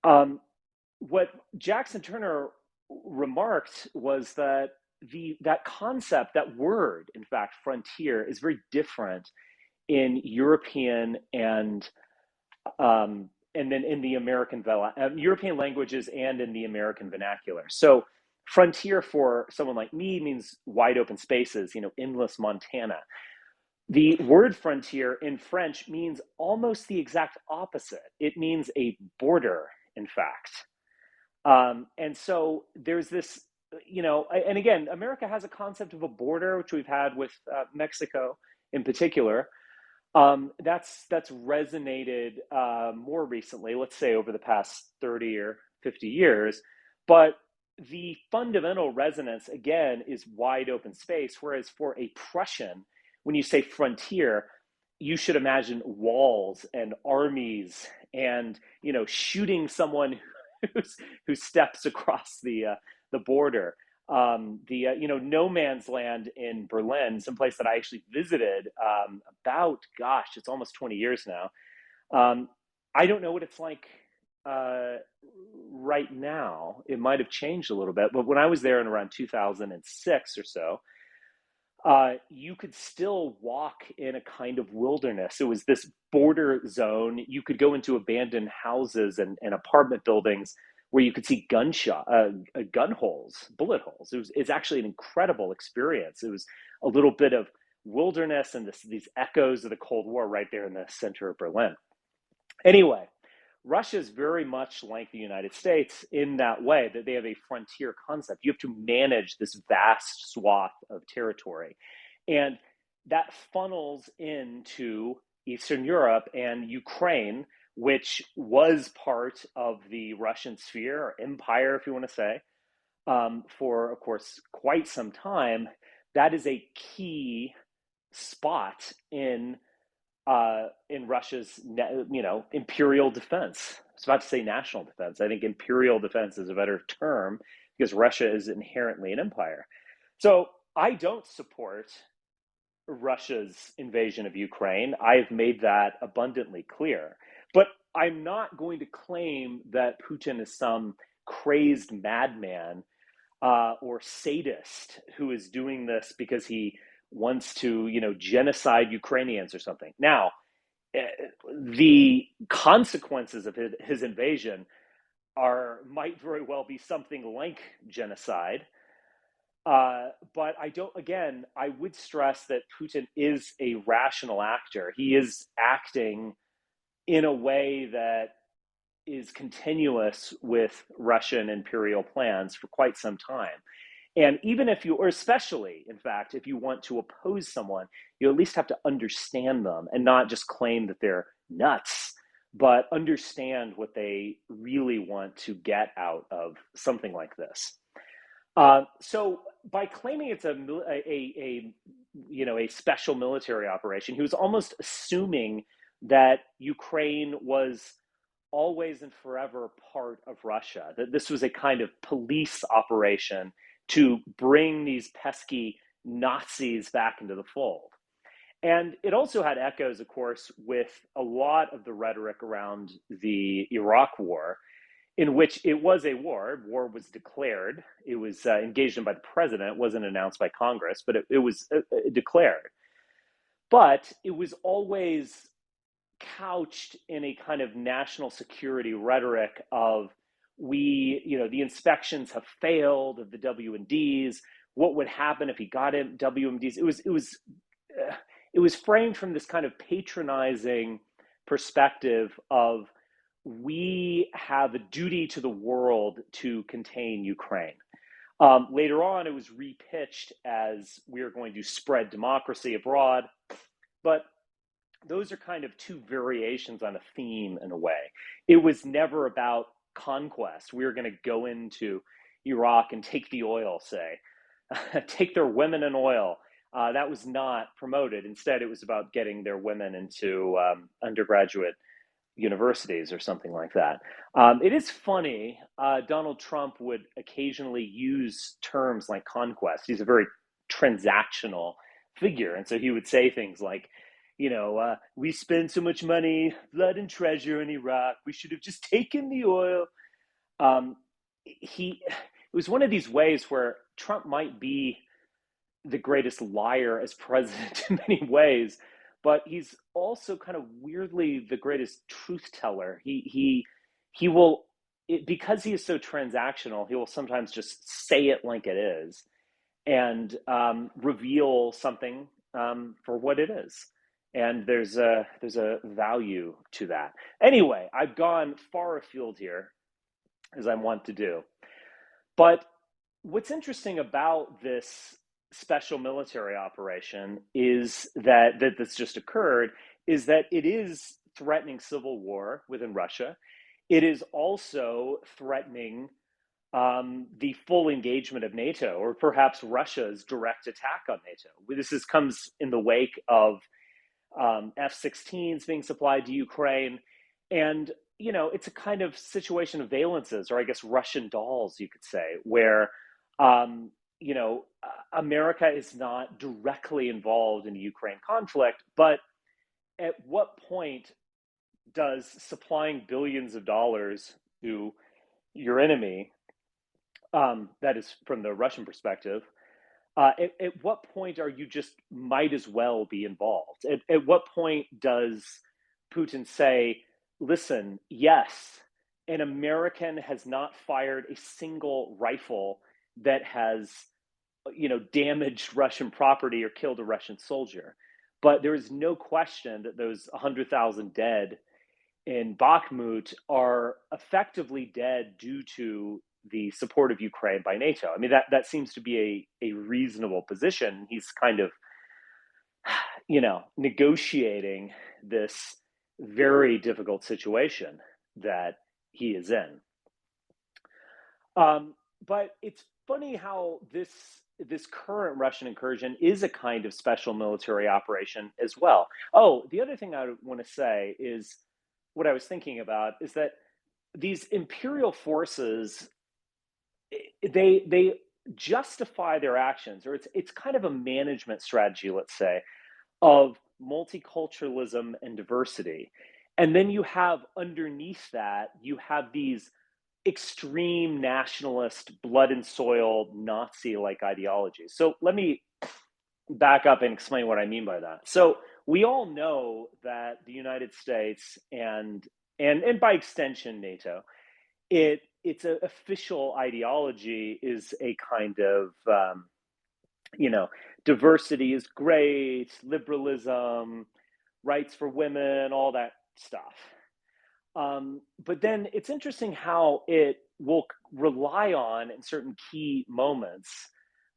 Um, what Jackson Turner remarked was that that concept, that word, in fact, frontier, is very different in European and then in the European languages and in the American vernacular. So frontier for someone like me means wide open spaces, endless Montana. The word frontier in French means almost the exact opposite. It means a border, in fact. And so there's this, and again, America has a concept of a border, which we've had with Mexico in particular. That's resonated more recently, let's say over the past 30 or 50 years. But the fundamental resonance, again, is wide open space. Whereas for a Prussian, when you say frontier, you should imagine walls and armies and, shooting someone who steps across the border. No man's land in Berlin, someplace that I actually visited about, gosh, it's almost 20 years now. I don't know what it's like right now. It might have changed a little bit, but when I was there in around 2006 or so, you could still walk in a kind of wilderness. It was this border zone. You could go into abandoned houses and apartment buildings where you could see gun holes, bullet holes. It's actually an incredible experience. It was a little bit of wilderness and these echoes of the Cold War right there in the center of Berlin. Anyway, Russia is very much like the United States in that way, that they have a frontier concept. You have to manage this vast swath of territory. And that funnels into Eastern Europe and Ukraine, which was part of the Russian sphere or empire, if you want to say, for, of course, quite some time. That is a key spot in Russia's, imperial defense. I was about to say national defense. I think imperial defense is a better term because Russia is inherently an empire. So I don't support Russia's invasion of Ukraine. I've made that abundantly clear. But I'm not going to claim that Putin is some crazed madman or sadist who is doing this because he wants to, genocide Ukrainians or something. Now, the consequences of his invasion might very well be something like genocide. But I would stress that Putin is a rational actor. He is acting in a way that is continuous with Russian imperial plans for quite some time. And even if you, or especially, in fact, if you want to oppose someone, you at least have to understand them and not just claim that they're nuts, but understand what they really want to get out of something like this. So by claiming it's a special military operation, he was almost assuming that Ukraine was always and forever part of Russia, that this was a kind of police operation to bring these pesky Nazis back into the fold. And it also had echoes, of course, with a lot of the rhetoric around the Iraq War, in which it was a war. War was declared. It was engaged in by the president. It wasn't announced by Congress, but it was declared. But it was always couched in a kind of national security rhetoric of the inspections have failed of the WMDs. What would happen if he got in WMDs? It was framed from this kind of patronizing perspective of we have a duty to the world to contain Ukraine. Later on, it was repitched as we are going to spread democracy abroad. But those are kind of two variations on a theme in a way. It was never about conquest. We were going to go into Iraq and take the oil, say, take their women and oil. That was not promoted. Instead, it was about getting their women into undergraduate universities or something like that. It is funny. Donald Trump would occasionally use terms like conquest. He's a very transactional figure. And so he would say things like, we spend so much money, blood and treasure in Iraq. We should have just taken the oil. Um, it was one of these ways where Trump might be the greatest liar as president in many ways, but he's also kind of weirdly the greatest truth teller. He will because he is so transactional. He will sometimes just say it like it is and reveal something for what it is. And there's a value to that. Anyway, I've gone far afield here, as I want to do. But what's interesting about this special military operation is that that's just occurred is that it is threatening civil war within Russia. It is also threatening the full engagement of NATO, or perhaps Russia's direct attack on NATO. Comes in the wake of F-16s being supplied to Ukraine, and it's a kind of situation of valences, or I guess Russian dolls, you could say, where America is not directly involved in the Ukraine conflict, but at what point does supplying billions of dollars to your enemy, that is from the Russian perspective, at what point are you just might as well be involved? At what point does Putin say, listen, yes, an American has not fired a single rifle that has, damaged Russian property or killed a Russian soldier. But there is no question that those 100,000 dead in Bakhmut are effectively dead due to the support of Ukraine by NATO. I mean, that seems to be a reasonable position. He's kind of, negotiating this very difficult situation that he is in. But it's funny how this current Russian incursion is a kind of special military operation as well. Oh, the other thing I want to say is what I was thinking about is that these imperial forces, they justify their actions, or it's kind of a management strategy, let's say, of multiculturalism and diversity. And then you have underneath that, you have these extreme nationalist, blood and soil, Nazi like ideologies. So let me back up and explain what I mean by that. So we all know that the United States and by extension NATO, its official ideology is a kind of diversity is great, liberalism, rights for women, all that stuff. But then it's interesting how it will rely on, in certain key moments,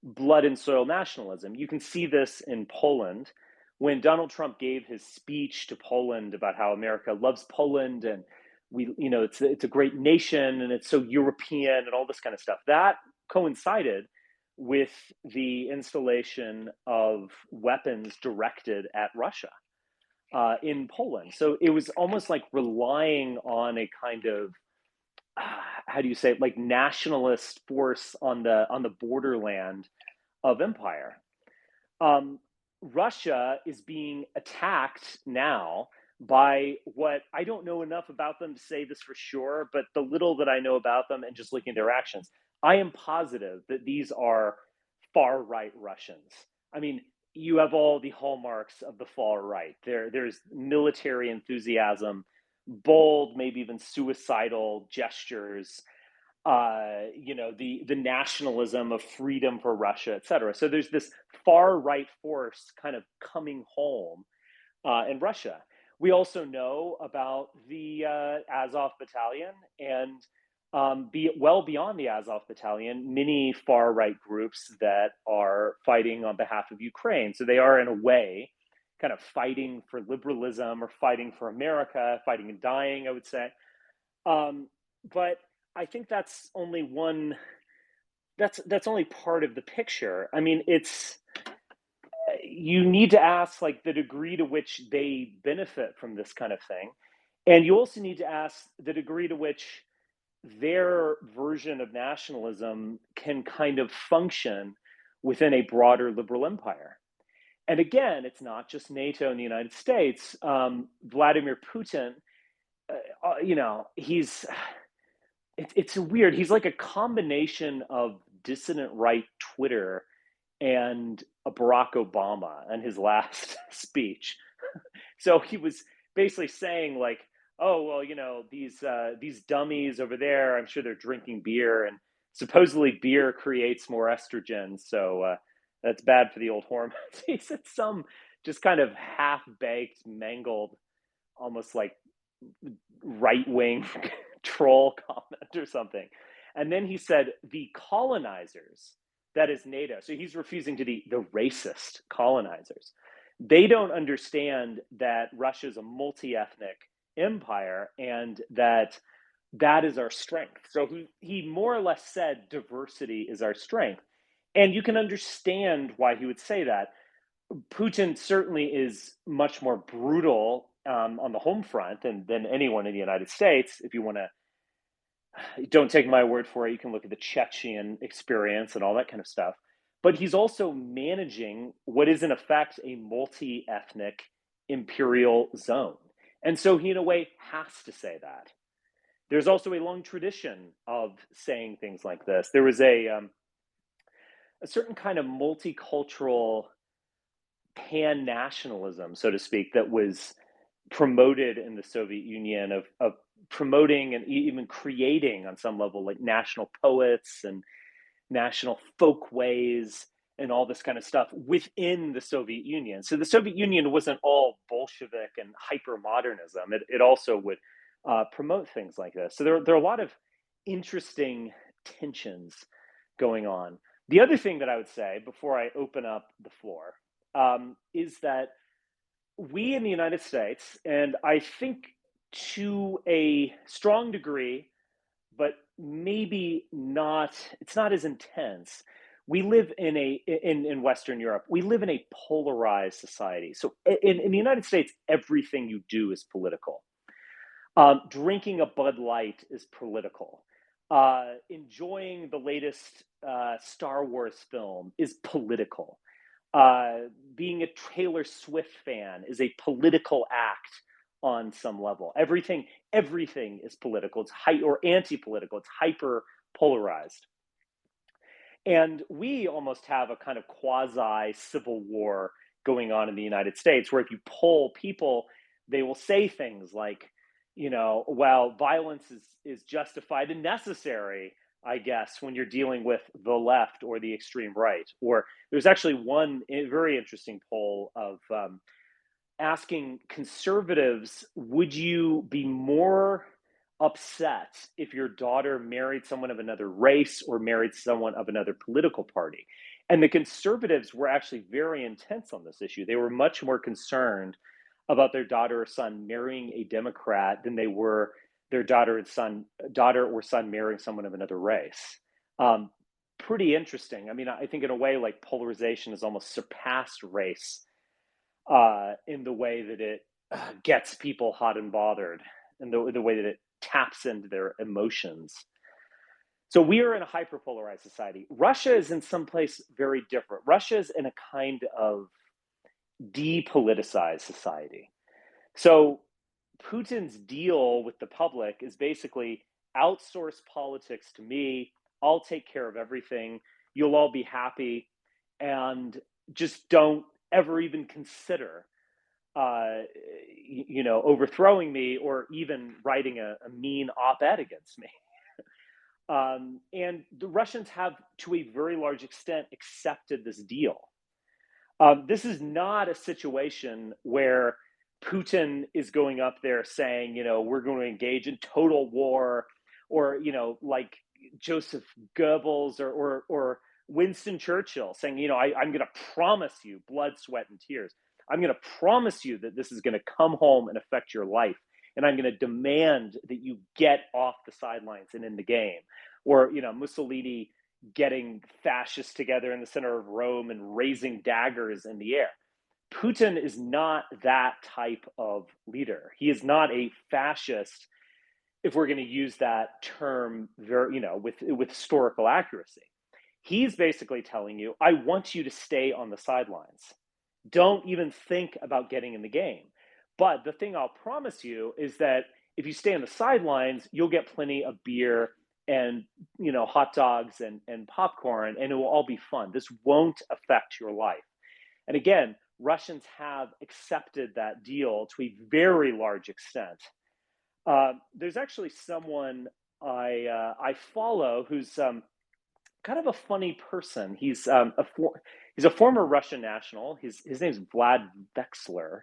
blood and soil nationalism. You can see this in Poland when Donald Trump gave his speech to Poland about how America loves Poland and it's a great nation and it's so European and all this kind of stuff. That coincided with the installation of weapons directed at Russia in Poland. So it was almost like relying on a kind of how do you say it, like nationalist force on the borderland of empire. Russia is being attacked now by what I don't know enough about them to say this for sure, but the little that I know about them and just looking at their actions, I am positive that these are far right Russians. I mean, you have all the hallmarks of the far right. There's military enthusiasm, bold, maybe even suicidal gestures, the nationalism of freedom for Russia, et cetera. So there's this far right force kind of coming home in Russia. We also know about the Azov Battalion and well beyond the Azov Battalion, many far right groups that are fighting on behalf of Ukraine. So they are, in a way, kind of fighting for liberalism or fighting for America, fighting and dying, I would say. But I think that's only one. That's only part of the picture. I mean, you need to ask like the degree to which they benefit from this kind of thing, and you also need to ask the degree to which their version of nationalism can kind of function within a broader liberal empire. And again, it's not just NATO and the United States. Vladimir Putin, he's it's weird. He's like a combination of dissident right Twitter and a Barack Obama and his last speech. So he was basically saying like, "Oh well, these dummies over there. I'm sure they're drinking beer, and supposedly beer creates more estrogen, so that's bad for the old hormones." He said some just kind of half baked, mangled, almost like right wing troll comment or something. And then he said, the colonizers, that is NATO. So he's refusing to the racist colonizers. They don't understand that Russia is a multi ethnic empire and that is our strength. So he more or less said diversity is our strength. And you can understand why he would say that. Putin certainly is much more brutal on the home front than anyone in the United States. If you want to, don't take my word for it, you can look at the Chechen experience and all that kind of stuff. But he's also managing what is, in effect, a multi ethnic imperial zone. And so he, in a way, has to say that. There's also a long tradition of saying things like this. There was a certain kind of multicultural pan nationalism, so to speak, that was promoted in the Soviet Union of promoting and even creating on some level like national poets and national folkways and all this kind of stuff within the Soviet Union. So the Soviet Union wasn't all Bolshevik and hyper modernism. It also would promote things like this. So there are a lot of interesting tensions going on. The other thing that I would say before I open up the floor is that we in the United States, and I think to a strong degree, but maybe not, it's not as intense. We live in Western Europe. We live in a polarized society. So in the United States, everything you do is political. Drinking a Bud Light is political. Enjoying the latest Star Wars film is political. Being a Taylor Swift fan is a political act on some level. Everything is political. It's or anti-political. It's hyper polarized. And we almost have a kind of quasi civil war going on in the United States, where if you poll people, they will say things like, well, violence is justified and necessary, I guess, when you're dealing with the left or the extreme right. Or there's actually one very interesting poll of asking conservatives, would you be more upset if your daughter married someone of another race or married someone of another political party? And the conservatives were actually very intense on this issue. They were much more concerned about their daughter or son marrying a Democrat than they were their daughter or son marrying someone of another race. Pretty interesting. I mean, I think in a way, like polarization has almost surpassed race in the way that it gets people hot and bothered, and the way that it taps into their emotions. So we are in a hyperpolarized society. Russia is in some place very different. Russia is in a kind of depoliticized society. So Putin's deal with the public is basically outsource politics to me. I'll take care of everything. You'll all be happy, and just don't ever even consider, overthrowing me or even writing a mean op-ed against me. And the Russians have, to a very large extent, accepted this deal. This is not a situation where Putin is going up there saying, we're going to engage in total war, or, like Joseph Goebbels or Winston Churchill saying, I'm going to promise you blood, sweat, and tears. I'm going to promise you that this is going to come home and affect your life. And I'm going to demand that you get off the sidelines and in the game. Or, Mussolini getting fascists together in the center of Rome and raising daggers in the air. Putin is not that type of leader. He is not a fascist, if we're going to use that term very, with historical accuracy. He's basically telling you, I want you to stay on the sidelines. don't even think about getting in the game. But the thing I'll promise you is that if you stay on the sidelines, you'll get plenty of beer and hot dogs and popcorn, and it will all be fun. This won't affect your life. And again, Russians have accepted that deal to a very large extent. There's actually someone I follow who's kind of a funny person. He's a former Russian national. His name's Vlad Vexler.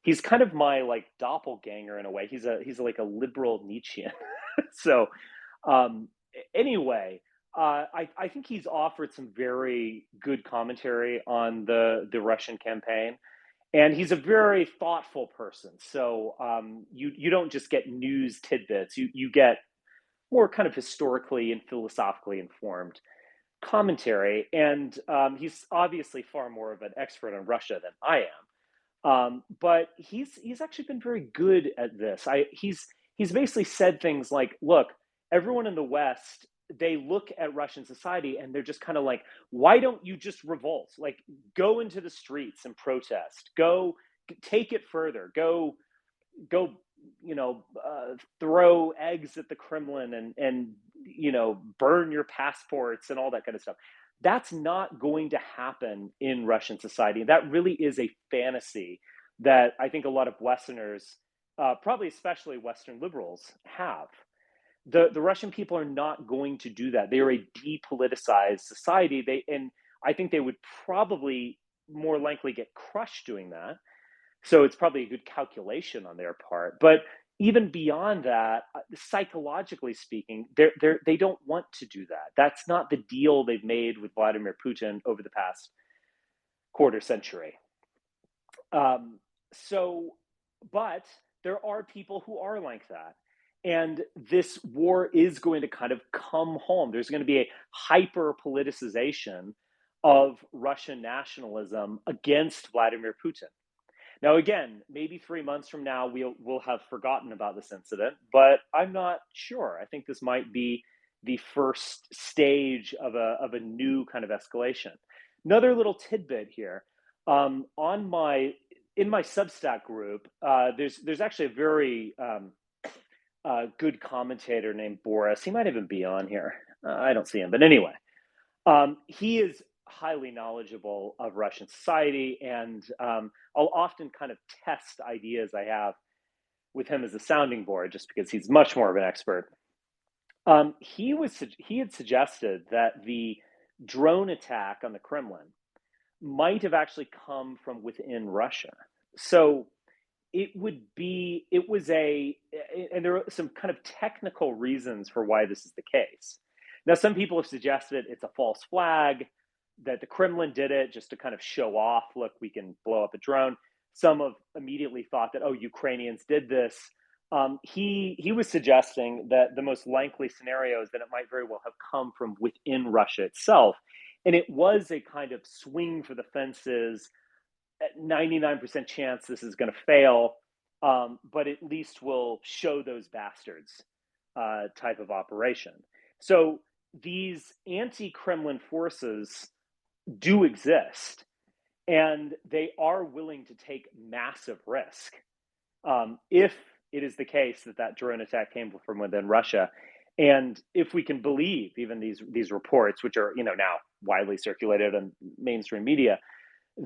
He's kind of my like doppelganger in a way. He's like a liberal Nietzschean. So um, anyway, I think he's offered some very good commentary on the Russian campaign, and he's a very thoughtful person. So you don't just get news tidbits. You get more kind of historically and philosophically informed commentary, and he's obviously far more of an expert on Russia than I am. But he's actually been very good at this. He's basically said things like, "Look, everyone in the West, they look at Russian society and they're just kind of like, why don't you just revolt? Like, go into the streets and protest. Go take it further. Go throw eggs at the Kremlin and burn your passports and all that kind of stuff." That's not going to happen in Russian society. That really is a fantasy that I think a lot of Westerners, probably especially Western liberals, have. The Russian people are not going to do that. They are a depoliticized society. And I think they would probably more likely get crushed doing that. So it's probably a good calculation on their part. But even beyond that, psychologically speaking, they don't want to do that. That's not the deal they've made with Vladimir Putin over the past quarter century. Um, so, but there are people who are like that. And this war is going to kind of come home. There's going to be a hyper politicization of Russian nationalism against Vladimir Putin. Now, again, maybe 3 months from now, we'll have forgotten about this incident, but I'm not sure. I think this might be the first stage of a new kind of escalation. Another little tidbit here. On my In my Substack group, there's actually a very good commentator named Boris. He might even be on here. I don't see him, but anyway, he is highly knowledgeable of Russian society, and I'll often kind of test ideas I have with him as a sounding board, just because he's much more of an expert. He had suggested that the drone attack on the Kremlin might have actually come from within Russia. So it was a, and there are some kind of technical reasons for why this is the case. Now, some people have suggested it's a false flag, that the Kremlin did it just to kind of show off, look, we can blow up a drone. Some have immediately thought that, oh, Ukrainians did this. He was suggesting that the most likely scenario is that it might very well have come from within Russia itself. And it was a kind of swing for the fences, at 99% chance this is going to fail, but at least will show those bastards type of operation. So these anti-Kremlin forces do exist, and they are willing to take massive risk if it is the case that that drone attack came from within Russia. And if we can believe even these reports, which are now widely circulated in mainstream media,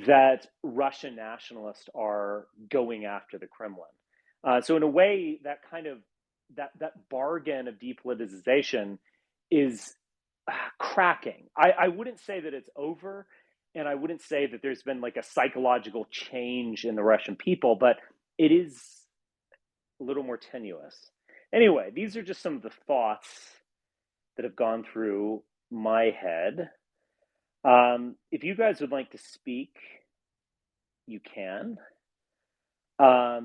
that Russian nationalists are going after the Kremlin. So in a way, that kind of that bargain of depoliticization is cracking. I wouldn't say that it's over, and I wouldn't say that there's been like a psychological change in the Russian people, but it is a little more tenuous. Anyway, these are just some of the thoughts that have gone through my head. If you guys would like to speak, you can. I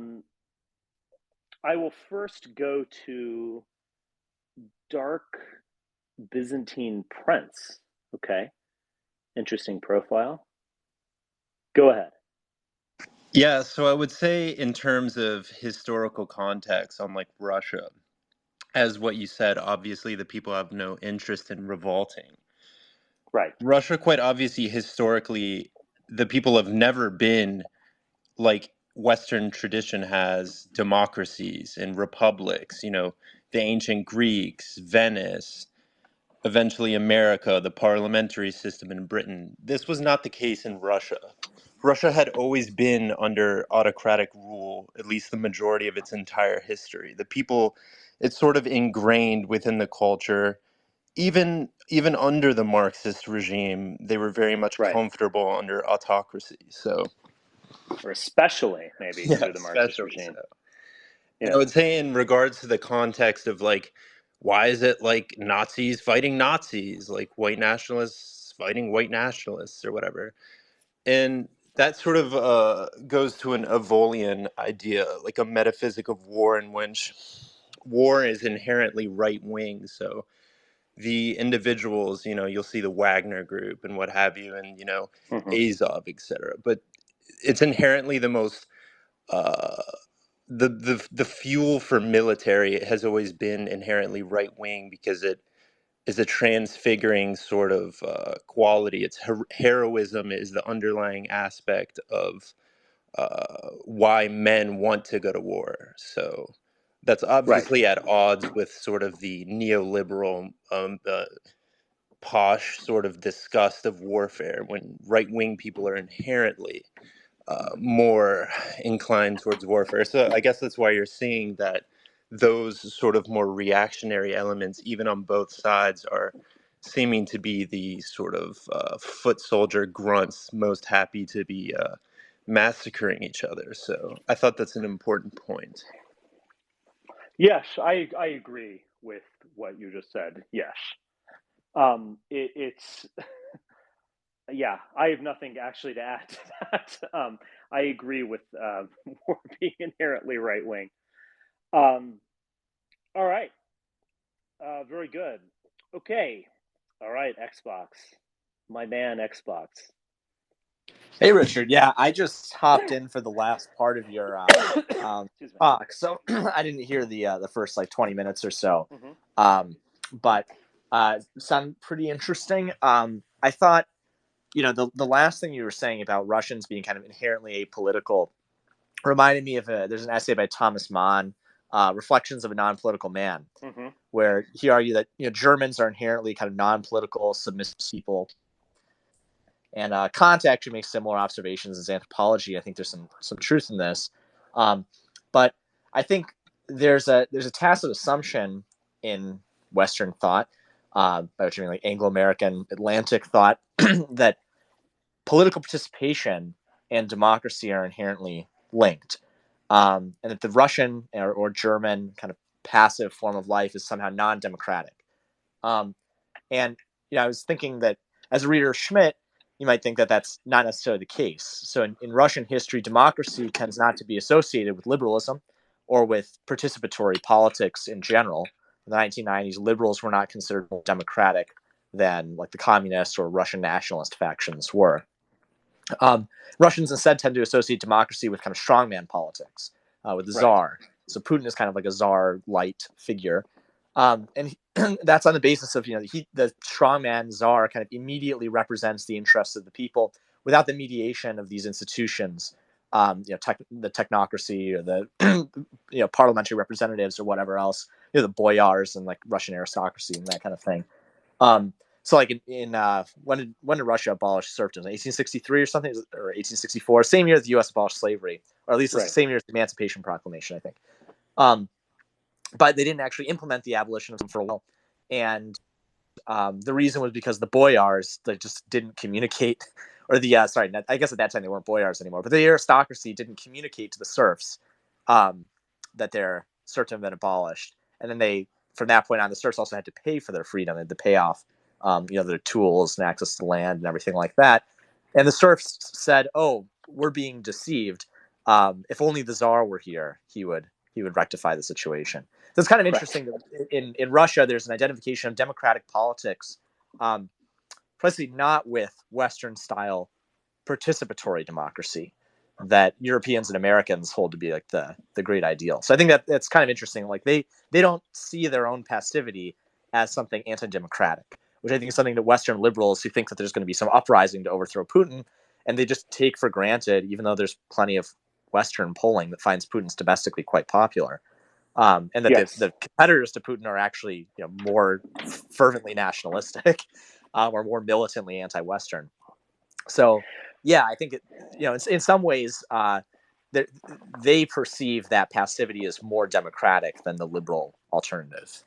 will first go to Dark Byzantine Prince. Okay. Interesting profile. Go ahead. Yeah, so I would say in terms of historical context on like Russia, as what you said, obviously the people have no interest in revolting. Right. Russia quite obviously historically the people have never been like Western tradition has democracies and republics, the ancient Greeks, Venice, eventually America, the parliamentary system in Britain. This was not the case in Russia. Russia had always been under autocratic rule, at least the majority of its entire history. The people, it's sort of ingrained within the culture. Even under the Marxist regime, they were very much Right. comfortable under autocracy. So Or especially maybe yeah, under the Marxist especially regime. so. And I Yeah. would say in regards to the context of like, why is it like Nazis fighting Nazis, like white nationalists fighting white nationalists or whatever? And that sort of goes to an Evolian idea, like a metaphysic of war in which war is inherently right wing. So the individuals, you'll see the Wagner group and what have you, and Hmm. Azov, etc. But it's inherently the most uh, the fuel for military has always been inherently right wing because it is a transfiguring sort of quality. It's heroism is the underlying aspect of why men want to go to war. So that's Right. obviously at odds with sort of the neoliberal, posh sort of disgust of warfare when right wing people are inherently more inclined towards warfare. So I guess that's why you're seeing that those sort of more reactionary elements, even on both sides, are seeming to be the sort of foot soldier grunts most happy to be massacring each other. So I thought that's an important point. Yes, I agree with what you just said. Yes. It's yeah. I have nothing actually to add to that. I agree with war being inherently right wing. Um, all right. Very good. Okay. All right. Xbox. My man, Xbox. Hey, Richard. Yeah, I just hopped in for the last part of your Excuse me. talk, so I didn't hear the first like 20 minutes or so. Hmm. But sound pretty interesting. I thought the last thing you were saying about Russians being kind of inherently apolitical reminded me of there's an essay by Thomas Mann, "Reflections of a Non-Political Man," Hmm. where he argued that Germans are inherently kind of non-political, submissive people. And Kant actually makes similar observations as anthropology. I think there's some truth in this, but I think there's a tacit assumption in Western thought, by which I mean like Anglo-American Atlantic thought, that political participation and democracy are inherently linked, and that the Russian or German kind of passive form of life is somehow non-democratic. Um, and I was thinking that as a reader of Schmidt, you might think that that's not necessarily the case. So in Russian history, democracy tends not to be associated with liberalism or with participatory politics in general. In the 1990s, liberals were not considered more democratic than like the communist or Russian nationalist factions were. Russians instead tend to associate democracy with kind of strongman politics, with the Right. czar. So Putin is kind of like a czar-light figure, and that's on the basis of the strongman czar kind of immediately represents the interests of the people without the mediation of these institutions, the technocracy or the parliamentary representatives or whatever else, the boyars and like Russian aristocracy and that kind of thing. Um, so like when did Russia abolish serfdom? 1863 or something, or 1864? Same year the U.S. abolished slavery, or at least the Right. same year as the Emancipation Proclamation, I think. Um, but they didn't actually implement the abolitionism for a while, and the reason was because the boyars, they just didn't communicate, or I guess at that time they weren't boyars anymore, but the aristocracy didn't communicate to the serfs um, that their serfdom had been abolished, and then from that point on, the serfs also had to pay for their freedom. They had to pay off, their tools and access to land and everything like that. And the serfs said, "Oh, we're being deceived. If only the czar were here, he would rectify the situation." So it's kind of Right. interesting that in Russia, there's an identification of democratic politics, um, precisely not with Western style participatory democracy that Europeans and Americans hold to be like the great ideal. So I think that that's kind of interesting. Like they don't see their own passivity as something anti-democratic, which I think is something that Western liberals who think that there's going to be some uprising to overthrow Putin and they just take for granted, even though there's plenty of Western polling that finds Putin's domestically quite popular, and that Yes. the competitors to Putin are actually more fervently nationalistic or more militantly anti-Western. So, yeah, I think in some ways they perceive that passivity as more democratic than the liberal alternative.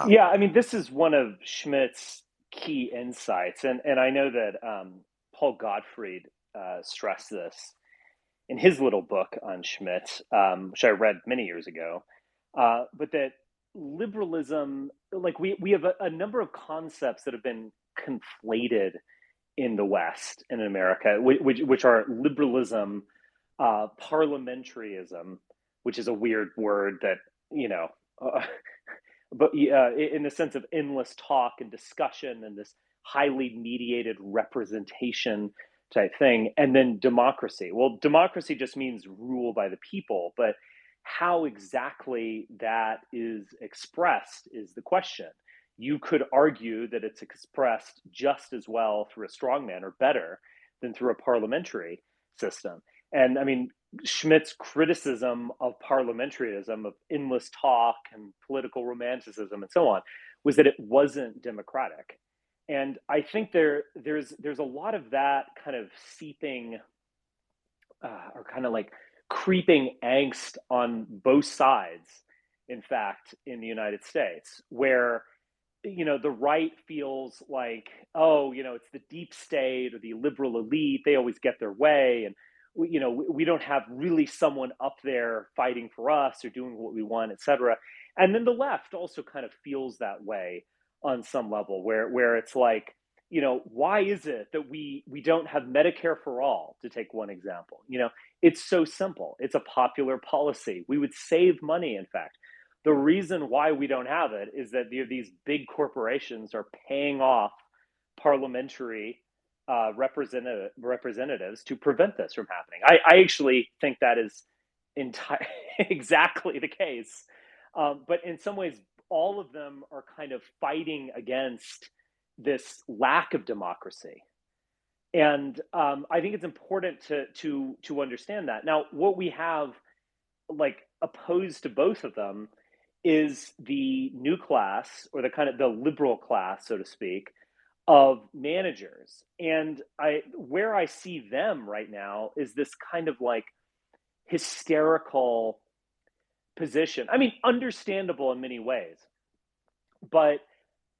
Yeah, I mean, this is one of Schmidt's key insights, and I know that Paul Gottfried stressed this in his little book on Schmidt, which I read many years ago. But that liberalism, like we have a number of concepts that have been conflated in the West and in America, which are liberalism, parliamentarism, which is a weird word that you know. But in the sense of endless talk and discussion and this highly mediated representation type thing, and then democracy. Well, democracy just means rule by the people, but how exactly that is expressed is the question. You could argue that it's expressed just as well through a strongman or better than through a parliamentary system. And I mean, Schmidt's criticism of parliamentarism, of endless talk and political romanticism and so on, was that it wasn't democratic. And I think there's a lot of that kind of seeping or kind of like creeping angst on both sides, in fact, in the United States, where the right feels like, oh, it's the deep state or the liberal elite, they always get their way, and we don't have really someone up there fighting for us or doing what we want, etc. And then the left also kind of feels that way on some level, where it's like, why is it that we don't have Medicare for all, to take one example? It's so simple. It's a popular policy. We would save money, in fact. The reason why we don't have it is that these big corporations are paying off parliamentary representatives to prevent this from happening. I actually think that is exactly the case. But in some ways, all of them are kind of fighting against this lack of democracy. And I think it's important to understand that. Now, what we have like opposed to both of them is the new class, or the kind of the liberal class, so to speak, of managers. And where I see them right now is this kind of like hysterical position. I mean, understandable in many ways, but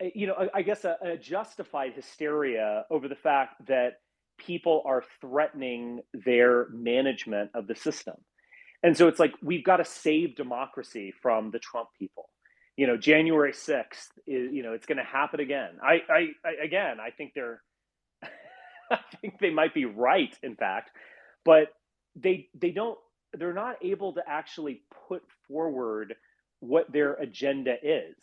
I guess a justified hysteria over the fact that people are threatening their management of the system. And so it's like, we've got to save democracy from the Trump people. January 6th is, it's going to happen again. I think I think they might be right, in fact, but they're not able to actually put forward what their agenda is.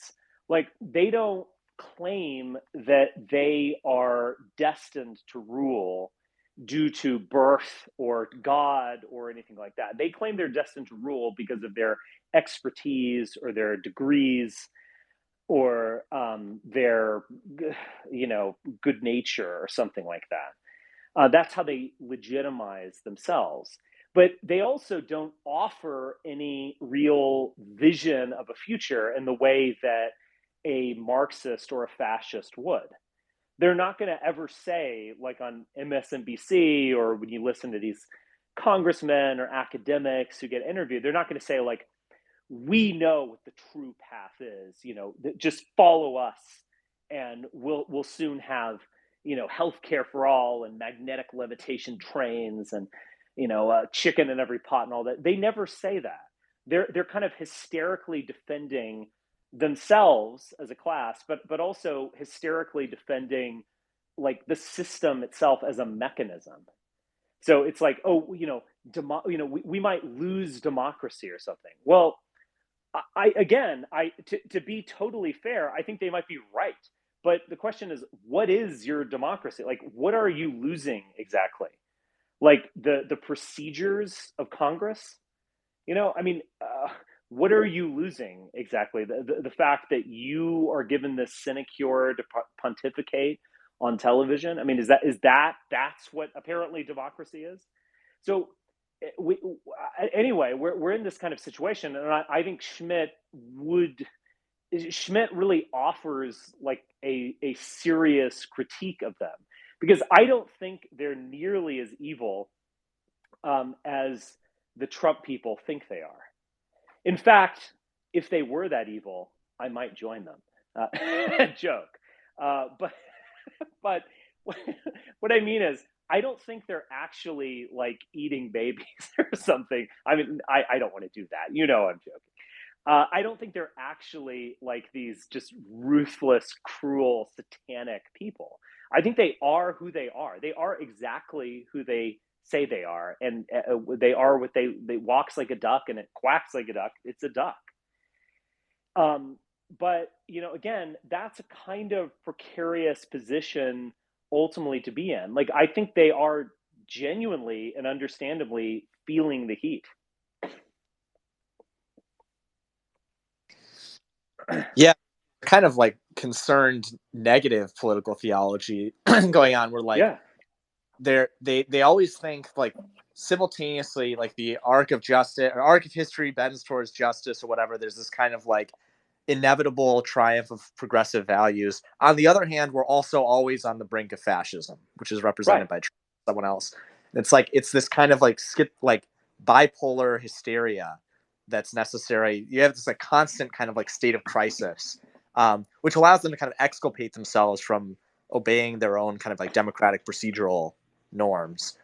Like, they don't claim that they are destined to rule due to birth or God or anything like that. They claim they're destined to rule because of their expertise or their degrees or their, good nature or something like that. That's how they legitimize themselves. But they also don't offer any real vision of a future in the way that a Marxist or a fascist would. They're not going to ever say, like on MSNBC, or when you listen to these congressmen or academics who get interviewed, they're not going to say, like, we know what the true path is, just follow us and we'll soon have, healthcare for all and magnetic levitation trains and, chicken in every pot and all that. They never say that. They're kind of hysterically defending themselves as a class, but also hysterically defending like the system itself as a mechanism. So it's like, oh, we might lose democracy or something. Well, to be totally fair, I think they might be right. But the question is, what is your democracy? Like, what are you losing exactly? Like the procedures of Congress? I mean, what are you losing exactly? The fact that you are given this sinecure to pontificate on television. I mean, that's what apparently democracy is? So anyway, we're in this kind of situation, and I think Schmidt really offers like a serious critique of them, because I don't think they're nearly as evil as the Trump people think they are. In fact, if they were that evil, I might join them. Joke, but but what I mean is, I don't think they're actually like eating babies or something. I mean, I don't want to do that. I'm joking. I don't think they're actually like these just ruthless, cruel, satanic people. I think they are who they are. They are exactly who they say they are, and they are what they walks like a duck and it quacks like a duck. It's a duck. But again, that's a kind of precarious position ultimately to be in. Like, I think they are genuinely and understandably feeling the heat. Yeah, kind of like concerned negative political theology going on, where like they always think like simultaneously, like the arc of justice or arc of history bends towards justice or whatever. There's this kind of like inevitable triumph of progressive values. On the other hand, we're also always on the brink of fascism, which is represented by someone else. It's like it's this kind of like bipolar hysteria that's necessary. You have this like constant kind of like state of crisis, which allows them to kind of exculpate themselves from obeying their own kind of like democratic procedural norms.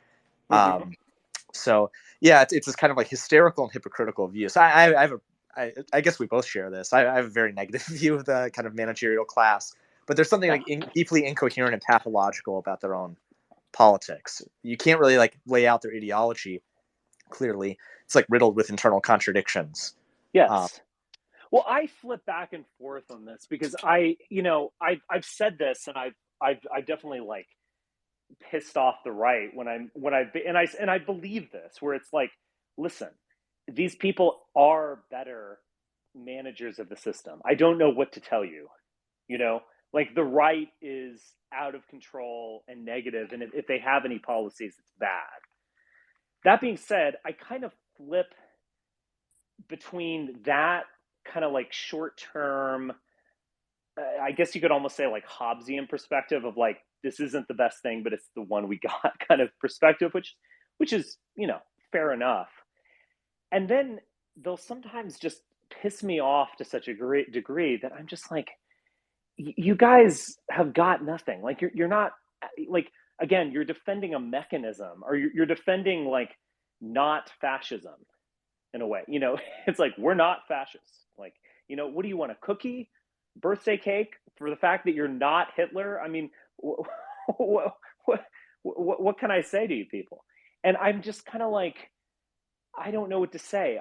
So yeah, it's this kind of like hysterical and hypocritical view. So I have I guess we both share this. I have a very negative view of the kind of managerial class, but there's something like deeply incoherent and pathological about their own politics. You can't really like lay out their ideology clearly. It's like riddled with internal contradictions. Yes. Well, I flip back and forth on this because I've said this, and I've definitely like pissed off the right when I believe this, where it's like, listen, these people are better managers of the system. I don't know what to tell you. Like, the right is out of control and negative, and if they have any policies, it's bad. That being said, I kind of flip between that kind of like short term, I guess you could almost say like Hobbesian perspective of like, this isn't the best thing, but it's the one we got kind of perspective, which is, fair enough. And then they'll sometimes just piss me off to such a great degree that I'm just like, you guys have got nothing. Like, you're not like, again, you're defending a mechanism, or you're defending like not fascism in a way. It's like, we're not fascists. Like, what do you want, a cookie, birthday cake for the fact that you're not Hitler? I mean, what can I say to you people? And I'm just kind of like, I don't know what to say.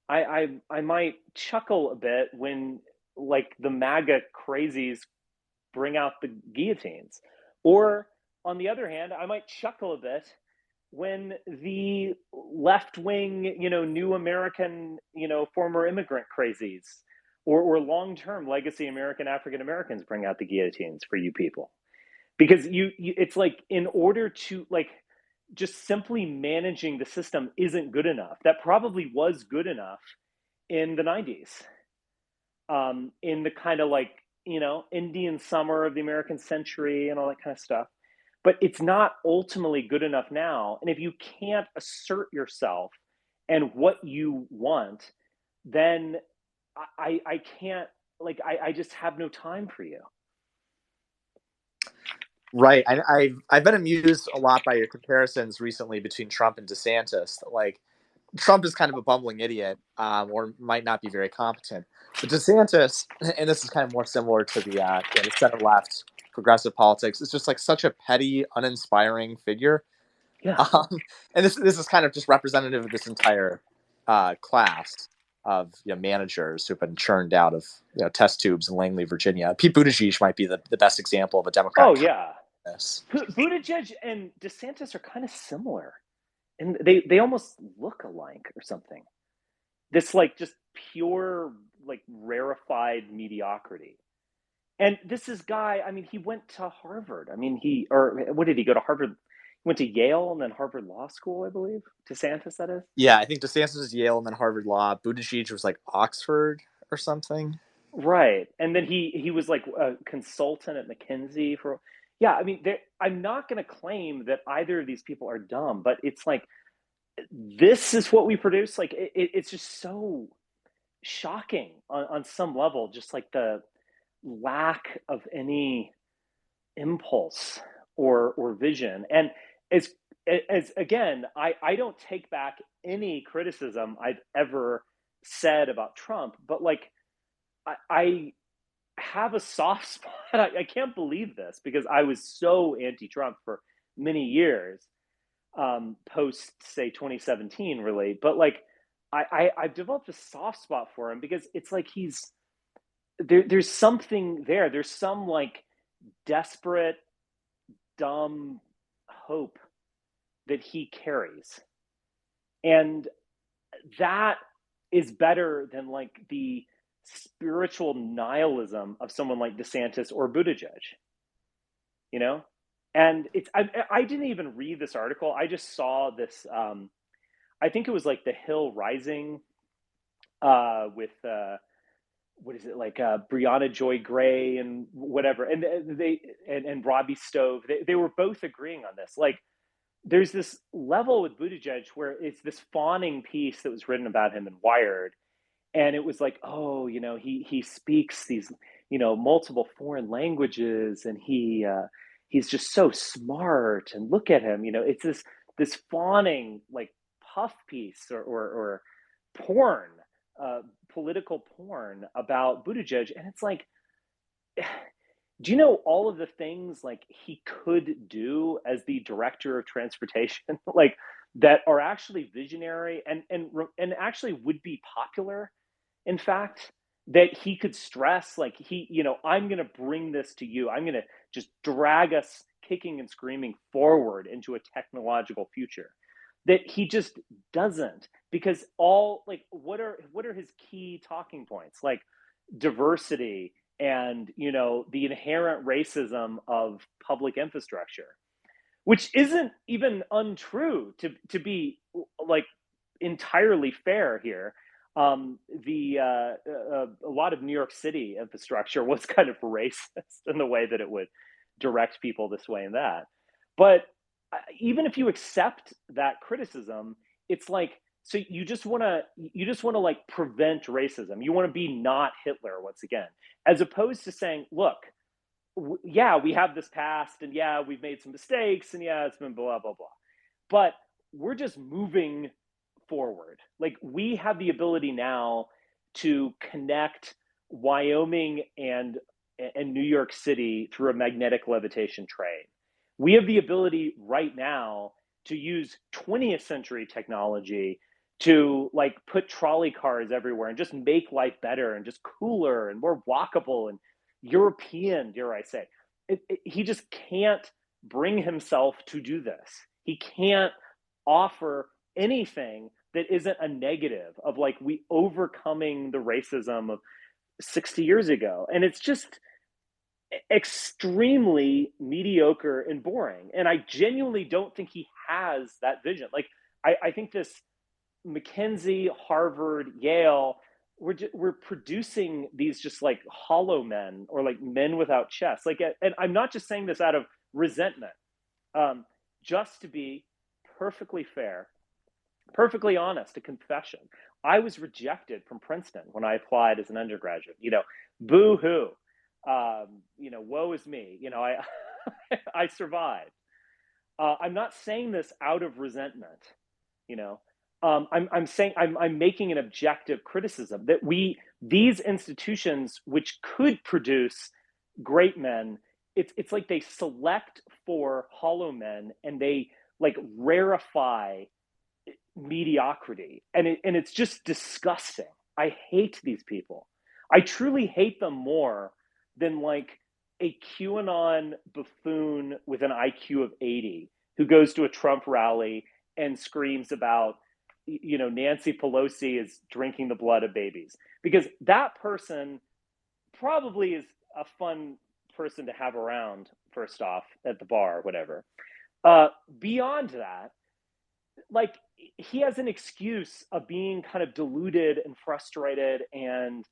I might chuckle a bit when like the MAGA crazies bring out the guillotines, or on the other hand, I might chuckle a bit when the left wing, new American, former immigrant crazies, or long term legacy American African Americans bring out the guillotines for you people. Because it's like, in order to like, just simply managing the system isn't good enough. That probably was good enough in the 90s, in the kind of like, Indian summer of the American century and all that kind of stuff. But it's not ultimately good enough now. And if you can't assert yourself and what you want, then I can't, like, I just have no time for you. Right. I've been amused a lot by your comparisons recently between Trump and DeSantis. Like, Trump is kind of a bumbling idiot, or might not be very competent. But DeSantis, and this is kind of more similar to the center left progressive politics, is just like such a petty, uninspiring figure. Yeah. And this is kind of just representative of this entire class of managers who've been churned out of test tubes in Langley, Virginia. Pete Buttigieg might be the best example of a Democrat. Oh yeah. Buttigieg and DeSantis are kind of similar, and they almost look alike or something. This like just pure like rarefied mediocrity. And this is guy, I mean, he went to Harvard. I mean, or what did he go to Harvard? He went to Yale and then Harvard Law School, I believe. DeSantis, that is. Yeah, I think DeSantis was Yale and then Harvard Law. Buttigieg was like Oxford or something. Right. And then he was like a consultant at McKinsey for, yeah, I mean, I'm not going to claim that either of these people are dumb, but it's like, this is what we produce. Like, it's just so shocking on some level, just like the lack of any impulse or vision. And as again, I don't take back any criticism I've ever said about Trump, but like I have a soft spot. I can't believe this because I was so anti-Trump for many years, post say 2017, really. But like I've developed a soft spot for him because it's like there's something there. There's some like desperate, dumb hope that he carries, and that is better than like the spiritual nihilism of someone like DeSantis or Buttigieg, you know? And I didn't even read this article. I just saw this. I think it was like the Hill Rising with what is it like Brianna Joy Gray and whatever, and and Robbie Stove. They were both agreeing on this. Like, there's this level with Buttigieg where it's this fawning piece that was written about him in Wired, and it was like, oh, he speaks these multiple foreign languages, and he's just so smart, and look at him, it's this fawning like puff piece or porn, political porn about Buttigieg, and it's like, do you know all of the things like he could do as the director of transportation, like that are actually visionary and actually would be popular, in fact, that he could stress like I'm going to bring this to you. I'm going to just drag us kicking and screaming forward into a technological future that he just doesn't, because all like what are his key talking points, like diversity and the inherent racism of public infrastructure, which isn't even untrue, to be like entirely fair here. A lot of New York City infrastructure was kind of racist in the way that it would direct people this way and that. But even if you accept that criticism, it's like, so you just want to like prevent racism. You want to be not Hitler once again, as opposed to saying, look, yeah, we have this past, and yeah, we've made some mistakes, and yeah, it's been blah blah blah, but we're just moving forward. Like, we have the ability now to connect Wyoming and New York City through a magnetic levitation train. We have the ability right now to use 20th century technology to like put trolley cars everywhere and just make life better and just cooler and more walkable and European, dare I say. He just can't bring himself to do this. He can't offer anything that isn't a negative of like we overcoming the racism of 60 years ago. And it's just extremely mediocre and boring. And I genuinely don't think he has that vision. Like, I think this McKinsey, Harvard, Yale, we're producing these just like hollow men, or like men without chests. Like, and I'm not just saying this out of resentment. Just to be perfectly fair, perfectly honest, a confession. I was rejected from Princeton when I applied as an undergraduate. Boo hoo. Woe is me. I survived. I'm not saying this out of resentment. I'm saying I'm making an objective criticism that these institutions, which could produce great men, it's like they select for hollow men and they like rarefy mediocrity, and it's just disgusting. I hate these people. I truly hate them more than like a QAnon buffoon with an IQ of 80 who goes to a Trump rally and screams about Nancy Pelosi is drinking the blood of babies, because that person probably is a fun person to have around, first off, at the bar, whatever. Beyond that, like, he has an excuse of being kind of deluded and frustrated and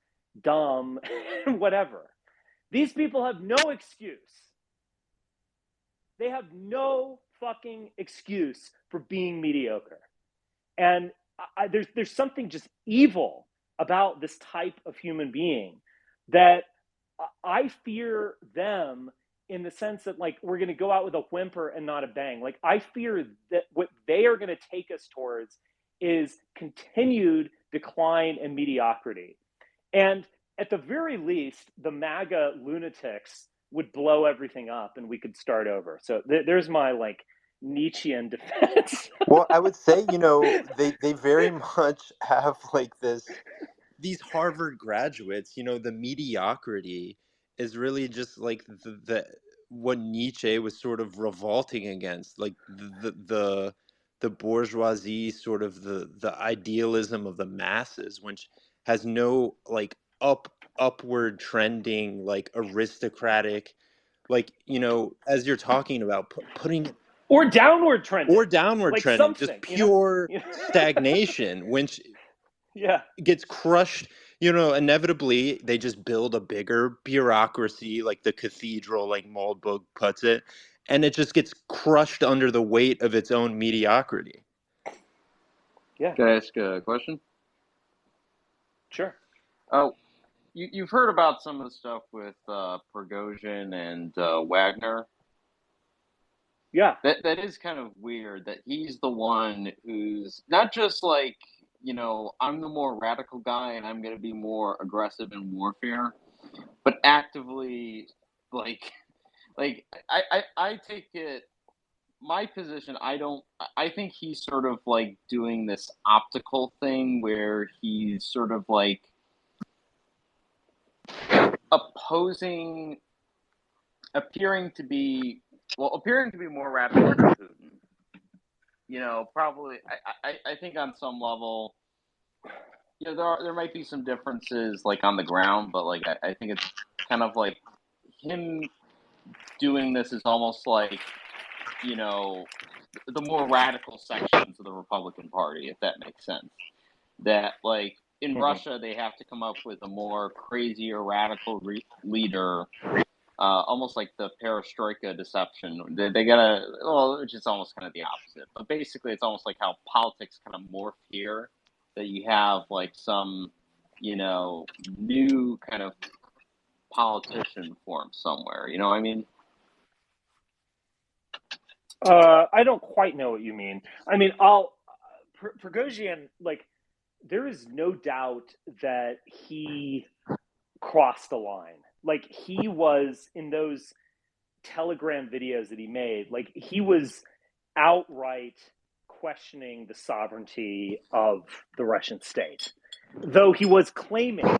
dumb and whatever. These people have no excuse. They have no fucking excuse for being mediocre. And there's something just evil about this type of human being that I fear them, in the sense that, like, we're going to go out with a whimper and not a bang. Like, I fear that what they are going to take us towards is continued decline and mediocrity. And at the very least, the MAGA lunatics would blow everything up and we could start over. So there's my, like, Nietzschean defense. Well, I would say, they very much have like these Harvard graduates, the mediocrity is really just like the what Nietzsche was sort of revolting against, like the bourgeoisie, sort of the idealism of the masses, which has no like upward trending, like aristocratic, like, as you're talking about, putting or downward trending, like something, just pure stagnation, which yeah, gets crushed. Inevitably they just build a bigger bureaucracy, like the cathedral, like Moldbug puts it, and it just gets crushed under the weight of its own mediocrity. Yeah. Can I ask a question? Sure. Oh, you've heard about some of the stuff with Prigozhin and Wagner. Yeah. That is kind of weird that he's the one who's not just like, I'm the more radical guy and I'm going to be more aggressive in warfare, but actively, like I take it, my position, I think he's sort of like doing this optical thing where he's sort of like appearing to be more radical than Putin. Probably, I think on some level, there might be some differences like on the ground, but like I think it's kind of like him doing this is almost like, the more radical sections of the Republican Party, if that makes sense. That, like, in Russia, they have to come up with a more crazy or radical leader, almost like the perestroika deception. They gotta, which is almost kind of the opposite. But basically, it's almost like how politics kind of morph here, that you have, like, some, new kind of politician formed somewhere. You know what I mean? I don't quite know what you mean. I mean, Prigozhin, like, there is no doubt that he crossed the line. Like, he was, in those Telegram videos that he made, like, he was outright questioning the sovereignty of the Russian state, though he was claiming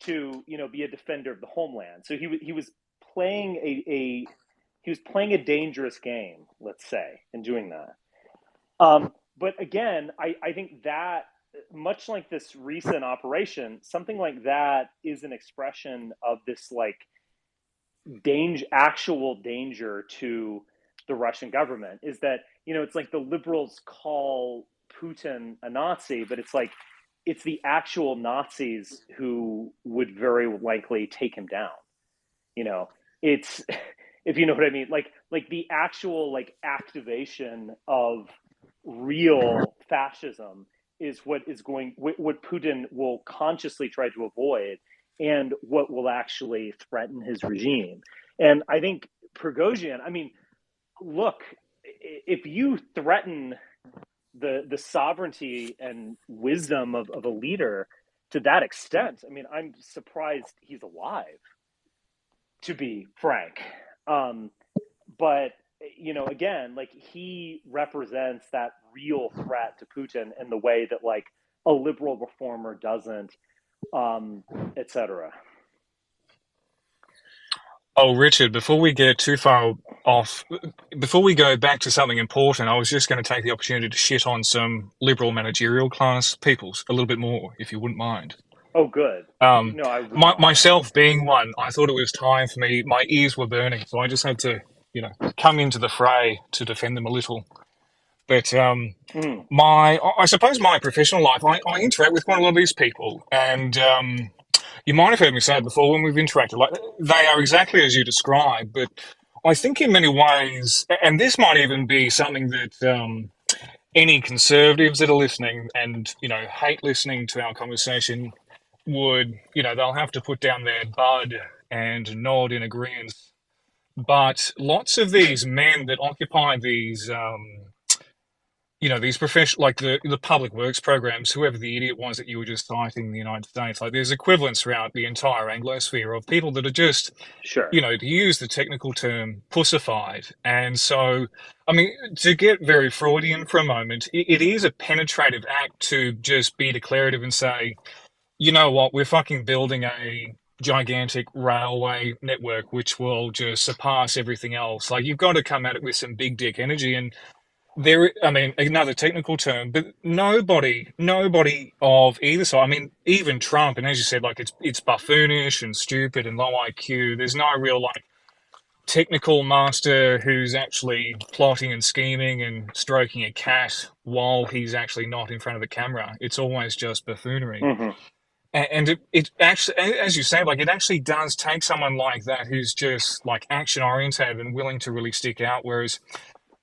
to, be a defender of the homeland. So he was playing a dangerous game, let's say, in doing that. But again, I think that, much like this recent operation, something like that is an expression of this, like, actual danger to the Russian government. Is that, it's like the liberals call Putin a Nazi, but it's like, it's the actual Nazis who would very likely take him down. It's, if you know what I mean, like the actual, like, activation of real fascism is what Putin will consciously try to avoid, and what will actually threaten his regime. And I think Prigozhin, I mean, look, if you threaten the sovereignty and wisdom of a leader to that extent, I mean, I'm surprised he's alive, to be frank. But, again, like, he represents that real threat to Putin in the way that, like, a liberal reformer doesn't, etc. Oh, Richard, before we get too far off, before we go back to something important, I was just going to take the opportunity to shit on some liberal managerial class peoples a little bit more, if you wouldn't mind. Oh, good. Um, No, I would not. myself being one, I thought it was time for me. My ears were burning, so I just had to, come into the fray to defend them a little. But Mm, I suppose my professional life, I interact with quite a lot of these people, and you might have heard me say it before when we've interacted. Like they are exactly as you described, but I think in many ways, and this might even be something that any conservatives that are listening and hate listening to our conversation would, they'll have to put down their bud and nod in agreement. But lots of these men that occupy these these professional, like the public works programs, whoever the idiot was that you were just citing in the United States, like there's equivalents throughout the entire Anglosphere of people that are just, sure. to use the technical term, pussified. And so, I mean, to get very Freudian for a moment, it is a penetrative act to just be declarative and say, you know what, we're fucking building a gigantic railway network which will just surpass everything else. Like, you've got to come at it with some big dick energy. And there, I mean, another technical term, but nobody of either side. I mean, even Trump, and as you said, like it's buffoonish and stupid and low IQ. There's no real like technical master who's actually plotting and scheming and stroking a cat while he's actually not in front of the camera. It's always just buffoonery. Hmm. And it actually, as you say, like it actually does take someone like that who's just like action oriented and willing to really stick out. Whereas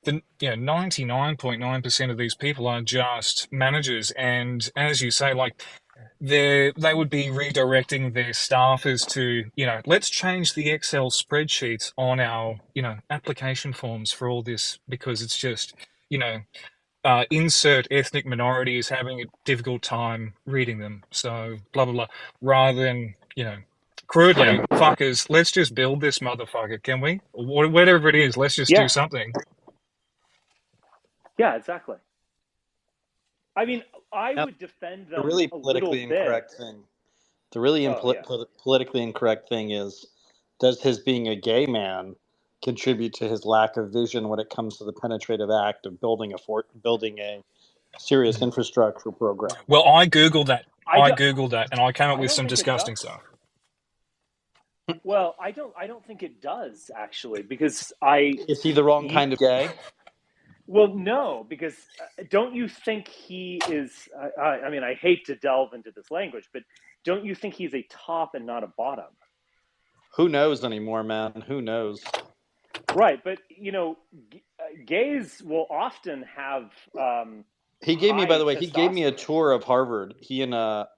99.9% of these people are just managers, and as you say, like they would be redirecting their staffers to, let's change the Excel spreadsheets on our, application forms for all this because it's just, you know, insert ethnic minority is having a difficult time reading them, so blah blah blah, rather than, crudely, fuckers, let's just build this motherfucker, can we? Whatever it is, let's just do Yeah. something. Yeah, exactly. I mean, I Now, would defend the them really a little politically bit. incorrect thing. The really Oh, yeah. politically incorrect thing is, does his being a gay man contribute to his lack of vision when it comes to the penetrative act of building a serious infrastructure program? Well, I googled that. I don't. And I came up I with don't some think it disgusting does. stuff. Well, I don't think it does actually, because Is he the wrong kind of gay? well, no, because don't you think he is? I mean, I hate to delve into this language, but don't you think he's a top and not a bottom? Who knows anymore, man? Who knows? Right, but gays will often have He gave me, by high the way, he gave me a testosterone. tour of Harvard. He and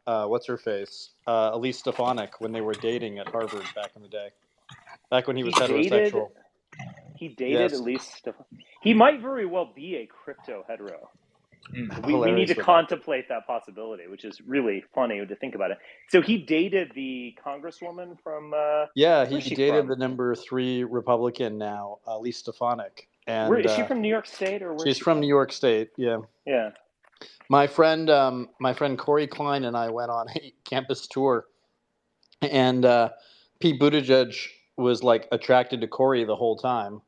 what's her face, Elise Stefanik, when they were dating at Harvard back in the day, back when he was heterosexual. He dated Yes, at least. He might very well be a crypto hetero. We need hilarious to with that. contemplate that possibility, which is really funny to think about it. So he dated the congresswoman from. Yeah, Where's he she dated from? the number 3 Republican now, Elise Stefanik, Where and is she from? New York State, or where's she's she from New York State. Yeah, Yeah. my friend Corey Klein and I went on a campus tour, and Pete Buttigieg was like attracted to Corey the whole time,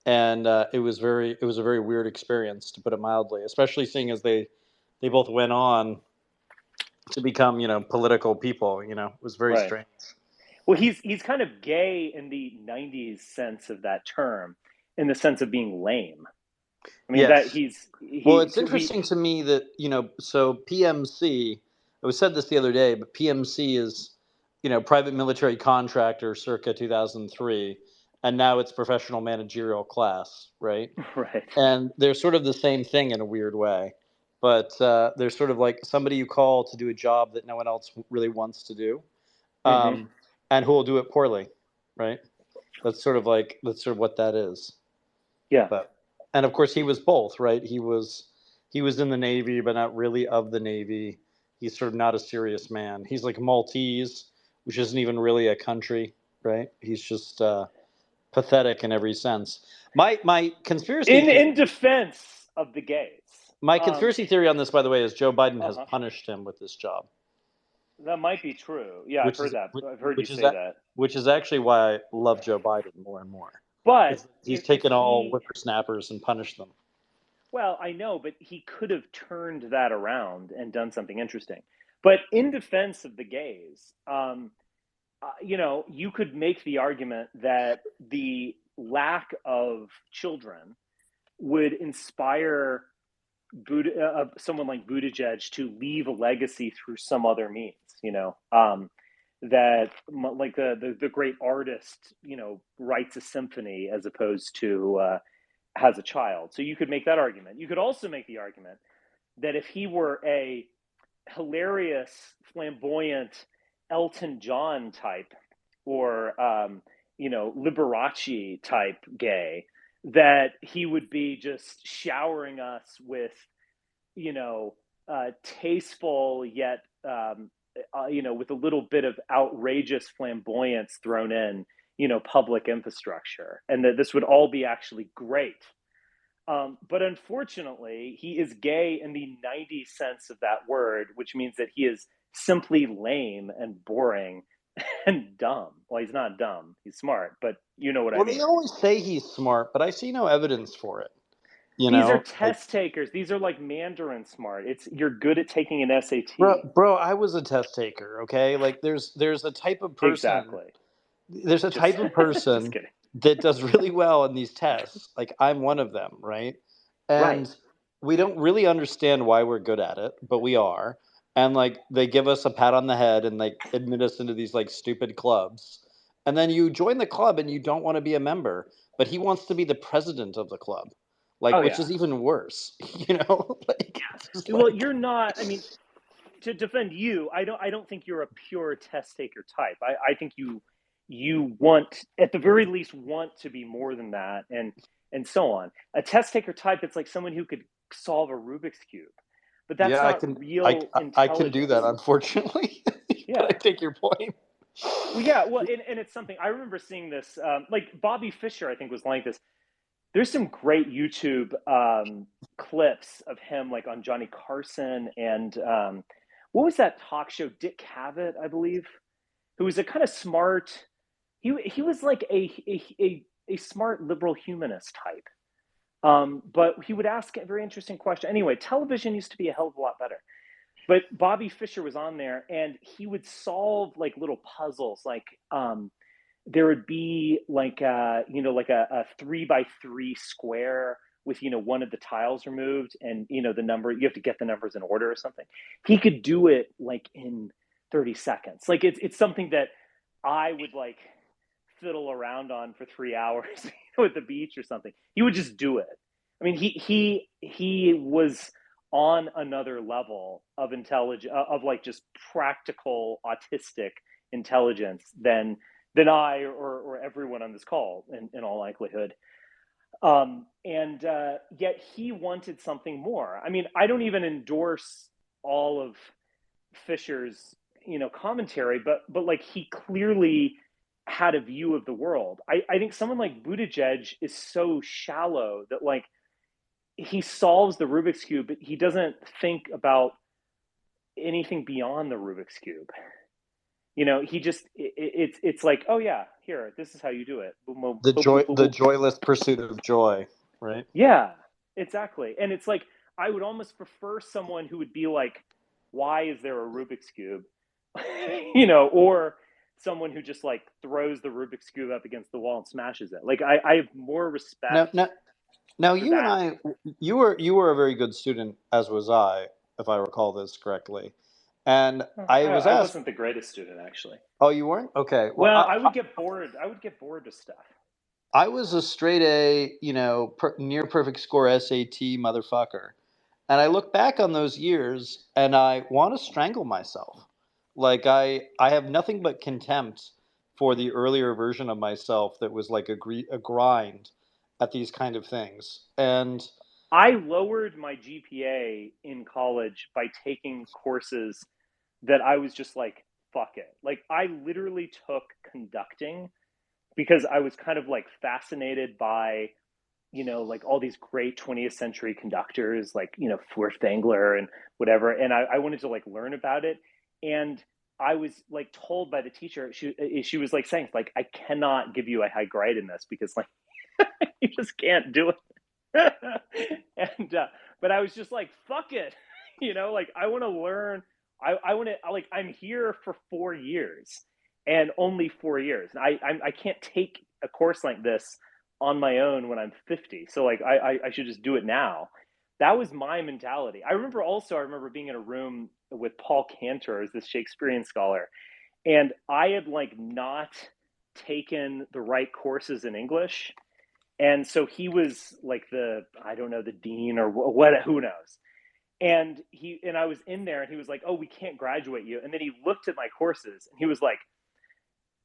and it was a very weird experience, to put it mildly, especially seeing as they both went on to become political people. It was very Right. strange. Well, he's kind of gay in the '90s sense of that term, in the sense of being lame. I mean that Yes. Well, it's we interesting to me that, so PMC, it was said this the other day, but PMC is, private military contractor circa 2003, and now it's professional managerial class, right? right. And they're sort of the same thing in a weird way, but they're sort of like somebody you call to do a job that no one else really wants to do, Hmm. and who will do it poorly, right? That's sort of what that is. Yeah. But and of course he was both, right? He was in the Navy, but not really of the Navy. He's sort of not a serious man. He's like Maltese, which isn't even really a country, right? He's just pathetic in every sense. My conspiracy In defense of the gays. my conspiracy theory on this, by the way, is Joe Biden has Uh-huh. punished him with this job, That might be true. Yeah, I've which heard is that. I've heard you which is say that. which is actually why I love Joe Biden more and more. But He's if taken all he, whippersnappers and punished them. well, I know, but he could have turned that around and done something interesting. But in defense of the gays, you could make the argument that the lack of children would inspire someone like Buttigieg to leave a legacy through some other means. That like the great artist, writes a symphony as opposed to has a child. So you could make that argument. You could also make the argument that if he were a hilarious, flamboyant Elton John type or Liberace type gay, that he would be just showering us with tasteful yet with a little bit of outrageous flamboyance thrown in, public infrastructure, and that this would all be actually great. But unfortunately, he is gay in the 90 sense of that word, which means that he is simply lame and boring and dumb. Well, he's not dumb. He's smart, but you know what I mean. They always say he's smart, but I see no evidence for it. These are test takers. These are like Mandarin smart. You're good at taking an SAT. Bro, I was a test taker, okay? Like there's a type of person. Exactly. There's a type of person that does really well in these tests. Like I'm one of them, right? And we don't really understand why we're good at it, but we are. And like they give us a pat on the head and like admit us into these like stupid clubs. And then you join the club and you don't want to be a member, but he wants to be the president of the club. Which is even worse, Well, you're not. I mean, to defend you, I don't think you're a pure test taker type. I think you want, at the very least, want to be more than that, and so on. A test taker type, it's like someone who could solve a Rubik's cube, but that's not real intelligence. I can do that, unfortunately. Yeah, but I take your point. Well, yeah. Well, and it's something I remember seeing this. Like Bobby Fischer, I think, was like this. There's some great YouTube clips of him, like on Johnny Carson and what was that talk show? Dick Cavett, I believe, who was a kind of smart. He was like a smart liberal humanist type, but he would ask a very interesting question. Anyway, television used to be a hell of a lot better. But Bobby Fischer was on there, and he would solve like little puzzles, like. There would be like a 3x3 square with one of the tiles removed, and the number, you have to get the numbers in order or something. He could do it like in 30 seconds. Like it's something that I would like fiddle around on for 3 hours at the beach or something. He would just do it. I mean, he was on another level of intelligence, of like just practical autistic intelligence than I or everyone on this call, in all likelihood. And yet he wanted something more. I mean, I don't even endorse all of Fisher's, commentary, but like he clearly had a view of the world. I think someone like Buttigieg is so shallow that like he solves the Rubik's Cube, but he doesn't think about anything beyond the Rubik's Cube. He just it's like, oh yeah, here, this is how you do it. The joyless pursuit of joy, right? Yeah, exactly. And it's like I would almost prefer someone who would be like, why is there a Rubik's Cube? Or someone who just like throws the Rubik's Cube up against the wall and smashes it. Like I have more respect. Now you and I, you were a very good student, as was I, if I recall this correctly. And I wasn't the greatest student, actually. Oh, you weren't? Okay. Well, I would get bored. I would get bored with stuff. I was a straight A, near perfect score SAT motherfucker. And I look back on those years and I want to strangle myself. Like I have nothing but contempt for the earlier version of myself that was like a grind at these kind of things. And I lowered my GPA in college by taking courses that I was just like, fuck it. Like I literally took conducting because I was kind of like fascinated by, like all these great 20th century conductors, like, Furtwängler and whatever. And I wanted to like learn about it. And I was like told by the teacher, she was like saying like, I cannot give you a high grade in this because like, you just can't do it. And, but I was just like, fuck it. Like I want to learn I want to, like, I'm here for 4 years and only 4 years. I can't take a course like this on my own when I'm 50. So like, I should just do it now. That was my mentality. I remember being in a room with Paul Cantor, as this Shakespearean scholar, and I had like not taken the right courses in English. And so he was like I don't know, the dean or what, who knows. And I was in there and he was like, "Oh, we can't graduate you." And then he looked at my courses and he was like,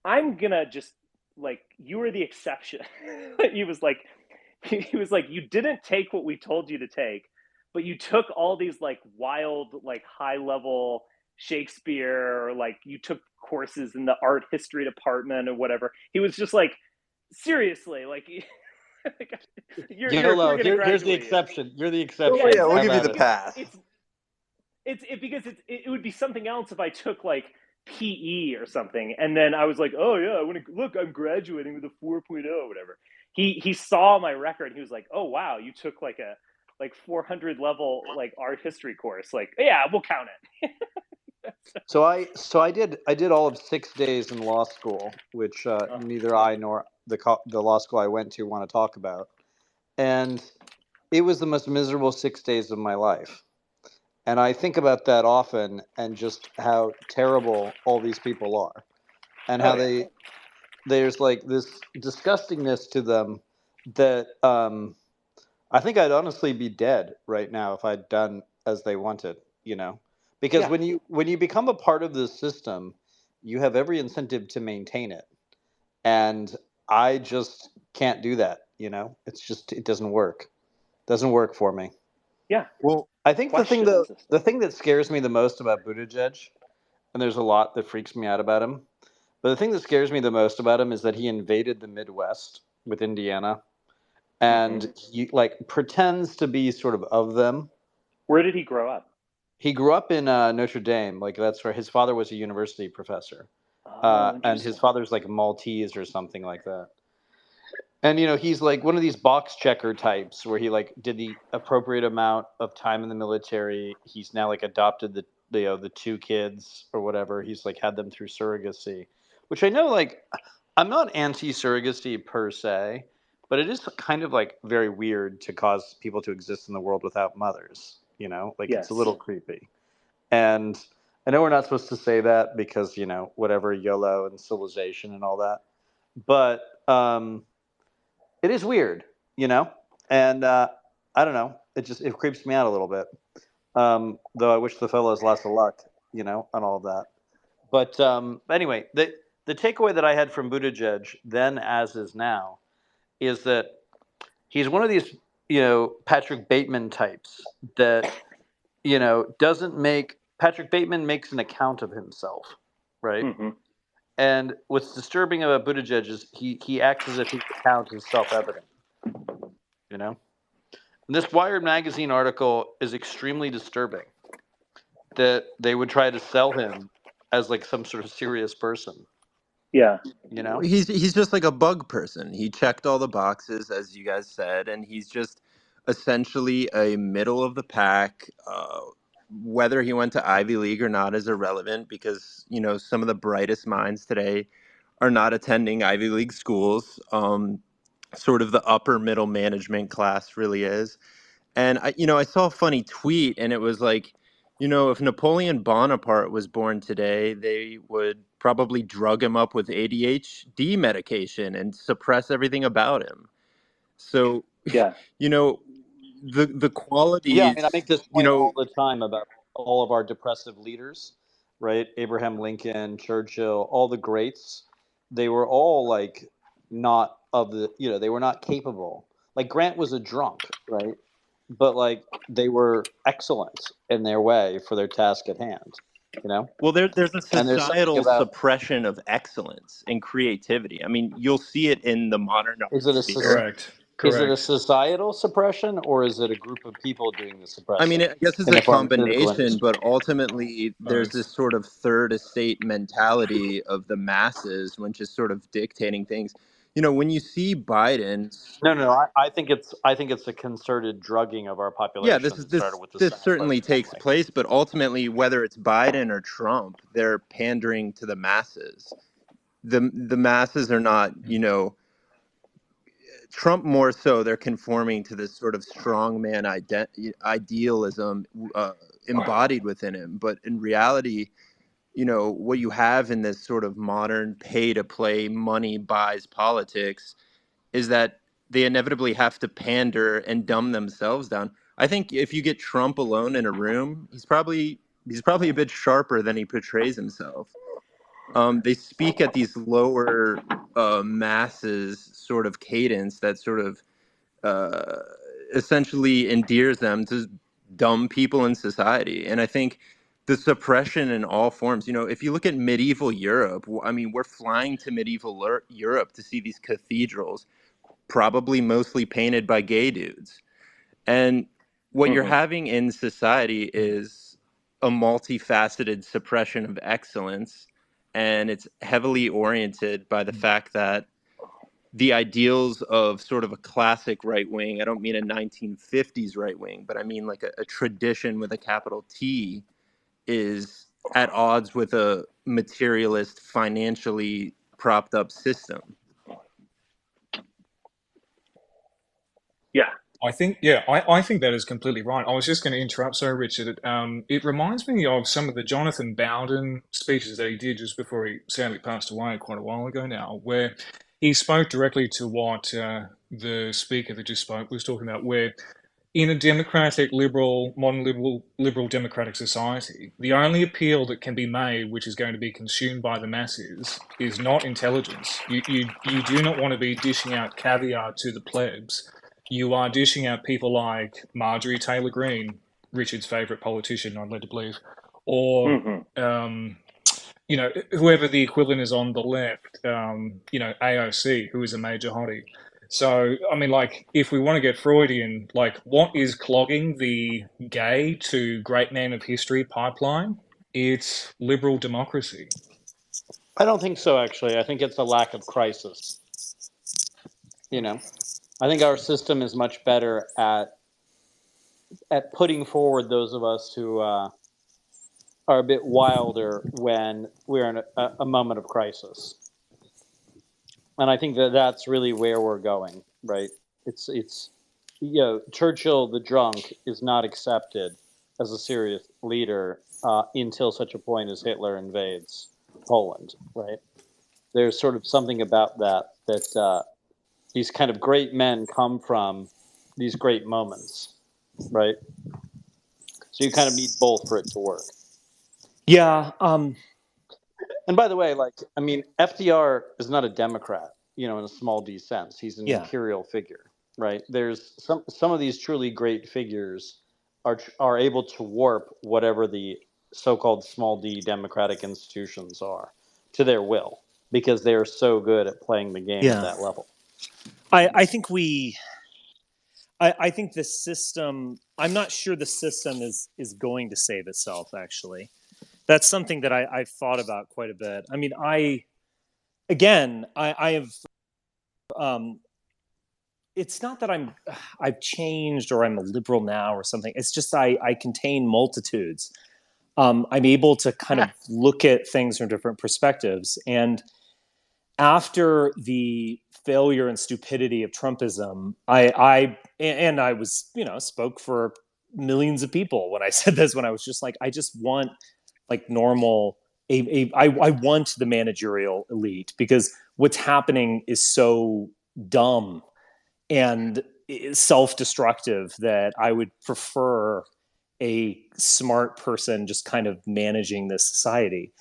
"I'm gonna just, like, you are the exception." he was like he was like, "You didn't take what we told you to take, but you took all these like wild, like high level Shakespeare, or like you took courses in the art history department or whatever." He was just like, "Seriously, like, we're YOLO. gonna Here's the graduate you." exception. You're the Oh Yeah, exception. yeah, we'll Have give you exactly. at the it. pass. It's because it would be something else if I took like PE or something, and then I was like, "Oh yeah, I want to look, I'm graduating with a 4.0 or whatever." He saw my record. He was like, "Oh wow, you took like a 400 level like art history course. Like, yeah, we'll count it." So I did all of 6 days in law school, which neither I nor the law school I went to want to talk about, and it was the most miserable 6 days of my life. And I think about that often, and just how terrible all these people are, and Oh how yeah, there's like this disgustingness to them that I think I'd honestly be dead right now if I'd done as they wanted, because yeah. when you become a part of the system, you have every incentive to maintain it, and I just can't do that. It's just, it doesn't work for me. Yeah. Well, I think the thing Question the that system. the thing that scares me the most about Buttigieg, and there's a lot that freaks me out about him, but the thing that scares me the most about him is that he invaded the Midwest with Indiana, Hmm. and he like pretends to be sort of them. Where did he grow up? He grew up in Notre Dame, like that's where his father was a university professor, Oh, and his interesting. father's like Maltese or something like that. And he's like one of these box checker types where he like did the appropriate amount of time in the military. He's now like adopted the two kids or whatever. He's like had them through surrogacy, which I know, like, I'm not anti surrogacy per se, but it is kind of like very weird to cause people to exist in the world without mothers. Like, it's a Yes. little creepy. And I know we're not supposed to say that because whatever, YOLO and civilization and all that, but it is weird, you know, and I don't know. It creeps me out a little bit. Though I wish the fellows lots of luck, on all of that. But anyway, the takeaway that I had from Buttigieg then, as is now, is that he's one of these Patrick Bateman types that doesn't make Patrick Bateman makes an account of himself, right? Hmm. And what's disturbing about Buttigieg is he acts as if his account is self-evident, you know. This Wired magazine article is extremely disturbing, that they would try to sell him as like some sort of serious person, Yeah. you know? he's just like a bug person. He checked all the boxes, as you guys said, and he's just essentially a middle of the pack. Whether he went to Ivy League or not is irrelevant because some of the brightest minds today are not attending Ivy League schools. Sort of the upper middle management class really is. And I saw a funny tweet, and it was like, if Napoleon Bonaparte was born today, they would probably drug him up with ADHD medication and suppress everything about him. So, Yeah. the Yeah, I mean, I qualities, make this point all the time about all of our depressive leaders, right? Abraham Lincoln, Churchill, all the greats, they were all like not of the, they were not capable. Like Grant was a drunk, right? But like they were excellent in their way for their task at hand, you know? well, there's a And there's something societal about, suppression of excellence and creativity. I mean, you'll see it in the modern art is it a sphere. Correct. is it a Correct. societal suppression, or is it a group of people doing the I mean, suppressing I guess it's in a the pharmaceutical combination, industry? but ultimately there's this Both. sort of third estate mentality of the masses, which is sort of dictating things. when you see Biden, No. I think it's a concerted drugging of our yeah, population that started this with the this Senate certainly votes takes anyway. place, but ultimately, whether it's Biden or Trump, they're pandering to the masses. The masses are not, Trump more so. They're conforming to this sort of strongman idealism embodied within him, but in reality, what you have in this sort of modern pay to play money buys politics is that they inevitably have to pander and dumb themselves down. I think if you get Trump alone in a room, he's probably a bit sharper than he portrays himself. They speak at these lower masses sort of cadence that sort of uh, essentially endears them to dumb people in society. And I think the suppression in all forms, if you look at medieval Europe, I mean, we're flying to medieval Europe to see these cathedrals, probably mostly painted by gay dudes. And what you're Mm-hmm. having in society is a multifaceted suppression of excellence. And it's heavily oriented by the fact that the ideals of sort of a classic right wing, I don't mean a 1950s right wing, but I mean like a tradition with a capital T, is at odds with a materialist, financially propped up system. Yeah. I think that is completely right. I was just going to interrupt, sorry, Richard. It reminds me of some of the Jonathan Bowden speeches that he did just before he sadly passed away quite a while ago now, where he spoke directly to what the speaker that just spoke was talking about, where in a democratic, modern liberal democratic society, the only appeal that can be made, which is going to be consumed by the masses, is not intelligence. You do not want to be dishing out caviar to the plebs. You are dishing out people like Marjorie Taylor Greene, Richard's favourite politician, I'm led to believe, or Mm-hmm. whoever the equivalent is on the left, AOC, who is a major hottie. So, I mean, like, if we want to get Freudian, like, what is clogging the gay to great man of history pipeline? It's liberal democracy. I don't think so, actually. I think it's a lack of crisis. I think our system is much better at putting forward those of us who are a bit wilder when we're in a moment of crisis. And I think that's really where we're going, right? It's Churchill the drunk is not accepted as a serious leader until such a point as Hitler invades Poland, right? There's sort of something about that these kind of great men come from these great moments, right? So you kind of need both for it to work. Yeah. And by the way, FDR is not a Democrat, in a small d sense. He's an imperial figure, right? There's some of these truly great figures are able to warp whatever the so-called small d democratic institutions are to their will, because they are so good at playing the game at that level. I think I think the system, I'm not sure the system is going to save itself, actually. That's something that I've thought about quite a bit. I mean, I have, it's not that I've changed or I'm a liberal now or something. It's just I contain multitudes. I'm able to kind of look at things from different perspectives. And after the failure and stupidity of Trumpism, I was, spoke for millions of people when I said this, when I was just like, I just want like normal, I want the managerial elite, because what's happening is so dumb and self-destructive that I would prefer a smart person just kind of managing this society.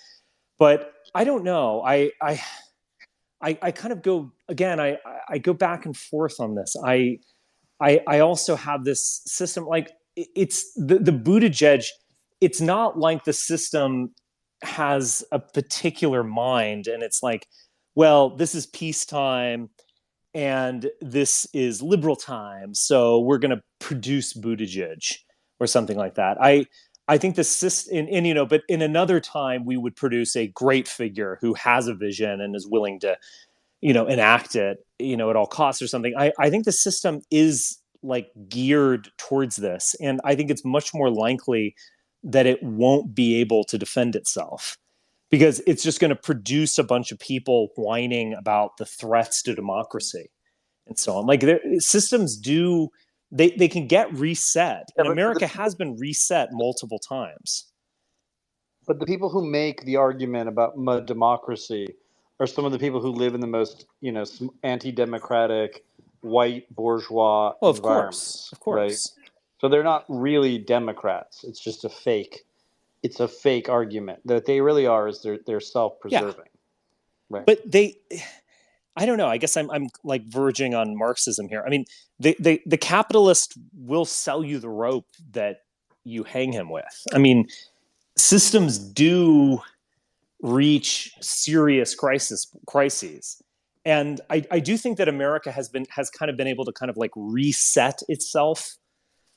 But I don't know. I kind of go again. I go back and forth on this. I also have this system, like it's the Buttigieg. It's not like the system has a particular mind, and it's like, well, this is peacetime, and this is liberal time, so we're going to produce Buttigieg or something like that. I think the system, and but in another time we would produce a great figure who has a vision and is willing to enact it, at all costs or something. I think the system is like geared towards this. And I think it's much more likely that it won't be able to defend itself because it's just going to produce a bunch of people whining about the threats to democracy and so on. Like systems do, they can get reset, and America has been reset multiple times. But the people who make the argument about democracy are some of the people who live in the most, anti-democratic, white bourgeois environments. Of course. Right? So they're not really Democrats. It's just a fake. It's a fake argument. That they really are is they're self-preserving. Yeah. Right. But I don't know. I guess I'm like verging on Marxism here. I mean, the capitalist will sell you the rope that you hang him with. I mean, systems do reach serious crises. And I do think that America has kind of been able to kind of like reset itself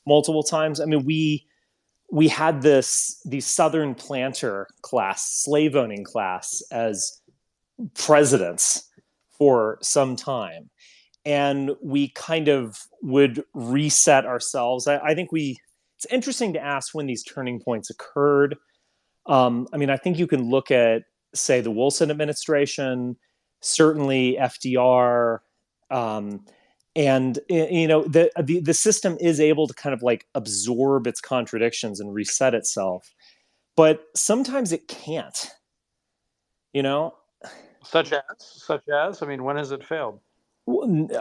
multiple times. I mean, we had the Southern planter class, slave owning class, as presidents for some time. And we kind of would reset ourselves. I think it's interesting to ask when these turning points occurred. I mean, I think you can look at, say, the Wilson administration, certainly FDR, and the system is able to kind of like absorb its contradictions and reset itself, but sometimes it can't. Such as, I mean, when has it failed?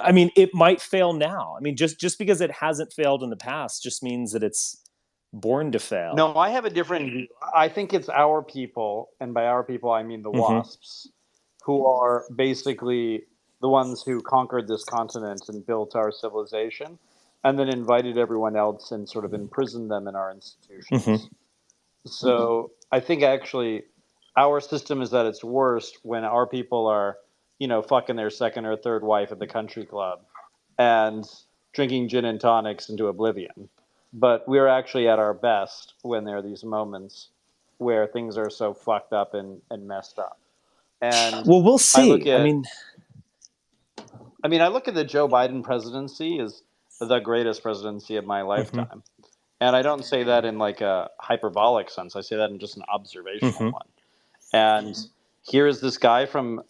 I mean, it might fail now. I mean, just because it hasn't failed in the past just means that it's born to fail. No, I have a different view. I think it's our people, and by our people I mean the WASPs, who are basically the ones who conquered this continent and built our civilization, and then invited everyone else and sort of imprisoned them in our institutions. So I think actually our system is at its worst when our people are, fucking their second or third wife at the country club and drinking gin and tonics into oblivion. But we're actually at our best when there are these moments where things are so fucked up and messed up. And well, we'll see. I look at the Joe Biden presidency as the greatest presidency of my lifetime. And I don't say that in like a hyperbolic sense. I say that in just an observational one. And here is this guy from,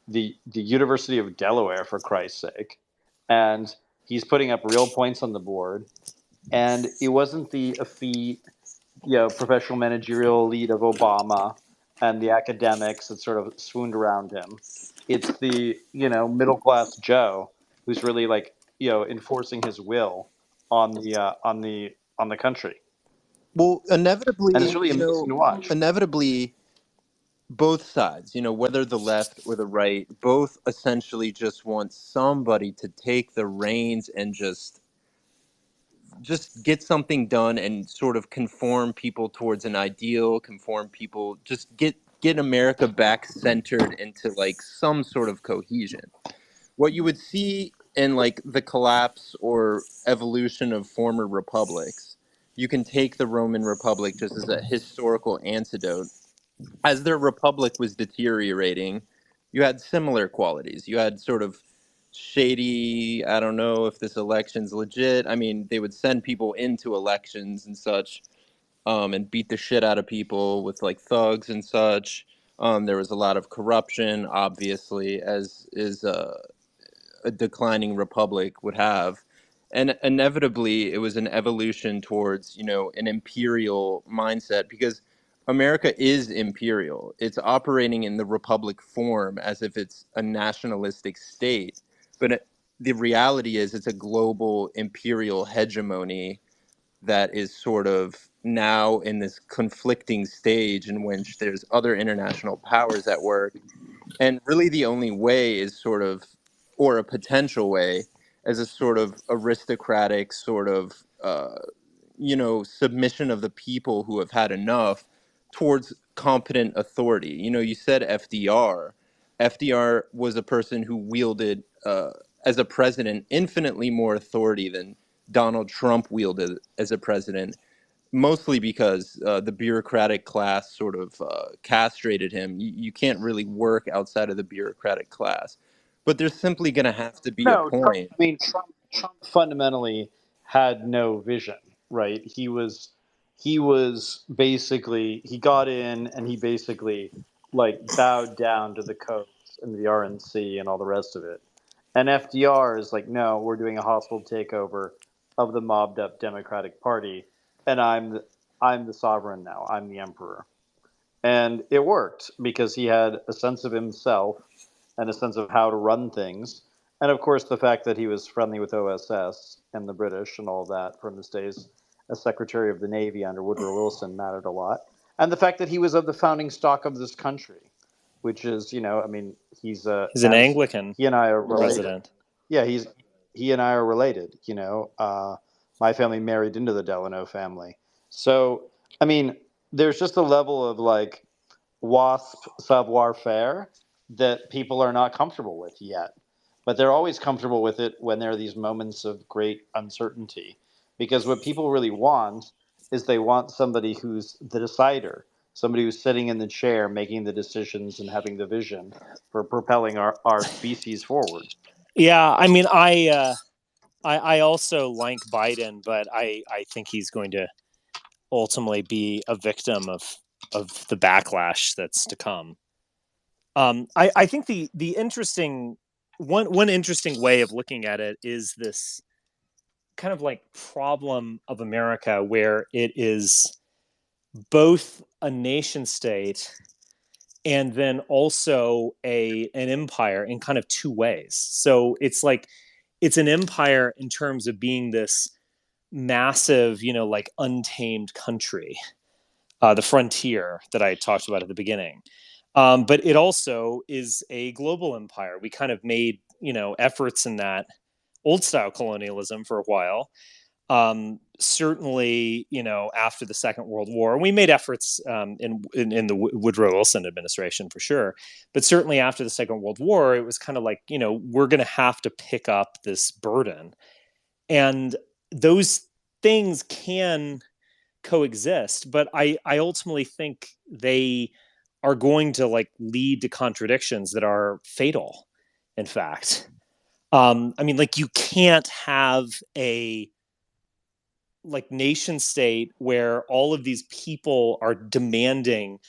the University of Delaware, for Christ's sake. And he's putting up real points on the board. And it wasn't the effete, professional managerial elite of Obama and the academics that sort of swooned around him. It's the, middle class Joe who's really like, enforcing his will on the country. Well, inevitably, and it's really amazing to watch. Inevitably, both sides, whether the left or the right, both essentially just want somebody to take the reins and just get something done and sort of conform people towards an ideal, conform people, just get America back centered into like some sort of cohesion. What you would see in like the collapse or evolution of former republics, you can take the Roman Republic just as a historical antidote. As their republic was deteriorating, you had similar qualities. You had sort of shady, I don't know if this election's legit. I mean, they would send people into elections and such, and beat the shit out of people with like thugs and such. There was a lot of corruption, obviously, as is a declining republic would have. And inevitably, it was an evolution towards, an imperial mindset, because America is imperial. It's operating in the republic form as if it's a nationalistic state. But the reality is it's a global imperial hegemony that is sort of now in this conflicting stage in which there's other international powers at work. And really the only way is sort of, or a potential way, as a sort of aristocratic sort of, submission of the people who have had enough towards competent authority. You said FDR. FDR was a person who wielded, as a president, infinitely more authority than Donald Trump wielded as a president. mostly because the bureaucratic class sort of castrated him. You can't really work outside of the bureaucratic class. But there's simply going to have to be a No, Trump, point. I mean, Trump fundamentally had no vision, right? He was basically, he got in and he basically like bowed down to the codes and the RNC and all the rest of it. And FDR is like, no, we're doing a hostile takeover of the mobbed up Democratic Party, and I'm the sovereign now. I'm the emperor. And it worked because he had a sense of himself and a sense of how to run things. And of course, the fact that he was friendly with OSS and the British and all that from his days as Secretary of the Navy under Woodrow Wilson mattered a lot. And the fact that he was of the founding stock of this country, which is, I mean, he's He's an as Anglican he and I are related. president. Yeah, he and I are related. My family married into the Delano family. So, I mean, there's just a level of like WASP savoir faire that people are not comfortable with yet. But they're always comfortable with it when there are these moments of great uncertainty. Because what people really want is they want somebody who's the decider, somebody who's sitting in the chair making the decisions and having the vision for propelling our species forward. Yeah, I mean, I also like Biden, but I think he's going to ultimately be a victim of the backlash that's to come. I think the interesting one interesting way of looking at it is this kind of like problem of America where it is both a nation state and then also an empire in kind of two ways. So it's like it's an empire in terms of being this massive, like untamed country, the frontier that I talked about at the beginning. But it also is a global empire. We kind of made, efforts in that old style colonialism for a while. Certainly, after the Second World War, we made efforts in the Woodrow Wilson administration for sure. But certainly after the Second World War, it was kind of like, we're going to have to pick up this burden. And those things can coexist, but I ultimately think they are going to like lead to contradictions that are fatal, in fact. I mean, like you can't have a like nation state where all of these people are demanding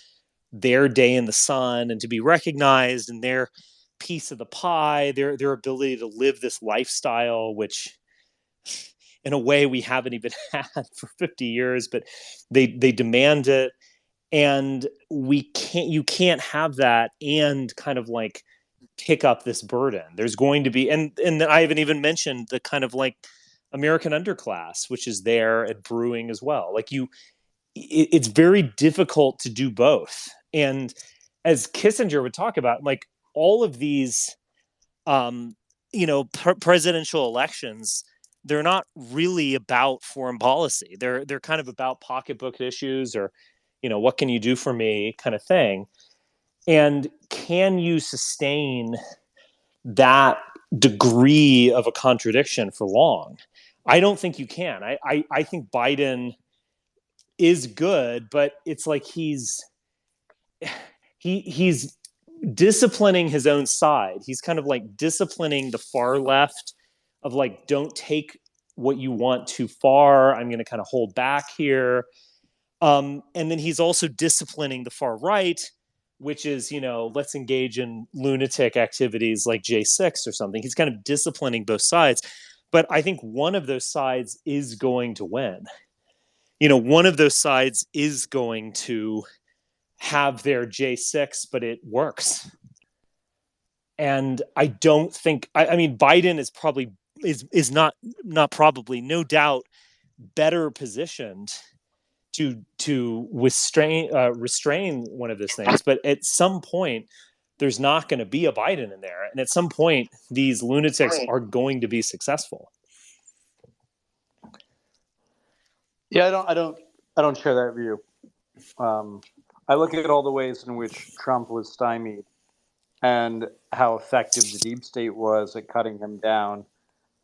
their day in the sun and to be recognized and their piece of the pie, their ability to live this lifestyle, which in a way we haven't even had for 50 years, but they demand it. And you can't have that and kind of like pick up this burden. There's going to be, and I haven't even mentioned the kind of like American underclass, which is there and brewing as well. Like it's very difficult to do both. And as Kissinger would talk about, like all of these, presidential elections, they're not really about foreign policy. They're kind of about pocketbook issues or, what can you do for me kind of thing. And can you sustain that degree of a contradiction for long? I don't think you can. I think Biden is good, but it's like he's disciplining his own side. He's kind of like disciplining the far left of like, don't take what you want too far. I'm going to kind of hold back here. And then he's also disciplining the far right, which is, let's engage in lunatic activities like J6 or something. He's kind of disciplining both sides. But I think one of those sides is going to win. One of those sides is going to have their J6, but it works. And I don't think, I mean, Biden is probably, is not probably, no doubt, better positioned to restrain one of those things. But at some point, there's not going to be a Biden in there. And at some point, these lunatics are going to be successful. Yeah, I don't share that view. I look at all the ways in which Trump was stymied and how effective the deep state was at cutting him down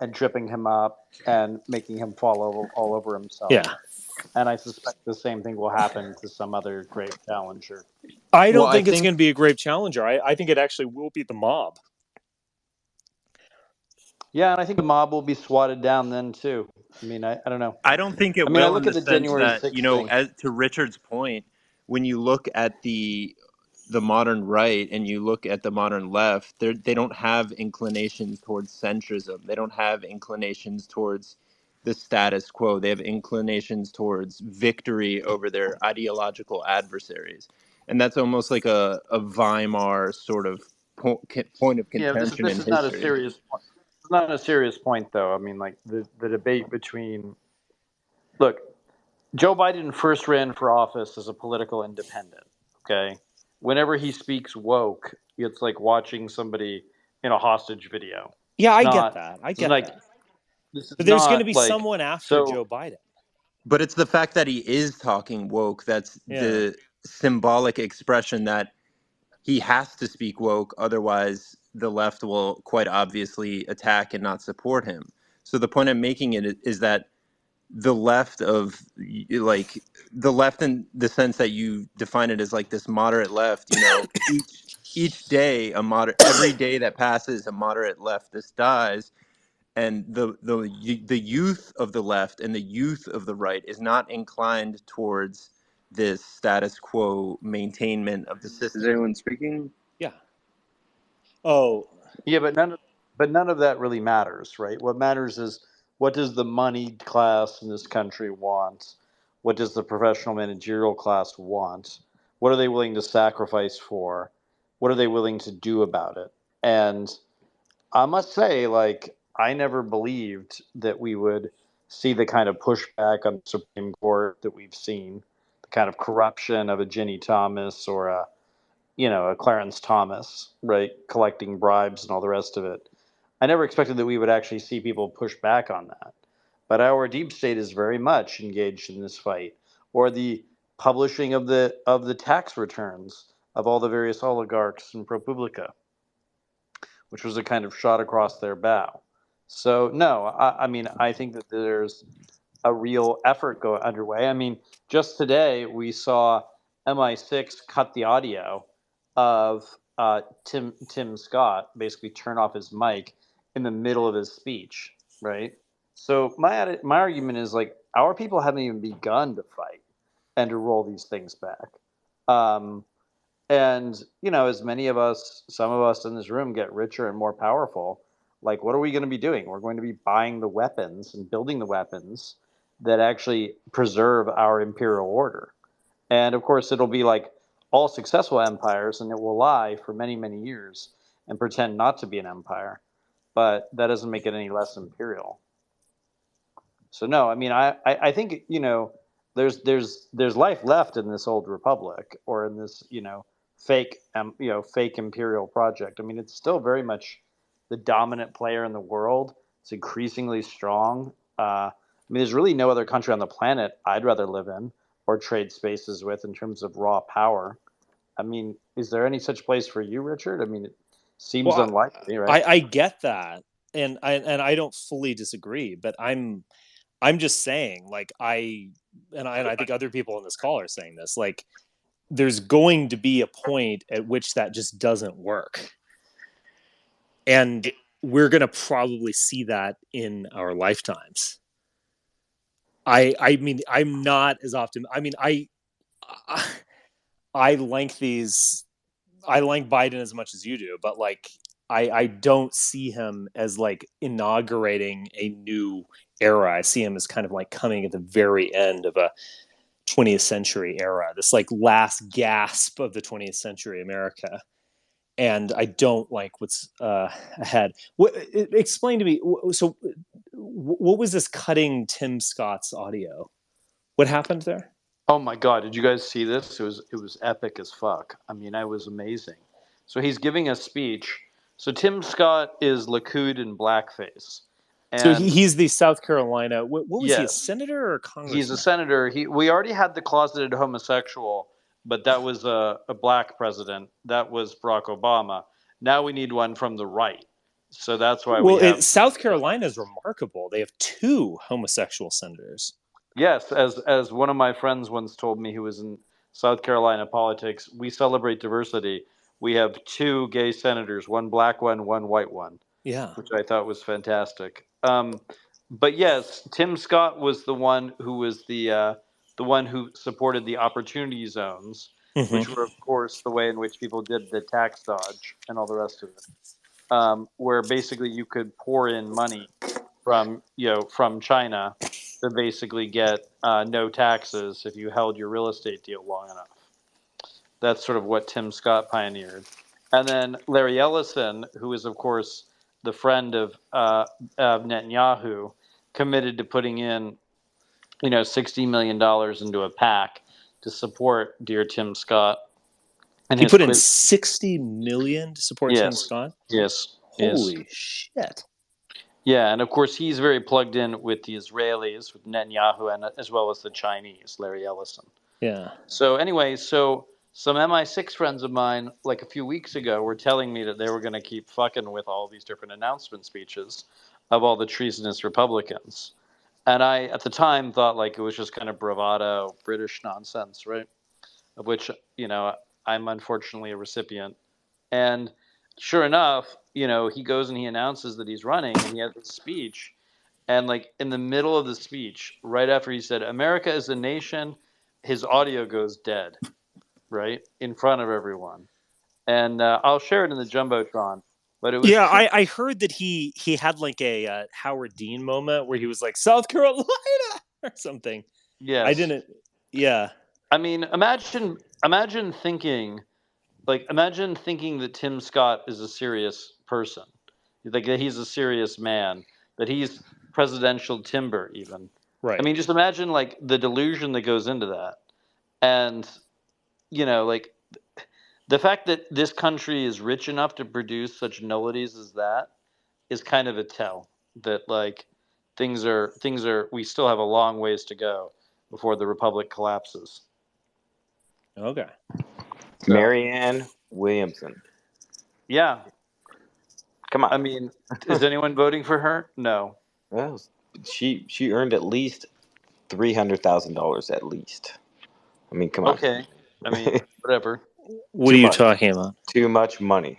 and tripping him up and making him fall all over himself. Yeah. And I suspect the same thing will happen to some other great challenger. I Well, don't I think it's think going to be a grave challenger. I think it actually will be the mob. Yeah, and I think the mob will be swatted down then too. I mean, I don't know. I don't think I it mean, I will in look at the the sense January that, 6th thing. as to Richard's point, when you look at the modern right and you look at the modern left, they don't have inclinations towards centrism. They don't have inclinations towards the status quo. They have inclinations towards victory over their ideological adversaries. And that's almost like a Weimar sort of point of Yeah, contention this in is not a history. serious point. It's not a serious point, though. I mean, like the debate between look, Joe Biden first ran for office as a political independent. Okay, whenever he speaks woke, it's like watching somebody in a hostage video. Yeah, It's I get not. that. I It's get like that. this is But there's going to not be like someone after so. Joe Biden. But it's the fact that he is talking woke that's Yeah. the symbolic expression that he has to speak woke, otherwise the left will quite obviously attack and not support him. So the point I'm making it is that the left of like the left in the sense that you define it as like this moderate left, each day every day that passes a moderate leftist dies, and the youth of the left and the youth of the right is not inclined towards this status quo maintainment of the Is system. anyone speaking? Yeah. Oh, Yeah, but none of that really matters, right? What matters is what does the moneyed class in this country want? What does the professional managerial class want? What are they willing to sacrifice for? What are they willing to do about it? And I must say, like, I never believed that we would see the kind of pushback on the Supreme Court that we've seen, the kind of corruption of a Ginny Thomas or a Clarence Thomas, right, collecting bribes and all the rest of it. I never expected that we would actually see people push back on that. But our deep state is very much engaged in this fight, or the publishing of the tax returns of all the various oligarchs in ProPublica, which was a kind of shot across their bow. So no, I mean I think that there's a real effort go underway. I mean, just today we saw MI6 cut the audio of Tim Scott basically turn off his mic in the middle of his speech, right? So my argument is like our people haven't even begun to fight and to roll these things back. Um, and as many of us, some of us in this room get richer and more powerful, like what are we going to be doing? We're going to be buying the weapons and building the weapons that actually preserve our imperial order. And of course, it'll be like all successful empires, and it will lie for many, many years and pretend not to be an empire. But that doesn't make it any less imperial. So no, I mean, I think there's life left in this old republic or in this fake imperial project. I mean, it's still very much the dominant player in the world. It's increasingly strong. I mean, there's really no other country on the planet I'd rather live in or trade spaces with in terms of raw power. I mean, is there any such place for you, Richard? I mean, it seems well, unlikely, right? I get that, and I don't fully disagree, but I'm just saying, like I think other people on this call are saying this, like there's going to be a point at which that just doesn't work, and we're going to probably see that in our lifetimes. I mean, I'm not as often. I mean, I like these. I like Biden as much as you do, but like I don't see him as like inaugurating a new era. I see him as kind of like coming at the very end of a 20th century era, this like last gasp of the 20th century America. And I don't like what's ahead. Explain to me. So, what was this cutting Tim Scott's audio? What happened there? Oh my God! Did you guys see this? It was epic as fuck. I mean, it was amazing. So he's giving a speech. So Tim Scott is Likud in blackface, So and he's the South Carolina. What was he? A yes, senator or a he's a congressman? senator. We already had the closeted homosexual, but that was a black president. That was Barack Obama. Now we need one from the right. So that's why we Well, have Tim South Scott. Carolina is remarkable. They have two homosexual senators. Yes, as one of my friends once told me, who was in South Carolina politics, we celebrate diversity. We have two gay senators, one black one white one, Yeah. which I thought was fantastic. But yes, Tim Scott was the one who supported the opportunity zones, Hmm. which were, of course, the way in which people did the tax dodge and all the rest of it, where basically you could pour in money from China to basically get no taxes if you held your real estate deal long enough. That's sort of what Tim Scott pioneered. And then Larry Ellison, who is, of course, the friend of Netanyahu, committed to putting in, $60 million into a PAC to support dear Tim Scott and He his put in quid. 60 million to support Tim Yes, Scott. yes, yes. Holy shit. Yeah, and of course he's very plugged in with the Israelis, with Netanyahu, and as well as the Chinese, Larry Ellison. Yeah. So anyway, some MI6 friends of mine, like a few weeks ago, were telling me that they were going to keep fucking with all these different announcement speeches of all the treasonous Republicans. And I, at the time, thought like it was just kind of bravado British nonsense, right? Of which, I'm unfortunately a recipient. And sure enough, he goes and he announces that he's running and he has a speech. And like in the middle of the speech, right after he said, America is a nation, his audio goes dead, right? In front of everyone. And I'll share it in the Jumbotron. But it was Yeah, true. I heard that he had like a Howard Dean moment where he was like South Carolina or something. I Yes. didn't. Yeah. I mean, imagine thinking that Tim Scott is a serious person, like that he's a serious man, that he's presidential timber even. I Right. mean, just imagine like the delusion that goes into that, and like the fact that this country is rich enough to produce such nullities as that is kind of a tell that like things are we still have a long ways to go before the republic collapses. Okay. So Marianne Williamson. yeah, Come I on. mean, is anyone voting for her? No. Well, she earned at least $300,000 at least. I mean, come on. Okay. I mean, whatever. What Too are you much. talking about? Too much money.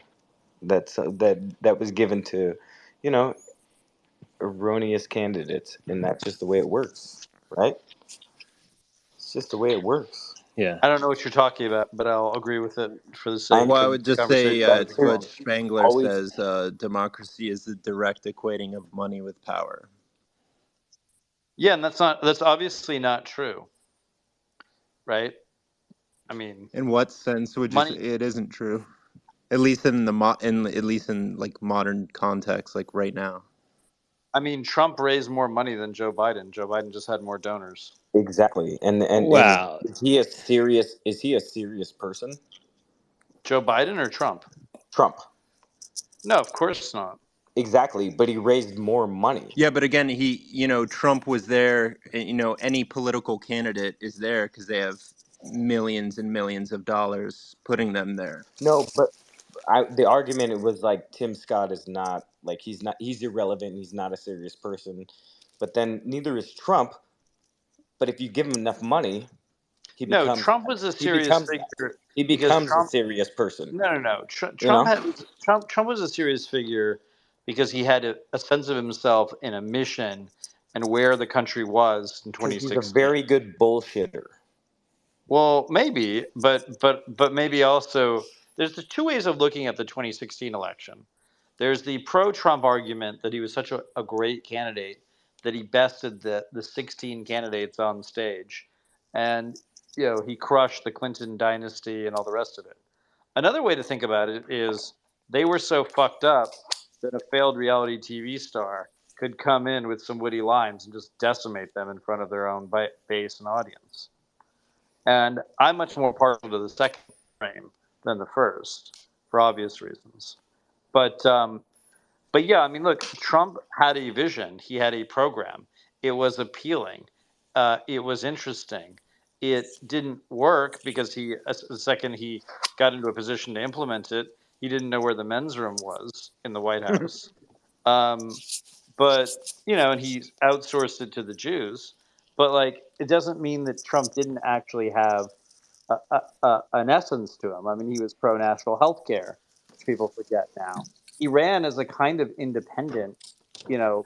That was given to, you know, erroneous candidates, and that's just the way it works, right? It's just the way it works. Yeah. I don't know what you're talking about, but I'll agree with it for the I'm sake Well, I of would just say conversation it's moving what along. Spangler always says: democracy is the direct equating of money with power. Yeah, and that's obviously not true, right? I mean, In what sense would you say money. it isn't true? At least in the at least in like modern context, like right now. I mean, Trump raised more money than Joe Biden. Joe Biden just had more donors. exactly. And Wow. is he a serious person? Joe Biden or Trump? Trump. No, of course not. Exactly, but he raised more money. Yeah, but again, Trump was there. Any political candidate is there because they have millions and millions of dollars putting them there. No, but the argument was like Tim Scott is not like he's irrelevant. He's not a serious person. But then neither is Trump. But if you give him enough money, he No, becomes Trump was a he serious becomes figure he because becomes a Trump. serious person. No. You know, Trump was a serious figure because he had a sense of himself and a mission and where the country was in because he's a 2016. very good bullshitter. Well, maybe, but maybe also there's the two ways of looking at the 2016 election. There's the pro-Trump argument that he was such a great candidate that he bested the 16 candidates on stage, and he crushed the Clinton dynasty and all the rest of it. Another way to think about it is they were so fucked up that a failed reality TV star could come in with some witty lines and just decimate them in front of their own base and audience. And I'm much more partial to the second frame than the first, for obvious reasons. But yeah, I mean, look, Trump had a vision. He had a program. It was appealing. It was interesting. It didn't work because the second he got into a position to implement it, he didn't know where the men's room was in the White House. But and he outsourced it to the Jews. but like it doesn't mean that Trump didn't actually have an essence to him. I mean, he was pro national health care, which people forget now. He ran as a kind of independent,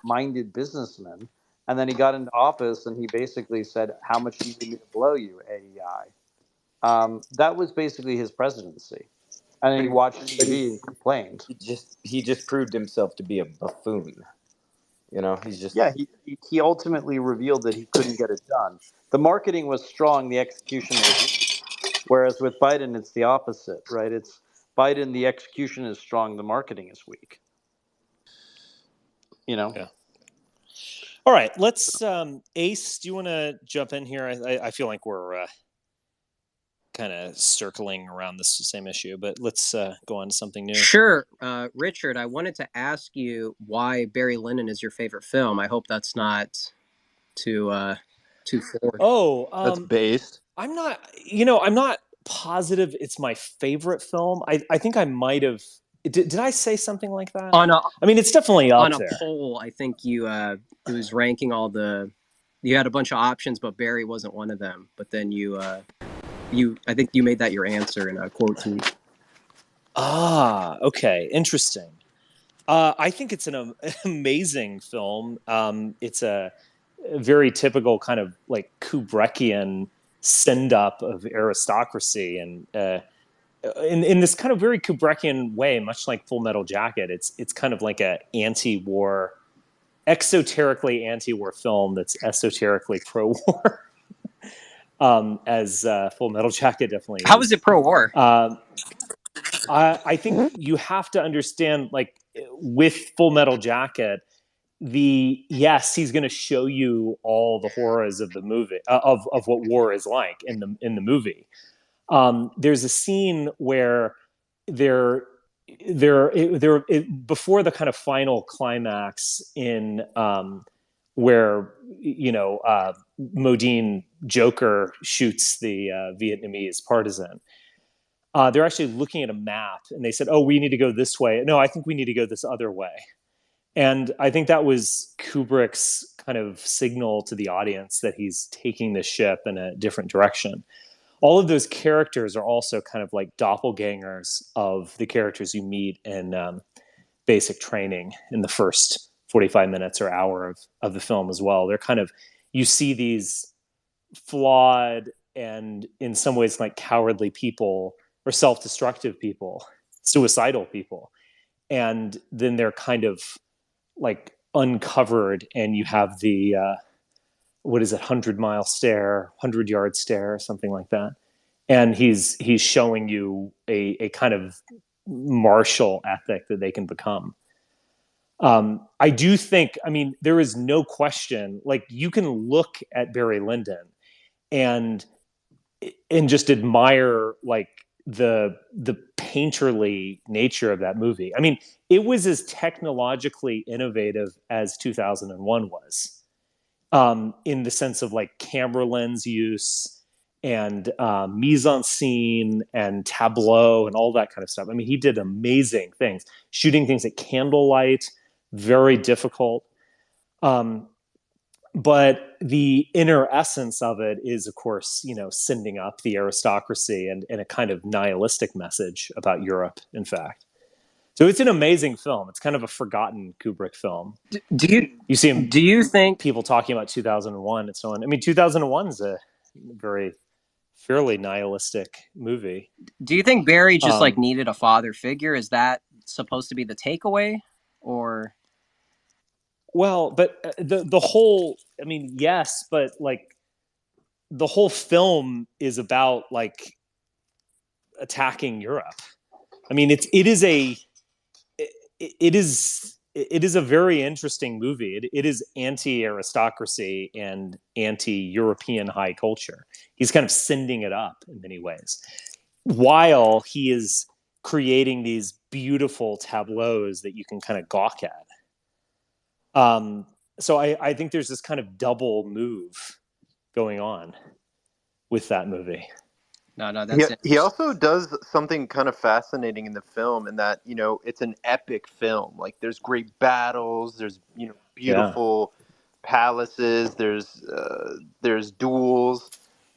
minded businessman, and then he got into office and he basically said, "How much do you need me to blow you, AEI?" That was basically his presidency, and then But he he, watched but he, TV and complained. he just proved himself to be a buffoon. He's just Yeah, he ultimately revealed that he couldn't get it done. The marketing was strong, the execution was weak. Whereas with Biden, it's the opposite, right? It's Biden, the execution is strong, the marketing is weak. Yeah. All right, let's Ace, do you want to jump in here? I feel like we're kind of circling around this same issue, but let's go on to something new. Sure. Richard, I wanted to ask you why Barry Lyndon is your favorite film. I hope that's not too forward. Oh, That's based. I'm not positive it's my favorite film. I think I might have. Did I say something like that? I mean, it's definitely up on a there. poll. I think you it was ranking all the. You had a bunch of options, but Barry wasn't one of them. But then I think you made that your answer in a quote tweet. Ah, okay, interesting. I think it's an amazing film. It's a very typical kind of like Kubrickian send up of aristocracy, and in this kind of very Kubrickian way, much like Full Metal Jacket. It's kind of like a anti-war, exoterically anti-war film that's esoterically pro-war, as Full Metal Jacket definitely is. How is it pro-war? I think you have to understand, like with Full Metal Jacket, yes, he's going to show you all the horrors of the movie, of what war is like in the movie. There's a scene where before the kind of final climax in where Modine Joker shoots the Vietnamese partisan. They're actually looking at a map and they said, "Oh, we need to go this way." No, I think we need to go this other way. And I think that was Kubrick's kind of signal to the audience that he's taking the ship in a different direction. All of those characters are also kind of like doppelgangers of the characters you meet in basic training in the first 45 minutes or hour of the film as well. They're kind of, you see these flawed and in some ways like cowardly people or self-destructive people, suicidal people. And then they're kind of like uncovered, and you have the what is it, 100-mile stare, 100-yard stare, something like that. And he's showing you a kind of martial ethic that they can become. I do think, I mean, there is no question, like you can look at Barry Lyndon and just admire like the painterly nature of that movie. I mean, it was as technologically innovative as 2001 was, in the sense of like camera lens use and mise en scene and tableau and all that kind of stuff. I mean, he did amazing things, shooting things at candlelight, very difficult. But the inner essence of it is, of course, sending up the aristocracy and a kind of nihilistic message about Europe, in fact. So it's an amazing film. It's kind of a forgotten Kubrick film. You see him, do you think people talking about 2001 and so on? I mean, 2001 is a very fairly nihilistic movie. Do you think Barry just like needed a father figure? Is that supposed to be the takeaway, or? Well, but the whole, I mean, yes, but like the whole film is about like attacking Europe. I mean, it is a very interesting movie. It is anti-aristocracy and anti-European high culture. He's kind of sending it up in many ways, while he is creating these beautiful tableaus that you can kind of gawk at. So I think there's this kind of double move going on with that movie. No, that's he also does something kind of fascinating in the film, in that it's an epic film. Like there's great battles, there's beautiful palaces, there's duels,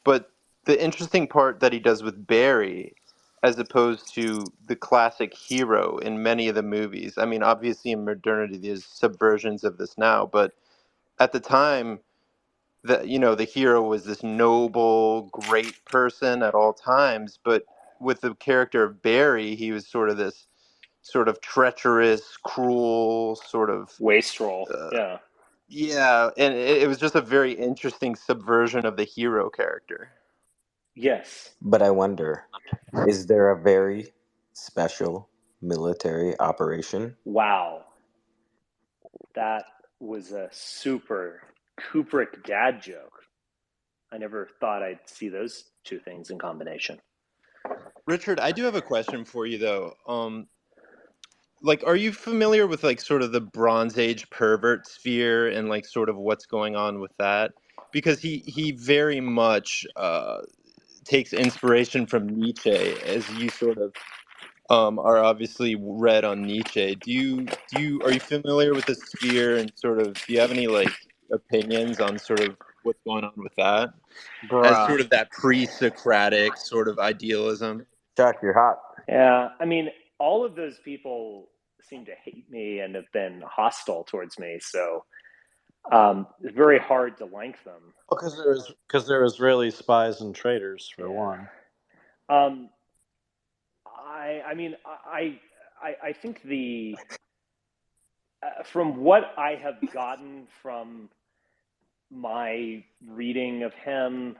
but the interesting part that he does with Barry, as opposed to the classic hero in many of the movies. I mean, obviously in modernity, there's subversions of this now, but at the time, the hero was this noble, great person at all times. But with the character of Barry, he was sort of this sort of treacherous, cruel, sort of Wastrel. uh, Yeah. yeah, and it was just a very interesting subversion of the hero character. Yes. But I wonder, is there a very special military operation? Wow. That was a super Kubrick dad joke. I never thought I'd see those two things in combination. Richard, I do have a question for you though. Like, are you familiar with like sort of the Bronze Age pervert sphere and like sort of what's going on with that? Because he very much takes inspiration from Nietzsche, as you sort of are obviously read on Nietzsche. Are you familiar with the sphere and sort of do you have any like opinions on sort of what's going on with that as Bruh. sort of that pre-Socratic sort of idealism? Chuck, you're hot. Yeah. I mean, all of those people seem to hate me and have been hostile towards me. So it's very hard to like them. Because they're Israeli spies and traitors for Yeah. one. I mean, I think from what I have gotten from my reading of him,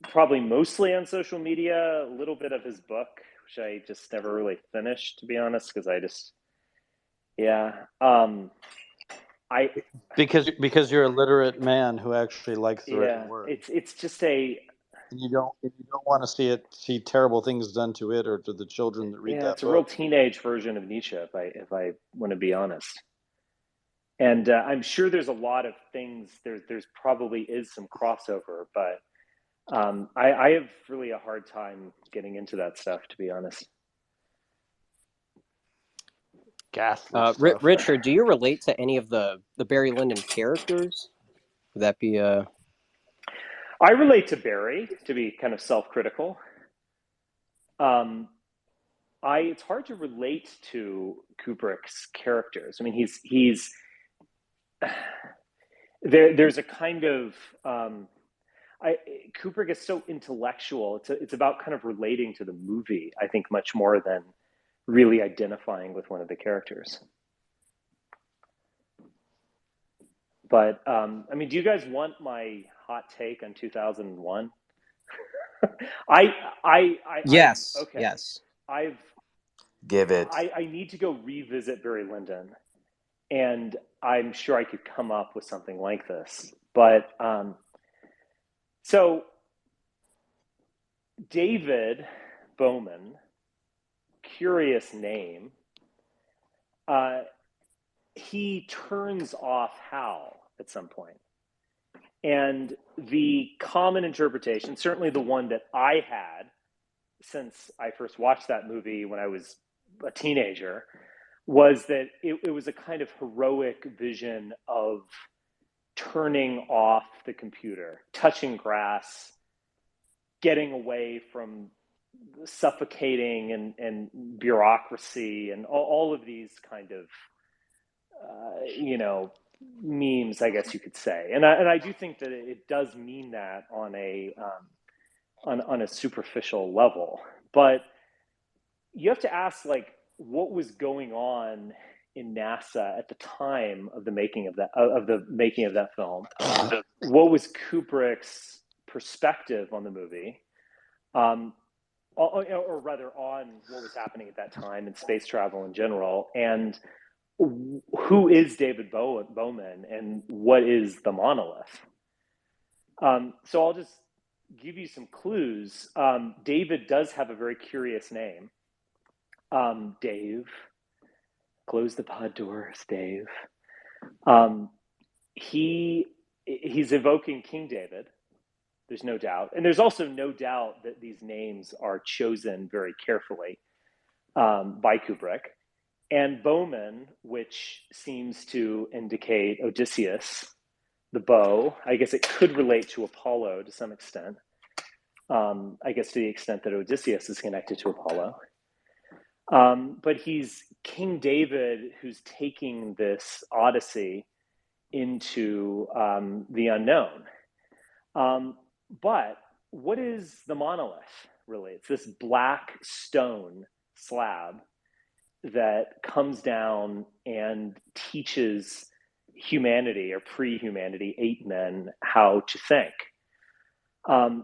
probably mostly on social media, a little bit of his book, which I just never really finished, to be honest, because I Because you're a literate man who actually likes the written word, it's just and you don't want to see terrible things done to it or to the children that read it's that a real book. teenage version of Nietzsche, if I want to be honest. And I'm sure there's a lot of things. There's probably is some crossover, but I have really a hard time getting into that stuff, to be honest. Ghastly stuff. Richard, do you relate to any of the Barry Lyndon characters? Would that be I relate to Barry, to be kind of self-critical. It's hard to relate to Kubrick's characters. I mean, he's there's a kind of Kubrick is so intellectual. It's about kind of relating to the movie, I think, much more than really identifying with one of the characters. But I mean, do you guys want my hot take on 2001? yes, okay. yes. Give it. I need to go revisit Barry Lyndon, and I'm sure I could come up with something like this. But so David Bowman, curious name. He turns off Hal at some point. And the common interpretation, certainly the one that I had since I first watched that movie when I was a teenager, was that it was a kind of heroic vision of turning off the computer, touching grass, getting away from suffocating and bureaucracy and all of these kind of memes, I guess you could say. And I do think that it does mean that on a superficial level. But you have to ask, like, what was going on in NASA at the time of the making of that film? What was Kubrick's perspective on the movie? Or rather on what was happening at that time in space travel in general, and who is David Bowman and what is the monolith? So I'll just give you some clues. David does have a very curious name. Dave. Close the pod doors, Dave. He's evoking King David. There's no doubt. And there's also no doubt that these names are chosen very carefully by Kubrick. And Bowman, which seems to indicate Odysseus, the bow. I guess it could relate to Apollo to some extent. I guess to the extent that Odysseus is connected to Apollo. But he's King David who's taking this Odyssey into the unknown. But what is the monolith, really? It's this black stone slab that comes down and teaches humanity or pre-humanity, ape men, how to think.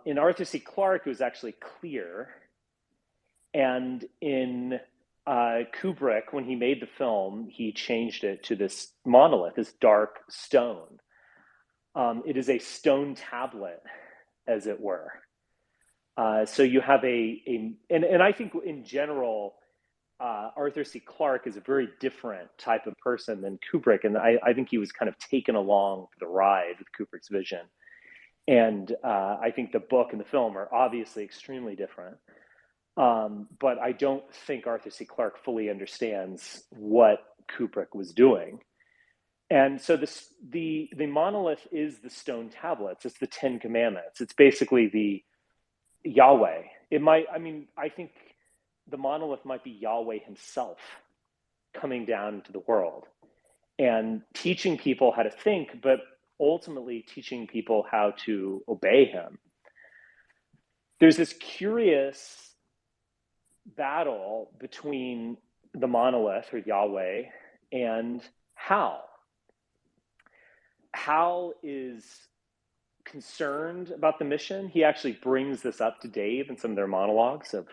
In Arthur C. Clarke, it was actually clear. And in Kubrick, when he made the film, he changed it to this monolith, this dark stone. It is a stone tablet, as it were. So you have and I think in general, Arthur C. Clarke is a very different type of person than Kubrick. And I think he was kind of taken along for the ride with Kubrick's vision. And I think the book and the film are obviously extremely different. But I don't think Arthur C. Clarke fully understands what Kubrick was doing. And so the monolith is the stone tablets. It's the 10 Commandments. It's basically the Yahweh. I think the monolith might be Yahweh himself coming down into the world and teaching people how to think, but ultimately teaching people how to obey him. There's this curious battle between the monolith or Yahweh and Hal. Hal is concerned about the mission. He actually brings this up to Dave in some of their monologues of,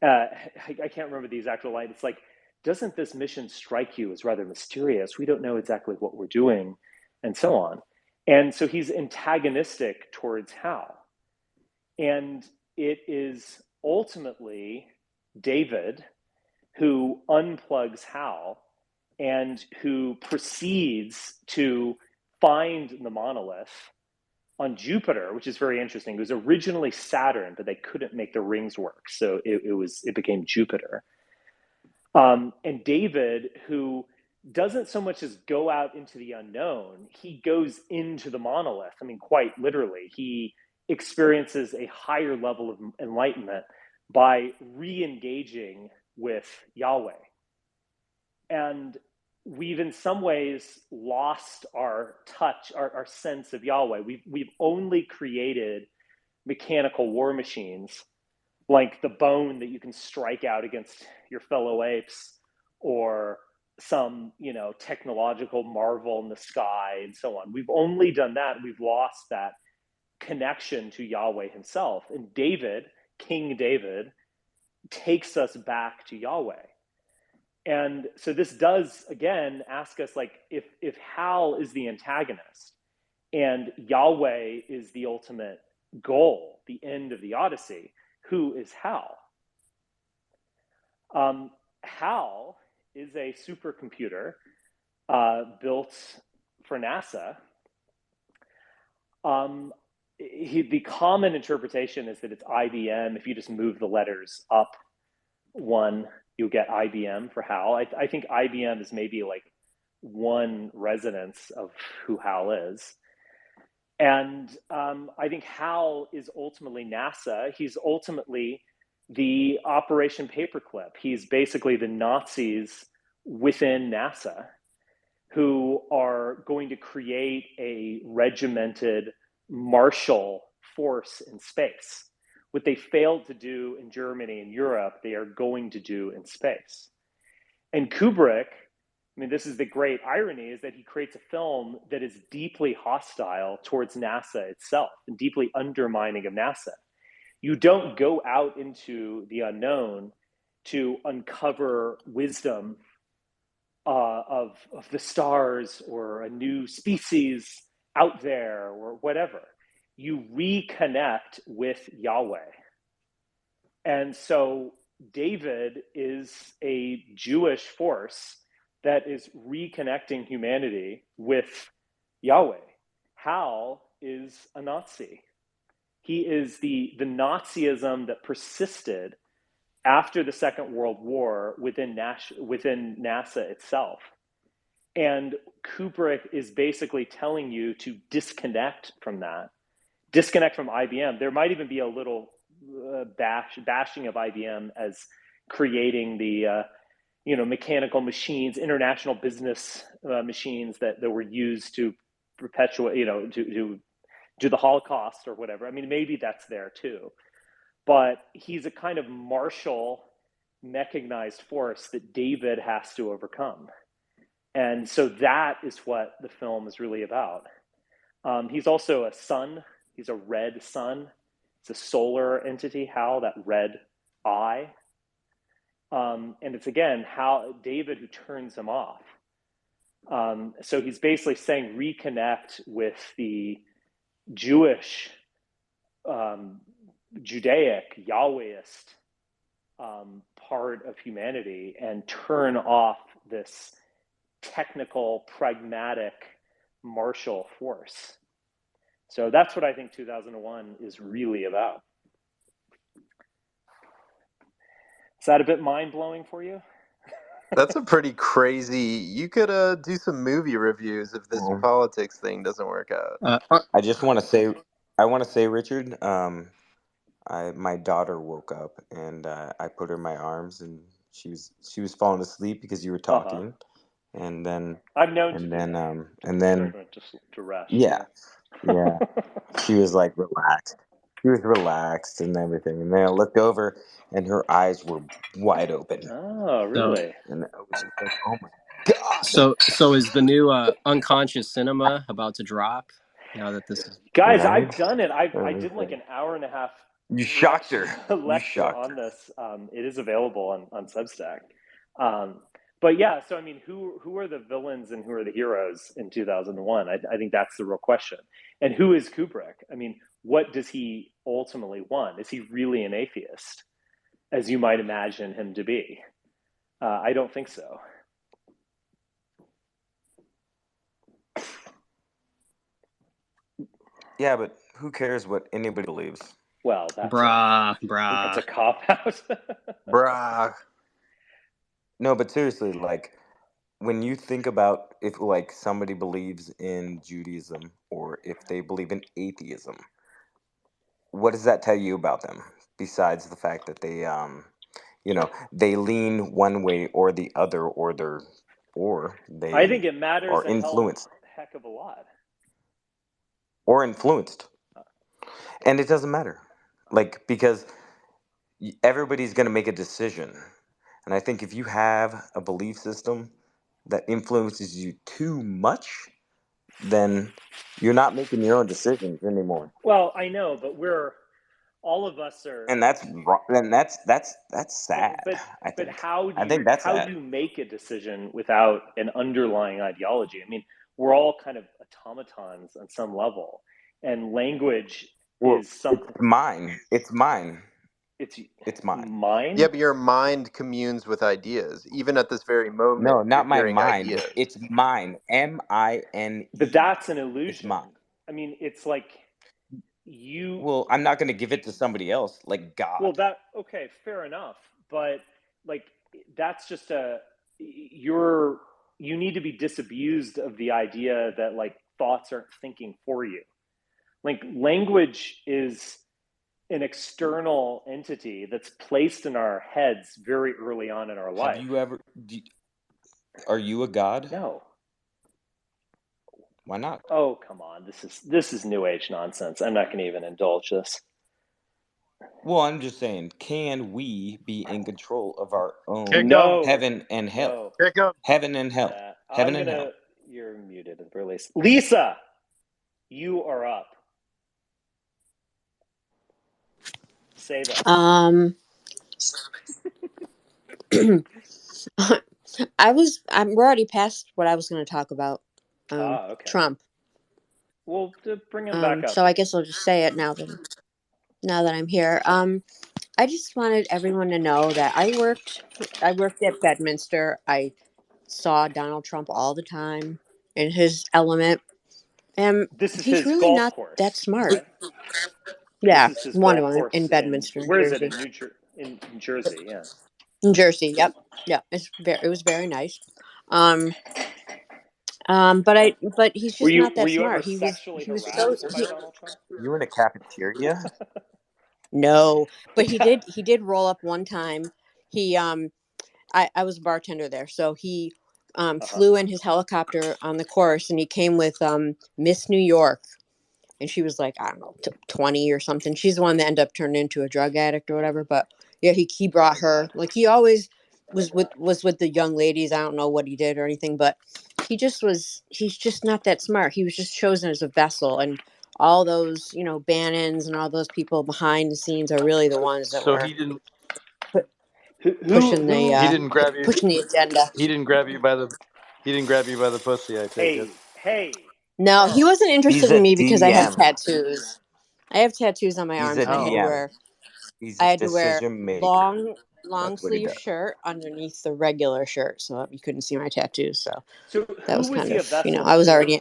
I can't remember the exact line. It's like, doesn't this mission strike you as rather mysterious? We don't know exactly what we're doing, and so on. And so he's antagonistic towards Hal. And it is ultimately David who unplugs Hal and who proceeds to find the monolith on Jupiter, which is very interesting. It was originally Saturn, but they couldn't make the rings work, so it became Jupiter. And David, who doesn't so much as go out into the unknown, he goes into the monolith. I mean, quite literally, he experiences a higher level of enlightenment by re-engaging with Yahweh. And we've in some ways lost our touch, our sense of Yahweh. We've only created mechanical war machines like the bone that you can strike out against your fellow apes, or some, technological marvel in the sky and so on. We've only done that. We've lost that connection to Yahweh himself. And David, King David, takes us back to Yahweh. And so this does, again, ask us, like, if Hal is the antagonist and Yahweh is the ultimate goal, the end of the Odyssey, who is Hal? Hal is a supercomputer built for NASA. The common interpretation is that it's IBM. If you just move the letters up one, you'll get IBM for Hal. I think IBM is maybe like one resonance of who Hal is. And I think Hal is ultimately NASA. He's ultimately the Operation Paperclip. He's basically the Nazis within NASA who are going to create a regimented martial force in space. What they failed to do in Germany and Europe, they are going to do in space. And Kubrick, this is the great irony, is that he creates a film that is deeply hostile towards NASA itself and deeply undermining of NASA. You don't go out into the unknown to uncover wisdom of the stars or a new species out there or whatever. You reconnect with Yahweh. And so David is a Jewish force that is reconnecting humanity with Yahweh. Hal is a Nazi. He is the Nazism that persisted after the Second World War within NASA itself. And Kubrick is basically telling you to disconnect from that, disconnect from IBM. There might even be a little bashing of IBM as creating the mechanical machines, international business machines that were used to perpetuate, to do the Holocaust or whatever. I mean, maybe that's there too. But he's a kind of martial, mechanized force that David has to overcome. And so that is what the film is really about. He's also a sun. He's a red sun. It's a solar entity, Hal, that red eye. And it's, again, how David who turns him off. So he's basically saying reconnect with the Jewish, Judaic, Yahwehist part of humanity and turn off this technical, pragmatic, martial force. So that's what I think 2001 is really about. Is that a bit mind-blowing for you? That's a pretty crazy. You could do some movie reviews if this politics thing doesn't work out. I just want to say, Richard, my daughter woke up and I put her in my arms and she was falling asleep because you were talking, and then I've known and then to rest. Yeah, she was like relaxed. She was relaxed and everything, and then I looked over and her eyes were wide open. Oh, really? And I was just like, oh my god. So is the new unconscious cinema about to drop now that this is... Guys, Right? I've done it. I did like an hour and a half. You shocked her. Lecture on this. It is available on Substack. But yeah, so I mean, who are the villains and who are the heroes in 2001? I think that's the real question. And who is Kubrick? I mean, what does he ultimately want? Is he really an atheist, as you might imagine him to be? I don't think so. Yeah, but who cares what anybody believes? Well, that's Brah. a cop-out. Brah. No, but seriously, like, when you think about if like somebody believes in Judaism or if they believe in atheism, what does that tell you about them besides the fact that they they lean one way or the other, or they I think it matters are a influenced heck of a lot. or influenced. And it doesn't matter. Like, because everybody's going to make a decision. And I think if you have a belief system that influences you too much, then you're not making your own decisions anymore. Well, I know, but all of us are, And that's wrong. And that's sad. But how I think that's sad. do you make a decision without an underlying ideology? I mean, we're all kind of automatons on some level, and language is something. It's mine. It's mine. Mine? Yeah, but your mind communes with ideas, even at this very moment. No, not my hearing mind. Ideas. It's mine. M-I-N-E. But that's an illusion. It's mine. I mean, it's like you. Well, I'm not going to give it to somebody else, like God. Well, okay, fair enough. But like, that's just you need to be disabused of the idea that like thoughts aren't thinking for you. Like, language is an external entity that's placed in our heads very early on in our life. Have you ever? Are you a god? No. Why not? Oh, come on! This is new age nonsense. I'm not going to even indulge this. Well, I'm just saying, can we be in control of our own heaven and hell? No. Heaven and hell. Heaven and hell. You're muted at the very least. Lisa, you are up. Say that. We're already past what I was going to talk about. Okay. Trump. Well, to bring him back up. So I guess I'll just say it now that I'm here. I just wanted everyone to know that I worked at Bedminster. I saw Donald Trump all the time in his element, and he's really not that smart. Right? Yeah, one of them in Bedminster, where is Jersey. it? In Jersey, yeah. In Jersey, yep. Yeah, it was very nice. But he's just not Were that you ever smart. sexually He was harassed chosen. by Donald Trump? You were in a cafeteria? No, but he did roll up one time. He I was a bartender there, so he flew in his helicopter on the course, and he came with Miss New York, and she was like, I don't know, 20 or something. She's the one that ended up turning into a drug addict or whatever. But yeah, he brought her. Like, he always was with the young ladies. I don't know what he did or anything, but he's just not that smart. He was just chosen as a vessel, and all those, Bannons and all those people behind the scenes are really the ones that So were he didn't pushing he didn't grab you pushing the agenda. he didn't grab you by the pussy, I take it. Hey, No, he Charles. wasn't He's interested a in me because I have DM. tattoos. I have tattoos on my He's arms, a and I had to Oh. DM. wear He's I a had to wear decision maker. long That's what he sleeve does. shirt underneath the regular shirt, so you couldn't see my tattoos. So So that who was was kind he a of, vessel I was for? already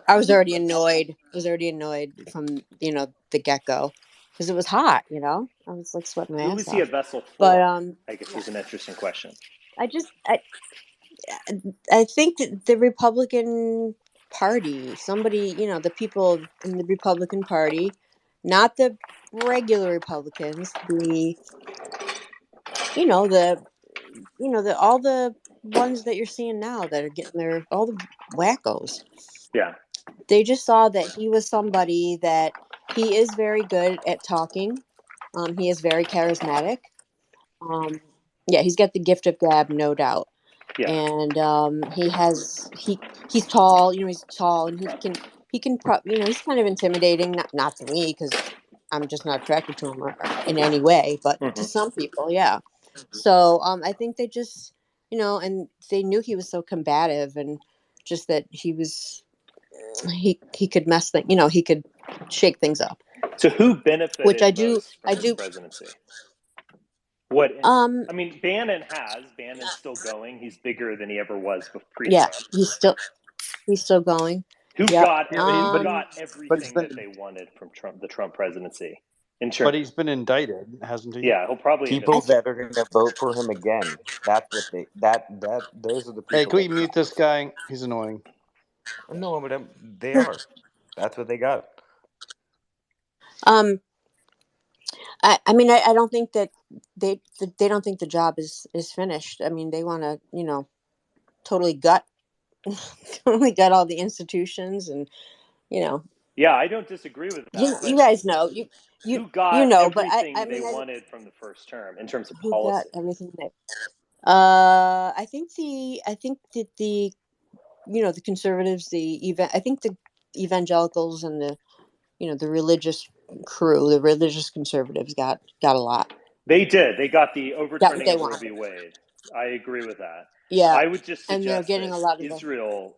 annoyed. I was already annoyed from the get go because it was hot. I was like sweating my Who ass was he a off. vessel But for? I guess is an interesting question. I think that the Republican Party, somebody, the people in the Republican Party, not the regular Republicans, the all the ones that you're seeing now that are getting all the wackos. Yeah. They just saw that he was somebody that he is very good at talking. He is very charismatic. Yeah, he's got the gift of gab, no doubt. Yeah. And he's tall. He's tall, and he's kind of intimidating. Not to me, because I'm just not attracted to him in any way, but to some people, yeah. So I think they just, and they knew he was so combative, and just that he could mess things, he could shake things up. So who Which benefited most from his presidency? What? I mean, Bannon's still going. He's bigger than he ever was pre-Trump. Yeah, he's still going. Who Yep. got everything been, that they wanted from the Trump presidency? But he's been indicted, hasn't he? Yeah, he'll probably people that are going to vote for him again. That's what those are the people. Hey, can we mute this guy? He's annoying. No, but they are. That's what they got. I mean, I don't think that they don't think the job is finished. I mean, they want to, totally gut all the institutions, and Yeah, I don't disagree with that. you guys know who got but everything I mean, they wanted from the first term in terms of who got policy? everything that I think that the the conservatives, I think the evangelicals and the religious crew, the religious conservatives got a lot. They did. They got the Got what overturning they of Roe wanted. v. Wade. I agree with that. Yeah, I would just and they're suggest getting that a lot of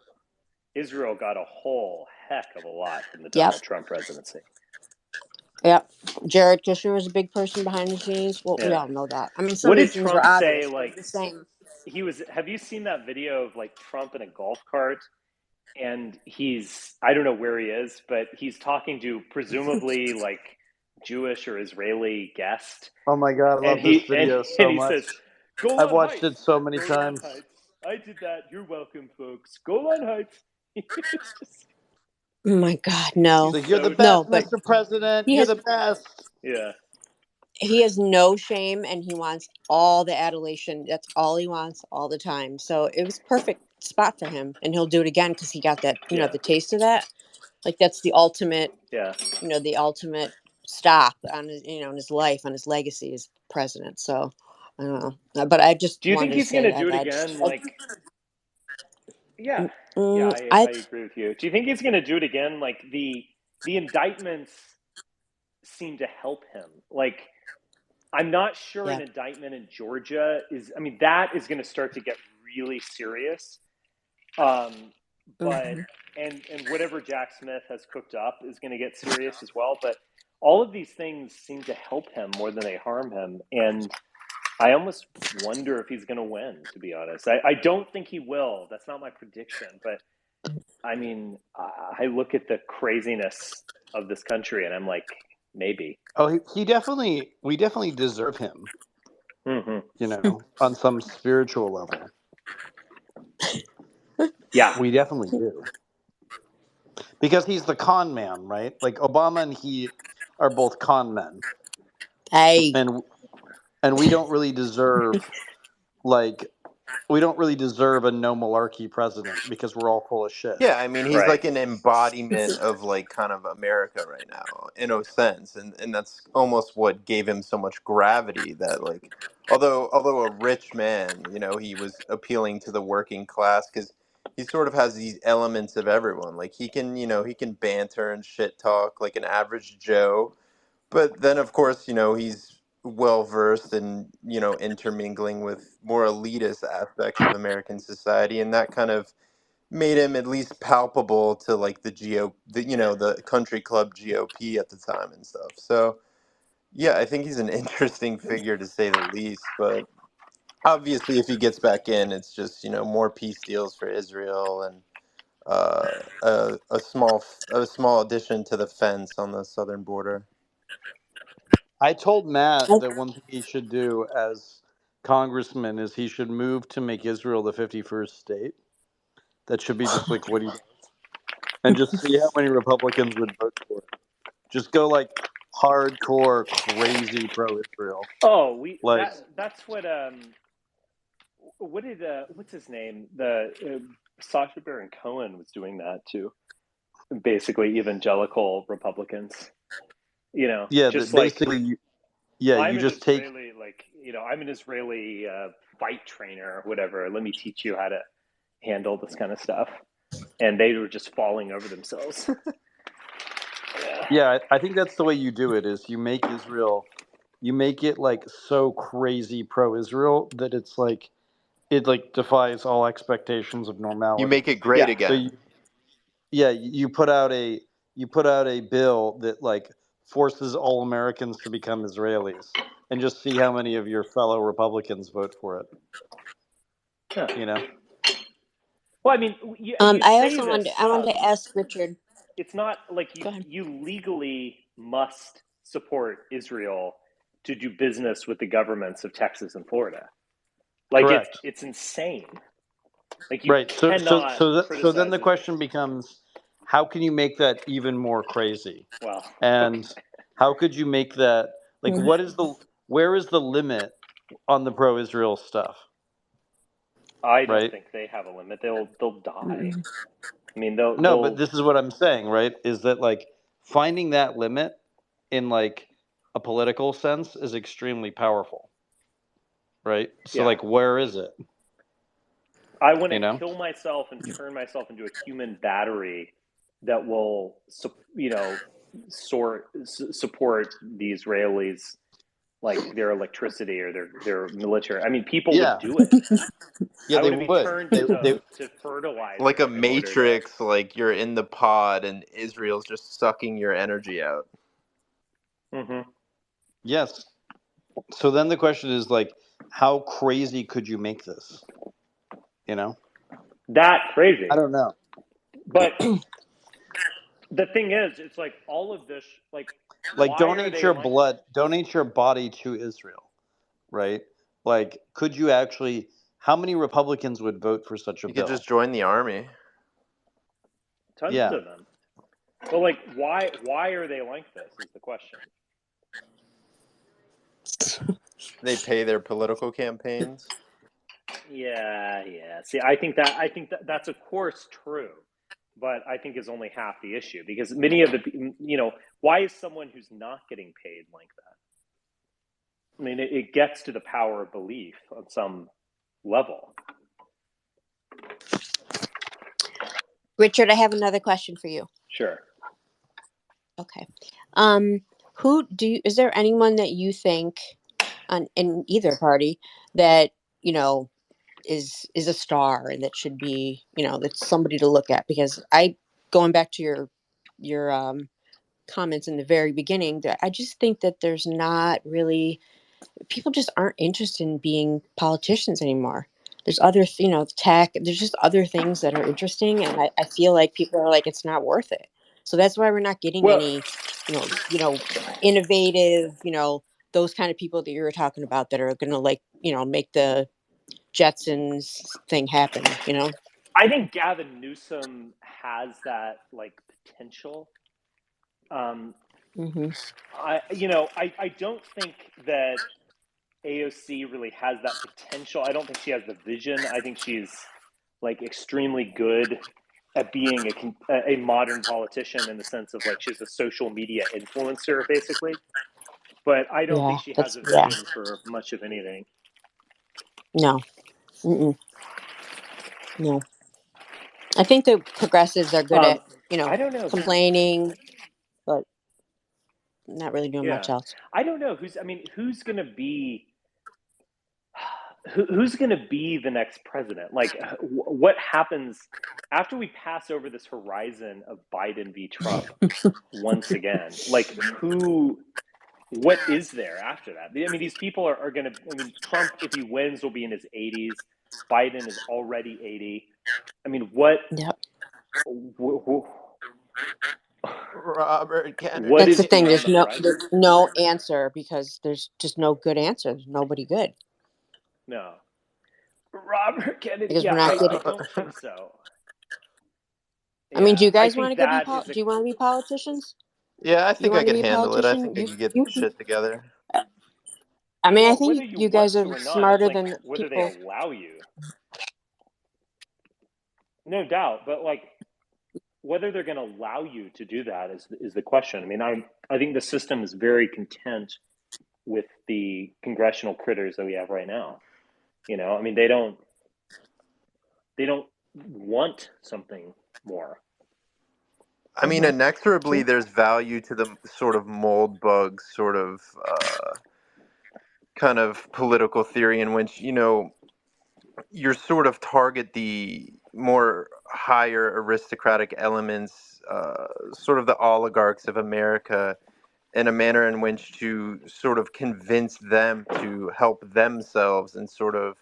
Israel got a whole heck of a lot from the Yep. Donald Trump presidency. Yep. Jared Kushner was a big person behind the scenes. Well, we Yeah. all know that. I mean, some What of did these things Trump were obvious, say? but Like, the same. have you seen that video of like Trump in a golf cart? And I don't know where he is, but he's talking to presumably like Jewish or Israeli guest. Oh my god, I love this video so and he much. says, "Go I've on watched heights. it so many Go times. on heights. I did that. You're welcome, folks. Go on heights." It's just, Oh my God, no. So you're the No, best, but Mr. President. he You're has the best. yeah. he has no shame, and he wants all the adulation. That's all he wants all the time. So it was perfect spot for him, and he'll do it again because he got that, Yeah. the taste of that. Like, that's the ultimate, Yeah. the ultimate stop on his, in his life, on his legacy as president. So I don't know, but I just Do you think wanted to he's going say to do it that. again? Like, yeah, I I agree with you. Do you think he's going to do it again? Like the indictments seem to help him. Like, I'm not sure Yeah. an indictment in Georgia is. I mean, that is going to start to get really serious. But and whatever Jack Smith has cooked up is going to get serious as well. But all of these things seem to help him more than they harm him, and I almost wonder if he's going to win. To be honest, I don't think he will. That's not my prediction. But I mean, I look at the craziness of this country, and I'm like, maybe. Oh, we definitely deserve him. Mm-hmm. On some spiritual level. Yeah, we definitely do. because he's the con man, right? Like Obama and he are both con men, Hey, and we don't really deserve like we don't really deserve a no malarkey president because we're all full of shit. Yeah, I mean, he's Right. like an embodiment of like kind of America right now, in a sense, and that's almost what gave him so much gravity. That like, although a rich man, you know, he was appealing to the working class because he sort of has these elements of everyone. Like he can, you know, he can banter and shit talk like an average Joe, but then of course, you know, he's well versed in, you know, intermingling with more elitist aspects of American society, and that kind of made him at least palpable to like you know, the country club GOP at the time and stuff. So yeah, I think he's an interesting figure to say the least. But obviously, if he gets back in, it's just, you know, more peace deals for Israel and a small addition to the fence on the southern border. I told Matt that one thing he should do as congressman is he should move to make Israel the 51st state. That should be just like what he does, and just see how many Republicans would vote for it. Just go like hardcore, crazy pro-Israel. Oh, Like, that's what did what's his name? The Sacha Baron Cohen was doing that too. Basically, evangelical Republicans. You know, yeah, just like basically, yeah, I'm you an just take. Israeli, like, you know, I'm an Israeli fight trainer or whatever. Let me teach you how to handle this kind of stuff. And they were just falling over themselves. Yeah, I think that's the way you do it. Is you make Israel, you make it like so crazy pro-Israel that it's like it like defies all expectations of You normality. make it great Yeah. So again. you put out a bill that like forces all Americans to become Israelis, and just see how many of your fellow Republicans vote for it. Yeah. You know, Well, I mean, you I say also this. wanted to ask Richard. It's not like Go ahead. you legally must support Israel to do business with the governments of Texas and Florida. Like correct. it's insane. Like you Right. So cannot then criticize the it. question becomes, how can you make that even more crazy? Well, And okay. how could you make that like Mhm. where is the limit on the pro-Israel stuff? I don't Right? think they have a limit. They'll die. Mm. I mean, No, but they'll this is what I'm saying, right? Is that like finding that limit in like a political sense is extremely powerful. Right? So yeah. like where is it? I want You to know? kill myself and turn myself into a human battery that will, you know, support the Israelis, like their electricity or their military. I mean, people would Yeah. do it. Yeah, I they want to be would. turned They into they Like a fertilizer in order to. matrix, like you're in the pod and Israel's just sucking your energy out. Mm-hmm. yes. So then the question is like, how crazy could you make this? You know? That crazy. I don't know. But the thing is, it's like all of this, like, Like why are donate they your like? blood, donate your body to Israel, right? Like, could you actually? How many Republicans would vote for such a You could bill? just join the army. Tons Yeah, of them. But like, why are they like this? Is the question. They pay their political campaigns. Yeah. See, I think that that's of course true, but I think is only half the issue because many of the, you know, why is someone who's not getting paid like that? I mean, it gets to the power of belief on some level. Richard, I have another question for you. Sure. Okay. Is there anyone that you think in either party that, you know, is a star and that should be, you know, that's somebody to look at? Because going back to your comments in the very beginning, that I just think that there's not really, people just aren't interested in being politicians anymore. There's other, you know, tech, there's just other things that are interesting. And I feel like people are like, it's not worth it. So that's why we're not getting Well, any, innovative, those kind of people that you were talking about that are going to, like, make the Jetsons thing happen, I think Gavin Newsom has that like potential. Hmm. I don't think that AOC really has that potential. I don't think she has the vision. I think she's like extremely good at being a modern politician in the sense of like she's a social media influencer basically. But I don't think Yeah, she has that's a yeah. vision for much of anything. No, mm-mm, no. I think the progressives are good at I don't know who. complaining, but not really doing much Yeah, else. I don't know who's. I mean, who's going to be who's going to be the next president? Like, what happens after we pass over this horizon of Biden v. Trump once again? Like, what is there after that? I mean, these people are going to, I mean, Trump, if he wins, will be in his 80s. Biden is already 80. I mean, Yep. Robert what That's Kennedy. the is thing. on the There's horizon? no answer because there's just no good answer. There's nobody good No. Robert Kennedy. because Yeah, we're not I getting. don't think so. I mean, do Yeah, you I guys want think to go be that is a. do you want to be politicians? Yeah, I Do you think I want to could be a handle it. I think politician? I could get You shit together. I mean, I Well, whether think you you guys want to are or not, it's smarter like than whether they people. allow you. No doubt, but like whether they're going to allow you to do that is the question. I mean, I think the system is very content with the congressional critters that we have right now. I mean, they don't want something more. I mean, inexorably, there's value to the sort of mold bug sort of kind of political theory in which, you're sort of target the more higher aristocratic elements, sort of the oligarchs of America, in a manner in which to sort of convince them to help themselves and sort of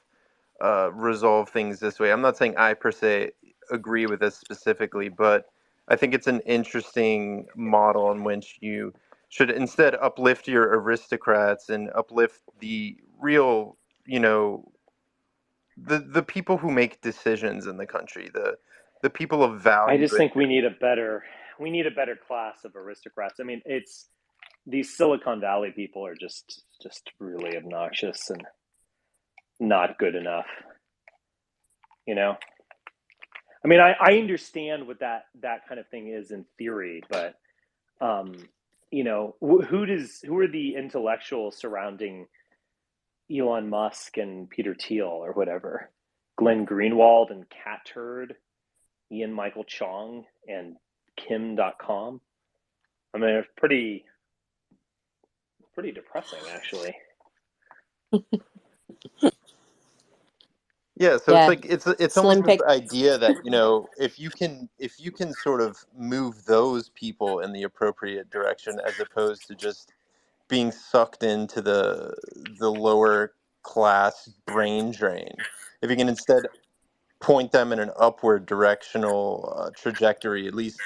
resolve things this way. I'm not saying I per se agree with this specifically, but I think it's an interesting model in which you should instead uplift your aristocrats and uplift the real, the people who make decisions in the country, the people of I value. just think we need a better class of aristocrats. I mean, it's these Silicon Valley people are just really obnoxious and not good enough. I mean, I understand what that kind of thing is in theory, but who are the intellectuals surrounding Elon Musk and Peter Thiel or whatever? Glenn Greenwald and Cat Turd, Ian Michael Chong and Kim.com. I mean, it's pretty depressing, actually. Yeah, so it's Yeah, like it's almost slim this pick. idea that, if you can sort of move those people in the appropriate direction as opposed to just being sucked into the lower class brain drain. If you can instead point them in an upward directional trajectory, at least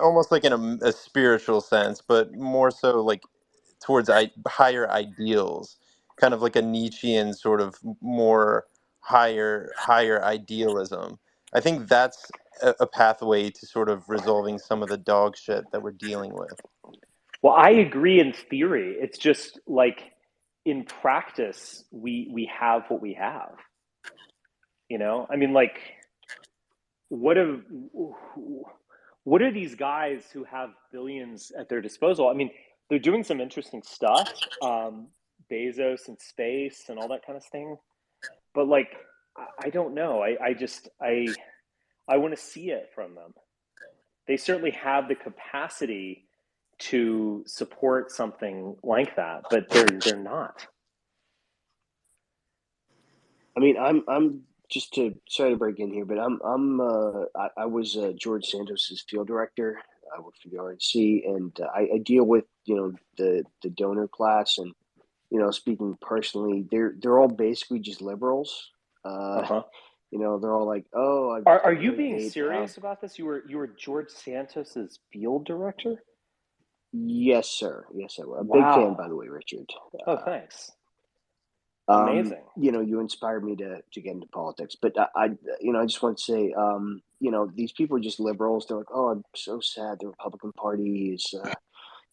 almost like in a spiritual sense, but more so like towards higher ideals, kind of like a Nietzschean sort of more higher idealism. I think that's a pathway to sort of resolving some of the dog shit that we're dealing with. Well, I agree in theory. It's just like in practice, we have what we have. I mean, like, what are these guys who have billions at their disposal? I mean, they're doing some interesting stuff, Bezos and space and all that kind of thing. But like, I don't know. I want to see it from them. They certainly have the capacity to support something like that, but they're not. I mean, I'm just to sorry to break in here, but I was George Santos's field director. I work for the RNC, and I deal with the donor class, and speaking personally, they're all basically just liberals. Uh-huh. They're all like, oh, I Are you really being hate how. serious about this? You were George Santos's field director? Yes, sir. Yes, I will. A big fan, Wow. by the way, Richard. Oh, thanks. Amazing. You inspired me to get into politics. But I just want to say, these people are just liberals. They're like, oh, I'm so sad the Republican Party is,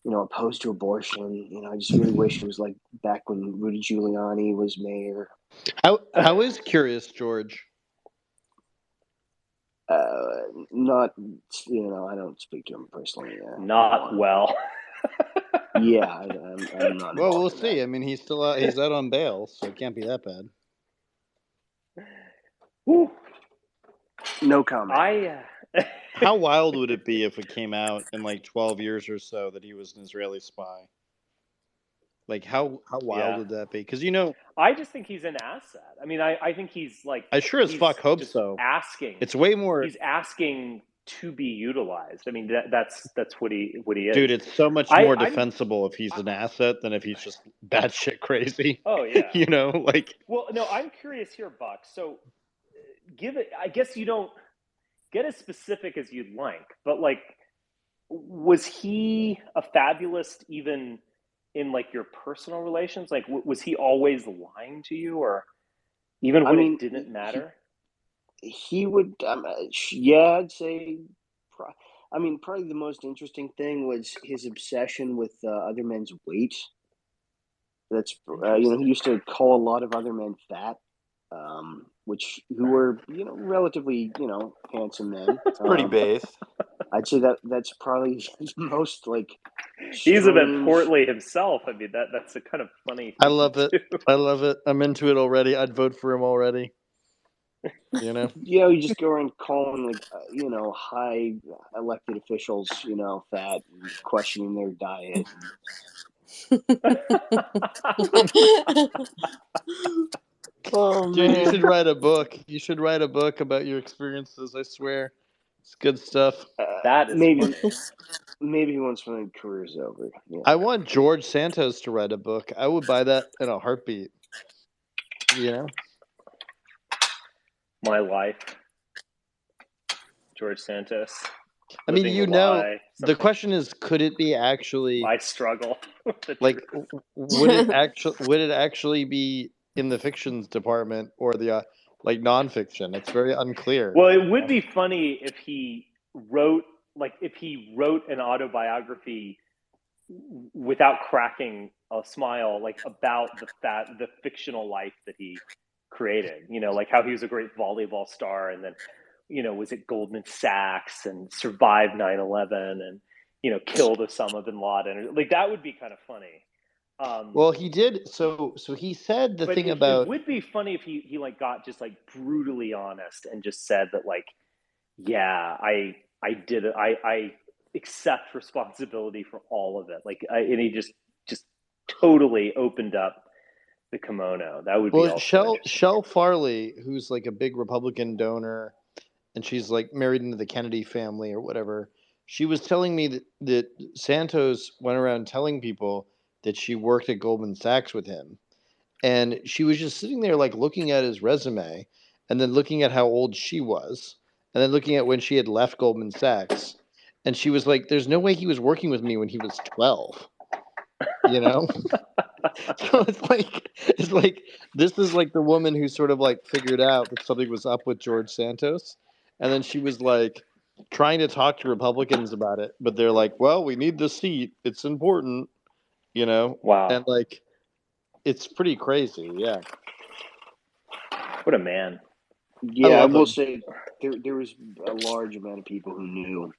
opposed to abortion. I just really wish it was like back when Rudy Giuliani was mayor. How is Curious George? Not, I don't speak to him personally. Not well. Yeah, I'm not. Well, we'll involved in see. that. I mean, he's out on bail, so it can't be that bad. Whew. No comment. How wild would it be if it came out in like 12 years or so that he was an Israeli spy? Like, how wild would that be? Because I just think he's an asset. I mean, I think he's like. I sure as fuck hope just so. Asking. It's way more. He's asking to be utilized. I mean, that's what he is. Dude, it's so much more defensible if he's an asset than if he's just batshit crazy. Oh yeah. Like. Well, no, I'm curious here, Buck. So, I guess you don't get as specific as you'd like, but like, was he a fabulist even in like your personal relations? Like, was he always lying to you, or even when it didn't matter? He would, yeah, I'd say. Probably the most interesting thing was his obsession with other men's weight. That's he used to call a lot of other men fat, who were relatively handsome men. It's pretty base. I'd say that's probably his most like. He's a bit portly himself. I mean, that's a kind of funny thing. I love it. I love it. I'm into it already. I'd vote for him already. Yeah, you just go around calling like high elected officials fat and questioning their diet. Oh, dude, you should write a book. You should write a book about your experiences. I swear, it's good stuff. That is maybe once my career's over. Yeah. I want George Santos to write a book. I would buy that in a heartbeat. My life, George Santos. I mean, the question is, could it be actually my struggle? Like, would it actually be in the fictions department or the like nonfiction? It's very unclear. Well, it would be funny if he wrote an autobiography without cracking a smile, like about the fictional life that he created. Like how he was a great volleyball star, and then was at Goldman Sachs and survived 9/11 and killed Osama bin Laden. Like that would be kind of funny. Well, he did. So he said the thing about. It would be funny if he like got just like brutally honest and just said that like, yeah, I did it. I accept responsibility for all of it. Like, and he just totally opened up the kimono. That would be Shel Farley, who's like a big Republican donor, and she's like married into the Kennedy family or whatever. She was telling me that Santos went around telling people that she worked at Goldman Sachs with him. And she was just sitting there like looking at his resume and then looking at how old she was and then looking at when she had left Goldman Sachs. And she was like, there's no way he was working with me when he was 12. So it's like this is like the woman who sort of like figured out that something was up with George Santos. And then she was like trying to talk to Republicans about it, but they're like, well, we need the seat. It's important, Wow. And like, it's pretty crazy. Yeah. What a man. Yeah, I will say there was a large amount of people who knew,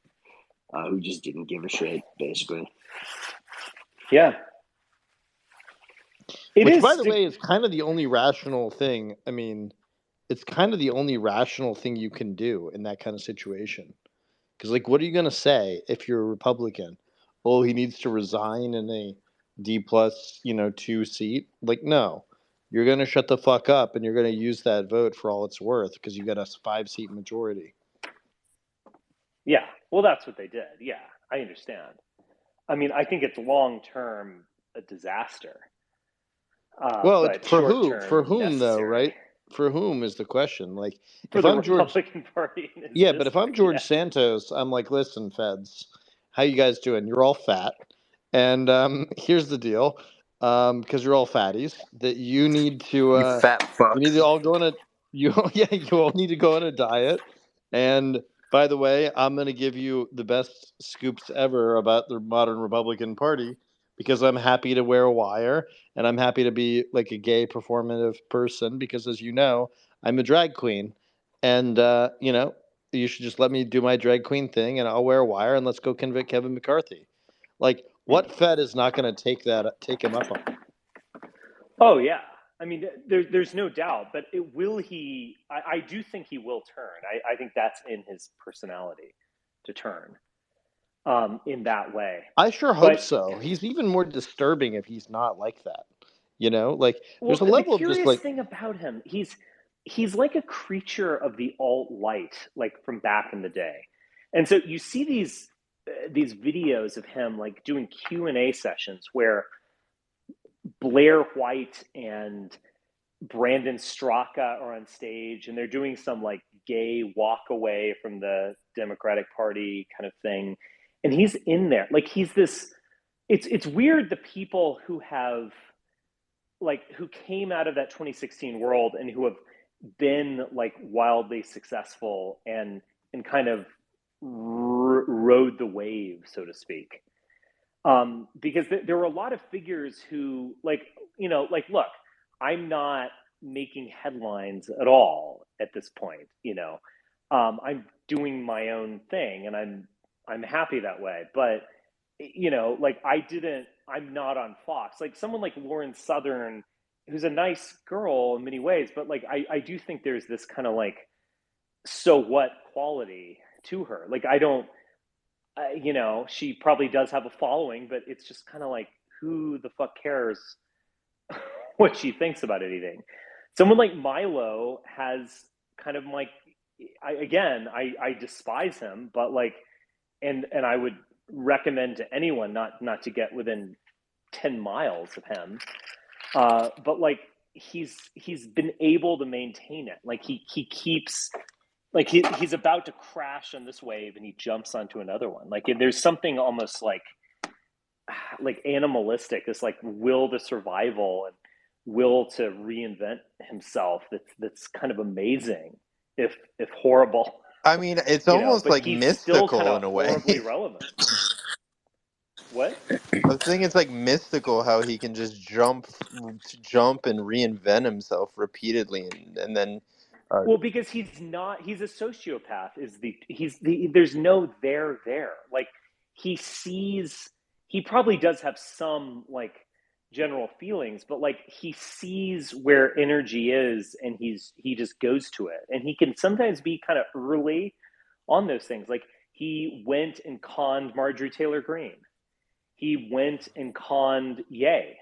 who just didn't give a shit, basically. Yeah. Which, by the way, is kind of the only rational thing. I mean, it's kind of the only rational thing you can do in that kind of situation. Because, like, what are you going to say if you're a Republican? Oh, he needs to resign in a D+, 2 seat. Like, no. You're going to shut the fuck up and you're going to use that vote for all it's worth because you got a 5-seat majority. Yeah. Well, that's what they did. Yeah, I understand. I mean, I think it's long-term a disaster. Well, for who? For whom, though, right? For whom is the question? Like, for the Republican Party. Yeah, but if I'm George Santos, I'm like, listen, feds, how you guys doing? You're all fat, and here's the deal: because you're all fatties, that you need to You fat fucks. all go on a you all need to go on a diet. And by the way, I'm going to give you the best scoops ever about the modern Republican Party, because I'm happy to wear a wire and I'm happy to be like a gay performative person, because as you know, I'm a drag queen, and you should just let me do my drag queen thing and I'll wear a wire and let's go convict Kevin McCarthy. Like, what Fed is not going to take him up on? Oh yeah, I mean, there's no doubt. But will he? I do think he will turn. I think that's in his personality to turn in that way. I sure hope But so. He's even more disturbing if he's not like that. Like there's well, a the level of just curious like, thing about him, he's like a creature of the alt light, like from back in the day. And so you see these videos of him like doing Q&A sessions where Blair White and Brandon Straka are on stage and they're doing some like gay walk away from the Democratic Party kind of thing. And he's in there. Like he's this, it's weird, the people who have like who came out of that 2016 world and who have been like wildly successful and kind of rode the wave, so to speak. Because there were a lot of figures who like, like, look, I'm not making headlines at all at this point. I'm doing my own thing and I'm happy that way. But like I'm not on Fox. Like someone like Lauren Southern, who's a nice girl in many ways, but like I do think there's this kind of like so what quality to her. Like I don't, she probably does have a following, but it's just kind of like, who the fuck cares what she thinks about anything? Someone like Milo has kind of like, I despise him, but like, and I would recommend to anyone not to get within 10 miles of him. But like, he's been able to maintain it. Like he keeps, like he's about to crash on this wave and he jumps onto another one. Like there's something almost like animalistic, this like will to survival and will to reinvent himself. That's kind of amazing, if horrible. I mean, it's almost But like he's still kind mystical of in a way. horribly relevant. What? I was thinking it's like mystical how he can just jump and reinvent himself repeatedly, and then. Well, because he's a sociopath. There's no there. Like he probably does have some like general feelings, but like he sees where energy is and he just goes to it. And he can sometimes be kind of early on those things. Like he went and conned Marjorie Taylor Greene. He went and conned Ye.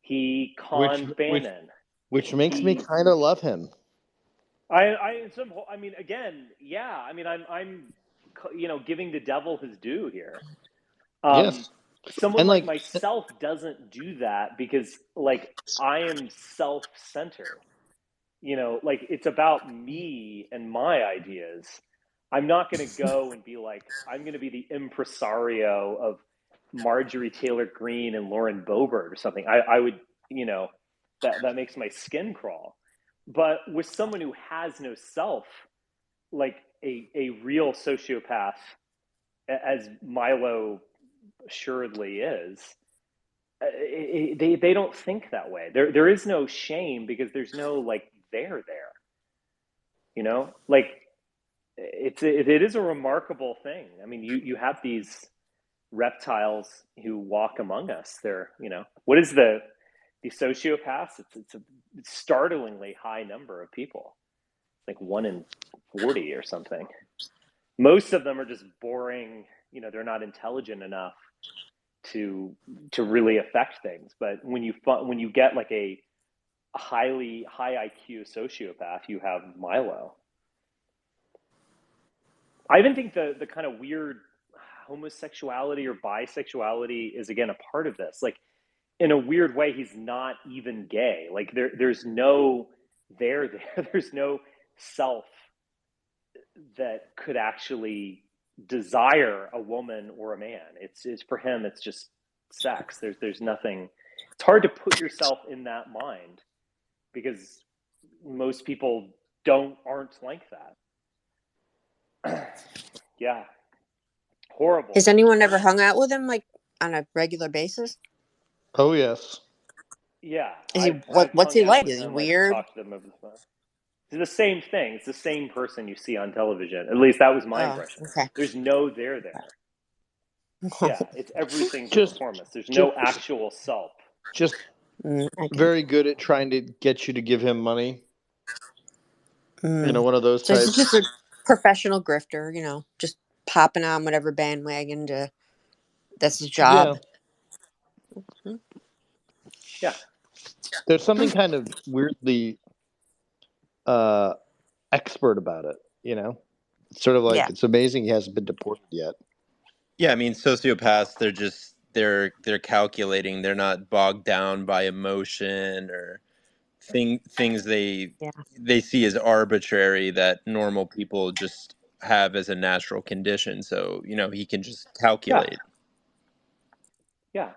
He conned Bannon. Which makes me kind of love him. I mean, again, yeah. I mean, I'm giving the devil his due here. Yes. Someone And like myself doesn't do that because, like, I am self-centered. Like it's about me and my ideas. I'm not going to go and be like, I'm going to be the impresario of Marjorie Taylor Greene and Lauren Boebert or something. I would, that makes my skin crawl. But with someone who has no self, like a real sociopath, as Milo assuredly is, they don't think that way. There is no shame because there's no like there. Like it is a remarkable thing. I mean, you have these reptiles who walk among us. They're what is the sociopaths? It's a startlingly high number of people, like 1 in 40 or something. Most of them are just boring. They're not intelligent enough to really affect things. But when you get like a high IQ sociopath, you have Milo. I even think the kind of weird homosexuality or bisexuality is again a part of this. Like in a weird way, he's not even gay. Like there's no there. There's no self that could actually desire a woman or a man. It's for him. It's just sex. There's nothing. It's hard to put yourself in that mind because most people aren't like that. Yeah, horrible. Has anyone ever hung out with him like on a regular basis? Oh yes. Yeah, Is he I've what's hung he out like? with Is he him. I've weird? talked to them over the phone. It's the same thing. It's the same person you see on television. At least that was my Oh, impression. okay. There's no there. Yeah, it's everything's a Just performance. There's just no actual self. just I can. very good at trying to get you to give him money. One of those So he's types. just a professional grifter, just popping on whatever bandwagon that's his job. Yeah. Yeah. There's something kind of weirdly expert about it, It's sort of like it's amazing he hasn't been deported yet. Yeah, I mean, sociopaths, they're calculating. They're not bogged down by emotion or things they see as arbitrary that normal people just have as a natural condition. So, he can just calculate. Yeah.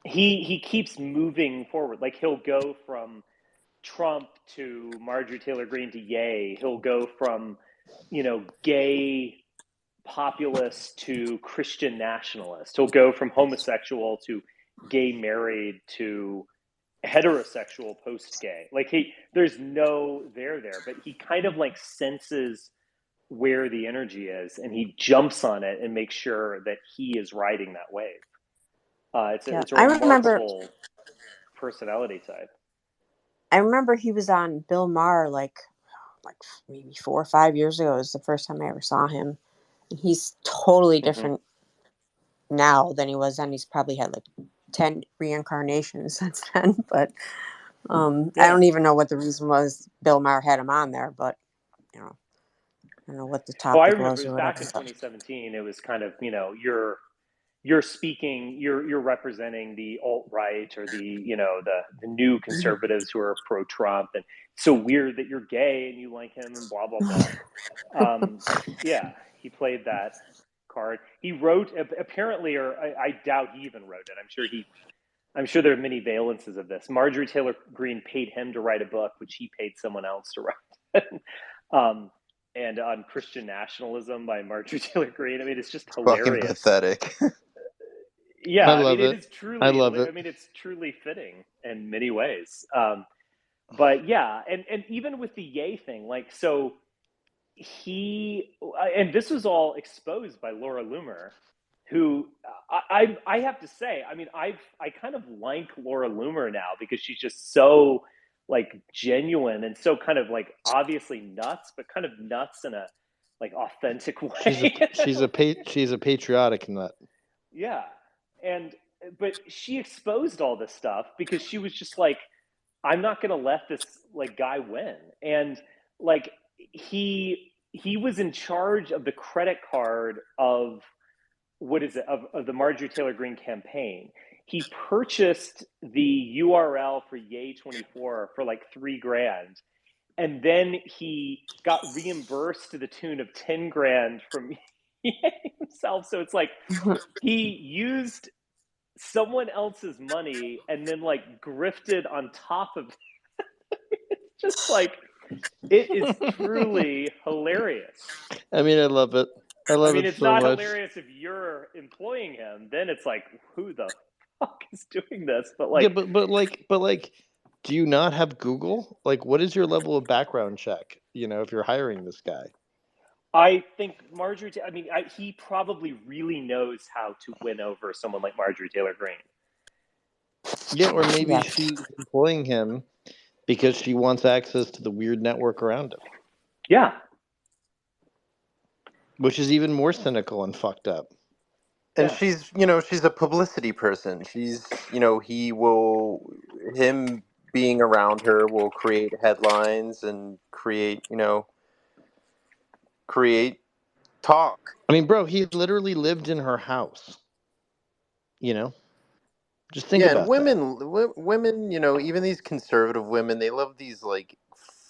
He keeps moving forward. Like he'll go from Trump to Marjorie Taylor Greene to yay. He'll go from, gay populist to Christian nationalist. He'll go from homosexual to gay married to heterosexual post gay. Like there's no there, but he kind of like senses where the energy is and he jumps on it and makes sure that he is riding that wave. It's a I remember remarkable personality type. I remember he was on Bill Maher like maybe 4 or 5 years ago. It was the first time I ever saw him. And he's totally different now than he was then. He's probably had like 10 reincarnations since then. But I don't even know what the reason was Bill Maher had him on there, but I don't know what the Well, I topic remember was it or was whatever. back in 2017. It was kind of, you're speaking, you're representing the alt-right or the new conservatives who are pro-Trump, and it's so weird that you're gay and you like him and blah blah blah. Yeah, he played that card. He wrote apparently, or I doubt he even wrote it. I'm sure there are many valences of this. Marjorie Taylor Greene paid him to write a book, which he paid someone else to write. And on Christian nationalism by Marjorie Taylor Greene. I mean, it's just Fucking hilarious. pathetic. Yeah, I love it it. is truly. I love it. I mean, it's truly fitting in many ways. But yeah, and even with the yay thing, like so, and this was all exposed by Laura Loomer, who I have to say, I mean, I kind of like Laura Loomer now because she's just so like genuine and so kind of like obviously nuts, but kind of nuts in a like authentic way. She's a patriotic nut. Yeah. But she exposed all this stuff because she was just like, I'm not going to let this like guy win. And like he was in charge of the credit card of of the Marjorie Taylor Greene campaign. He purchased the URL for Yay24 for like $3,000. And then he got reimbursed to the tune of 10 grand from himself. So it's like he used someone else's money and then like grifted on top of it. Just like it is truly hilarious. I mean, I love it. I mean, it's so not much. hilarious if you're employing him. Then it's like, who the fuck is doing this? But like, yeah, but like, do you not have Google? Like, what is your level of background check? If you're hiring this guy. I think Marjorie. He probably really knows how to win over someone like Marjorie Taylor Greene. Yeah, or maybe she's employing him because she wants access to the weird network around him. Yeah. Which is even more cynical and fucked up. And she's a publicity person. She's, him being around her will create headlines and create talk. I mean, bro, he literally lived in her house. Just think about that. Women, even these conservative women, they love these like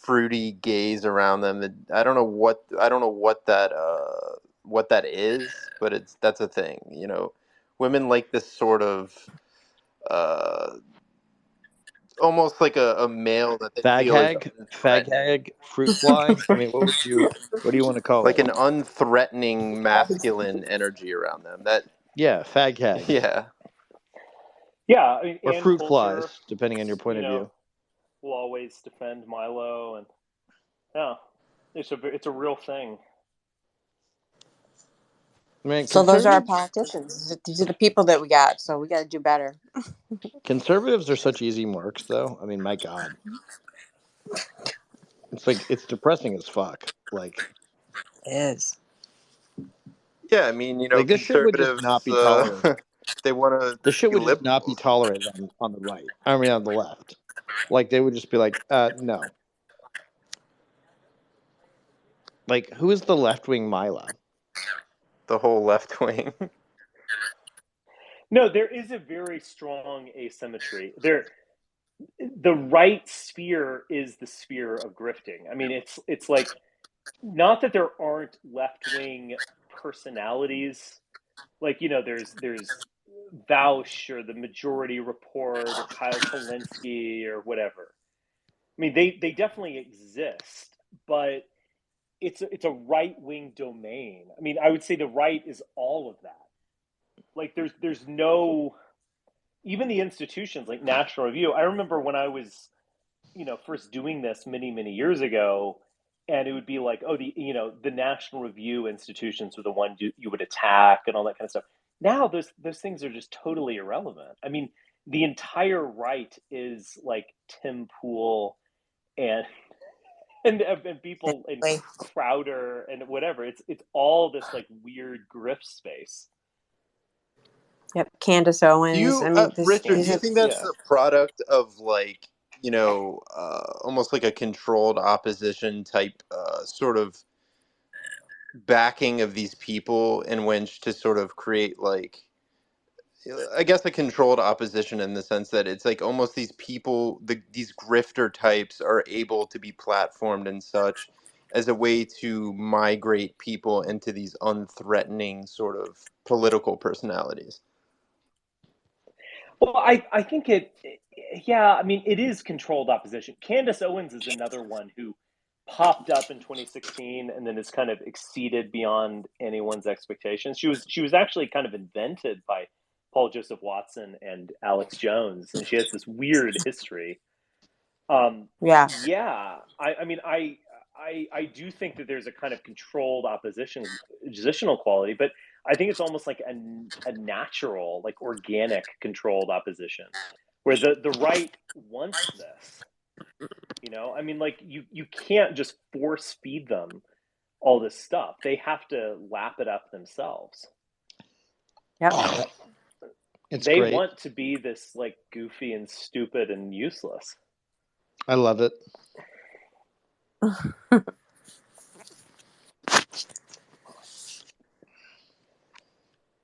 fruity gays around them. That I don't know what that is, but that's a thing. Women like this sort of almost like a male that they Fag feel is hag, unthreatening, fruit fly. I mean, what do you want to call like it? an unthreatening masculine energy around them. That Yeah, fag hag yeah. Yeah, I mean, or and fruit culture, flies, depending on your point you of know, view. will always defend Milo, and yeah, it's a real thing. I mean, So those are our politicians. These are the people that we got. So we got to do better. conservatives are such easy marks, though. I mean, my God, it's depressing as fuck. Like It is. Yeah, I mean, this shit would just not conservatives, be tolerated. they want to This shit be would just not be liberals. tolerated on the right. I mean, on the left. Like they would just be like, no. Like, who is the left wing Milo? The whole left wing. No, there is a very strong asymmetry. The right sphere is the sphere of grifting. I mean, it's like, not that there aren't left wing personalities. Like, there's Vaush or the Majority Report or Kyle Kulinski or whatever. I mean, they definitely exist, but it's a right wing domain. I mean, I would say the right is all of that. Like, there's no, even the institutions like National Review. I remember when I was, first doing this many years ago, and it would be like, oh, the National Review institutions were the ones you would attack and all that kind of stuff. Now those things are just totally irrelevant. I mean, the entire right is like Tim Pool and and people and Exactly. Crowder and whatever. It's all this like weird grift space. Yep. Candace Owens. I mean, Richard, do these you are. think that's Yeah. a product of like, almost like a controlled opposition type sort of backing of these people in which to sort of create like, I guess, a controlled opposition in the sense that it's like almost these people, these grifter types are able to be platformed and such as a way to migrate people into these unthreatening sort of political personalities. Well, I think yeah, I mean, it is controlled opposition. Candace Owens is another one who popped up in 2016 and then has kind of exceeded beyond anyone's expectations. She was actually kind of invented by Paul Joseph Watson and Alex Jones, and she has this weird history. Yeah. Yeah, I mean, I do think that there's a kind of controlled oppositional quality, but I think it's almost like a natural, like organic controlled opposition, where the right wants this. I mean, like you can't just force feed them all this stuff. They have to lap it up themselves. Yep. It's They great. want to be this like goofy and stupid and useless. I love it.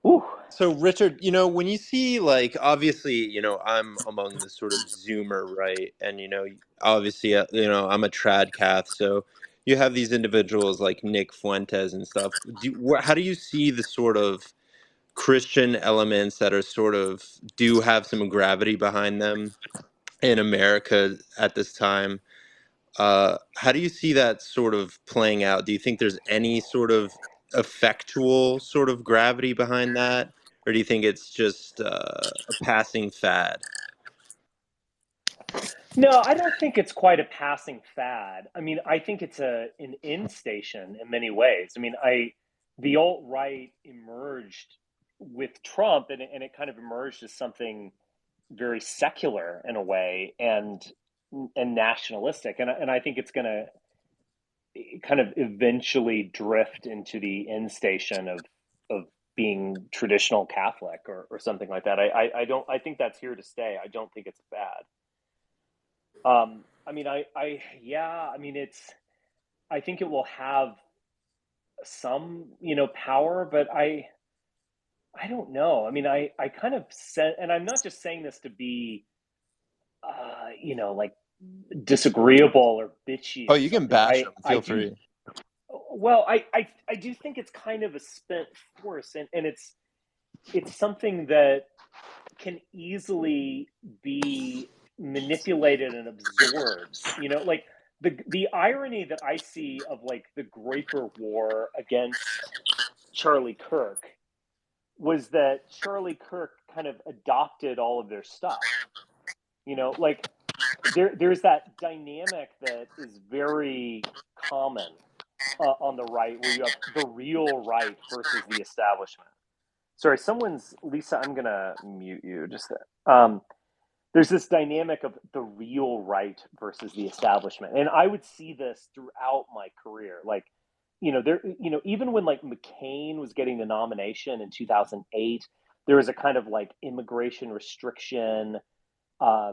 Ooh. So, Richard, when you see, like, obviously, I'm among the sort of Zoomer, right? And, obviously, I'm a trad cath. So you have these individuals like Nick Fuentes and stuff. How do you see the sort of Christian elements that are sort of do have some gravity behind them in America at this time? How do you see that sort of playing out? Do you think there's any sort of effectual sort of gravity behind that? Or do you think it's just a passing fad? No, I don't think it's quite a passing fad. I mean, I think it's an end station in many ways. I mean, the alt right emerged with Trump, and it kind of emerged as something very secular in a way and nationalistic, and I think it's going to kind of eventually drift into the end station of being traditional Catholic or something like that. I think that's here to stay. I don't think it's a fad. I mean, yeah, I mean, I think it will have some, power, but I don't know. I mean, I kind of said, and I'm not just saying this to be, like disagreeable or bitchy Oh, or you can something. bash I, them. I Feel do, free. well, I do think it's kind of a spent force, and it's something that can easily be manipulated and absorbed. You know, like the irony that I see of like the Groyper War against Charlie Kirk was that Charlie Kirk kind of adopted all of their stuff. You know, like there's that dynamic that is very common on the right, where you have the real right versus the establishment. Sorry, Lisa. I'm gonna mute you. There's this dynamic of the real right versus the establishment, and I would see this throughout my career. Like, even when like McCain was getting the nomination in 2008, there was a kind of like immigration restriction uh,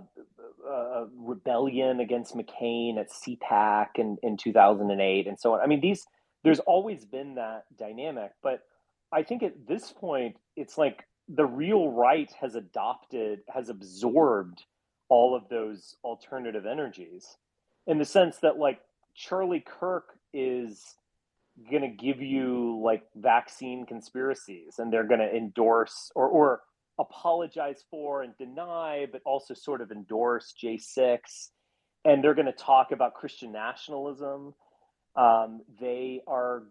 rebellion against McCain at CPAC in 2008 and so on. I mean, there's always been that dynamic, but I think at this point, it's like the real right has absorbed all of those alternative energies in the sense that like Charlie Kirk is going to give you like vaccine conspiracies and they're going to endorse or apologize for and deny, but also sort of endorse J6. And they're going to talk about Christian nationalism. They are,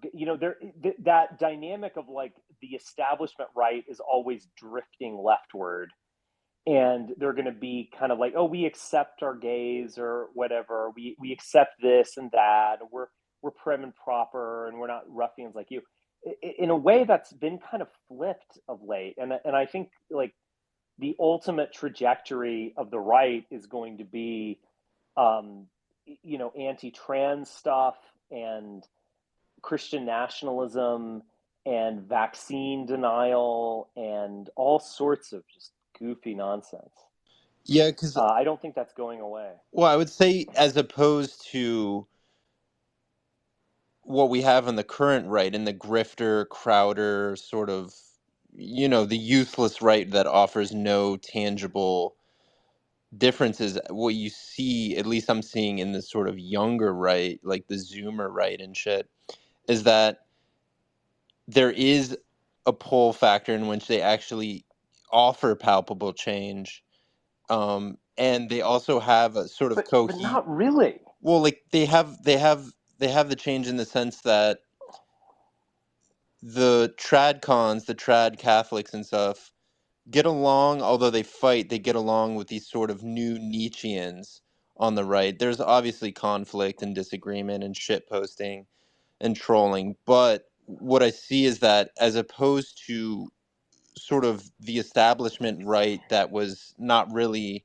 that dynamic of like the establishment right is always drifting leftward. And they're going to be kind of like, oh, we accept our gays or whatever. We accept this and that. We're prim and proper and we're not ruffians like you. In a way that's been kind of flipped of late. And I think like the ultimate trajectory of the right is going to be, anti-trans stuff and Christian nationalism and vaccine denial and all sorts of just goofy nonsense. Yeah, because I don't think that's going away. well, I would say as opposed to what we have in the current right, in the grifter, Crowder sort of, the useless right that offers no tangible differences. What you see, at least I'm seeing in this sort of younger right, like the Zoomer right and shit, is that there is a pull factor in which they actually offer palpable change. And they also have a sort of But not really. well, like they have the change in the sense that the trad cons, the trad Catholics and stuff get along, although they fight, they get along with these sort of new Nietzscheans on the right. There's obviously conflict and disagreement and shit posting and trolling, but what I see is that as opposed to sort of the establishment right that was not really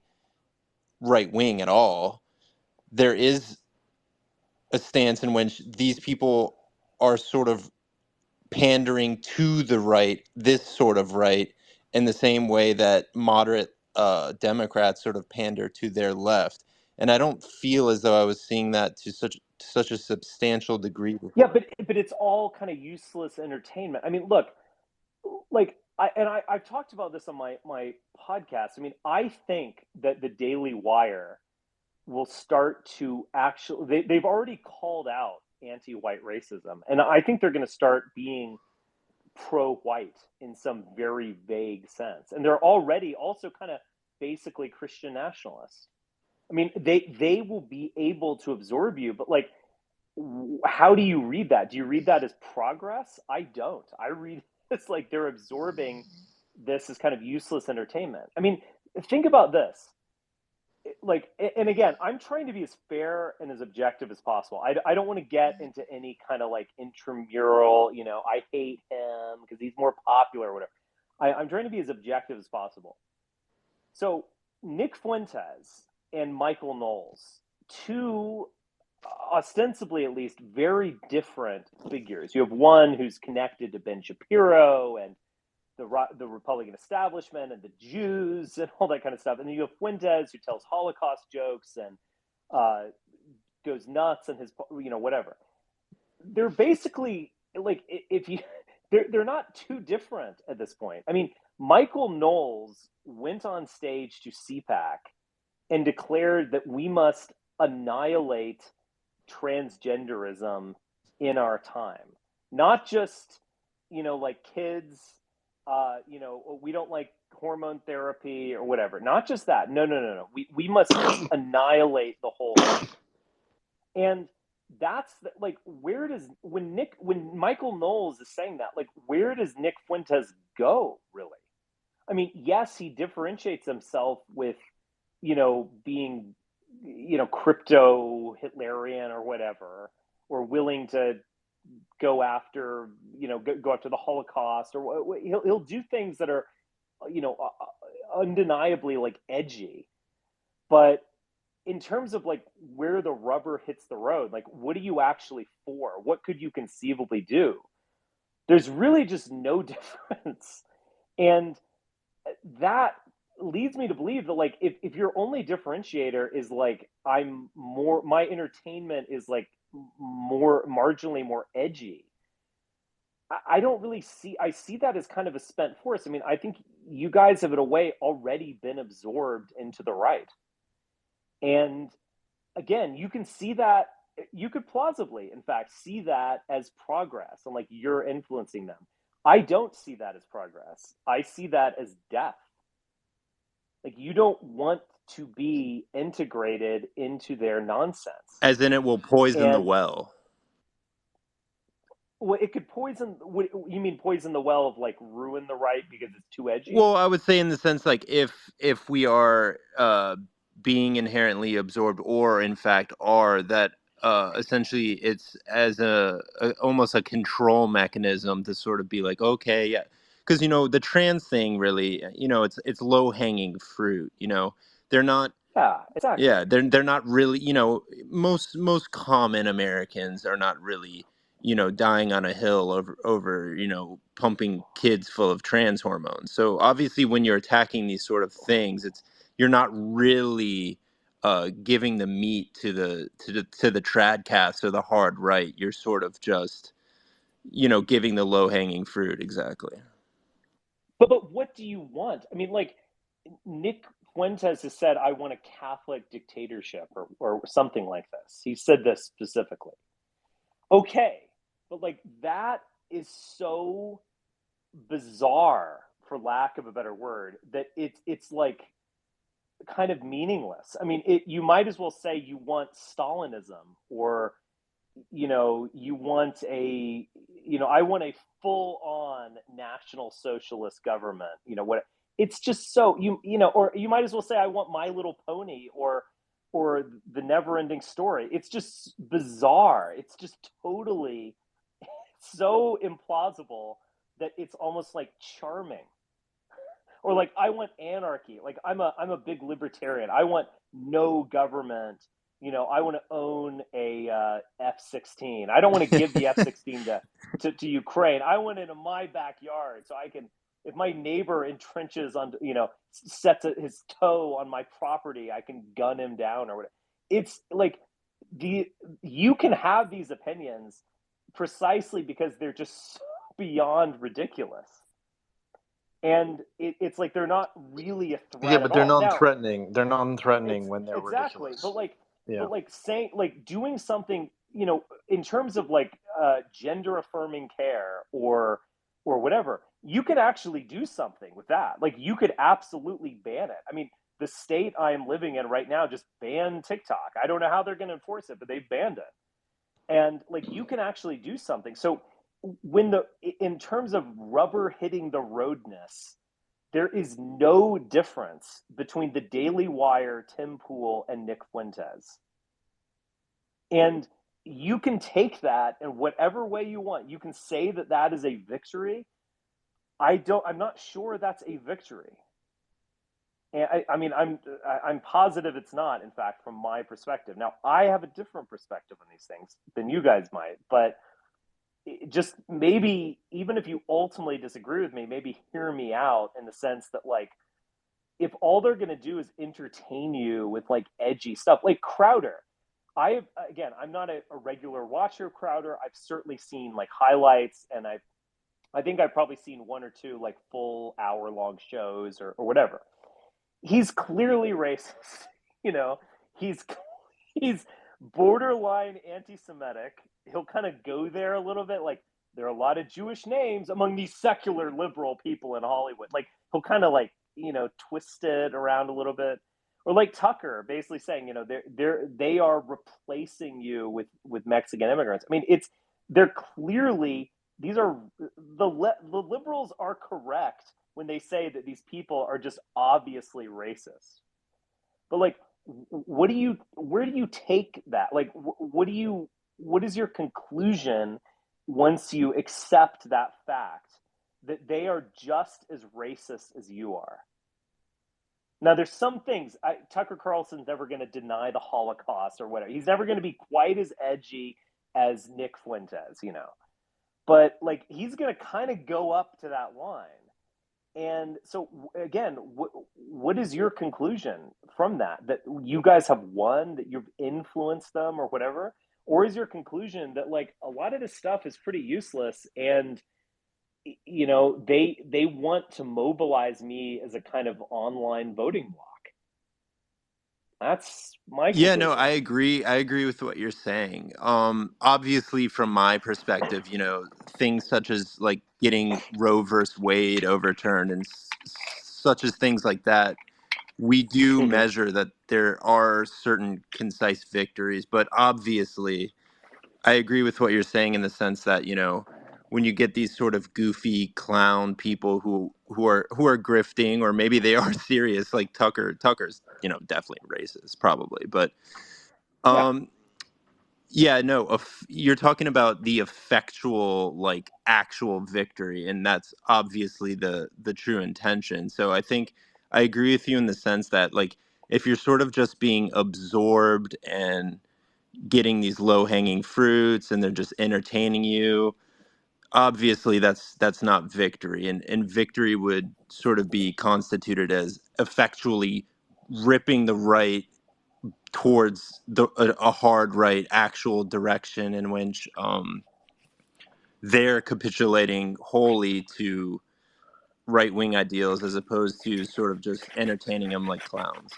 right wing at all, there is a stance in which these people are sort of pandering to the right, this sort of right, in the same way that moderate Democrats sort of pander to their left. And I don't feel as though I was seeing that to such a substantial degree Yeah, before. but it's all kind of useless entertainment. I mean, look, like I've talked about this on my podcast. I mean, I think that the Daily Wire will start to actually they've already called out anti-white racism, and I think they're going to start being pro-white in some very vague sense, and they're already also kind of basically Christian nationalists. I mean, they will be able to absorb you, but like, how do you read that? Do you read that as progress? I don't. I read it's like they're absorbing this as kind of useless entertainment. I mean, think about this. Like, and again, I'm trying to be as fair and as objective as possible. I don't want to get into any kind of like intramural, I hate him because he's more popular or whatever. I'm trying to be as objective as possible. So Nick Fuentes and Michael Knowles, two ostensibly at least very different figures. You have one who's connected to Ben Shapiro and the Republican establishment and the Jews and all that kind of stuff. And then you have Fuentes, who tells Holocaust jokes and goes nuts and his, whatever. They're basically like, they're not too different at this point. I mean, Michael Knowles went on stage to CPAC and declared that we must annihilate transgenderism in our time. Not just, like kids we don't like hormone therapy or whatever. Not just that. No. We must annihilate the whole thing. And that's like, where does when Michael Knowles is saying that, like, where does Nick Fuentes go really? I mean, yes, he differentiates himself with, being, crypto Hitlerian or whatever, or willing to go after, go after the Holocaust, or he'll do things that are, undeniably like edgy. But in terms of like where the rubber hits the road, like what are you actually for? What could you conceivably do? There's really just no difference. And that leads me to believe that, like, if your only differentiator is like, my entertainment is like more marginally more edgy, I don't really I see that as kind of a spent force. I mean, I think you guys have in a way already been absorbed into the right. And again, you can see that, you could plausibly, in fact, see that as progress, and like you're influencing them. I don't see that as progress. I see that as death. Like, you don't want to be integrated into their nonsense. As in, it will poison the And well. well, it could poison. What you mean, poison the well of like ruin the right because it's too edgy? Well, I would say in the sense, like, if we are being inherently absorbed, or in fact are, that essentially it's as a almost a control mechanism to sort of be like, okay, yeah, because the trans thing really, it's low hanging fruit. They're not. Yeah, exactly. Yeah, they're not really, most common Americans are not really, dying on a hill over, pumping kids full of trans hormones. So obviously when you're attacking these sort of things, you're not really giving the meat to the trad cast or the hard right. You're sort of just, giving the low hanging fruit. Exactly. But what do you want? I mean, like, Nick Fuentes has said, I want a Catholic dictatorship, or something like this. He said this specifically. Okay, but like, that is so bizarre, for lack of a better word, that it's like kind of meaningless. I mean, you might as well say you want Stalinism, or you want I want a full on National Socialist government. What, it's just so, or you might as well say I want My Little Pony, or the Never Ending Story. It's just bizarre. It's just totally so implausible that it's almost like charming. Or like, I want anarchy. Like, I'm a big libertarian. I want no government. I want to own a F-16. I don't want to give the F-16 to Ukraine. I want it in my backyard, so I can, if my neighbor entrenches on, sets his toe on my property, I can gun him down or whatever. It's like, you can have these opinions precisely because they're just so beyond ridiculous. And it's like they're not really a threat. Yeah, but at they're all. Now, non-threatening. They're non-threatening when they're exactly, ridiculous. but like saying, like, doing something, in terms of like gender affirming care, or whatever, you could actually do something with that. Like, you could absolutely ban it. I mean, the state I am living in right now just banned TikTok. I don't know how they're going to enforce it, but they've banned it. And like, you can actually do something. So in terms of rubber hitting the roadness, there is no difference between the Daily Wire, Tim Pool, and Nick Fuentes. And you can take that in whatever way you want. You can say that that is a victory. I'm not sure that's a victory. And I mean, I'm positive it's not, in fact, from my perspective. Now, I have a different perspective on these things than you guys might, but just maybe, even if you ultimately disagree with me, maybe hear me out, in the sense that, like, if all they're going to do is entertain you with like edgy stuff, like Crowder. I'm not a regular watcher of Crowder. I've certainly seen like highlights, and I think I've probably seen one or two like full hour-long shows, or whatever. He's clearly racist. He's he's borderline anti-Semitic. He'll kind of go there a little bit, like, there are a lot of Jewish names among these secular liberal people in Hollywood. Like he'll kind of like, twist it around a little bit. Or like Tucker basically saying, they are replacing you with Mexican immigrants. I mean, they're clearly, these are, the liberals are correct when they say that these people are just obviously racist. But like, where do you take that? Like, what is your conclusion once you accept that fact that they are just as racist as you are? Now, there's some things, Tucker Carlson's never going to deny the Holocaust or whatever. He's never going to be quite as edgy as Nick Fuentes, But, like, he's going to kind of go up to that line. And so, again, what is your conclusion from that? That you guys have won, that you've influenced them or whatever? Or is your conclusion that, like, a lot of this stuff is pretty useless and they want to mobilize me as a kind of online voting bloc? That's my conclusion. Yeah, no, I agree with what you're saying. Obviously, from my perspective, things such as like getting Roe versus Wade overturned and such as things like that, we do measure that there are certain concise victories. But obviously, I agree with what you're saying in the sense that, when you get these sort of goofy clown people who are grifting, or maybe they are serious, like Tucker's, definitely racist, probably. But yeah, no, you're talking about the effectual, like actual victory, and that's obviously the true intention. So I think I agree with you in the sense that, like, if you're sort of just being absorbed and getting these low-hanging fruits and they're just entertaining you, obviously that's not victory, and victory would sort of be constituted as effectually ripping the right towards a hard right actual direction in which they're capitulating wholly to right-wing ideals as opposed to sort of just entertaining them like clowns.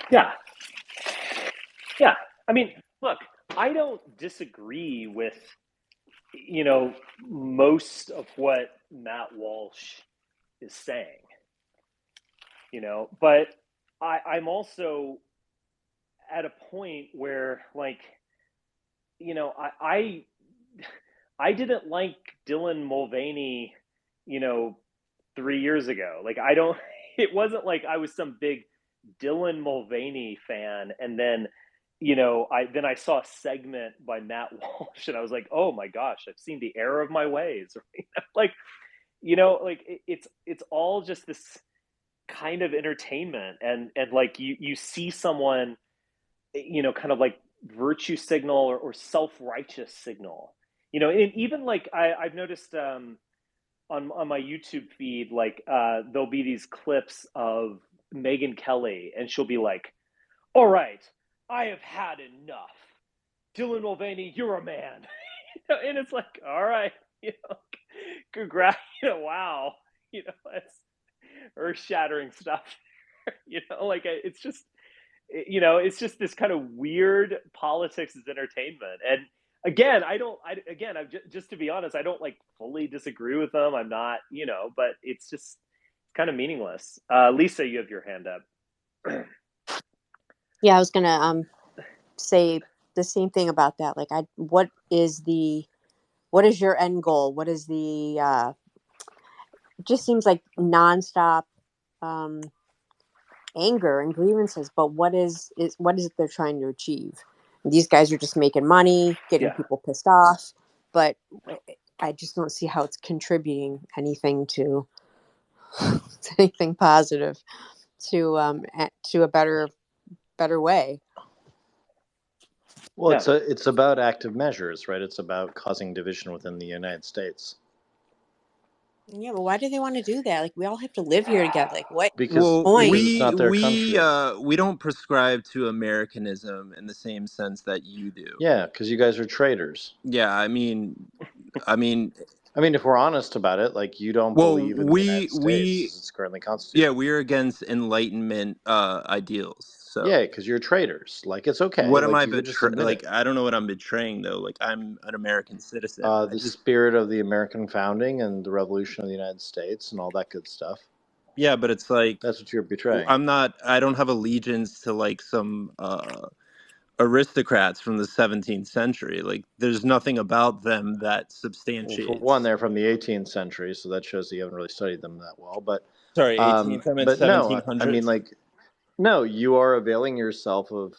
Yeah. I mean, look, I don't disagree with most of what Matt Walsh is saying, but I'm also at a point where, like, I didn't like Dylan Mulvaney, 3 years ago. Like, it wasn't like I was some big Dylan Mulvaney fan, and then I saw a segment by Matt Walsh, and I was like, oh my gosh, I've seen the error of my ways. Like, it's all just this kind of entertainment, and like you see someone, kind of like virtue signal or self-righteous signal, and even like I've noticed on my YouTube feed, like there'll be these clips of Megyn Kelly, and she'll be like, all right, I have had enough. Dylan Mulvaney, you're a man. And it's like, all right, congrats, wow, that's earth-shattering stuff. Like it's just this kind of weird politics as entertainment. And again, just to be honest, I don't like fully disagree with them. I'm not, but it's just kind of meaningless. Lisa, you have your hand up. Yeah, I was gonna say the same thing about that. Like, what is your end goal? What is the it just seems like nonstop anger and grievances, but what is it they're trying to achieve? These guys are just making money, getting people pissed off, but I just don't see how it's contributing anything to anything positive to a better way. Well, it's about active measures, right? It's about causing division within the United States. Yeah, but why do they want to do that? Like, we all have to live here together. Like, what? Because it's not their country. We don't prescribe to Americanism in the same sense that you do. Yeah, because you guys are traitors. Yeah, I mean, I mean, if we're honest about it, like you don't Well, believe in the United States as it's currently yeah, constituted. we're against Enlightenment ideals. Yeah, So because you're traitors. Like it's okay. what am Like I you could just admit it. like? I don't know what I'm betraying though. Like I'm an American citizen. I The just spirit of the American founding and the revolution of the United States and all that good stuff. yeah, but it's like That's what you're betraying. I'm not. I don't have allegiance to like some aristocrats from the 17th century. Like there's nothing about them that Well, for one, substantiates. they're from the 18th century, so that shows that you haven't really studied them that well. Sorry, 18th. I meant But no, I mean, 1700s. like, no, you are availing yourself of.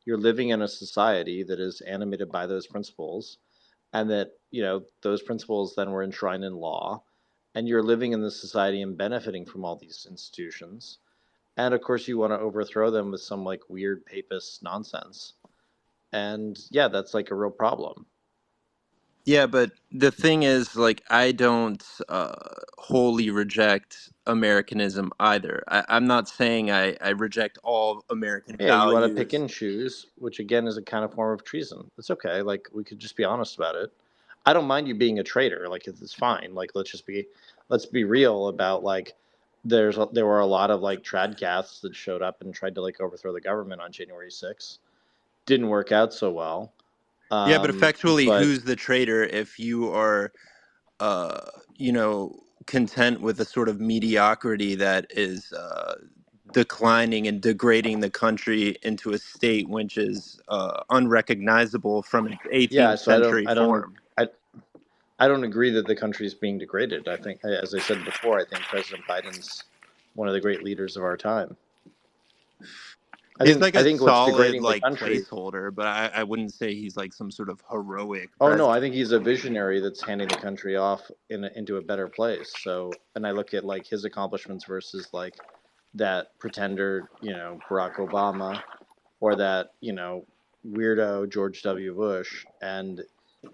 You're living in a society that is animated by those principles, and that those principles then were enshrined in law, and you're living in this society and benefiting from all these institutions, and of course you want to overthrow them with some like weird papist nonsense, and yeah, that's like a real problem. Yeah, but the thing is, like, I don't wholly reject Americanism either. I'm not saying I reject all American Yeah, you want to pick values. and choose, which again is a kind of form of treason. It's okay. Like we could just be honest about it. I don't mind you being a traitor. Like it's fine. Like let's be real about like there were a lot of like tradcasts that showed up and tried to like overthrow the government on January 6th. Didn't work out so well. Yeah, but effectually, But who's the traitor if you are, uh, content with a sort of mediocrity that is declining and degrading the country into a state which is unrecognizable from its yeah, 18th so century form? I don't agree that the country is being degraded. I think, as I said before, I think President Biden's one of the great leaders of our time. He's like I a think what's solid degrading the like country. placeholder, but I wouldn't say he's like some sort of heroic Oh no, I president. think he's a visionary that's handing the country off into a better place. So, and I look at like his accomplishments versus like that pretender, Barack Obama, or that weirdo George W. Bush, and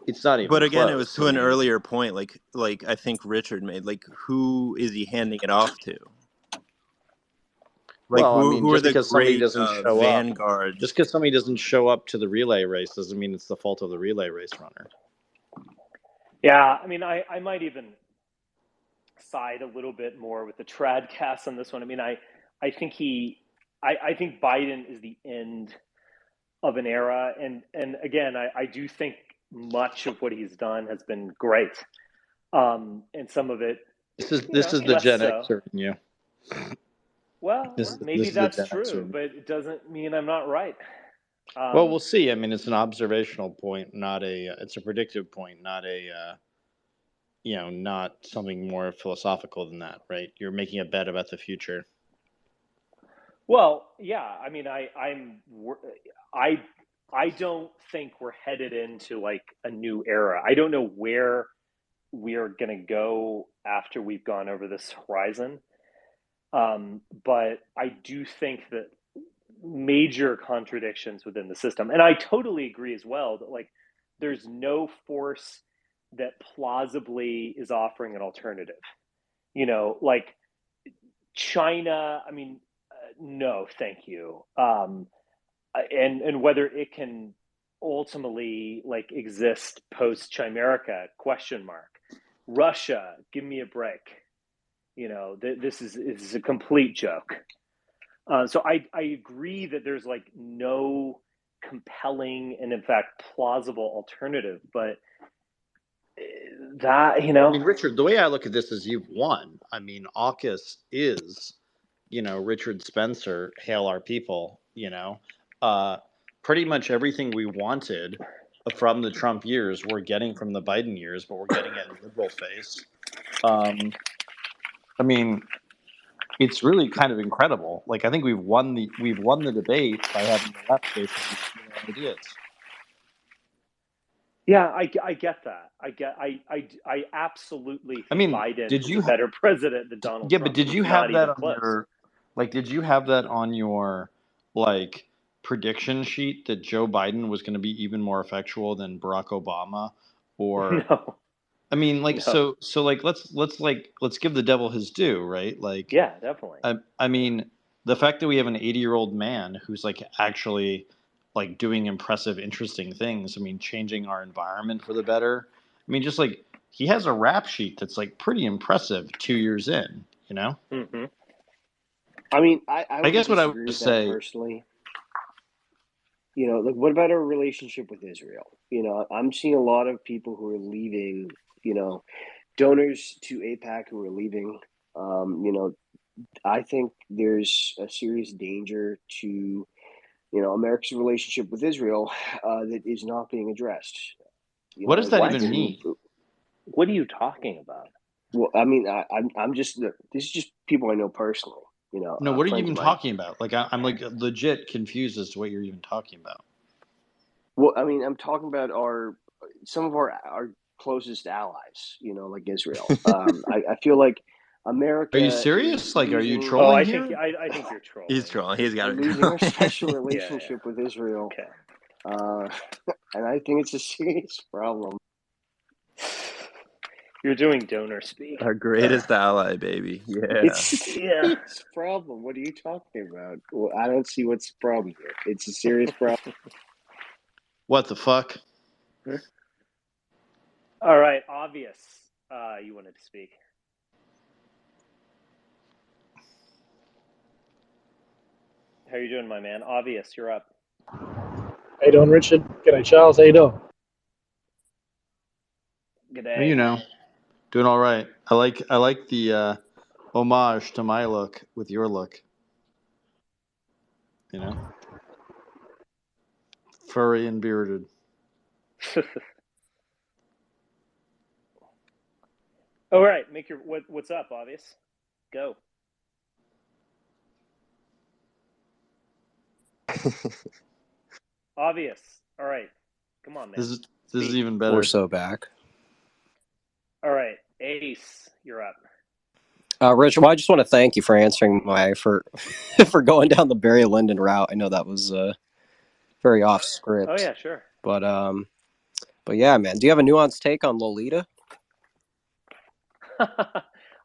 it's not But even again, it was close. to I an mean, earlier point, like I think Richard made. Like, who is he handing it off to? Like, well, I mean, who are just the because somebody great doesn't show up, just vanguards? because somebody doesn't show up to the relay race doesn't mean it's the fault of the relay race runner. Yeah, I mean, I might even side a little bit more with the tradcast on this one. I mean, I think I think Biden is the end of an era, and again, I do think much of what he's done has been great, and some of it, This is the less Gen so. Xer in you. Well, This maybe is the that's Gen true, Xer. but it doesn't mean I'm not right. Well, we'll see. I mean, it's an observational point, not it's a predictive point, not not something more philosophical than that, right? You're making a bet about the future. Well, yeah. I mean, I don't think we're headed into like a new era. I don't know where we are going to go after we've gone over this horizon. But I do think that major contradictions within the system, and I totally agree as well that like there's no force that plausibly is offering an alternative. Like China. I mean, no, thank you. And whether it can ultimately like exist post Chimerica? Question mark. Russia, give me a break. This is a complete joke. So I agree that there's like no compelling and in fact plausible alternative, but that I mean, Richard, the way I look at this is you've won. I mean, AUKUS is, Richard Spencer, Hail Our People, pretty much everything we wanted from the Trump years, we're getting from the Biden years, but we're getting it in liberal face. I mean, it's really kind of incredible. Like, I think we've won the debate by having the left basically steal our ideas. Yeah, I get that. I absolutely think Biden is a better president than Donald Trump. But did you It's have not that even on close. did you have that on your like prediction sheet that Joe Biden was going to be even more effectual than Barack Obama? Or no. I mean, like, No. so like let's give the devil his due, right? Like, Yeah, definitely. I mean, the fact that we have an 80-year-old man who's like actually like doing impressive, interesting things. I mean, changing our environment for the better. I mean, just like he has a rap sheet that's like pretty impressive 2 years in. You know. Mm-hmm. I mean, I I would guess what I would disagree with just that say. personally. You know, like what about our relationship with Israel? You know, I'm seeing a lot of people who are leaving. You know, donors to APAC who are leaving. You know, I think there's a serious danger to America's relationship with Israel that is not being addressed. You What know, does like that What? even to mean? What are you talking about? well, I mean, I'm just this is just people I know personally. You know, No, what are you friends even of mine. talking about? Like, I'm like legit confused as to what you're even talking about. Well, I mean, I'm talking about some of our closest allies. You know, like Israel. I feel like Are you America is serious? Like, are you losing. Oh, trolling I think here? I think you're He's trolling. trolling. He's got We're it losing our trolling. special Yeah, relationship with Israel, okay. uh, and I think it's a serious problem. You're doing donor speak. Our greatest ally, baby. Yeah. It's a Yeah. serious problem. What are you talking about? Well, I don't see what's the problem here. It's a serious problem. What the fuck? All right, obvious. You wanted to speak. How you doing, my man? Obvious, you're up. How you doing, Richard? G'day, Charles. How you doing? Good Well, you day. know, doing all right. I like the homage to my look with your look. You know, furry and bearded. All right, make your what's up, obvious. Go. Obvious. All right. Come on, man. This is Speak. even We're better. so back. All right, Ace, you're up. Rich, well, I just want to thank you for answering for going down the Barry Lyndon route. I know that was very off Oh script, yeah, sure. but yeah, man. Do you have a nuanced take on Lolita?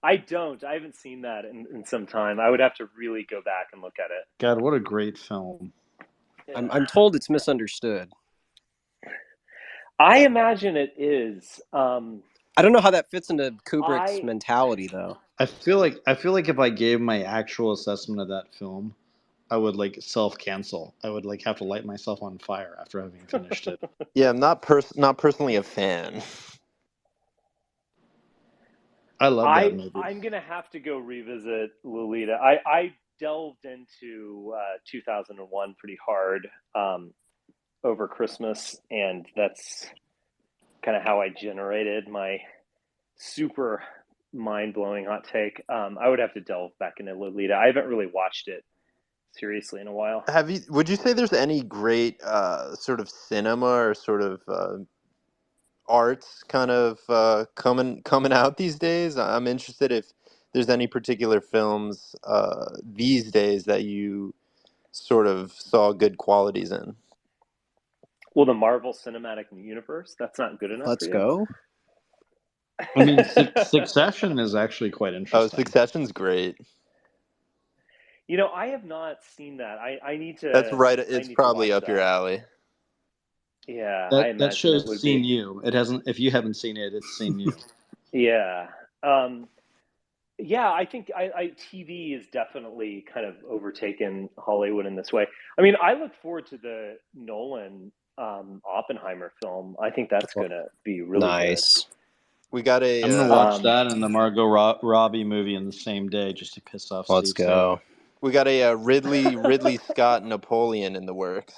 I don't. I haven't seen that in some time. I would have to really go back and look at it. God, what a great film. Yeah. I'm told it's misunderstood. I imagine it is. I don't know how that fits into Kubrick's I mentality, though. I feel like if I gave my actual assessment of that film, I would like self-cancel. I would like have to light myself on fire after having finished it. Yeah, I'm not personally a fan. I love that movie. I'm gonna have to go revisit Lolita. I delved into 2001 pretty hard over Christmas, and that's kind of how I generated my super mind-blowing hot take. I would have to delve back into Lolita. I haven't really watched it seriously in a while. Would you say there's any great sort of cinema or sort of arts kind of coming out these days? I'm interested if there's any particular films these days that you sort of saw good qualities in. Well, the Marvel Cinematic Universe, that's not good enough for Let's you? go. I mean, Succession is actually quite Oh, interesting. Succession's great. You know, I have not seen that. I need to. That's right. I It's need to probably watch up your that. alley. Yeah, I That imagine it show's would seen be. you. It hasn't. If you haven't seen it, it's seen you. Yeah. Yeah, I think TV is definitely kind of overtaken Hollywood in this way. I mean, I look forward to the Nolan Oppenheimer film. I think that's going to be really Nice. We got I'm gonna a watch that and the Margot Robbie movie in the same day just to piss off Let's Steve. go. Ridley Scott Napoleon in the works.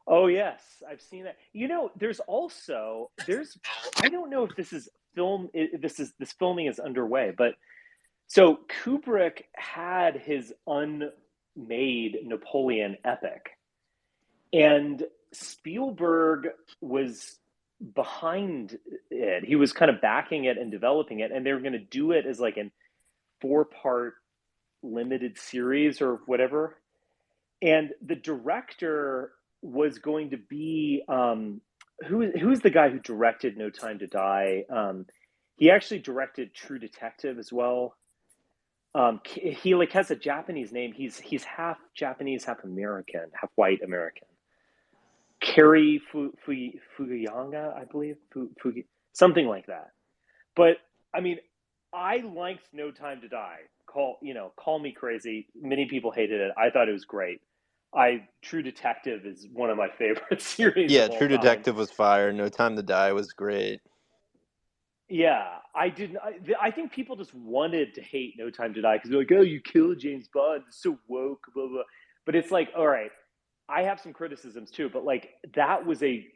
Oh yes, I've seen that. You know, I don't know if this filming is underway, but so Kubrick had his unmade Napoleon epic, and Spielberg was behind it. He was kind of backing it and developing it, and they were going to do it as like an 4-part limited series or whatever. And the director was going to be who's the guy who directed No Time to Die? He actually directed True Detective as well. He like has a Japanese name. He's half Japanese, half American, half white American. Kerry Fuyanga, I believe. something like that. But I mean, I liked No Time to Die. Call me crazy. Many people hated it. I thought it was great. True Detective is one of my favorite series Yeah, of all True time. Detective was fire. No Time to Die was great. Yeah, I didn't. I think people just wanted to hate No Time to Die because they're like, "Oh, you killed James Bond. It's so woke." Blah blah. But it's like, all right, I have some criticisms too, but like that was a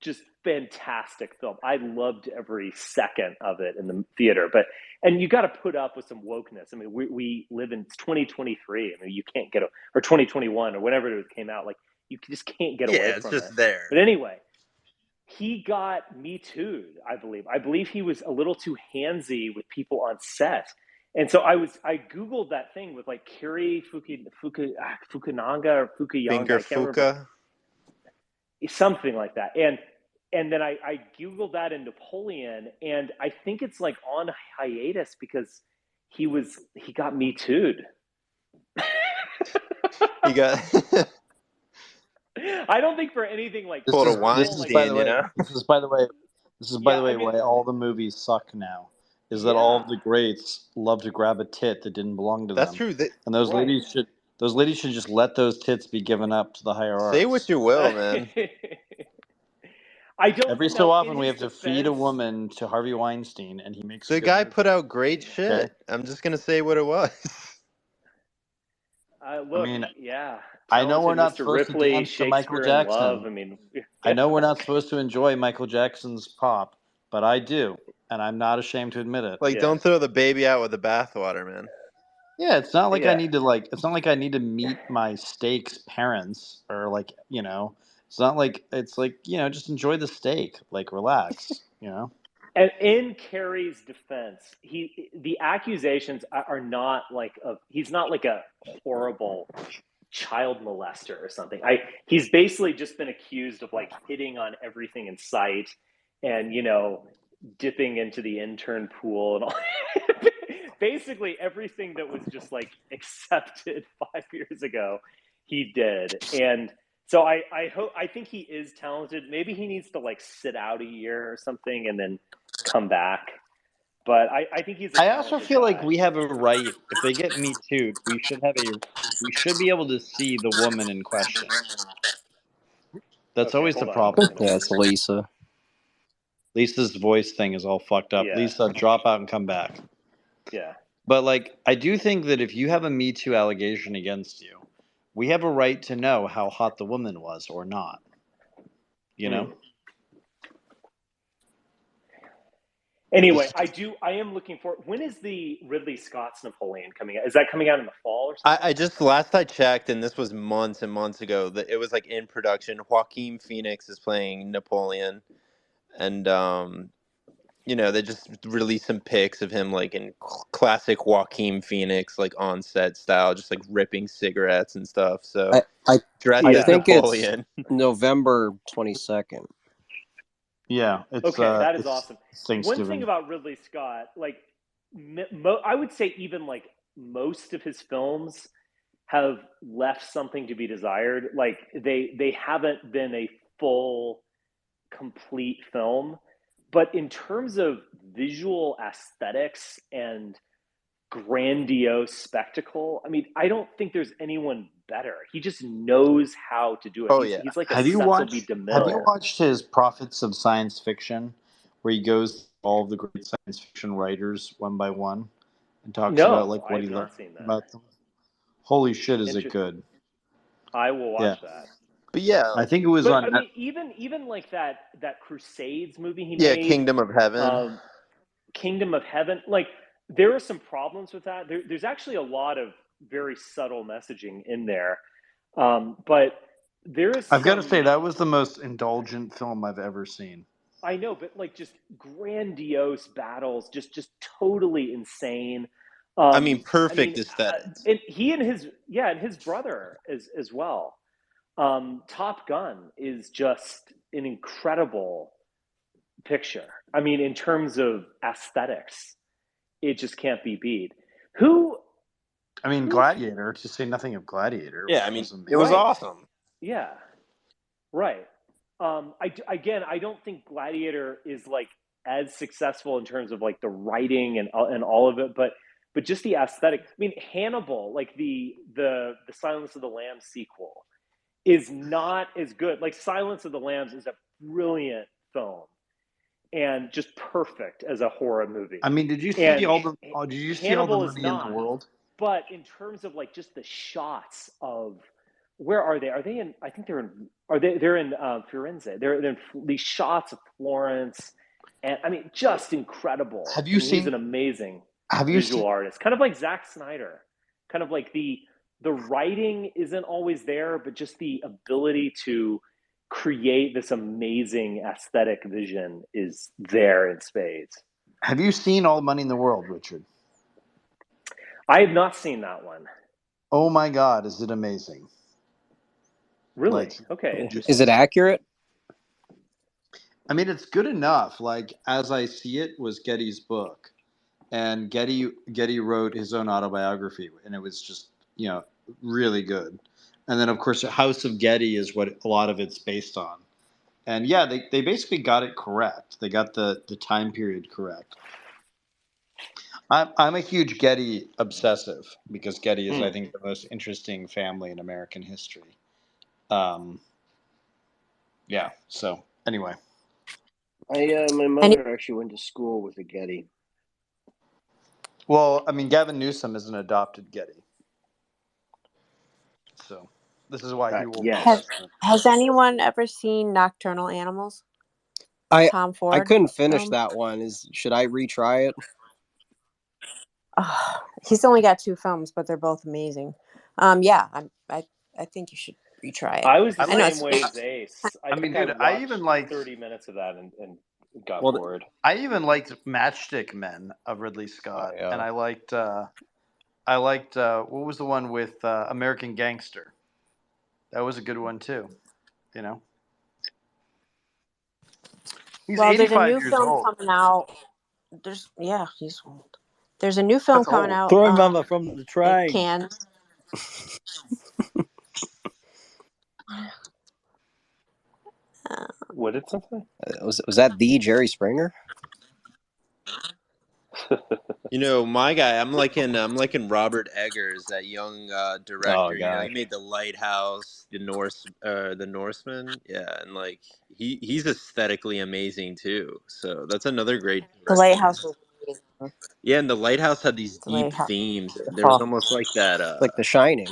just fantastic film. I loved every second of it in the theater. And you got to put up with some wokeness. I mean, we live in 2023. I mean, you can't get or 2021 or whenever it came out. Like you just can't get away Yeah, it's from it. just there. But anyway, he got Me Too'd, I believe. I believe he was a little too handsy with people on set. And so I Googled that thing with like Kiri Fukunaga or Fukuyanga. Finger I can't remember. Fuka. Something like that. And then I Googled that in Napoleon, and I think it's like on hiatus because he got Me Too'd. You got I don't think for anything like pulled a terrible, like Weinstein, you know? This is by the way, yeah, I mean, why all the movies suck now. Is that all yeah, of the greats love to grab a tit that didn't belong to That's them, true. and those right. ladies should just let those tits be given up to the higher Say what arts. you will, man. I don't Every so know. In often we his have to feed a defense, woman to Harvey Weinstein, and he makes a The good guy movie. put out great shit. Okay? I'm just gonna say what it was. look, I mean, yeah, I know we're talented not Mr. supposed to Ripley, dance to Michael Shakespeare in Love. Jackson. I mean, I know we're not supposed to enjoy Michael Jackson's pop, but I do, and I'm not ashamed to admit it. Like, yeah, don't throw the baby out with the bathwater, man. Yeah, it's not like I yeah. need to it's not like I need to meet my steak's parents or it's not like it's like, just enjoy the steak, like relax. And in Carrie's defense, the accusations are not like he's not like a horrible child molester or something. He's basically just been accused of like hitting on everything in sight and dipping into the intern pool and all. Basically everything that was just like accepted 5 years ago, he did. And so I think he is talented. Maybe he needs to like sit out a year or something and then come back. But I think he's a I also talented feel like guy. we have a right, if they get Me Too, we should be able to see the woman in question. That's Okay, always the hold on. I'm problem. looking at Yeah, it's Lisa. Lisa's voice thing is all fucked up. Yeah. Lisa, drop out and come back. Yeah. But like, I do think that if you have a Me Too allegation against you, we have a right to know how hot the woman was or not. You know? Anyway, I am looking for. When is the Ridley Scott's Napoleon coming out? Is that coming out in the fall or something? I just last I checked, and this was months and months ago, that it was like in production. Joaquin Phoenix is playing Napoleon, and they just released some pics of him like in classic Joaquin Phoenix, like on set style, just like ripping cigarettes and stuff. So I dressed I as think it's Napoleon. November 22nd. Yeah, it's Okay, that is it's awesome. Thanksgiving. One thing about Ridley Scott, like I would say, even like most of his films have left something to be desired. Like they haven't been a full, complete film. But in terms of visual aesthetics and grandiose spectacle, I mean, I don't think there's anyone better. He just knows how to do it. Oh yeah. He's like a Have you Cecil B. DeMille. watched his Prophets of Science Fiction, where he goes through all of the great science fiction writers one by one and talks about No, like I what have he learned not seen that. about them? Holy shit, is it Interesting. good? I will watch that. But yeah, I think it was But on. I mean, even like that Crusades movie he yeah, made, Kingdom of Heaven. Kingdom of Heaven. Like there are some problems with that. There's actually a lot of very subtle messaging in there, but there is. I've got to say that was the most indulgent film I've ever seen. I know, but like just grandiose battles, just totally insane. I mean, perfect aesthetics. And he and his brother as well. Top Gun is just an incredible picture. I mean, in terms of aesthetics, it just can't be beat. Gladiator, to say nothing of Gladiator. Yeah, I mean, amazing. it was awesome. Yeah, right. I don't think Gladiator is like as successful in terms of like the writing and all of it, but just the aesthetic. I mean, Hannibal, like the Silence of the Lambs sequel, is not as good. Like Silence of the Lambs is a brilliant film and just perfect as a horror movie. I mean, did you see And all the Hannibal is money in the not. world? But in terms of like just the shots of where are they? Are they in? I think they're in. Are they? They're in Firenze. They're in these shots of Florence, and I mean, just incredible. Have I you mean, he's seen? an amazing Have you seen? visual artist, kind of like Zack Snyder. Kind of like the writing isn't always there, but just the ability to create this amazing aesthetic vision is there in spades. Have you seen All the Money in the World, Richard? I have not seen that one. Oh my God, is it amazing? Really? Like, Okay, interesting. Is it accurate? I mean, it's good enough. Like, as I see it, was Getty's book, and Getty wrote his own autobiography, and it was just really good. And then of course, House of Getty is what a lot of it's based on. And yeah, they basically got it correct. They got the time period correct. I'm a huge Getty obsessive because Getty is, I think, the most interesting family in American history. Yeah. So anyway, My mother actually went to school with a Getty. well, I mean, Gavin Newsom is an adopted Getty, so this is why he will. Yes. Has anyone ever seen Nocturnal Animals? Tom Ford. I couldn't finish film? that one. Should I retry it? Oh, he's only got 2 films, but they're both amazing. Yeah, I think you should retry it. I was the I know same way as Ace. I mean, think dude, I even liked 30 minutes of that and got Well, bored. I even liked Matchstick Men of Ridley Scott, yeah. and I liked what was the one with American Gangster? That was a good one too. He's Well, there's a 85 new years film old. coming out. He's old. There's a new film That's coming old. out. Throw mama from the at train. Cannes. What did something? Was that the Jerry Springer? My guy, I'm liking Robert Eggers, that young director. Oh, He God. made The Lighthouse, The Norseman. Yeah, and like he's aesthetically amazing too. So that's another great The director. Lighthouse was amazing. Yeah, and The Lighthouse had these The deep Lighthouse. themes. There was almost like that, Like The Shining.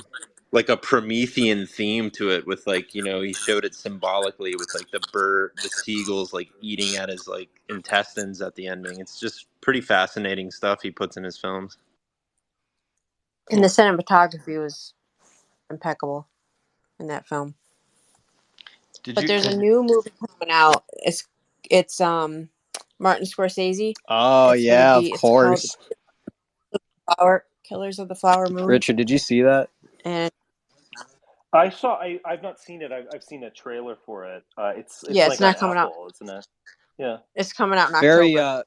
like a Promethean theme to it, with like he showed it symbolically with like the seagulls like eating at his like intestines at the ending. It's just pretty fascinating stuff he puts in his films. And the cinematography was impeccable in that film. There's a new movie coming out. It's Martin Scorsese. Oh, It's yeah, of it's course. called Killers of the Flower Moon. Richard, did you see that? And I've not seen it. I've seen a trailer for it. It's yeah, like it's not on coming Apple, out. isn't it? Yeah. It's coming out in Very October.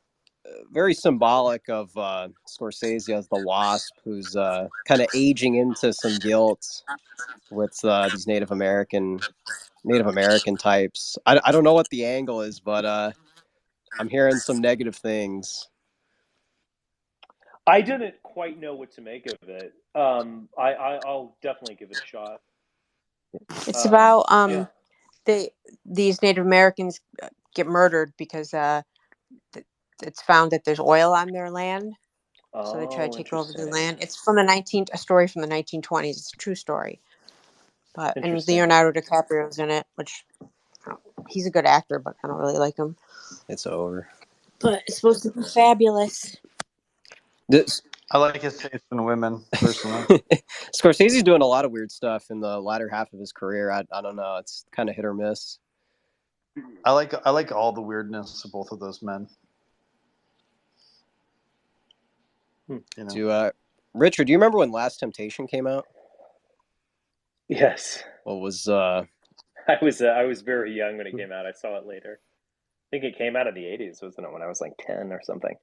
very symbolic of Scorsese as the Wasp, who's kind of aging into some guilt with these Native American types. I don't know what the angle is, but I'm hearing some negative things. I didn't quite know what to make of it. I'll definitely give it a shot. It's about these Native Americans get murdered because it's found that there's oil on their land, so they try to take over their land. It's from a story from the 1920s. It's a true story, and Leonardo DiCaprio's in it, which he's a good actor, but I don't really like him. It's over. But it's supposed to be fabulous. I like his taste in women, personally. Scorsese's doing a lot of weird stuff in the latter half of his career. I don't know. It's kind of hit or miss. I like all the weirdness of both of those men. Richard, do you remember when Last Temptation came out? Yes. What was I was very young when it came out. I saw it later. I think it came out in the 80s, wasn't it? When I was like 10 or something.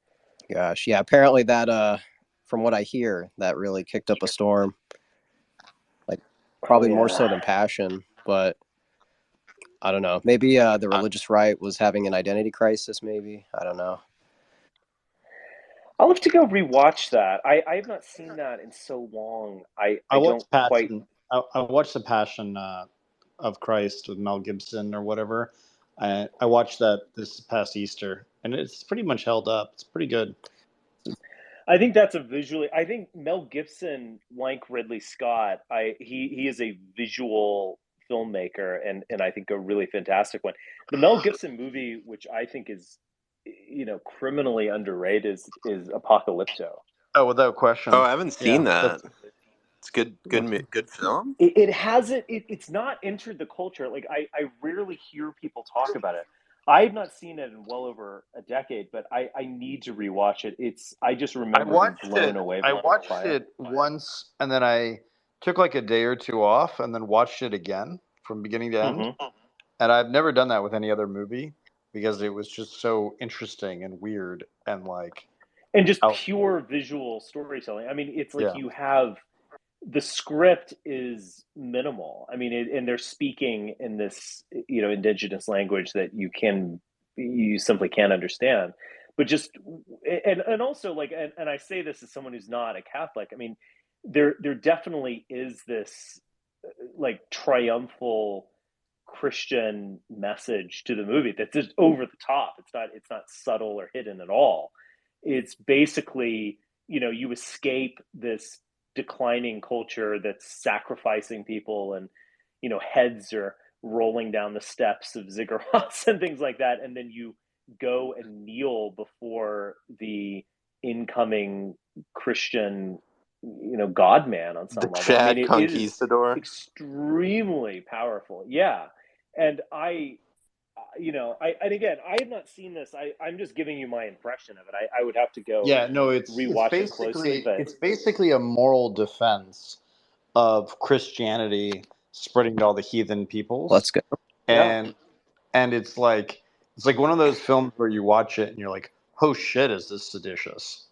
Gosh, yeah. Apparently that, from what I hear, that really kicked up a storm. Like probably more so than Passion, but I don't know. Maybe the religious right was having an identity crisis. Maybe, I don't know. I'll have to go rewatch that. I have not seen that in so long. I don't watched quite. Passion. I watched the Passion of Christ with Mel Gibson or whatever. I watched that this past Easter, and it's pretty much held up. It's pretty good. I think that's a visually. I think Mel Gibson, like Ridley Scott, he is a visual filmmaker, and I think a really fantastic one. The Mel Gibson movie, which I think is, criminally underrated, is Apocalypto. Oh, without question. Oh, I haven't seen that. That's It's good film. It hasn't. It's not entered the culture. Like I rarely hear people talk about it. I've not seen it in well over a decade, but I need to rewatch it. I just remember being blown away I watched by it once, and then I took like a day or two off, and then watched it again from beginning to end. Mm-hmm. And I've never done that with any other movie because it was just so interesting and weird and like And just out. pure visual storytelling. I mean, it's like Yeah. you have the script is minimal. I mean, and they're speaking in this indigenous language that you simply can't understand. But just and also like and I say this as someone who's not a Catholic. I mean, there definitely is this like triumphal Christian message to the movie that's just over the top. It's not subtle or hidden at all. It's basically, you escape this declining culture that's sacrificing people, and heads are rolling down the steps of ziggurats and things like that, and then you go and kneel before the incoming Christian God man on The some level. I mean, Chad it is Conquistador. extremely powerful. Yeah. And and again, I have not seen this. I'm just giving you my impression of it. I would have to go Yeah, no, it's rewatch it closely, but it's basically a moral defense of Christianity spreading to all the heathen peoples. Let's go. yeah, And it's like one of those films where you watch it and you're like, oh shit, is this seditious?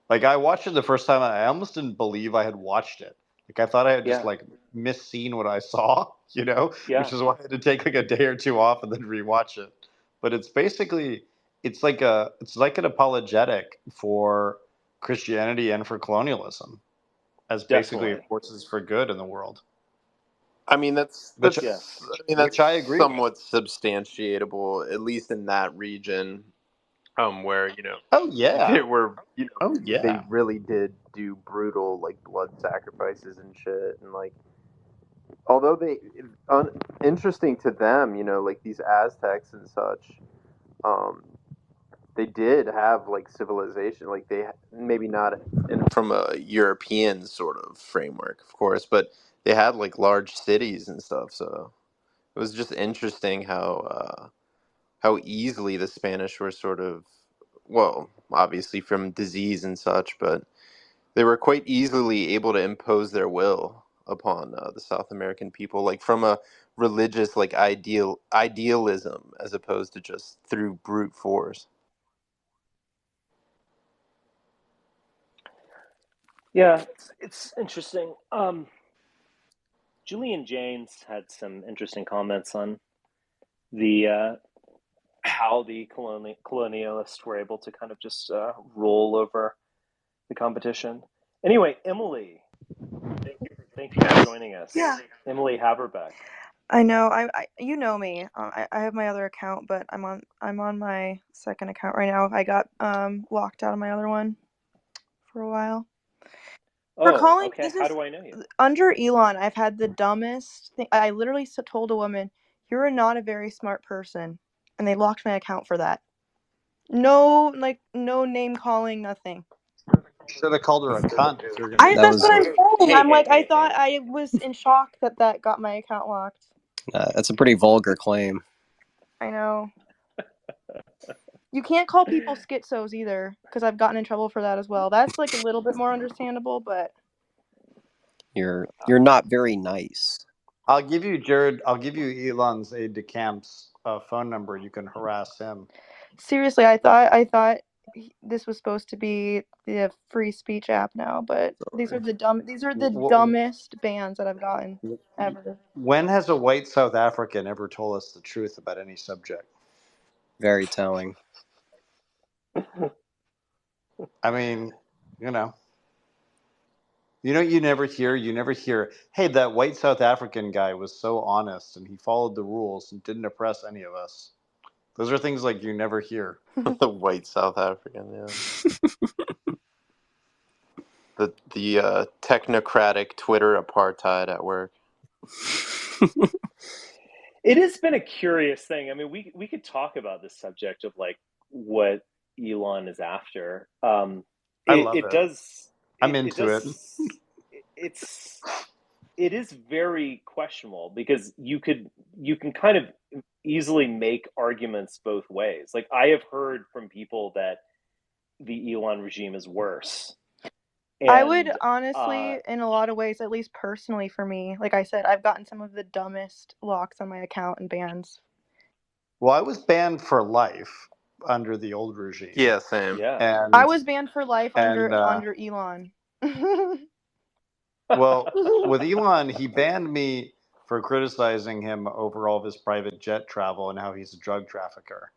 Like I watched it the first time and I almost didn't believe I had watched it. Like I thought I had just yeah, like misseen what I saw, which yeah, is why I had to take like a day or two off and then rewatch it. But it's basically it's like an apologetic for Christianity and for colonialism as basically definitely. forces for good in the world. I mean, that's Which that's Yes, I mean which that's I agree with. somewhat substantiatable, at least in that region, where Oh yeah. they were, Oh they yeah. really did do brutal like blood sacrifices and shit, and like although interesting to them, like these Aztecs and such, um, they did have like civilization, like they maybe not from a European sort of framework, of course, but they had like large cities and stuff. So it was just interesting how easily the Spanish were sort of, well, obviously from disease and such, but they were quite easily able to impose their will upon the South American people, like from a religious like idealism as opposed to just through brute force. yeah, it's interesting. Julian James had some interesting comments on the how the colonialists were able to kind of just roll over the competition. Anyway, Emily, thank you for joining us. Yeah, Emily Haverbeck. I know. You know me. I have my other account, but I'm on my second account right now. I got locked out of my other one for a while. For Oh, calling, okay. this How is do I know you? under Elon. I've had the dumbest thing. I literally told a woman, "You're not a very smart person," and they locked my account for that. No, like no name calling, nothing. Should have called her a cunt if you're gonna do That's what that. I'm saying. Hey, I'm hey, like, I hey, thought hey. I was in shock that got my account locked. That's a pretty vulgar claim. I know. You can't call people schizos either, because I've gotten in trouble for that as well. That's like a little bit more understandable, but You're not very nice. I'll give you Jared. I'll give you Elon's aide de camp's phone number. You can harass him. seriously, I thought this was supposed to be the free speech app now, but these are the Wh- dumbest bans that I've gotten ever. When has a white South African ever told us the truth about any subject? Very telling. I mean, you know. You never hear, hey, that white South African guy was so honest and he followed the rules and didn't oppress any of us. Those are things like you never hear. The white South African, yeah. the technocratic Twitter apartheid at work. It has been a curious thing. I mean, we could talk about this subject of like what Elon is after. I love It it. does. I'm into it. It is very questionable because you can kind of easily make arguments both ways. Like I have heard from people that the Elon regime is worse. I would And honestly, in a lot of ways, at least personally for me, like I said, I've gotten some of the dumbest locks on my account and bans. Well, I was banned for life under the old regime. Yeah, same. yeah. And I was banned for life and under Elon. well, with Elon, he banned me for criticizing him over all of his private jet travel and how he's a drug trafficker.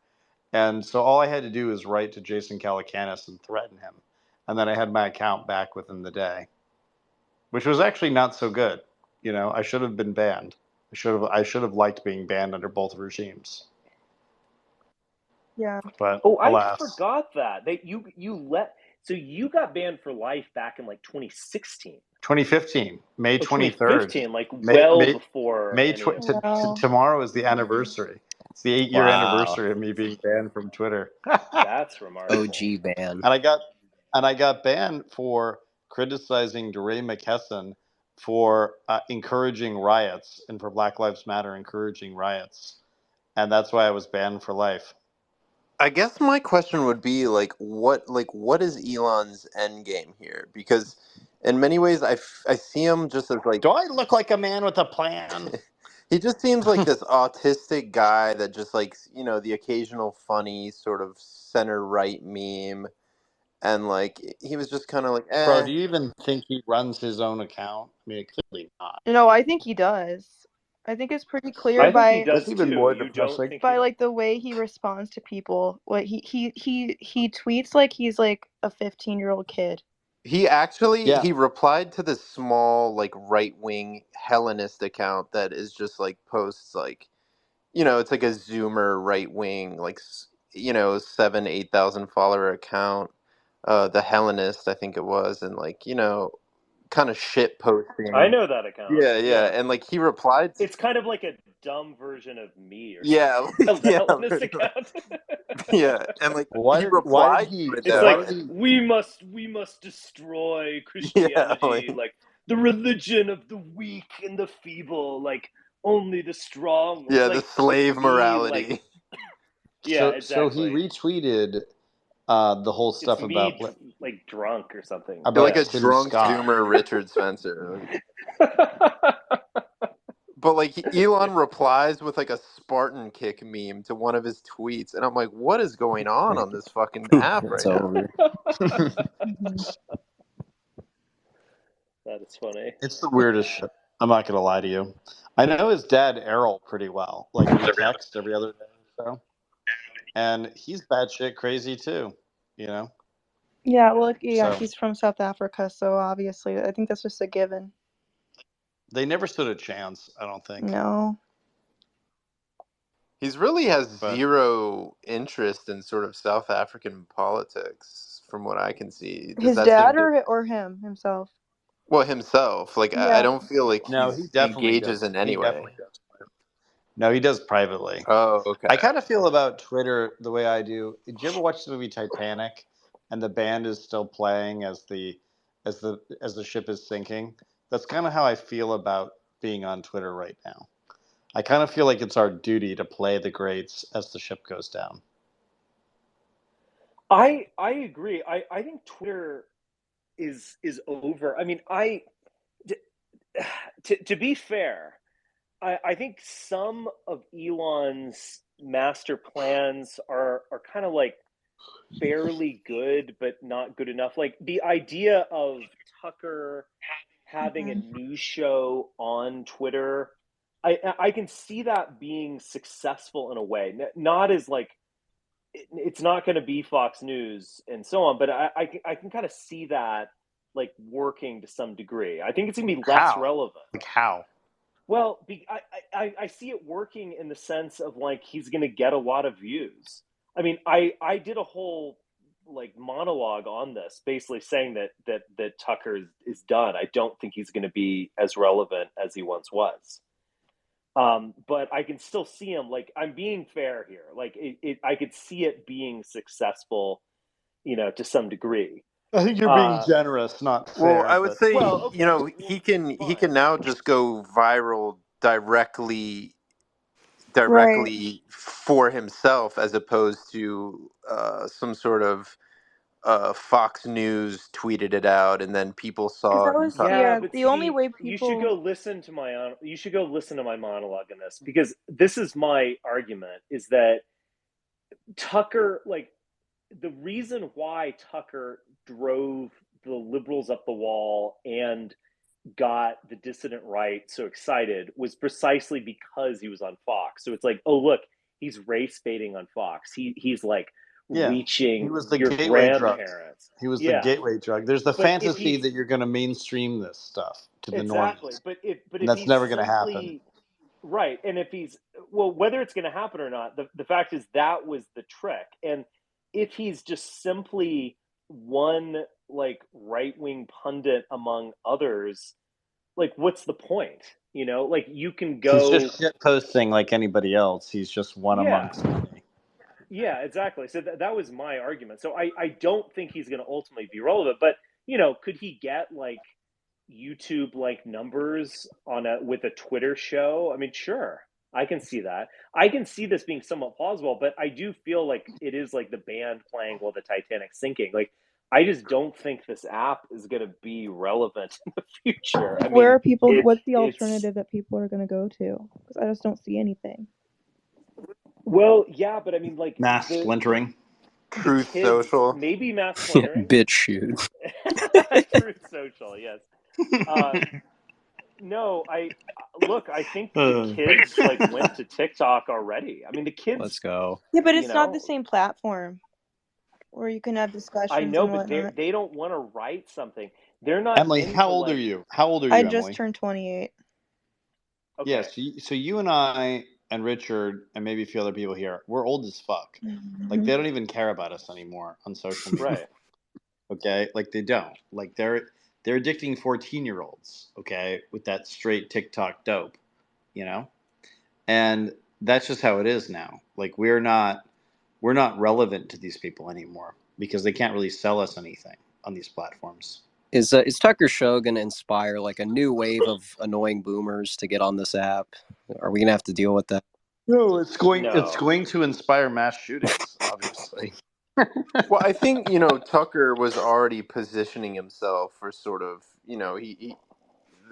And so all I had to do was write to Jason Calacanis and threaten him. And then I had my account back within the day, which was actually not so good. I should have been banned. I should have liked being banned under both regimes. Yeah. But Oh, I alas. forgot that. So you got banned for life back in like 2016. 2015, May 23rd. 2015, like well before. Tomorrow is the anniversary. It's the 8-year anniversary of me being banned from Twitter. That's remarkable. OG ban. And I got banned for criticizing DeRay McKesson for encouraging riots and for Black Lives Matter encouraging riots. And that's why I was banned for life. I guess my question would be what is Elon's end game here? Because in many ways, I see him just as like. Do I look like a man with a plan? He just seems like this autistic guy that just the occasional funny sort of center right meme, and he was just kind of like, eh. Bro, do you even think he runs his own account? I mean, clearly not. No, I think he does. I think it's pretty clear I think he does even too. more You depressing. don't think by like the way he responds to people. What he tweets like he's like a 15-year-old kid. He actually he replied to this small right wing Hellenist account that is just posts it's like a Zoomer right wing 7,000-8,000 follower account, the Hellenist I think it was, and kind of shit posting. I know that account. Yeah. And he replied. It's kind of like a dumb version of me or something. The Hellenist account. Yeah, and why he did replied. It's like we must destroy Christianity, like the religion of the weak and the feeble, like only the strong. Yeah, like, the slave morality. Yeah, exactly. So he retweeted the whole stuff about like drunk or something. About like a Tim drunk Scott. Zoomer Richard Spencer. But Elon replies with a Spartan kick meme to one of his tweets, and I'm like, what is going on this fucking app right now? That is funny. It's the weirdest shit. I'm not gonna lie to you. I know his dad Errol pretty well. We text every other day or so, and he's batshit crazy too. Yeah, well, he's from South Africa, so obviously, I think that's just a given. They never stood a chance, I don't think. No. He really has zero interest in sort of South African politics, from what I can see. His dad or him himself? Well, himself. I don't feel like he engages in any way. No, he does privately. Oh, okay. I kind of feel about Twitter the way I do. Did you ever watch the movie Titanic, and the band is still playing as the ship is sinking? That's kind of how I feel about being on Twitter right now. I kind of feel like it's our duty to play the greats as the ship goes down. I agree. I think Twitter is over. I mean, to be fair, I think some of Elon's master plans are kind of barely good, but not good enough. Like the idea of Tucker having a news show on Twitter, I can see that being successful in a way. Not as like it's not going to be Fox News and so on, but I can kind of see that like working to some degree. I think it's going to be less How? relevant. Like how? Well, I see it working in the sense of like he's going to get a lot of views. I mean, I did a whole like monologue on this, basically saying that Tucker is done. I don't think he's going to be as relevant as he once was. But I can still see him. Like I'm being fair here. Like I could see it being successful, to some degree. I think you're being generous, not Well, fair. I would But say, Well, okay, he fine. can now just go viral directly Right. for himself, as opposed to some sort of Fox News tweeted it out and then people Because saw that him was talk. Yeah, but the only see, way you should people. go listen to my monologue in this, because this is my argument, is that Tucker, like the reason why Tucker drove the liberals up the wall and got the dissident right so excited was precisely because he was on Fox. So it's like, oh look, he's race baiting on Fox. He's like yeah, he reaching was the your gateway drug. grandparents. He was the Yeah. gateway drug. There's the But if fantasy he's that you're going to mainstream this stuff to the exactly, normies, but and if that's he's never going to happen. simply right, and if he's well, whether it's going to happen or not, the fact is that was the trick. And if he's just simply one like right wing pundit among others, like what's the point? Like you can He's go, just shit posting like anybody else. He's just one yeah, amongst many. yeah, exactly. So that was my argument. So I don't think he's going to ultimately be relevant, but could he get like YouTube like numbers with a Twitter show? I mean, sure. I can see that. I can see this being somewhat plausible, but I do feel like it is like the band playing while the Titanic's sinking. Like I just don't think this app is going to be relevant in the future. I Where mean, are people? What's the it's alternative that people are going to go to? Because I just don't see anything. well, yeah, but I mean, like Mass splintering. the Truth kids, Social. maybe mass splintering. Bitch shoot. Truth Social, yes. No, I think the kids like went to TikTok already. I mean, the Let's kids, go. Yeah, but you it's not the know, same platform where you can have I discussions know, and but whatnot. they don't want to write something. They're not Emily, how into old are like, you? How old are I you, just Emily? turned 28. okay, Yes. So you and I and Richard and maybe a few other people here, we're old as fuck. Like they don't even care about us anymore on social media. right. Okay, like they don't. Like they're addicting 14-year-olds. Okay, with that straight TikTok dope, you know, and that's just how it is now. Like we're not relevant to these people anymore because they can't really sell us anything on these platforms. Is Tucker's show going to inspire like a new wave of annoying boomers to get on this app? Are we going to have to deal with that? No, it's No, going to inspire mass shootings, obviously. Well, I think, Tucker was already positioning himself for sort of,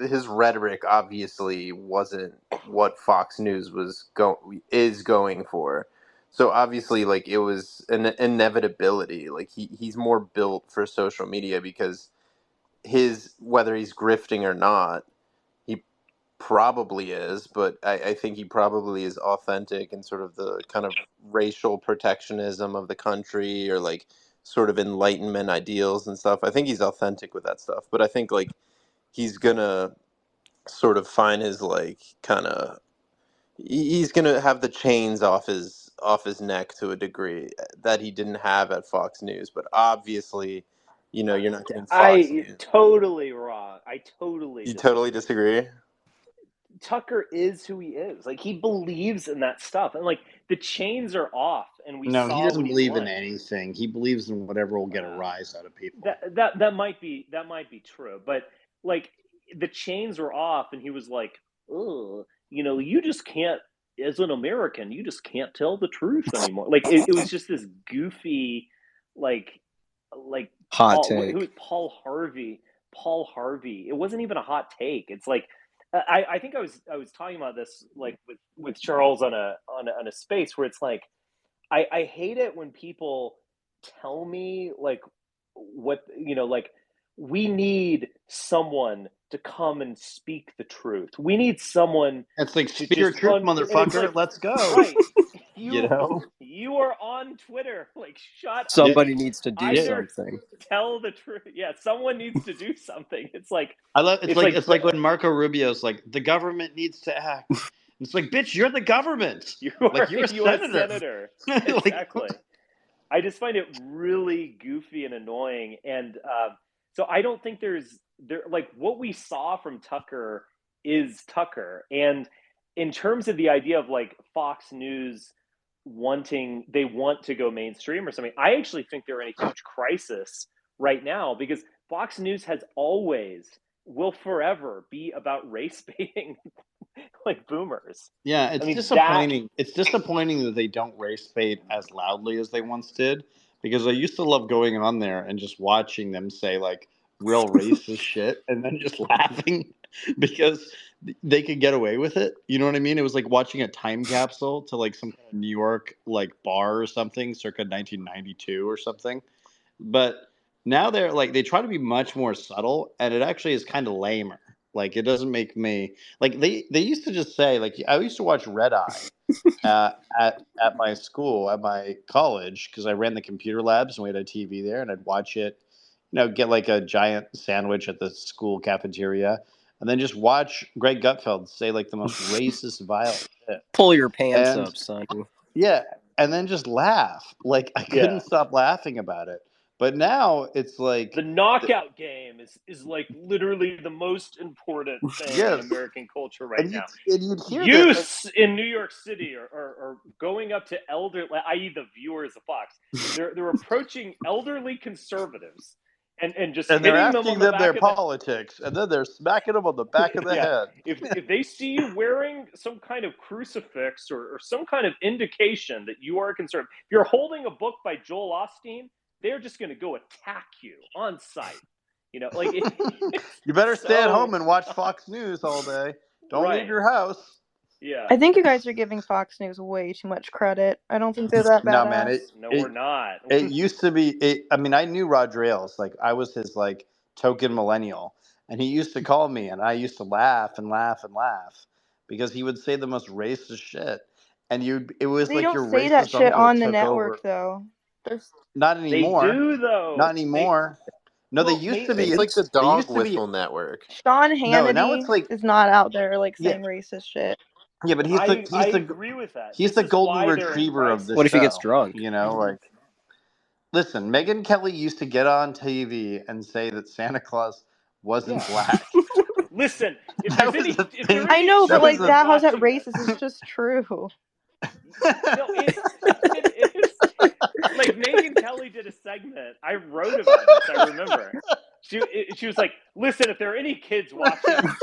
his rhetoric obviously wasn't what Fox News is going for. So obviously, like, it was an inevitability. Like he's more built for social media because whether he's grifting or not, he probably is, but I think he probably is authentic in sort of the kind of racial protectionism of the country, or like sort of Enlightenment ideals and stuff. I think he's authentic with that stuff, but I think like he's gonna sort of find his like kind of he's gonna have the chains off his neck to a degree that he didn't have at Fox News. But obviously, you're not getting Fox I News. totally wrong. I totally You totally disagree. disagree? Tucker is who he is. Like he believes in that stuff, and like the chains are off, and we No, he saw doesn't what he's believe in like. anything. He believes in whatever will get a Uh, rise out of people. that might be true, but like the chains were off, and he was like, "Oh, you just can't, as an American, you just can't tell the truth anymore." Like it was just this goofy, like Hot who take. was Paul Harvey? Paul Harvey. It wasn't even a hot take. It's like I think I was talking about this like with Charles on a space where it's like I hate it when people tell me like what, like we need someone to come and speak the truth. We need someone It's like, to speak your just truth, and it's motherfucker. like, Let's go. right, You you know? you are on Twitter, like shut Yeah. up. Somebody needs to do Yeah. Either something. tell the truth. Yeah, someone needs to do something. It's like It's like when Marco Rubio's like, the government needs to act. It's like, bitch, you're the government. you Like, are you're a senator. Like, Exactly. I just find it really goofy and annoying, and so I don't think there like what we saw from Tucker is Tucker, and in terms of the idea of like Fox News they want to go mainstream or something, I actually think they're in a huge crisis right now because Fox News will forever be about race baiting like boomers. yeah, it's I mean that disappointing. It's disappointing that they don't race bait as loudly as they once did, because I used to love going on there and just watching them say like real racist shit and then just laughing because they could get away with it. You know what I mean? It was like watching a time capsule to like some kind of New York like bar or something circa 1992 or something. But now they're like they try to be much more subtle, and it actually is kind of lamer. Like it doesn't make me like they used to just say like I used to watch Red Eye at my school at my college because I ran the computer labs and we had a TV there, and I'd watch it, get like a giant sandwich at the school cafeteria, and then just watch Greg Gutfeld say like the most racist, vile shit, Pull your pants and up, son. yeah, and then just laugh. Like I couldn't yeah. stop laughing about it. But now it's like, The knockout game is like literally the most important thing in yes, American culture right now. and you'd hear this. Youths in New York City are going up to i.e. the viewers of Fox. They're approaching elderly conservatives and just And they're hitting them asking on the them their back of the politics, and then they're smacking them on the back of the yeah. head. If they see you wearing some kind of crucifix or some kind of indication that you are conservative, if you're holding a book by Joel Osteen, they're just going to go attack you on sight. Like You better stay at home so and watch Fox News all day. Don't leave right. your house. Yeah. I think you guys are giving Fox News way too much credit. I don't think they're that No, man, badass. No, we're not. it used to be. I mean, I knew Roger Ailes. Like I was his like token millennial, and he used to call me, and I used to laugh and laugh and laugh because he would say the most racist shit, and it was They like don't your say that racist shit uncle on the took network over. though. There's Not They anymore. do though. Not anymore. No, they Well, used to It's be. like the They dog used to be. whistle network. Sean No, now it's Hannity like is not out there like yeah, saying racist shit. yeah. But I agree with that. he's This the is golden why they're in retriever of the What if he crisis. gets show. drunk? Like listen, Megyn Kelly used to get on TV and say that Santa Claus wasn't Yeah. black. Listen, if That there's was any the if there thing. are I any know, but That was like children the. that how's that watching this, racist? It's just true. no, it is like Megyn Kelly did a segment. I wrote about this. I remember. She was like, "Listen, if there are any kids watching this,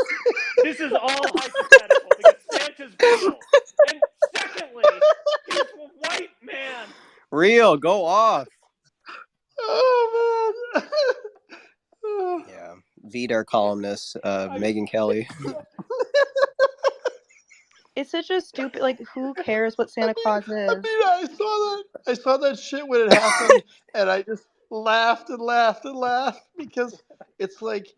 this is all hypothetical because Santa's real." And secondly, he's a white man. Real, go off. Oh man. Yeah, Vidar columnist, Megyn Kelly. It's such a stupid like who cares what Santa Claus is? I saw that shit when it happened, and I just laughed and laughed and laughed because it's like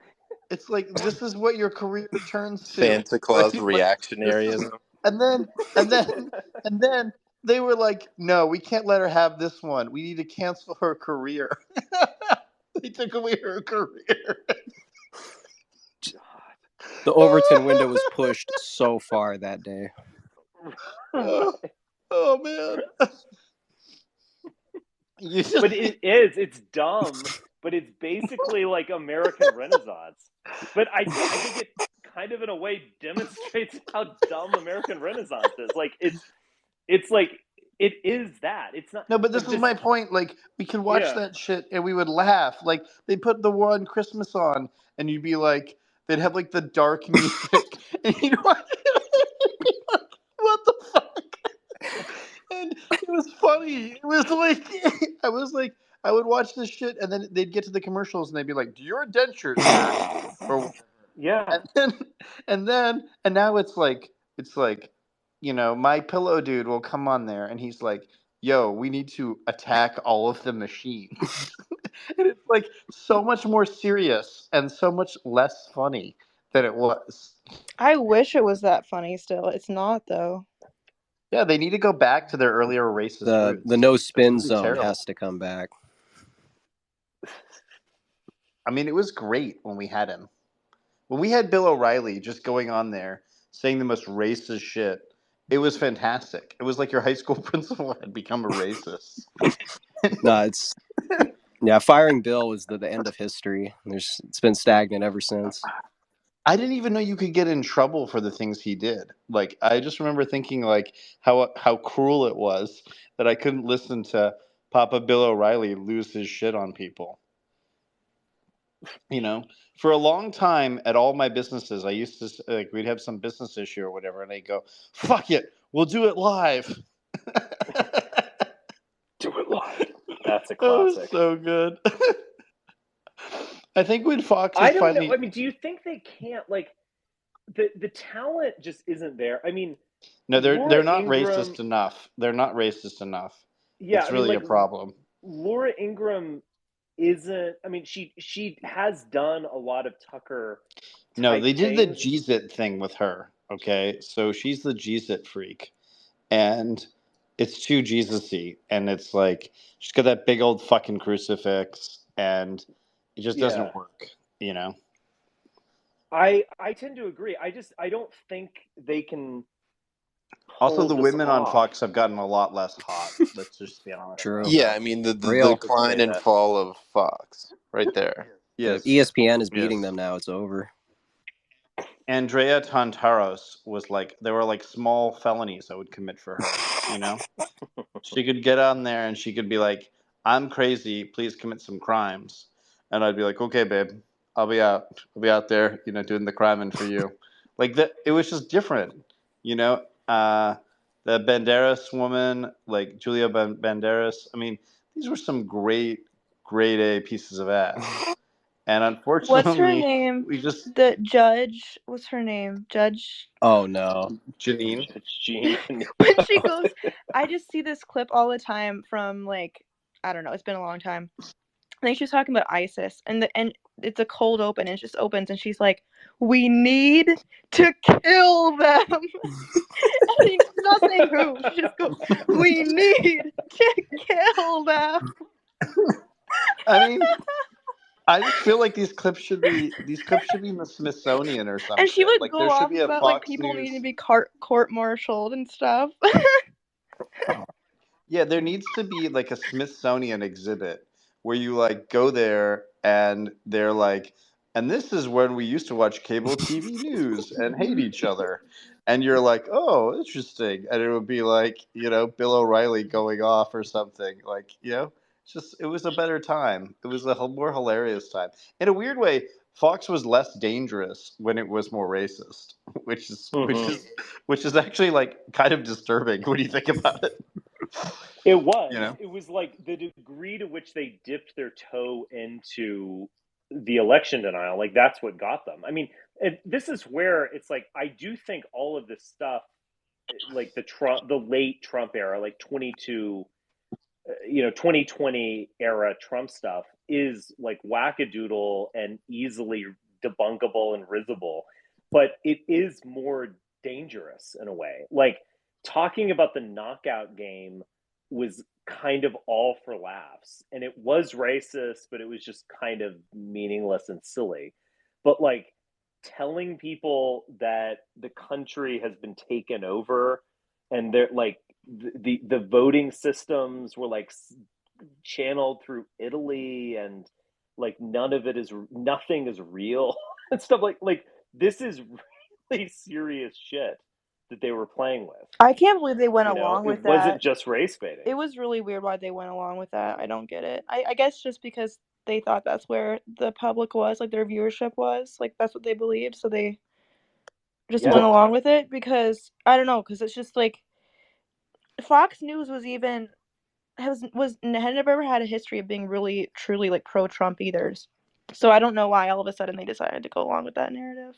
this is what your career turns to. Santa Like, Claus this is, reactionaryism. and then they were like, no, we can't let her have this one. We need to cancel her career. They took away her career. The Overton window was pushed so far that day. Oh man. But it's dumb, but it's basically like American Renaissance. But I think it kind of in a way demonstrates how dumb American Renaissance is. Like it's like it is that. It's not. No, but this like, is my point. Like, we could watch Yeah. that shit and we would laugh. Like, they put the War on Christmas on, and you'd be like, they'd have like the dark music, and you'd watch it. What the fuck? And it was funny. It was like, I would watch this shit, and then they'd get to the commercials, and they'd be like, "Do your dentures hurt?" Or Yeah. and now it's like, My Pillow dude will come on there, and he's like, yo, we need to attack all of the machines. And it's like so much more serious and so much less funny than it was. I wish it was that funny still. It's not, though. Yeah, they need to go back to their earlier racist roots. The no spin It's really zone terrible. has to come back. I mean, it was great when we had him. When we had Bill O'Reilly just going on there saying the most racist shit, it was fantastic. It was like your high school principal had become a racist. No, it's firing Bill was the end of history. It's been stagnant ever since. I didn't even know you could get in trouble for the things he did. Like, I just remember thinking like how cruel it was that I couldn't listen to Papa Bill O'Reilly lose his shit on people. You know, for a long time at all my businesses, I used to like we'd have some business issue or whatever, and I'd go, "Fuck it, we'll do it live." Do it live. That's a That was classic. so good. I think when Fox I is don't finally, know. I mean, do you think they can't like the talent just isn't there? I mean, no, Laura they're not Ingraham. racist enough. They're not racist enough. Yeah, It's I mean, really a like problem. Laura Ingraham isn't. I mean, she has done a lot of Tucker No, type they did the things. Jeez-It thing with her. Okay, so she's the Jeez-It freak, and it's too Jesus-y, and it's like she's got that big old fucking crucifix, and it just Yeah, doesn't work. You know. I tend to agree. I don't think they can Also, pull the this women on off. Fox have gotten a lot less hot. Let's just be honest True. about Yeah, that. I mean the Real. decline and that. fall of Fox, right there. If Yes. ESPN is beating Yes. them now, it's over. Andrea Tantaros was like, there were like small felonies I would commit for her, you know? She could get on there and she could be like, I'm crazy, please commit some crimes. And I'd be like, okay, babe, I'll be out there, you know, doing the criming for you. Like that, it was just different, you know? The Banderas woman, like Julia Banderas, I mean, these were some great, grade A pieces of ass. And What's her unfortunately, name? we just, The judge. What's her name? Judge. Oh no. Janine. Judge Jean. When she goes, I just see this clip all the time from like, I don't know. It's been a long time. I think she was talking about ISIS, and it's a cold open, and it just opens, and she's like, "We need to kill them." And she's not saying who. She just goes, "We need to kill them." I mean, I just feel like these clips should be in the Smithsonian or some And she shit. would Like go there should off be a about like Fox people needing to News. be court-martialed and stuff. Yeah, there needs to be like a Smithsonian exhibit where you like go there and they're like, and this is when we used to watch cable TV news and hate each other. And you're like, oh, interesting. And it would be like, you know, Bill O'Reilly going off or something. Like, you know, it was a better time. It was a more hilarious time. In a weird way, Fox was less dangerous when it was more racist, Mhm. which is actually like kind of disturbing when you think about it. It was. You know? It was like the degree to which they dipped their toe into the election denial. Like that's what got them. I mean, this is where it's like I do think all of this stuff, like the late Trump era, like 2020 era Trump stuff, is like wackadoodle and easily debunkable and risible, but it is more dangerous in a way. Like talking about the knockout game was kind of all for laughs, and it was racist, but it was just kind of meaningless and silly. But like telling people that the country has been taken over and they're like the voting systems were like channeled through Italy, and like nothing is real and stuff like this is really serious shit that they were playing with. I can't believe they went along It with wasn't that. just race baiting. It was really weird why they went along with that. I don't get it. I guess just because they thought that's where the public was, like their viewership was, like that's what they believed, so they just went Yeah. along with it because I don't know, because it's just like Fox News was even had never had a history of being really truly like pro Trump either. So I don't know why all of a sudden they decided to go along with that narrative.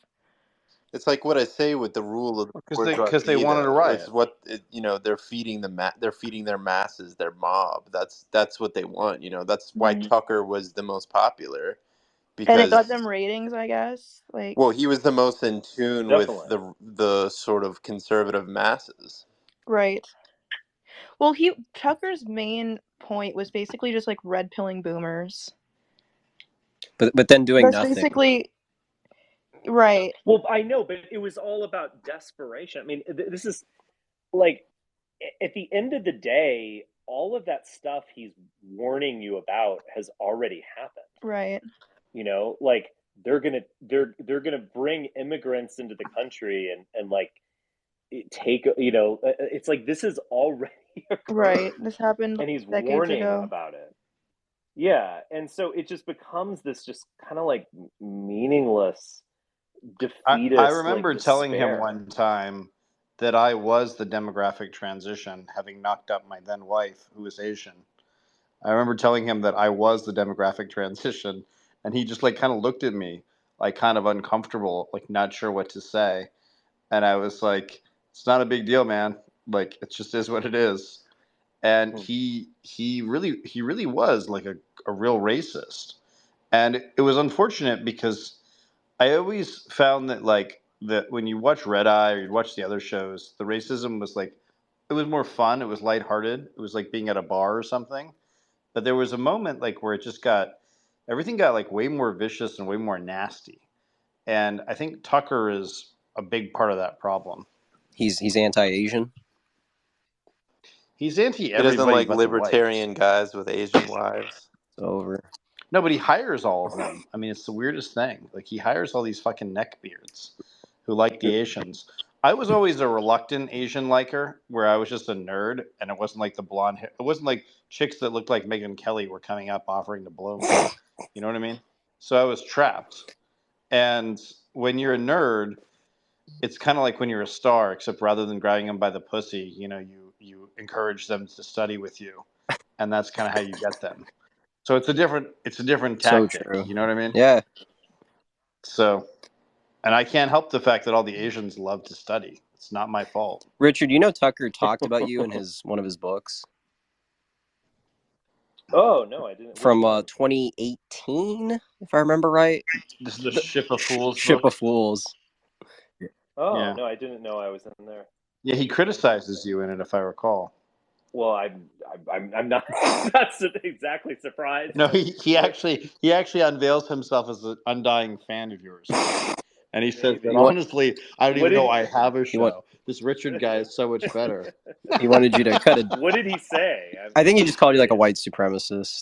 It's like what I say with the rule of the bourgeois Because they wanted to riot. It's what they're feeding they're feeding their masses, their mob. That's what they want. That's why Tucker was the most popular, And it got because them ratings, I guess. Like, well, he was the most in tune with Definitely. the sort of conservative masses. right. Well, Tucker's main point was basically just like red pilling boomers. But then doing That's nothing. basically right. Well, I know, but it was all about desperation. I mean, this is like at the end of the day, all of that stuff he's warning you about has already happened. Right. Like they're gonna bring immigrants into the country and like take. It's like this is already occurred, Right. This happened and he's decades warning ago. about it. Yeah, and so it just becomes this just kind of like meaningless, defeatist. I remember like, telling him despair. one time that I was the demographic transition, having knocked up my then wife, who was Asian. I remember telling him that I was the demographic transition, and he just like kind of looked at me, like kind of uncomfortable, like not sure what to say. And I was like, "It's not a big deal, man. Like it just is what it is." And he really was like a real racist, and it was unfortunate because I always found that like that when you watch Red Eye or you watch the other shows, the racism was like it was more fun. It was lighthearted. It was like being at a bar or something. But there was a moment like where it just got everything got like way more vicious and way more nasty. And I think Tucker is a big part of that problem. He's anti-Asian. He's anti He doesn't everybody like but the whites. libertarian guys with Asian wives. It's over. No, but he hires all of them. I mean, it's the weirdest thing. Like he hires all these fucking neckbeards who like the Asians. I was always a reluctant Asian liker, where I was just a nerd, and it wasn't like the blonde hair. It wasn't like chicks that looked like Megyn Kelly were coming up offering to blow me. You know what I mean? So I was trapped. And when you're a nerd, it's kind of like when you're a star, except rather than grabbing them by the pussy, you encourage them to study with you, and that's kind of how you get them. So it's a different So tactic. true. You know what I mean? Yeah. So, and I can't help the fact that all the Asians love to study. It's not my fault. Richard, Tucker talked about you in one of his books Oh no, I didn't. Which from one? 2018, if I remember right. This is the Ship of Fools Ship book. of Fools. Oh Yeah. no, I didn't know I was in there. Yeah, he criticizes you in it, if I recall. Well, I'm not exactly surprised. No, he actually unveils himself as an undying fan of yours. And he says that honestly, I don't even know I have a show. This Richard guy is so much better. He wanted you to cut it. What did he say? I think he just called you like a white supremacist.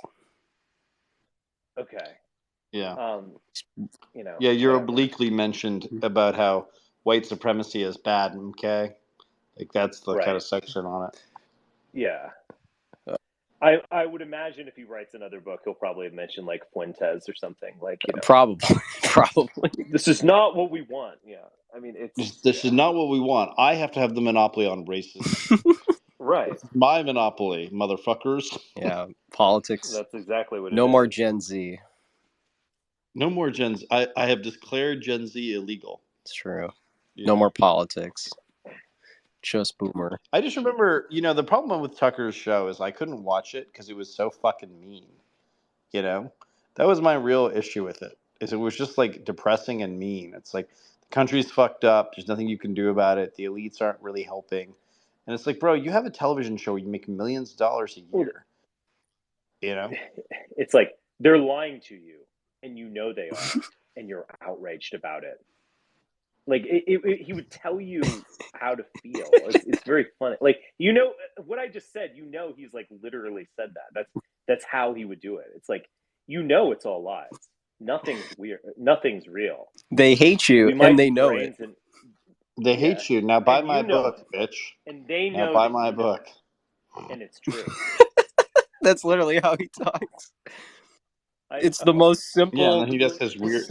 Okay. Yeah. Yeah, you're obliquely mentioned about how white supremacy is bad, okay? Like that's the kind of section on it. Yeah. I would imagine if he writes another book, he'll probably mention like Fuentes or something. Like, Probably. This is not what we want. Yeah. I mean, this is not what we want. I have to have the monopoly on racism. Right. It's my monopoly, motherfuckers. Yeah, politics. That's exactly what it is. No more Gen Z. No more Gen Z. I have declared Gen Z illegal. It's true. No more politics. Just boomer. I just remember, the problem with Tucker's show is I couldn't watch it because it was so fucking mean. That was my real issue with it. Is it was just like depressing and mean. It's like the country's fucked up. There's nothing you can do about it. The elites aren't really helping. And it's like, bro, you have a television show where you make millions of dollars a year. It's like they're lying to you, and they are, and you're outraged about it. Like he would tell you how to feel. It's very funny. Like what I just said. He's like literally said that. That's how he would do it. It's like it's all lies. Nothing's weird. Nothing's real. They hate you, and they know it. They hate you. Now buy my book, bitch. And they now know. Buy my book. And it's true. That's literally how he talks. It's the most simple. Yeah, and then he does his weird.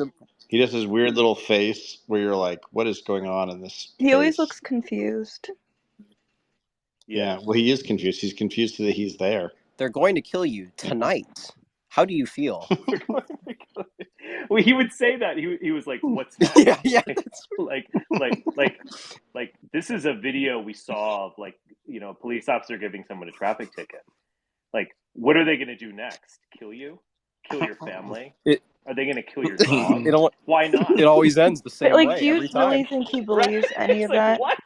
He does his weird little face where you're like, "What is going on in this?" He always looks confused. Yeah, well, he is confused. He's confused that he's there. They're going to kill you tonight. How do you feel? Well, he would say that he was like, "What's next?" yeah. Like this is a video we saw of a police officer giving someone a traffic ticket. Like, what are they going to do next? Kill you? Kill your family? It Are they going to kill your dog? it Why not? it always ends the But same like, do way you every really time. think he Right? believes any It's of like, that? what?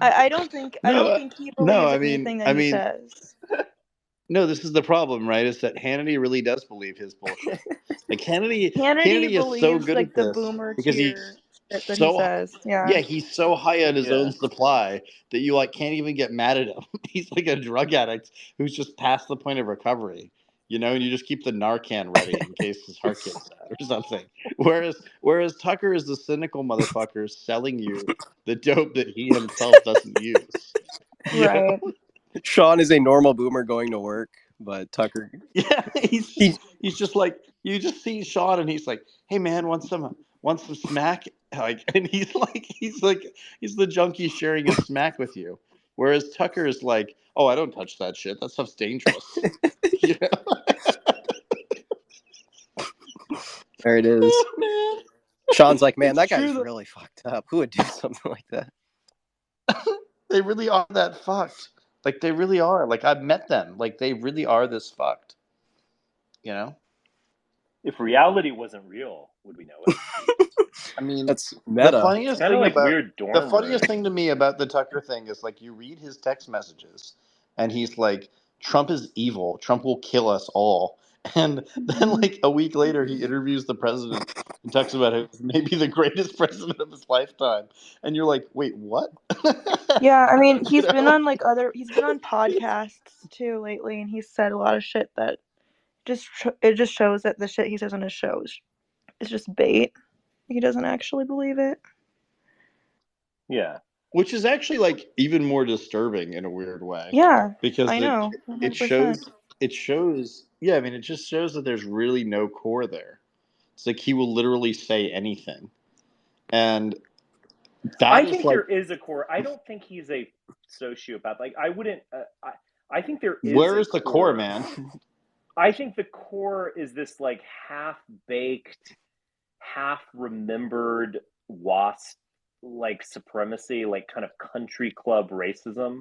I don't think No, he no. believes anything that he says. No. This is the problem, right? Is that Hannity really does believe his bullshit. Like Hannity Hannity is so believes good like at the this boomer because tier shit that he says. Yeah. he's so high on his Yeah. own supply that you like can't even get mad at him. He's like a drug addict who's just past the point of recovery. And you just keep the Narcan ready in case his heart gets bad or something. Whereas Tucker is the cynical motherfucker selling you the dope that he himself doesn't use. You know? Right. Sean is a normal boomer going to work, but Tucker, Yeah, he he's just like, you just see Sean and he's like, "Hey man, want some smack?" Like, and he's the junkie sharing his smack with you. Whereas Tucker is like, "Oh, I don't touch that shit. That stuff's dangerous." You know? there it is. Oh man, Sean's like, man, it's that true guy's though. really fucked up. Who would do something like that? They really are that fucked. Like they really are. Like I've met them. Like they really are this fucked. You know? If reality wasn't real, would we know it? I mean, That's the meta. It's funniest kind of thing like about weird the dorm funniest rooms. thing to me about the Tucker thing is like you read his text messages and he's like, Trump is evil. Trump will kill us all. And then like a week later he interviews the president and talks about him as maybe the greatest president of his lifetime. And you're like, wait, what? Yeah, I mean, You know? he's been on podcasts too lately, and he's said a lot of shit that it just shows that the shit he says on his shows is just bait. He doesn't actually believe it. Yeah. Which is actually like even more disturbing in a weird way. Yeah, Because I know, it 100%. shows yeah, I mean it just shows that there's really no core there. It's like he will literally say anything. And that I is think like there is a core. I don't think he's a sociopath. Like, I wouldn't. I think there is where a is the core, core. man? I think the core is this like half baked, half remembered WASP like supremacy, like kind of country club racism.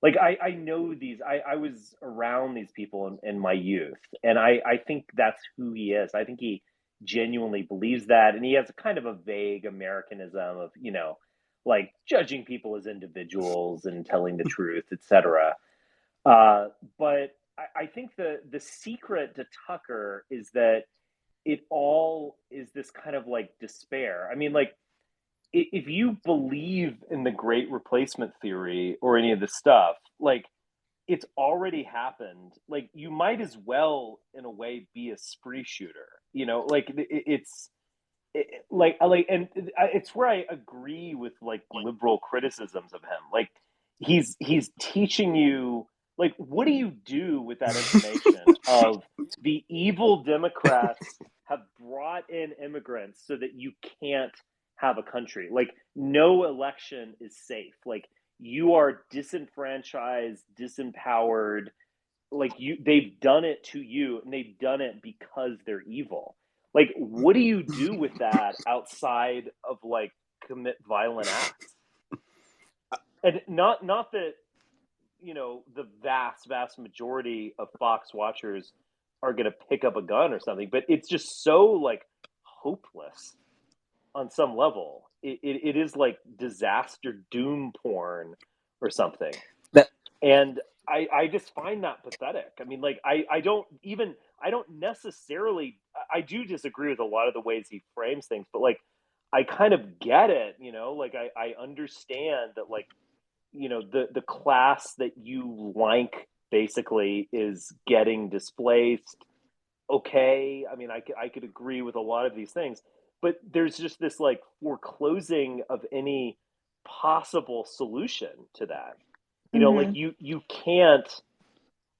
Like I know these. I was around these people in my youth, and I think that's who he is. I think he genuinely believes that, and he has a kind of a vague Americanism of like judging people as individuals and telling the truth, etc. But I think the secret to Tucker is that it all is this kind of like despair. I mean, like if you believe in the great replacement theory or any of this stuff, like it's already happened. Like you might as well, in a way, be a spree shooter. Like and it's where I agree with like liberal criticisms of him. Like he's teaching you like what do you do with that information of the evil Democrats have brought in immigrants so that you can't have a country. Like no election is safe. Like you are disenfranchised, disempowered. Like they've done it to you, and they've done it because they're evil. Like what do you do with that outside of like commit violent acts? And not that the vast majority of Fox watchers are going to pick up a gun or something, but it's just so like hopeless on some level. It is like disaster doom porn or something. That And I just find that pathetic. I mean, like I don't necessarily, I do disagree with a lot of the ways he frames things, but like I kind of get it, like I understand that like the class that you like basically is getting displaced. Okay, I mean I could agree with a lot of these things, but there's just this like foreclosing of any possible solution to that. Like Mhm.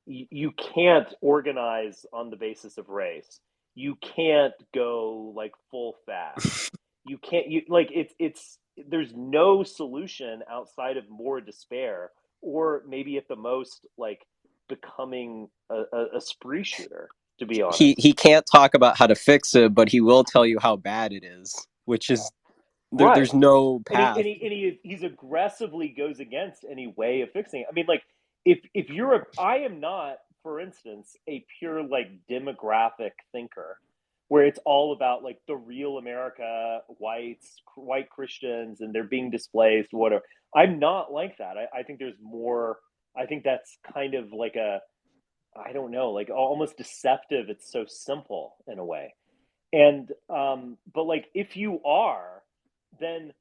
you can't organize on the basis of race. You can't go like full fast. You can't you like it's there's no solution outside of more despair, or maybe at the most like becoming a spree shooter, to be honest. He can't talk about how to fix it, but he will tell you how bad it is, which is Right. there's no path. And he's aggressively goes against any way of fixing it. I mean, like, if you're I am not, for instance, a pure like demographic thinker where it's all about like the real America, white Christians, and they're being displaced, whatever. I'm not like that. I think there's more. I think that's kind of like I don't know, like almost deceptive. It's so simple in a way. And but like if you are, then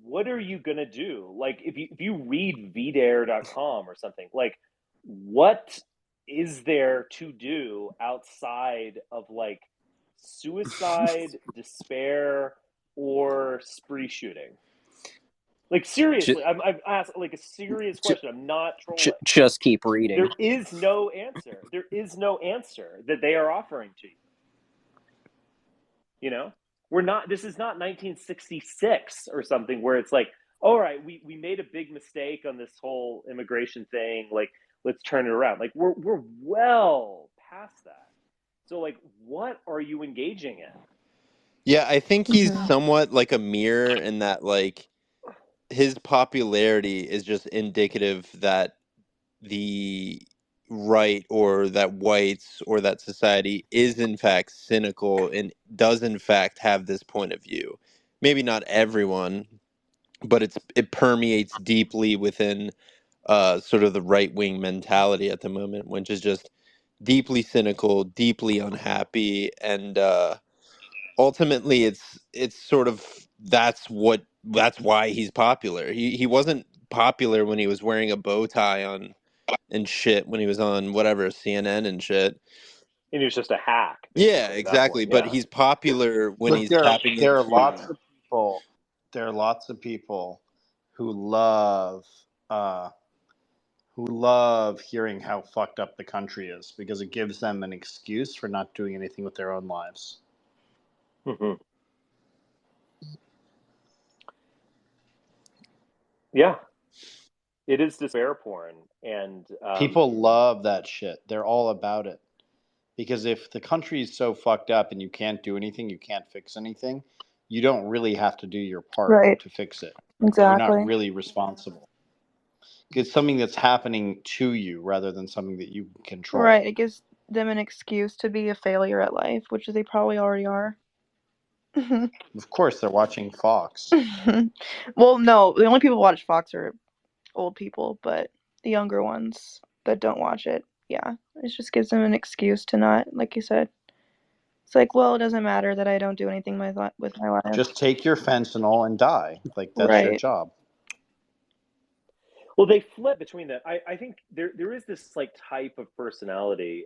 what are you gonna do? Like if you read vdare.com or something, like what is there to do outside of like suicide, despair, or spree shooting? Like seriously, I've asked like a serious question. I'm not trolling. Just keep reading. There is no answer. There is no answer that they are offering to you. You know, this is not 1966 or something where it's like, all right, we made a big mistake on this whole immigration thing. Like, let's turn it around. Like, we're well past that. So, like, what are you engaging in? Yeah, I think he's somewhat like a mirror in that, like, his popularity is just indicative that the right or that whites or that society is in fact cynical and does in fact have this point of view. Maybe not everyone, but it permeates deeply within sort of the right wing mentality at the moment, which is just deeply cynical, deeply unhappy, and ultimately it's sort of that's why he's popular. He wasn't popular when he was wearing a bow tie on and shit when he was on whatever CNN and shit. And he was just a hack. Yeah, exactly. But he's popular when Look, he's there tapping are into. lots of people. There are lots of people who love hearing how fucked up the country is because it gives them an excuse for not doing anything with their own lives. Mm-hmm. Yeah, it is despair porn, and people love that shit. They're all about it. Because if the country is so fucked up and you can't do anything, you can't fix anything, you don't really have to do your part to fix it. Exactly. You're not really responsible. It's something that's happening to you rather than something that you control. Right. It gives them an excuse to be a failure at life, which they probably already are. Of course, they're watching Fox. Well, no, the only people who watch Fox are old people, but the younger ones that don't watch it, yeah, it just gives them an excuse to not, like you said. It's like, well, it doesn't matter that I don't do anything with my life. Just take your fentanyl and die. Like, that's your job. Well, they flip between that. I think there is this like type of personality.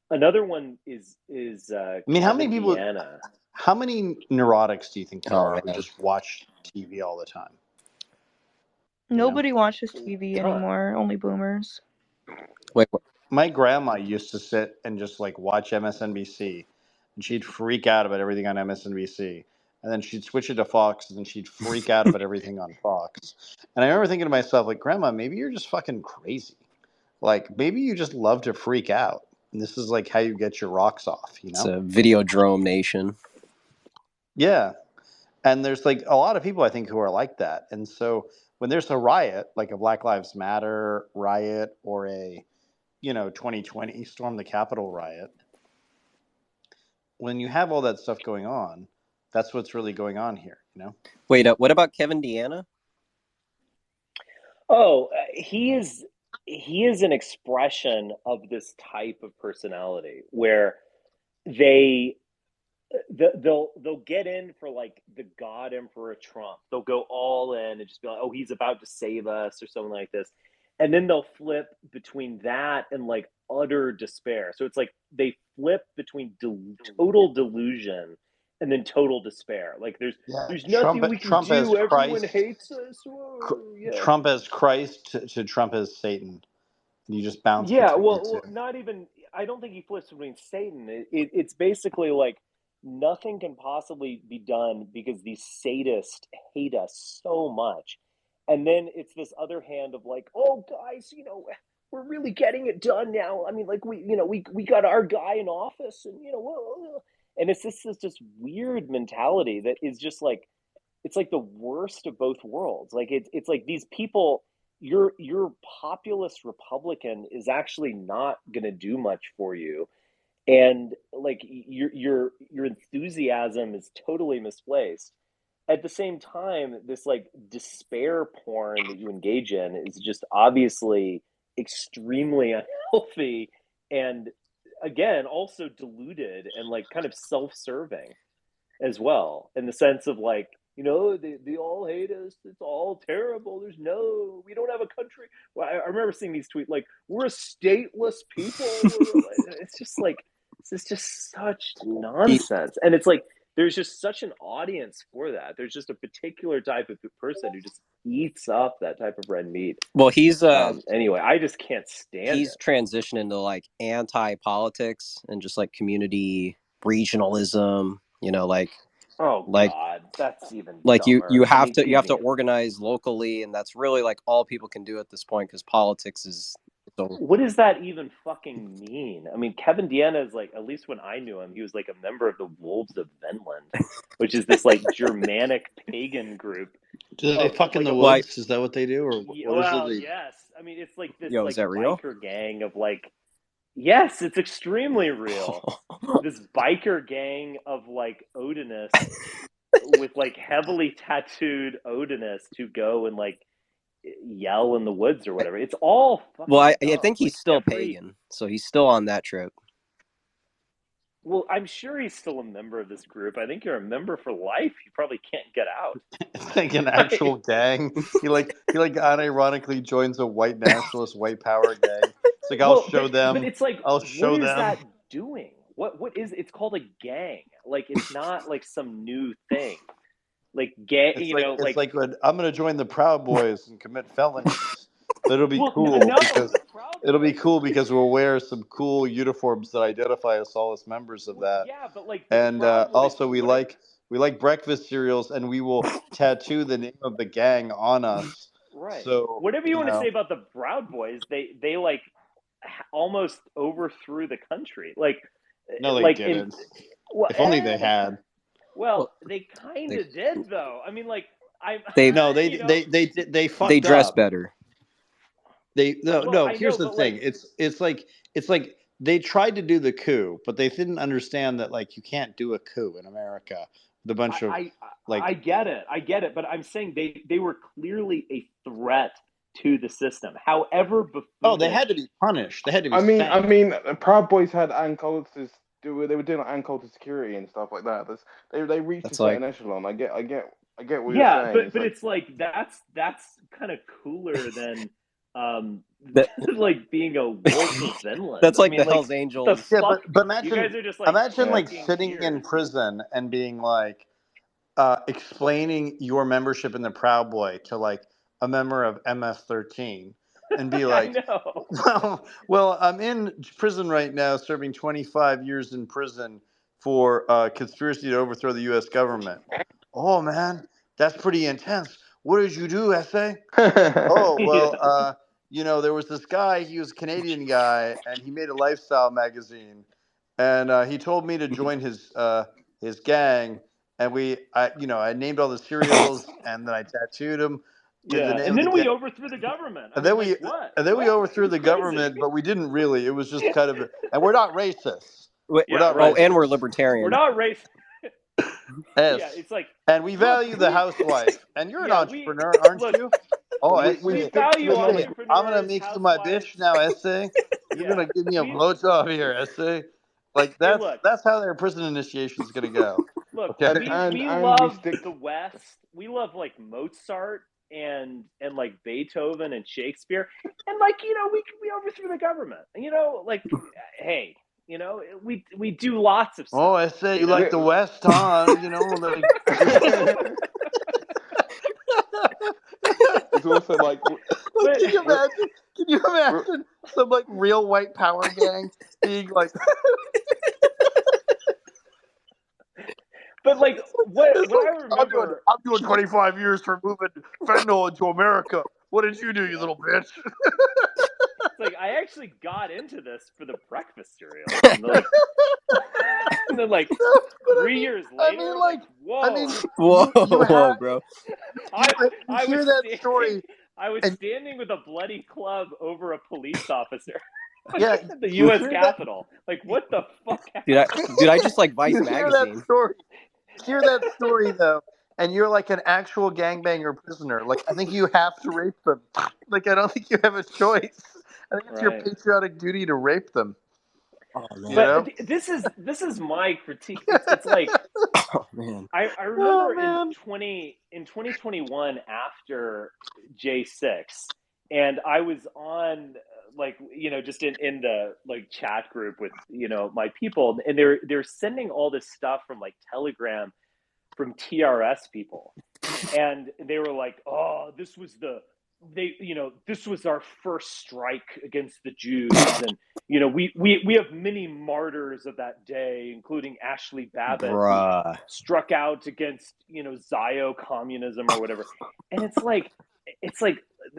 Another one is I mean, how many people? Deanna. How many neurotics do you think there are who just watch TV all the time? Nobody watches TV anymore. Only boomers. Wait, what? My grandma used to sit and just like watch MSNBC, and she'd freak out about everything on MSNBC. And then she'd switch it to Fox, and then she'd freak out about everything on Fox. And I remember thinking to myself, like, Grandma, maybe you're just fucking crazy. Like, maybe you just love to freak out. And this is like how you get your rocks off, you know? It's a Videodrome nation. Yeah. And there's like a lot of people I think who are like that. And so when there's a riot, like a Black Lives Matter riot or a 2020 Storm the Capitol riot, when you have all that stuff going on, that's what's really going on here, Wait, what about Kevin Deanna? Oh, he is an expression of this type of personality where they'll get in for like the God Emperor Trump. They'll go all in and just be like, oh, he's about to save us or something like this. And then they'll flip between that and like utter despair. So it's like they flip between total delusion and then total despair. Like there's nothing we can do. Everyone hates us. Whoa, yeah. Trump as Christ to Trump as Satan. You just bounce Yeah, between the two. well, not even. I don't think he flips between Satan. It's basically like nothing can possibly be done because these sadists hate us so much. And then it's this other hand of like, oh, guys, we're really getting it done now. I mean, like we got our guy in office, and and it's this weird mentality that is just like it's like the worst of both worlds. Like it's like these people, your populist Republican is actually not going to do much for you, and like your enthusiasm is totally misplaced. At the same time, this like despair porn that you engage in is just obviously extremely unhealthy, and again also diluted and like kind of self-serving as well, in the sense of like, they all hate us, it's all terrible, we don't have a country. Well, I remember seeing these tweets like, we're a stateless people. It's just like, this is just such He nonsense. And it's like there's just such an audience for that. There's just a particular type of person who just eats up that type of red meat. well, he's Anyway, I just can't stand he's it. transitioned into like anti-politics and just like community regionalism. Like Oh like God, that's even like you dumber. I have mean, to give me a organize locally, and that's really like all people can do at this point because politics is so. What does that even fucking mean? I mean, Kevin Deanna is like, at least when I knew him, he was like a member of the Wolves of Vinland, which is this like Germanic pagan group. Do they fuck in Like the Well, woods? Is that what they do, or what is well, it? yes. I mean, it's like this yo, is like that real? biker gang of like, yes, it's extremely real. This biker gang of like Odinists with like heavily tattooed Odinists who go and like yell in the woods or whatever. It's all fucking Well, I dumb. think he's Like still pagan, so he's still on that trip. Well, I'm sure he's still a member of this group. I think you're a member for life. You probably can't get out. It's like an actual gang. He unironically joins a white nationalist, white power gang. It's like, I'll show them. But it's like, I'll show what is them. that doing? What is it's called a gang? Like it's not like some new thing. Like gang, It's like when I'm going to join the Proud Boys and commit felonies. But it'll be cool because the Proud it'll be Boys- cool because we'll wear some cool uniforms that identify us all as members of that. Yeah, but like the And Proud Boys, also we like breakfast cereals, and we will tattoo the name of the gang on us. Right. So Whatever you want to say about the Proud Boys, they like almost overthrew the country. Like no, they like didn't. Well, if only they had. Well, they kind of did though. I mean, like they fucked they dress up. better. Here's the thing. It's like they tried to do the coup, but they didn't understand that like you can't do a coup in America with a bunch of I get it, but I'm saying they were clearly a threat to the system. However, they had to be punished. They had to be. I mean, Proud Boys had Ancotas. They were doing like Ancota security and stuff like that. They reached a certain echelon. I get what you're saying. Yeah, but it's like that's kind of cooler than like being a wolf of Vinland. That's like the Hells Angels. But imagine, you guys are just like imagine like sitting in prison and being like explaining your membership in the Proud Boy to like a member of MS-13 and be like, well, I'm in prison right now serving 25 years in prison for conspiracy to overthrow the U.S. government. Oh, man, that's pretty intense. What did you do, Essay? Oh, well, there was this guy. He was a Canadian guy, and he made a lifestyle magazine. And he told me to join his gang. And I named all the cereals, and then I tattooed them. Yeah, and then we overthrew the government. And then we overthrew the government, but we didn't really. It was just kind of, and we're not racist. We're not racist. And we're libertarian. We're not racist. Yes. Yeah, it's like, and we value the housewife. And you're an entrepreneur, aren't you? Oh, we value entrepreneurs. I'm gonna make you my bitch now, Essay. You're gonna give me a blowjob here, Essay. Like that's how their prison initiation is gonna go. Look, okay? we love the West. We love like Mozart and like Beethoven and Shakespeare, and like we overthrew the government. Like hey. We do lots of stuff. Oh, I say you like the West, huh? Like... It's also like can you imagine some like real white power gang being like But like what I remember, I'm doing 25 years for moving fentanyl into America. What did you do, you little bitch? like I actually got into this for the breakfast cereal, and then like 3 years later, whoa, Whoa, bro. I was hear that standing, story, I was and standing with a bloody club over a police officer. yeah, At the you U.S. hear Capitol. Like, what the fuck happened? Dude, I just like Vice you magazine. hear that story though, and you're like an actual gangbanger prisoner. Like, I think you have to rape them. Like, I don't think you have a choice. I think it's your Right. patriotic duty to rape them. Oh man. You know? But this is my critique. It's like Oh man. I remember man. in 2021 after J6, and I was on like just in the like chat group with my people, and they're sending all this stuff from like Telegram from TRS people, and they were like, oh, this was our first strike against the Jews, and we have many martyrs of that day, including Ashley Babbitt, Bruh. who struck out against Zio communism or whatever. And it's like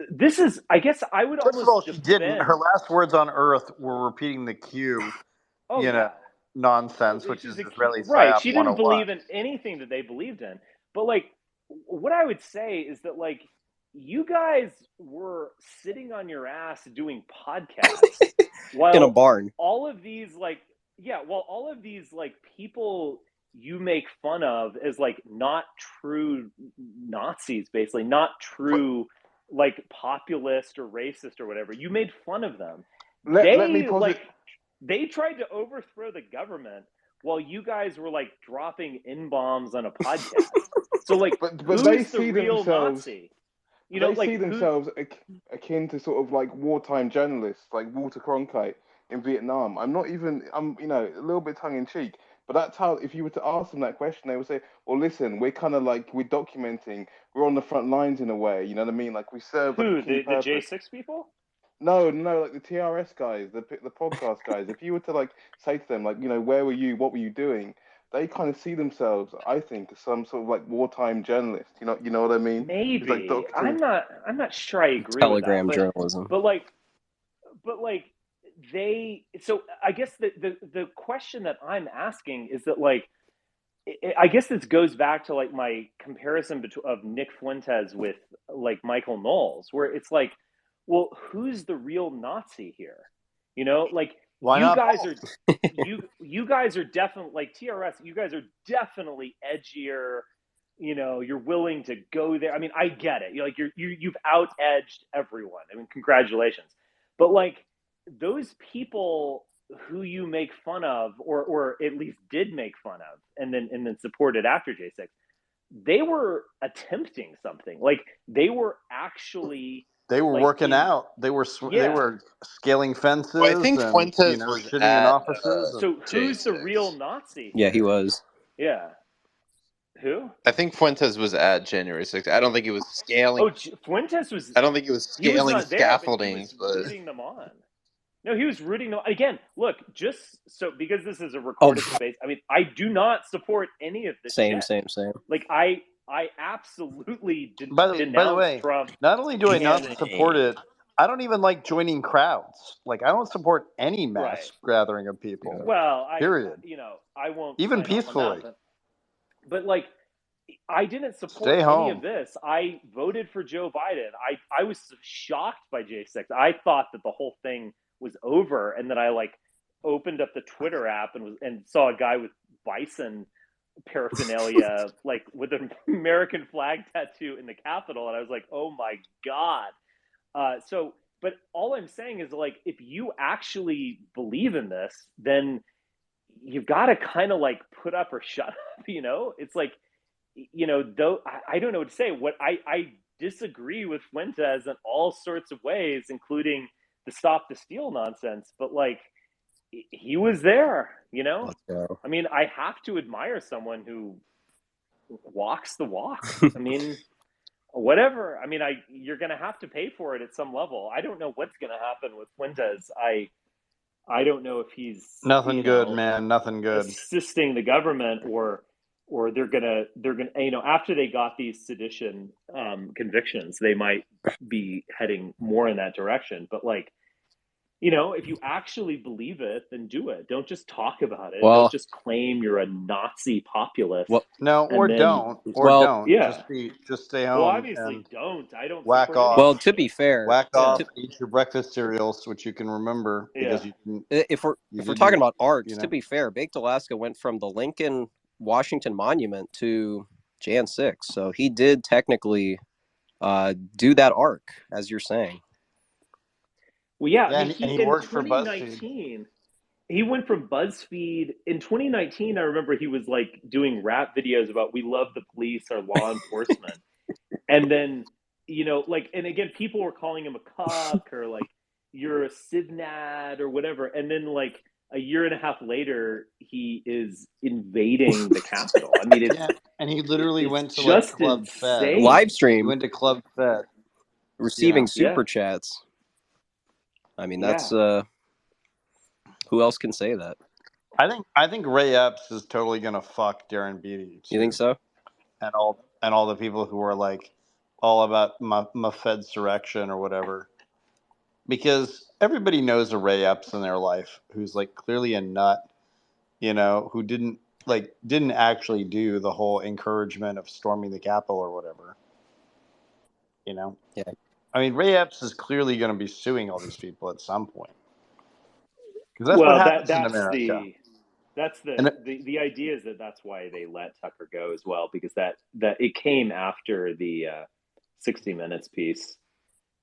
this is, I guess I would First of all, almost she didn't. defend. Her last words on Earth were repeating the Q, Oh yeah, nonsense, which is Israeli right. psyop She didn't 101. believe in anything that they believed in. But like, what I would say is that like, you guys were sitting on your ass doing podcasts while In a barn. all of these people you make fun of as like not true Nazis, basically not true like populist or racist or whatever. You made fun of them. Let me posit. They tried to overthrow the government while you guys were like dropping N-bombs on a podcast. So like, but who's they the see real themselves. Nazi? They see themselves akin to sort of like wartime journalists, like Walter Cronkite in Vietnam. I'm a little bit tongue in cheek, but that's how. If you were to ask them that question, they would say, "Well, listen, we're kind of like we're documenting. We're on the front lines in a way. You know what I mean? Like we serve like a key purpose." The J6 people? No, like the TRS guys, the podcast guys. If you were to like say to them, like, where were you? What were you doing? They kind of see themselves, I think, as some sort of like wartime journalist. You know what I mean? It's like Maybe. doctoring. I'm not sure I agree Telegram with that. journalism. But like so I guess the question that I'm asking is that like, I guess this goes back to like my comparison of Nick Fuentes with like Michael Knowles, where it's like, well, who's the real Nazi here? Like Why you not guys both? are you guys are definitely like TRS. You guys are definitely edgier. You're willing to go there. I mean, I get it. You've out edged everyone. I mean, congratulations. But like those people who you make fun of, or at least did make fun of, and then supported after J6, they were attempting something. Like they were actually They were like working out. They were scaling fences. Well, I think and, Fuentes was shitting in at offices. So who's the J6. real Nazi Yeah, here? he was. Yeah. Who? I think Fuentes was at January 6th. I don't think he was scaling. Oh, Fuentes was. I don't think he was He was scaling not there, but he scaffoldings, was but rooting them on. No, he was rooting them. Again, look, just so because this is a recorded space. I mean, I do not support any of this. Same. Like I absolutely By the way, Trump. not only do I not and- support it, I don't even like joining crowds. Like, I don't support any mass gathering of people. Well, period. I won't even sign off on peacefully. that, but like, I didn't support Stay any home. of this. I voted for Joe Biden. I was shocked by J6. I thought that the whole thing was over, and then I like opened up the Twitter app and saw a guy with bison paraphernalia, like with an American flag tattoo in the Capitol, and I was like, oh my god. But all I'm saying is like, if you actually believe in this, then you've got to kind of like put up or shut up. It's like, though I don't know what to say. What I disagree with Fuentes in all sorts of ways, including the stop the steal nonsense. But like, he was there. Let's go. I mean, I have to admire someone who walks the walk. I mean, whatever. I mean, you're going to have to pay for it at some level. I don't know what's going to happen with Fuentes. I don't know if he's nothing good, man. Nothing good. Assisting the government, or they're gonna after they got these sedition convictions, they might be heading more in that direction. But like, if you actually believe it, then do it. Don't just talk about it. Don't Well, just claim you're a Nazi populist. well, No, or And then, well, don't. yeah. Just stay Well, home obviously, and don't. I don't whack support any off. well. of To this. be fair, Whack Yeah. off. Eat your breakfast cereals, which you can remember Yeah. because you didn't. if we're You if we're talking didn't. about arcs, You to know. be fair, Baked Alaska went from the Lincoln Washington Monument to Jan 6, so he did technically do that arc, as you're saying. Well, yeah. I Yeah, mean, and he in worked for BuzzFeed. 2019, he went from BuzzFeed. In 2019, I remember he was like doing rap videos about "We love the police, our law enforcement," and then like, and again, people were calling him a cuck or like you're a Sidnad or whatever, and then like a year and a half later, he is invading the Capitol. I mean, Yeah, and he literally it's went to like just Club Fed. insane. He Stream went to Club Fed. receiving Yeah, super chats. I mean, that's yeah. who else can say that? I think Ray Epps is totally gonna fuck Darren Beatty too. You think so? And all the people who are like all about my Fedsurrection or whatever, because everybody knows a Ray Epps in their life who's like clearly a nut, who didn't actually do the whole encouragement of storming the Capitol or whatever. Yeah. I mean, Ray Epps is clearly going to be suing all these people at some point, because that's what Well, happens in that's America. And the idea is that that's why they let Tucker go as well, because that it came after the 60 Minutes piece.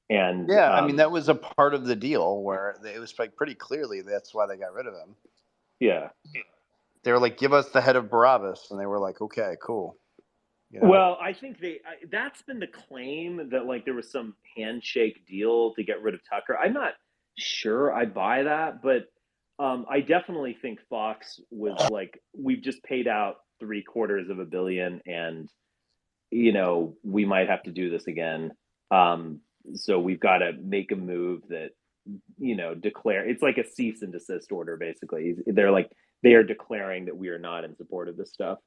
And yeah, I mean, that was a part of the deal where it was like pretty clearly that's why they got rid of him. Yeah. They were like, give us the head of Barabbas. And they were like, okay, cool. Well, I think that's been the claim, that like there was some handshake deal to get rid of Tucker. I'm not sure I buy that, but I definitely think Fox was like, we've just paid out $750 million and, we might have to do this again. So we've got to make a move that, declare, it's like a cease and desist order, basically. They are declaring that we are not in support of this stuff.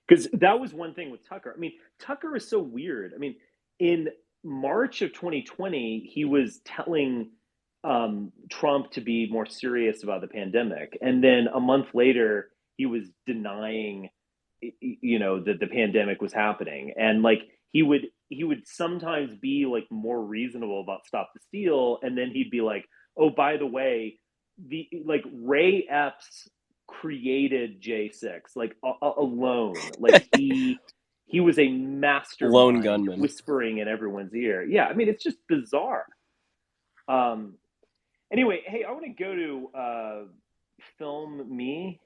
Because that was one thing with Tucker. I mean, Tucker is so weird. I mean, in March of 2020, he was telling Trump to be more serious about the pandemic. And then a month later, he was denying, that the pandemic was happening. And like, he would sometimes be like more reasonable about Stop the Steal. And then he'd be like, oh, by the way, Ray Epps created J6 like alone. Like he was a Lone mastermind gunman. whispering in everyone's ear. Yeah, I mean, it's just bizarre. Anyway, hey, I want to go to film.me.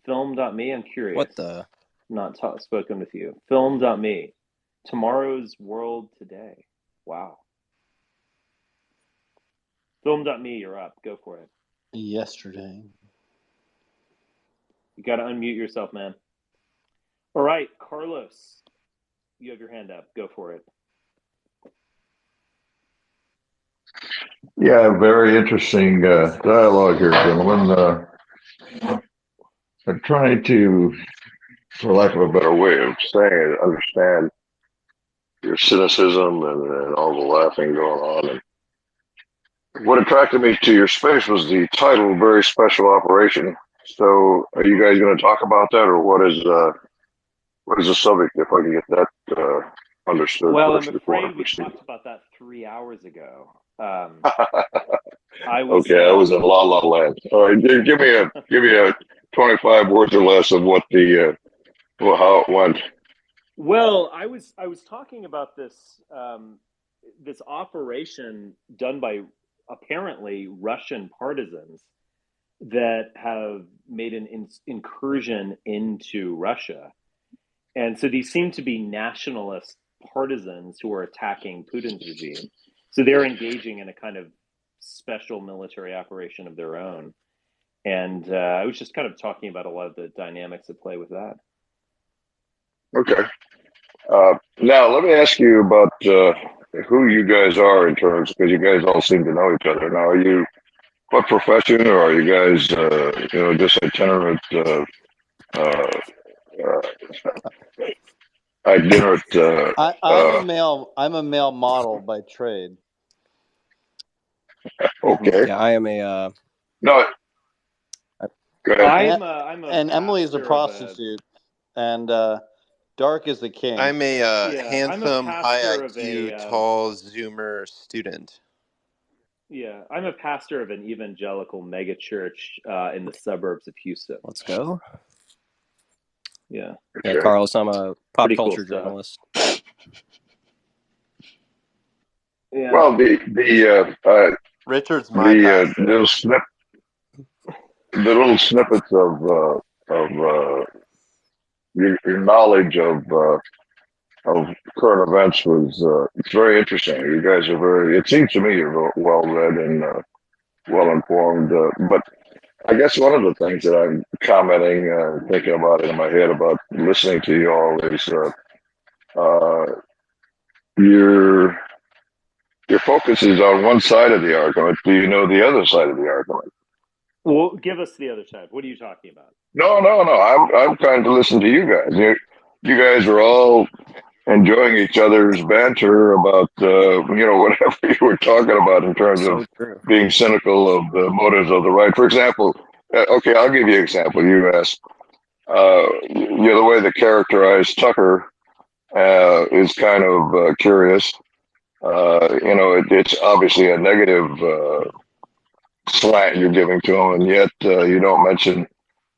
I'm curious. What the? Not spoken with you. Film.me. Tomorrow's world today. Wow. Film.me, you're up. Go for it. Yesterday. You got to unmute yourself, man. All right, Carlos, you have your hand up. Go for it. Yeah, very interesting dialogue here, gentlemen. I'm trying to, for lack of a better way of saying it, understand your cynicism and all the laughing going on. And what attracted me to your space was the title, Very Special Operation. So are you guys going to talk about that, or what is the subject, if I can get that understood Well, first I'm before I afraid we proceed? talked about that 3 hours ago. I was in La La Land. All right, give me a 25 words or less of what how it went. Well, I was talking about this this operation done by apparently Russian partisans that have made an incursion into Russia. And so these seem to be nationalist partisans who are attacking Putin's regime. So they're engaging in a kind of special military operation of their own. And I was just kind of talking about a lot of the dynamics at play with that. Okay. Now, let me ask you about who you guys are in terms, because you guys all seem to know each other. Now, are you, what profession, or are you guys, just itinerant, itinerant? I'm a male model by trade. Okay. Yeah, I am a. No, go ahead. I'm a And Emily is a pastor of a prostitute, and Dark is the king. I'm a yeah. I'm a handsome, high pastor of IQ, a tall Zoomer student. yeah. I'm a pastor of an evangelical megachurch in the suburbs of Houston. Let's go. Yeah, Yeah, Okay. Carlos, I'm a pop pretty cool culture stuff. journalist. Yeah. Well, Richard's my the pastor. little snippets of your knowledge of current events was it's very interesting. You guys are very. It seems to me you're well read and well informed. But I guess one of the things that I'm commenting, thinking about it in my head about listening to you all is uh, your your focus is on one side of the argument. Do you know the other side of the argument? Well, give us the other side. What are you talking about? No, no, no. I'm trying to listen to you guys. You guys are all enjoying each other's banter about whatever you were talking about in terms of So true. being cynical of the motives of the right. For example, okay, I'll give you an example. You asked, the way they characterize Tucker is kind of curious. It's obviously a negative slant you're giving to him, and yet you don't mention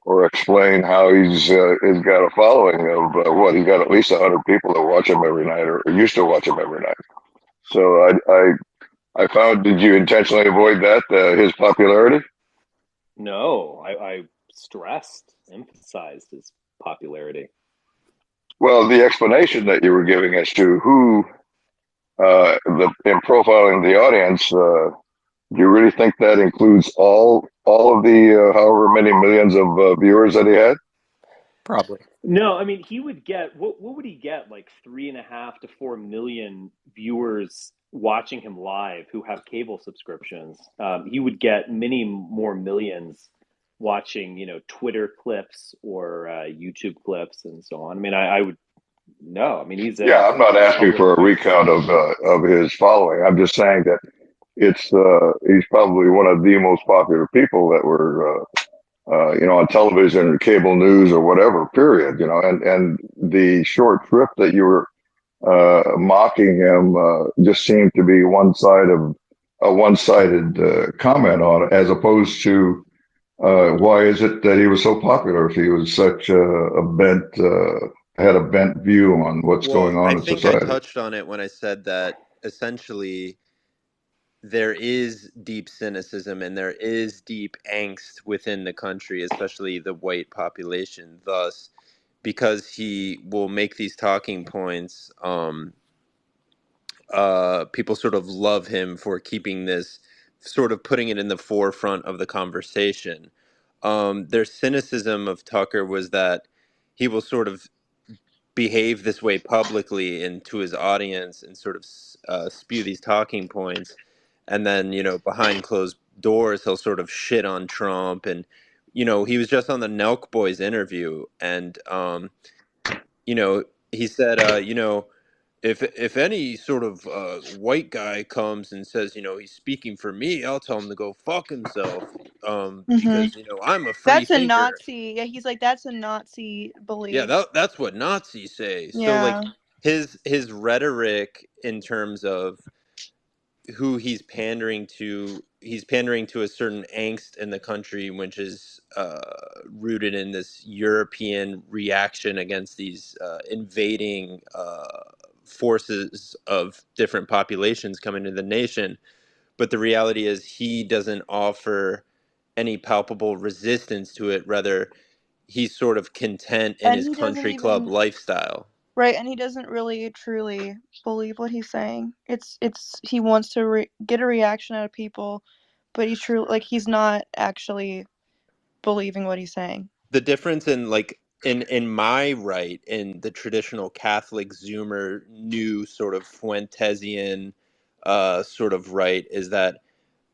or explain how he's got a following of what he got at least 100 people that watch him every night or used to watch him every night. So I found, did you intentionally avoid that his popularity? No, I stressed, emphasized his popularity. Well, the explanation that you were giving as to who in profiling the audience, do you really think that includes all of the however many millions of viewers that he had? Probably. No, I mean he would get what would he get, like 3.5 to 4 million viewers watching him live who have cable subscriptions. He would get many more millions watching, Twitter clips or YouTube clips and so on. I mean, I would no. I mean, he's Yeah, a I'm not asking public for a figure. recount of his following. I'm just saying that he's probably one of the most popular people that were on television or cable news or whatever. Period. And the short trip that you were mocking him just seemed to be one-sided comment on it, as opposed to why is it that he was so popular if he was such had a bent view on what's going Well, I on in think I society. touched on it when I said that essentially there is deep cynicism and there is deep angst within the country, especially the white population. Thus, because he will make these talking points, people sort of love him for keeping this, sort of putting it in the forefront of the conversation. Their cynicism of Tucker was that he will sort of behave this way publicly and to his audience and sort of spew these talking points, and then behind closed doors he'll sort of shit on Trump. And he was just on the Nelk Boys interview, and he said if any sort of white guy comes and says he's speaking for me, I'll tell him to go fuck himself, Hmm. because I'm a free That's a thinker. Nazi. Yeah, he's like, that's a Nazi Yeah, belief. that's what Nazis say. So like Yeah. his rhetoric in terms of who he's pandering to a certain angst in the country, which is rooted in this European reaction against these invading forces of different populations coming to the nation. But the reality is he doesn't offer any palpable resistance to it. Rather, he's sort of content in And his he doesn't country club even, lifestyle. right, and he doesn't really truly believe what he's saying. It's he wants to get a reaction out of people, but he's not actually believing what he's saying. The difference in like in my right, in the traditional Catholic Zoomer new sort of Fuentesian sort of right, is that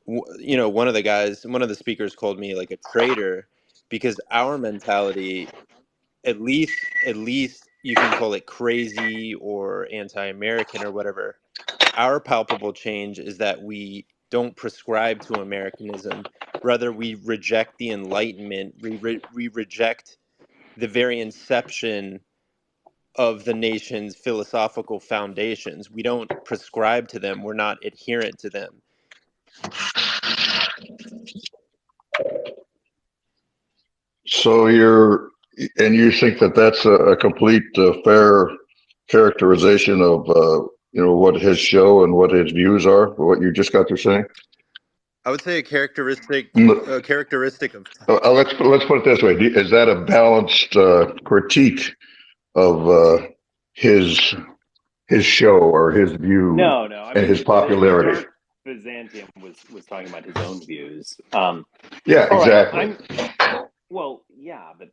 one of the speakers called me like a traitor, because our mentality, at least you can call it crazy or anti-American or whatever, our palpable change is that we don't prescribe to Americanism. Rather, we reject the Enlightenment. We reject the very inception of the nation's philosophical foundations. We don't prescribe to them. We're not adherent to them. So you think that that's a complete fair characterization of what his show and what his views are, what you just got to say? I would say a characteristic of let's put it this way: is that a balanced critique of his show or his view No. I mean, his popularity? Dark Byzantium was talking about his own views. Yeah, exactly. Well, yeah, but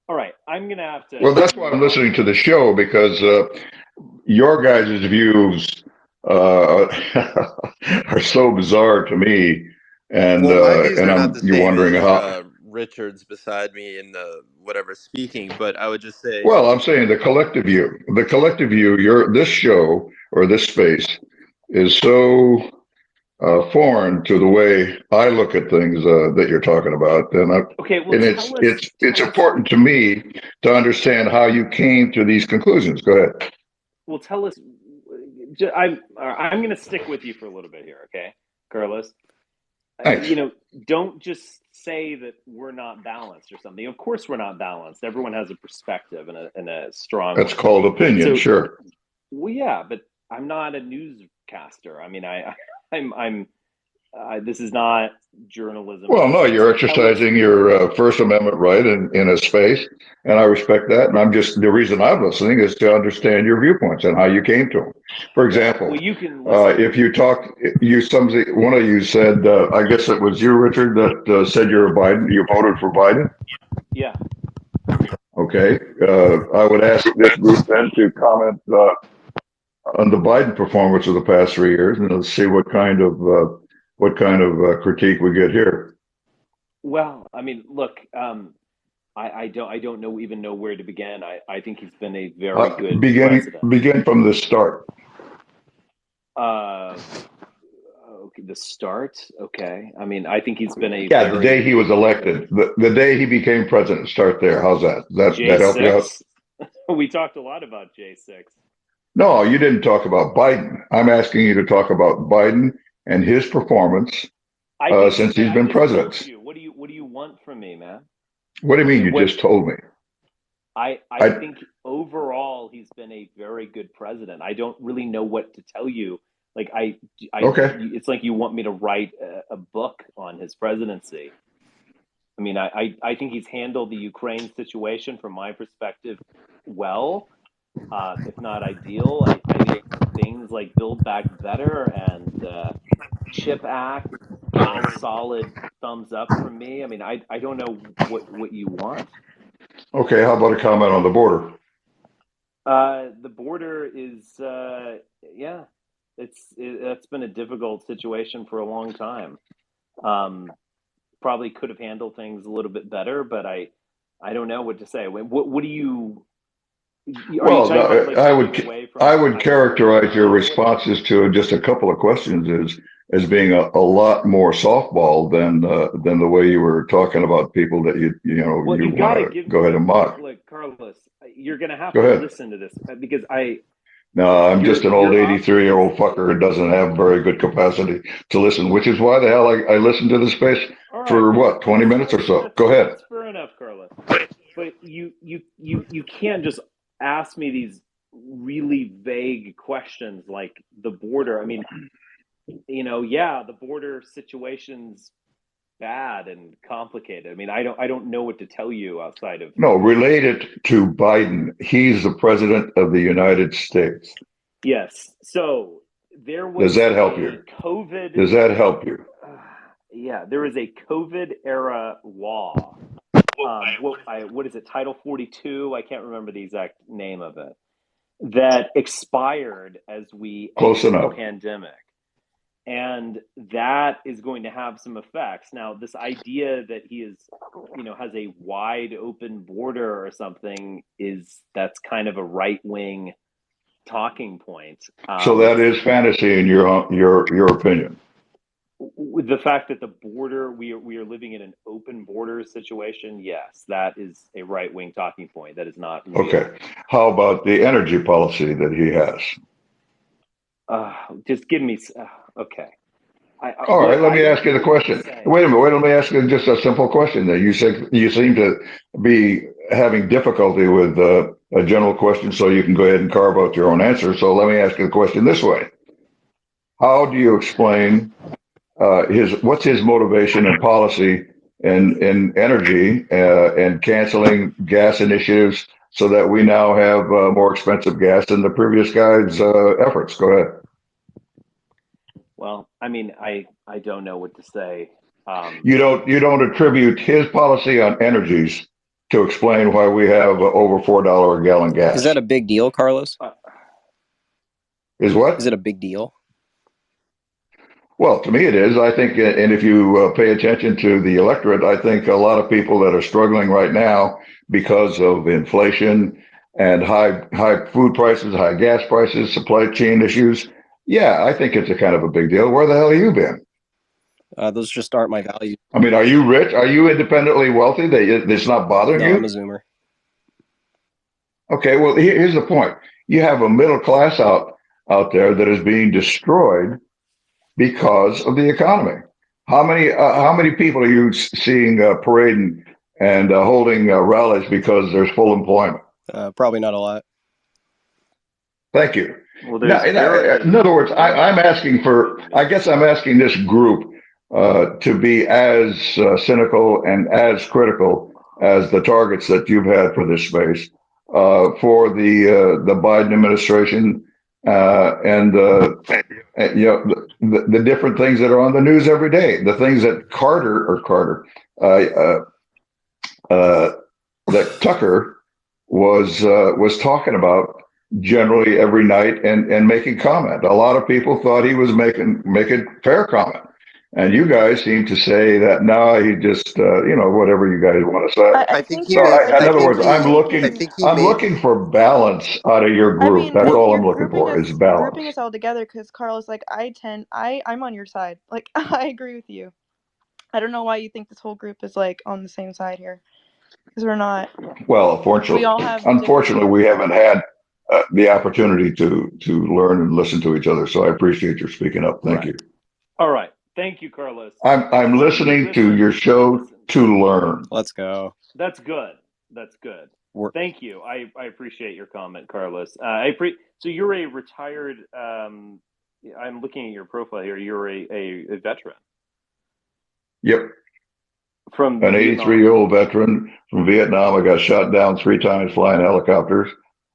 all right. I'm gonna have to. Well, that's why I'm listening to the show, because your guys' views are so bizarre to me, and my views are not the you're same wondering as how. Richard's beside me in the whatever speaking, but I would just say. Well, I'm saying the collective view. The collective view. This show or this space is so foreign to the way I look at things that you're talking about, and it's important to me to understand how you came to these conclusions. Go ahead. Well, tell us. I'm going to stick with you for a little bit here, okay, Carlos? Thanks. Don't just say that we're not balanced or something. Of course, we're not balanced. Everyone has a perspective and a strong. That's called opinion, sure. Well, yeah, but I'm not a newscaster. I mean, I'm. This is not journalism. Well, no, you're exercising your First Amendment right in a space, and I respect that. And the reason I'm listening is to understand your viewpoints and how you came to them. For example, you can listen. If you talk, one of you said, I guess it was you, Richard, that said you voted for Biden. Yeah. Okay. I would ask this group then to comment on the Biden performance of the past 3 years, and let's see what kind of critique we get here. Well, I mean, look, I don't even know where to begin. I think he's been a very good president. Begin from the start. Okay, the start. Okay, I mean, I think he's been a the day he was elected, the day he became president. Start there. How's that? That help you out? We talked a lot about J6. No, you didn't talk about Biden. I'm asking you to talk about Biden and his performance since he's been president. What do you want from me, man? What do you mean? You just told me. I think overall he's been a very good president. I don't really know what to tell you. Like okay. It's like you want me to write a book on his presidency. I mean, I think he's handled the Ukraine situation from my perspective well, if not ideal. I think things like Build Back Better and CHIP Act, all solid thumbs up from me. I mean, I don't know what you want. Okay, how about a comment on the border? The border is, it's been a difficult situation for a long time. Probably could have handled things a little bit better, but I don't know what to say. What do you? I would characterize your responses to just a couple of questions as being a lot more softball than the way you were talking about people that you want to go ahead and mock. Look, Carlos, you're going to have to listen to this because No, I'm just an old 83-year-old fucker who doesn't have very good capacity to listen, which is why the hell I listened to this space for 20 minutes or so. Go ahead. That's fair enough, Carlos. But you can't just ask me these really vague questions like the border. I mean, the border situation's bad and complicated. I mean, I don't know what to tell you outside of related to Biden. He's the president of the United States. Yes. So there was. Does that help you? COVID. Does that help you? Yeah, there was a COVID era law. What is it? Title 42. I can't remember the exact name of it. That expired as we entered the pandemic. And that is going to have some effects. Now, this idea that he is, has a wide open border or something that's kind of a right wing talking point. So that is fantasy in your opinion. The fact that the border, we are living in an open border situation, yes, that is a right-wing talking point. That is not real. Okay. How about the energy policy that he has? Just give me. Okay. All right, let me don't ask you the know what to question. say. Wait a minute. Wait, let me ask you just a simple question. That you seem to be having difficulty with a general question, so you can go ahead and carve out your own answer. So let me ask you the question this way: how do you explain what's his motivation and policy in energy and canceling gas initiatives so that we now have more expensive gas than the previous guy's efforts? Go ahead. Well, I mean, I don't know what to say. You don't attribute his policy on energies to explain why we have over $4 a gallon gas. Is that a big deal, Carlos? Is what? Is it a big deal? Well, to me it is. I think, and if you pay attention to the electorate, I think a lot of people that are struggling right now because of inflation and high food prices, high gas prices, supply chain issues. Yeah, I think it's a kind of a big deal. Where the hell have you been? Those just aren't my values. I mean, are you rich? Are you independently wealthy? That it's not bothering you? No, I'm a Zoomer. Okay, well, here's the point. You have a middle class out there that is being destroyed because of the economy. How many people are you seeing parading and holding rallies because there's full employment? Probably not a lot. Thank you. Well, Now, in other words, I'm asking for. I guess I'm asking this group to be as cynical and as critical as the targets that you've had for this space for the Biden administration and you know the different things that are on the news every day, the things that that Tucker was talking about generally every night and making comment. A lot of people thought he was making fair comment. And you guys seem to say that no, he just whatever you guys want to say. I think So you're. in other words, I'm making. looking for balance out of your I group. mean, That's all you're I'm looking grouping for is us balance. all together because Carlos, like I'm on your side. Like I agree with you. I don't know why you think this whole group is like on the same side here because we're not. Well, We all have unfortunately, we different. haven't had the opportunity to learn and listen to each other. So I appreciate your speaking up. Thank you. All right. Thank you, Carlos. I'm listening to your show to learn. Let's go. That's good. Thank you. I appreciate your comment, Carlos. So you're a retired. I'm looking at your profile here. You're a veteran. Yep. From an 83-year-old veteran from Vietnam. I got shot down 3 times flying helicopters,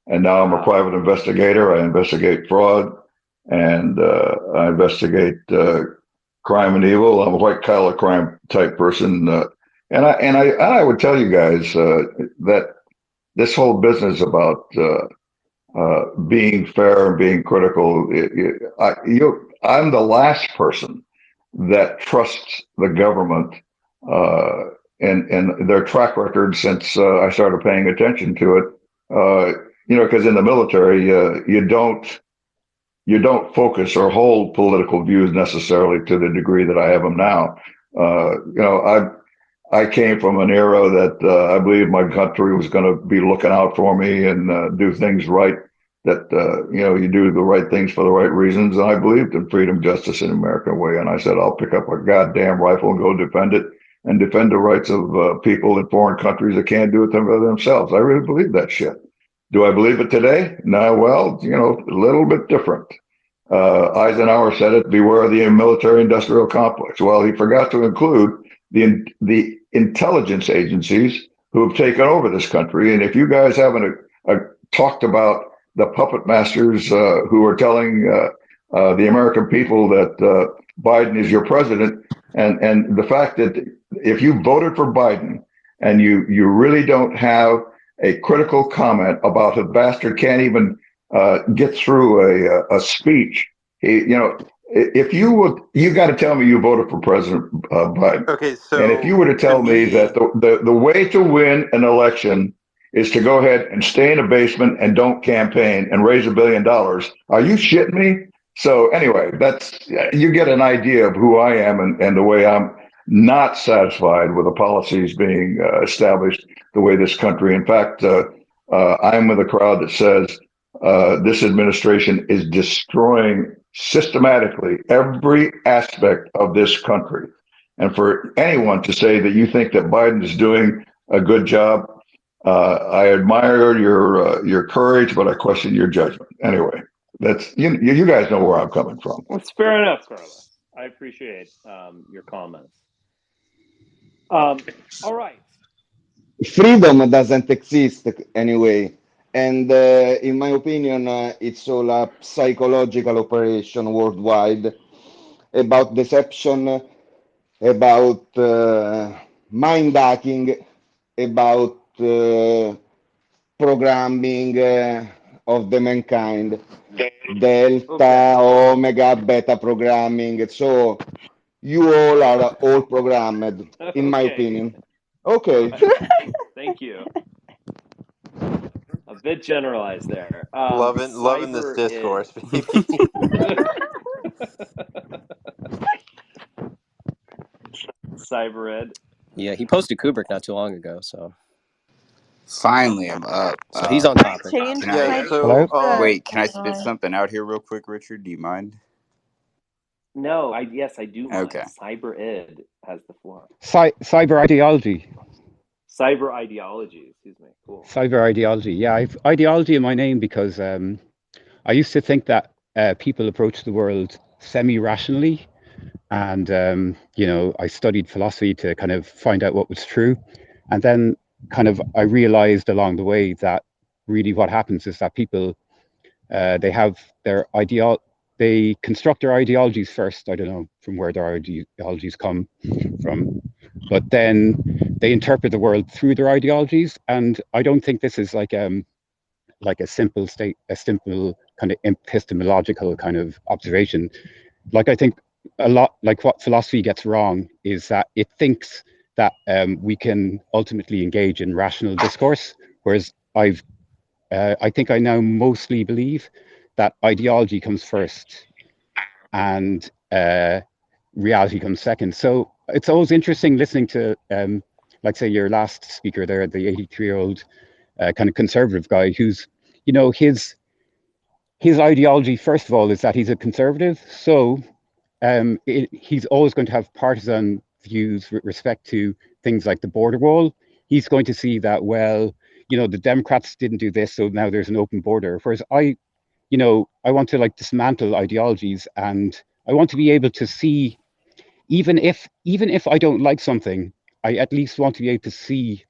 and now I'm a private investigator. I investigate fraud, and I investigate crime and evil. I'm a white collar crime type person, and I would tell you guys that this whole business about being fair and being critical. I'm the last person that trusts the government and their track record since I started paying attention to it. Because in the military, you don't focus or hold political views necessarily to the degree that I have them now. I came from an era that I believe my country was going to be looking out for me and do things right. That you do the right things for the right reasons. And I believed in freedom, justice, and American way. And I said, I'll pick up a goddamn rifle and go defend it and defend the rights of people in foreign countries that can't do it themselves. I really believe that shit. Do I believe it today? No. Well, a little bit different. Eisenhower said it, beware of the military-industrial complex. Well, he forgot to include the intelligence agencies who have taken over this country. And if you guys haven't talked about the puppet masters who are telling the American people that Biden is your president, and the fact that if you voted for Biden and you really don't have a critical comment about a bastard can't even get through a speech. If you would, you got to tell me you voted for President Biden. Okay, so and if you were to tell me that the way to win an election is to go ahead and stay in a basement and don't campaign and raise $1 billion, are you shitting me? So anyway, that's you get an idea of who I am and the way I'm not satisfied with the policies being established the way this country. In fact, I'm with a crowd that says this administration is destroying systematically every aspect of this country. And for anyone to say that you think that Biden is doing a good job, I admire your courage, but I question your judgment. Anyway, that's you guys know where I'm coming from. That's fair enough, Carlos. I appreciate your comments. All right. Freedom doesn't exist anyway. And in my opinion, it's all a psychological operation worldwide about deception, about mind hacking, about programming of the mankind, delta, omega, beta programming. So you all are all programmed, in my opinion. Okay. Thank you. A bit generalized there. Loving this discourse, baby. Cyber Ed. Yeah, he posted Kubrick not too long ago, so Finally, I'm up. so he's on topic. Change Can I? Hello? Wait, can I spit something out here real quick, Richard? Do you mind? No, yes, I do mind. Okay. Cyber Ed has the floor. Cyber ideology. Cyber ideology, excuse me. Cool. Cyber ideology. Yeah, I've ideology in my name because I used to think that people approach the world semi-rationally. And, I studied philosophy to kind of find out what was true. And then kind of I realized along the way that really what happens is that people, they have their they construct their ideologies first. I don't know from where their ideologies come from, but then they interpret the world through their ideologies. And I don't think this is like a simple kind of epistemological kind of observation. Like I think a lot, like what philosophy gets wrong is that it thinks that we can ultimately engage in rational discourse, whereas I think I now mostly believe that ideology comes first and reality comes second. So it's always interesting listening to, like say your last speaker there, the 83-year-old kind of conservative guy who's, his ideology, first of all, is that he's a conservative. So he's always going to have partisan views with respect to things like the border wall. He's going to see that, well, the Democrats didn't do this, so now there's an open border. Whereas I want to like dismantle ideologies, and I want to be able to see, even if I don't like something, I at least want to be able to see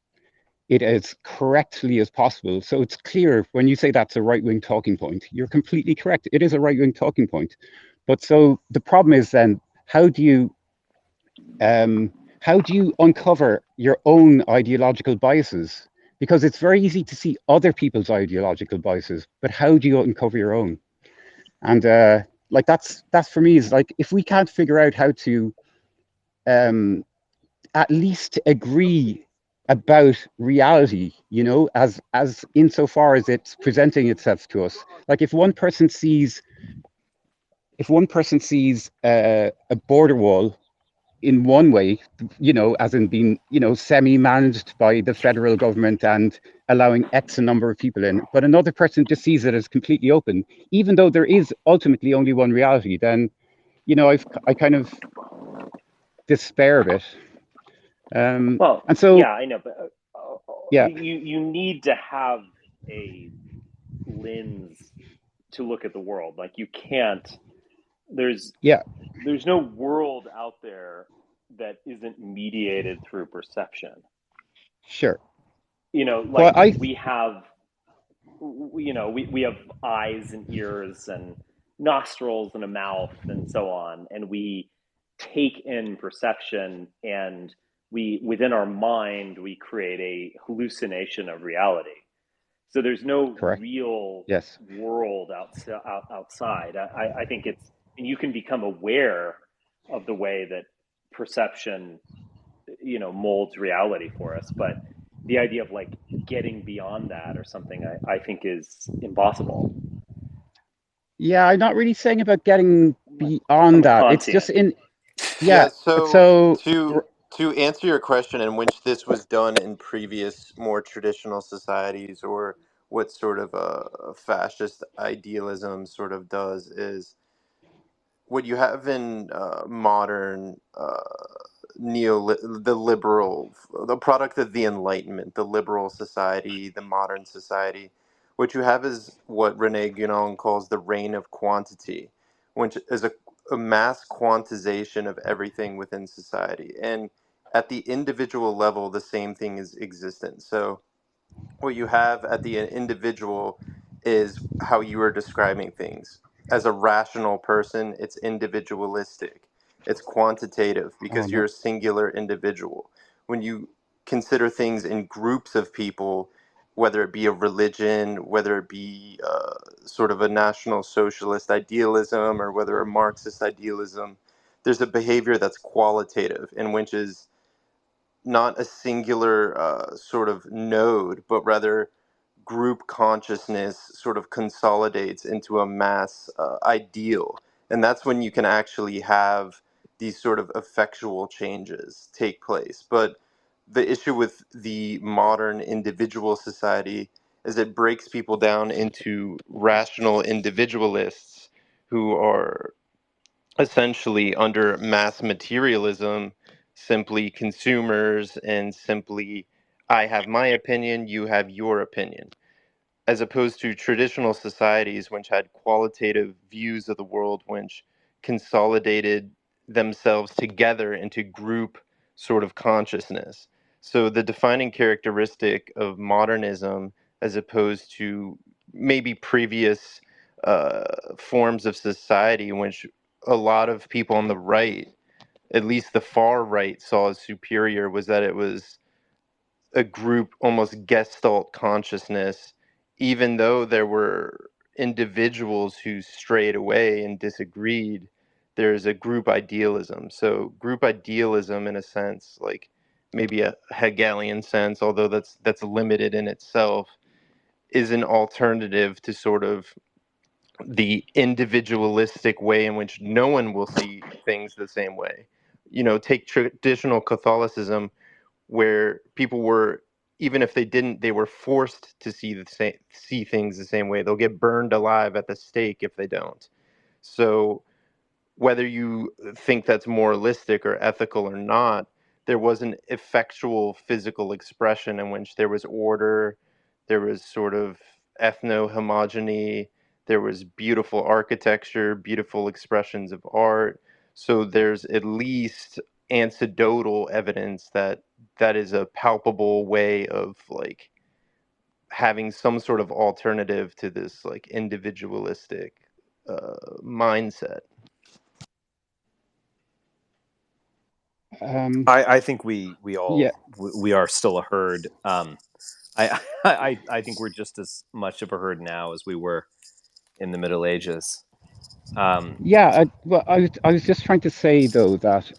it as correctly as possible. So it's clear when you say that's a right-wing talking point, you're completely correct. It is a right-wing talking point. But so the problem is then, how do you uncover your own ideological biases? Because it's very easy to see other people's ideological biases, but how do you uncover your own? And like that's for me is like, if we can't figure out how to at least agree about reality, as insofar as it's presenting itself to us. Like if one person sees a border wall in one way, as in being, semi-managed by the federal government and allowing X a number of people in, but another person just sees it as completely open, even though there is ultimately only one reality, then, I kind of despair a bit. Well, and so, yeah, I know, but yeah, you need to have a lens to look at the world. Like you can't. There's no world out there that isn't mediated through perception. Sure. Like we have, we have eyes and ears and nostrils and a mouth and so on, and we take in perception, and within our mind we create a hallucination of reality. So there's no real world outside. I think it's, and you can become aware of the way that perception, molds reality for us. But the idea of like getting beyond that or something, I think is impossible. Yeah, I'm not really saying about getting I'm beyond a that. It's just Kantian. in Yeah, yeah. so So to answer your question, in which this was done in previous more traditional societies, or what sort of a fascist idealism sort of does, is what you have in modern the liberal, the product of the Enlightenment, the liberal society, the modern society. What you have is what Rene Guénon calls the reign of quantity, which is a mass quantization of everything within society. And at the individual level, the same thing is existent. So what you have at the individual is how you are describing things. As a rational person, it's individualistic, it's quantitative oh because you're no. a singular individual. When you consider things in groups of people, whether it be a religion, whether it be sort of a national socialist idealism, or whether a Marxist idealism, there's a behavior that's qualitative, in which is not a singular sort of node, but rather group consciousness sort of consolidates into a mass ideal. And that's when you can actually have these sort of effectual changes take place. But the issue with the modern individual society is it breaks people down into rational individualists who are essentially under mass materialism, simply consumers, and simply, I have my opinion, you have your opinion, as opposed to traditional societies which had qualitative views of the world, which consolidated themselves together into group sort of consciousness. So the defining characteristic of modernism, as opposed to maybe previous forms of society in which a lot of people on the right, at least the far right, saw as superior, was that it was a group, almost gestalt consciousness, even though there were individuals who strayed away and disagreed. There's a group idealism. So group idealism, in a sense, like maybe a Hegelian sense, although that's limited in itself, is an alternative to sort of the individualistic way in which no one will see things the same way. You know, take traditional Catholicism, where people were, even if they didn't, they were forced to see things the same way. They'll get burned alive at the stake if they don't. So whether you think that's moralistic or ethical or not, there was an effectual physical expression in which there was order, there was sort of ethno-homogeny, there was beautiful architecture, beautiful expressions of art. So there's at least anecdotal evidence that that is a palpable way of like having some sort of alternative to this like individualistic mindset. I think we Yeah. all we are still a herd. I think we're just as much of a herd now as we were in the Middle Ages. Yeah, well, I was just trying to say though that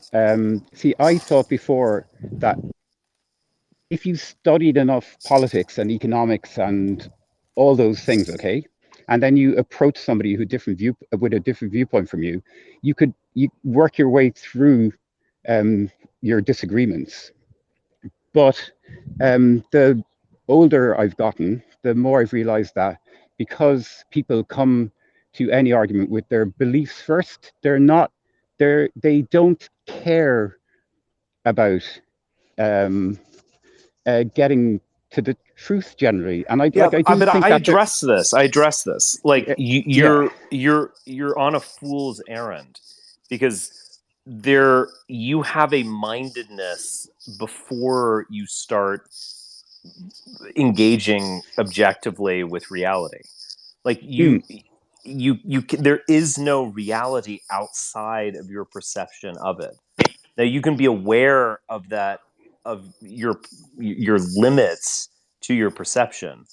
see, I thought before that if you studied enough politics and economics and all those things, okay, and then you approach somebody who different view with a different viewpoint from you could work your way through your disagreements. But the older I've gotten, the more I've realized that because people come to any argument with their beliefs first, they don't care about um, getting to the truth generally. And Yeah, I do but think I that there, address this. I address this. Like yeah. you're on a fool's errand because you have a mindedness before you start engaging objectively with reality. Like Mm. there is no reality outside of your perception of it. Now you can be aware of that, of your limits to your perception,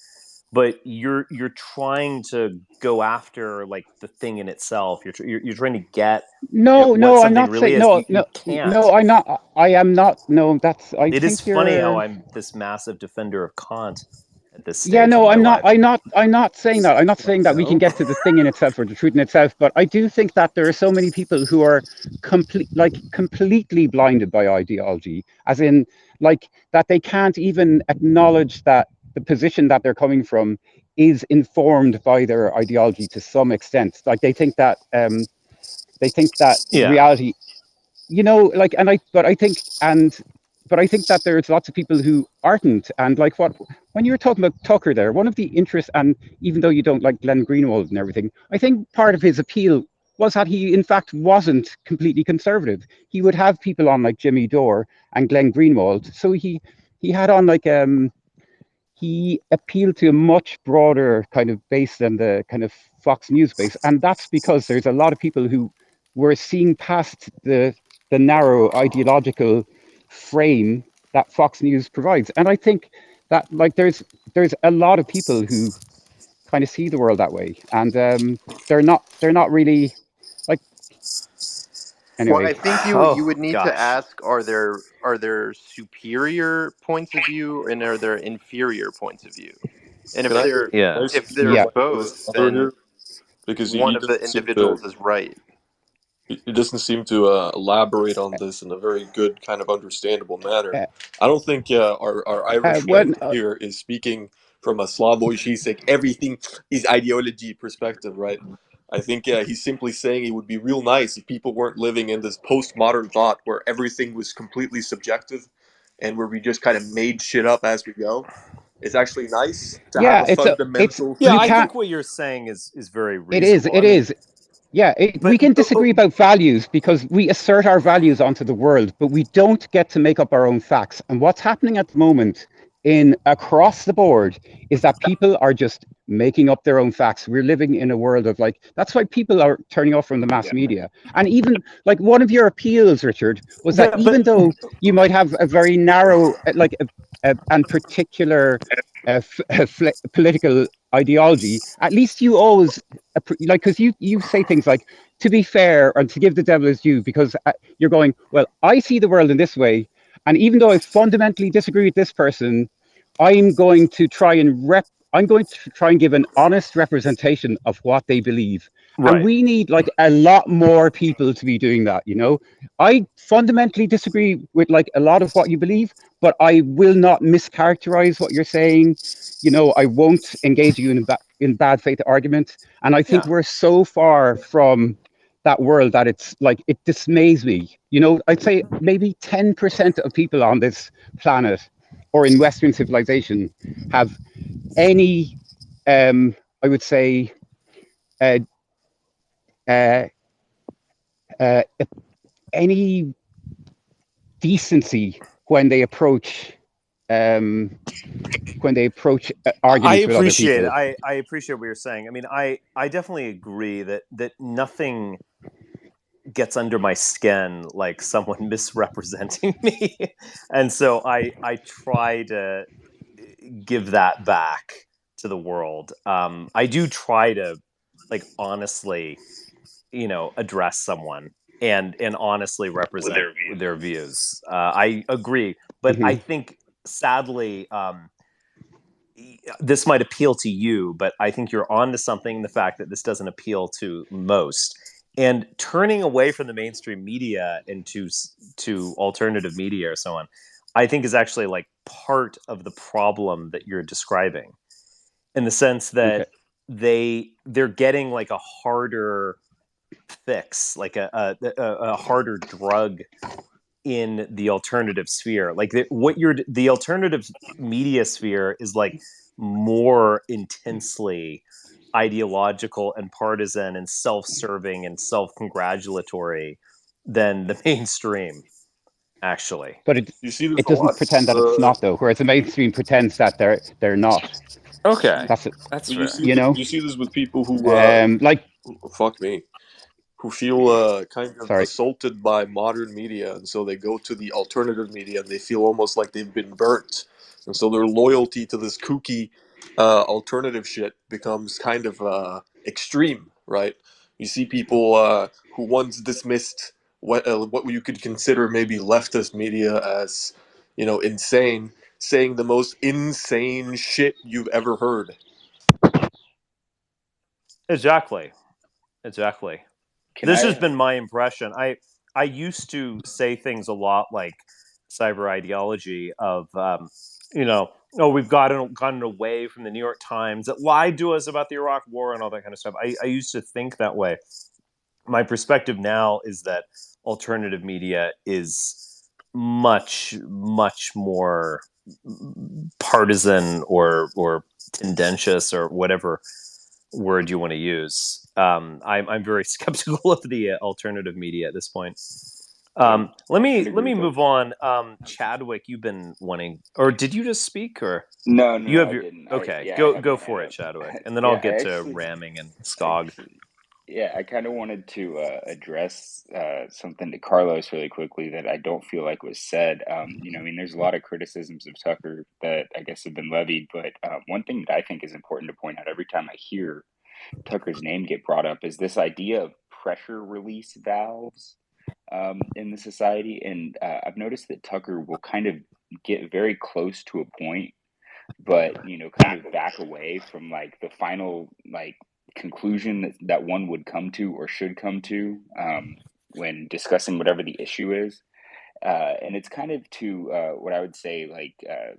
but you're trying to go after like the thing in itself. You're trying to get at No, what no, I'm something not really saying is. no, You no, can't. no. I'm not. I am not. No, that's. I It is think funny how you're. I'm this massive defender of Kant, at this Yeah, stage of no, my I'm not. life. I'm not saying that. I'm not saying that we can No. get to the thing in itself or the truth in itself. But I do think that there are so many people who are completely blinded by ideology, as in, like, that they can't even acknowledge that the position that they're coming from is informed by their ideology to some extent. Like they think that Yeah. reality, like, but I think that there's lots of people who aren't. And like, when you were talking about Tucker there, one of the interests, and even though you don't like Glenn Greenwald and everything, I think part of his appeal was that he in fact wasn't completely conservative. He would have people on like Jimmy Dore and Glenn Greenwald. So he had on like he appealed to a much broader kind of base than the kind of Fox News base, and that's because there's a lot of people who were seeing past the narrow ideological frame that Fox News provides. And I think that, like, there's a lot of people who kind of see the world that way, and they're not really like, Well, I anyway. think you Oh would need to gosh. ask: are there superior points of view, and are there inferior points of view? And Can if I there Yeah. say if something there's Yeah. about both, Tyler then here? Because he one of the doesn't seem to individuals is right. he doesn't seem to elaborate on this in a very good kind of understandable manner. uh, I don't think our Irish when friend here is speaking from a Slavoj Žižek everything is ideology perspective, right? I think he's simply saying it would be real nice if people weren't living in this postmodern thought where everything was completely subjective and where we just kind of made shit up as we go. It's actually nice to have Yeah, a it's fundamental Yeah, you I theory. can't. think what you're saying is very It is. reasonable. It I mean, is. Yeah, we but can disagree about values because we assert our values onto the world, but we don't get to make up our own facts. And what's happening at the moment in across the board is that people are just making up their own facts. We're living in a world of, like, that's why people are turning off from the mass media. And even like one of your appeals, Richard, was that yeah, but even though you might have a very narrow, like and particular political ideology, at least you always, like, because you say things like, to be fair and to give the devil his due, because you're going, well, I see the world in this way, and even though I fundamentally disagree with this person, I'm going to try and give an honest representation of what they believe. And right. we need, like, a lot more people to be doing that. I fundamentally disagree with, like, a lot of what you believe, but I will not mischaracterize what you're saying. I won't engage you in bad faith argument. And I think Yeah. we're so far from that world that it's like, it dismays me. I'd say maybe 10% of people on this planet or in Western civilization have any, I would say, uh, uh, uh, any decency when they approach um, I arguments with other appreciate it. people. I appreciate what you're saying. I mean, I definitely agree that nothing gets under my skin like someone misrepresenting me. And so I try to give that back to the world. I do try to, like, honestly, address someone and honestly represent their views. I agree, but I Hmm. think sadly, this might appeal to you, but I think you're on to something. The fact that this doesn't appeal to most, and turning away from the mainstream media into to alternative media or so on, I think is actually like part of the problem that you're describing, in the sense Okay. that they're getting like a harder fix, like a harder drug in the alternative sphere. Like the alternative media sphere is like more intensely ideological and partisan and self-serving and self-congratulatory than the mainstream, actually. But it You see this it a doesn't lot. pretend that it's not, though. Whereas the mainstream pretends that they're not. Okay, That's it. that's But you fair. see you see this with people who Like, fuck me, who feel kind of sorry. assaulted by modern media, and so they go to the alternative media, and they feel almost like they've been burnt, and so their loyalty to this kooky alternative shit becomes kind of extreme, right? You see people who once dismissed what you could consider maybe leftist media as insane. saying the most insane shit you've ever heard. Exactly. Can This has I? been my impression. I used to say things a lot like cyber ideology of we've gotten away from the New York Times that lied to us about the Iraq War and all that kind of stuff. I used to think that way. My perspective now is that alternative media is much more partisan or tendentious or whatever word you want to use. I'm very skeptical of the alternative media at this point. Can Let can me agree with that. move on. Chadwick, you've been wanting, or did you just speak, or No, no, you no, have I your? didn't. Okay, Yeah, I go haven't. for it, Chadwick, and then I'll Yeah, I get to actually, ramming and I, Skog. yeah, I kind of wanted to address something to Carlos really quickly that I don't feel like was said. I mean, there's a lot of criticisms of Tucker that I guess have been levied, but one thing that I think is important to point out every time I hear Tucker's name get brought up is this idea of pressure release valves in the society. And I've noticed that Tucker will kind of get very close to a point, but kind of back away from like the final like conclusion that one would come to or should come to when discussing whatever the issue is. And it's kind of to what I would say like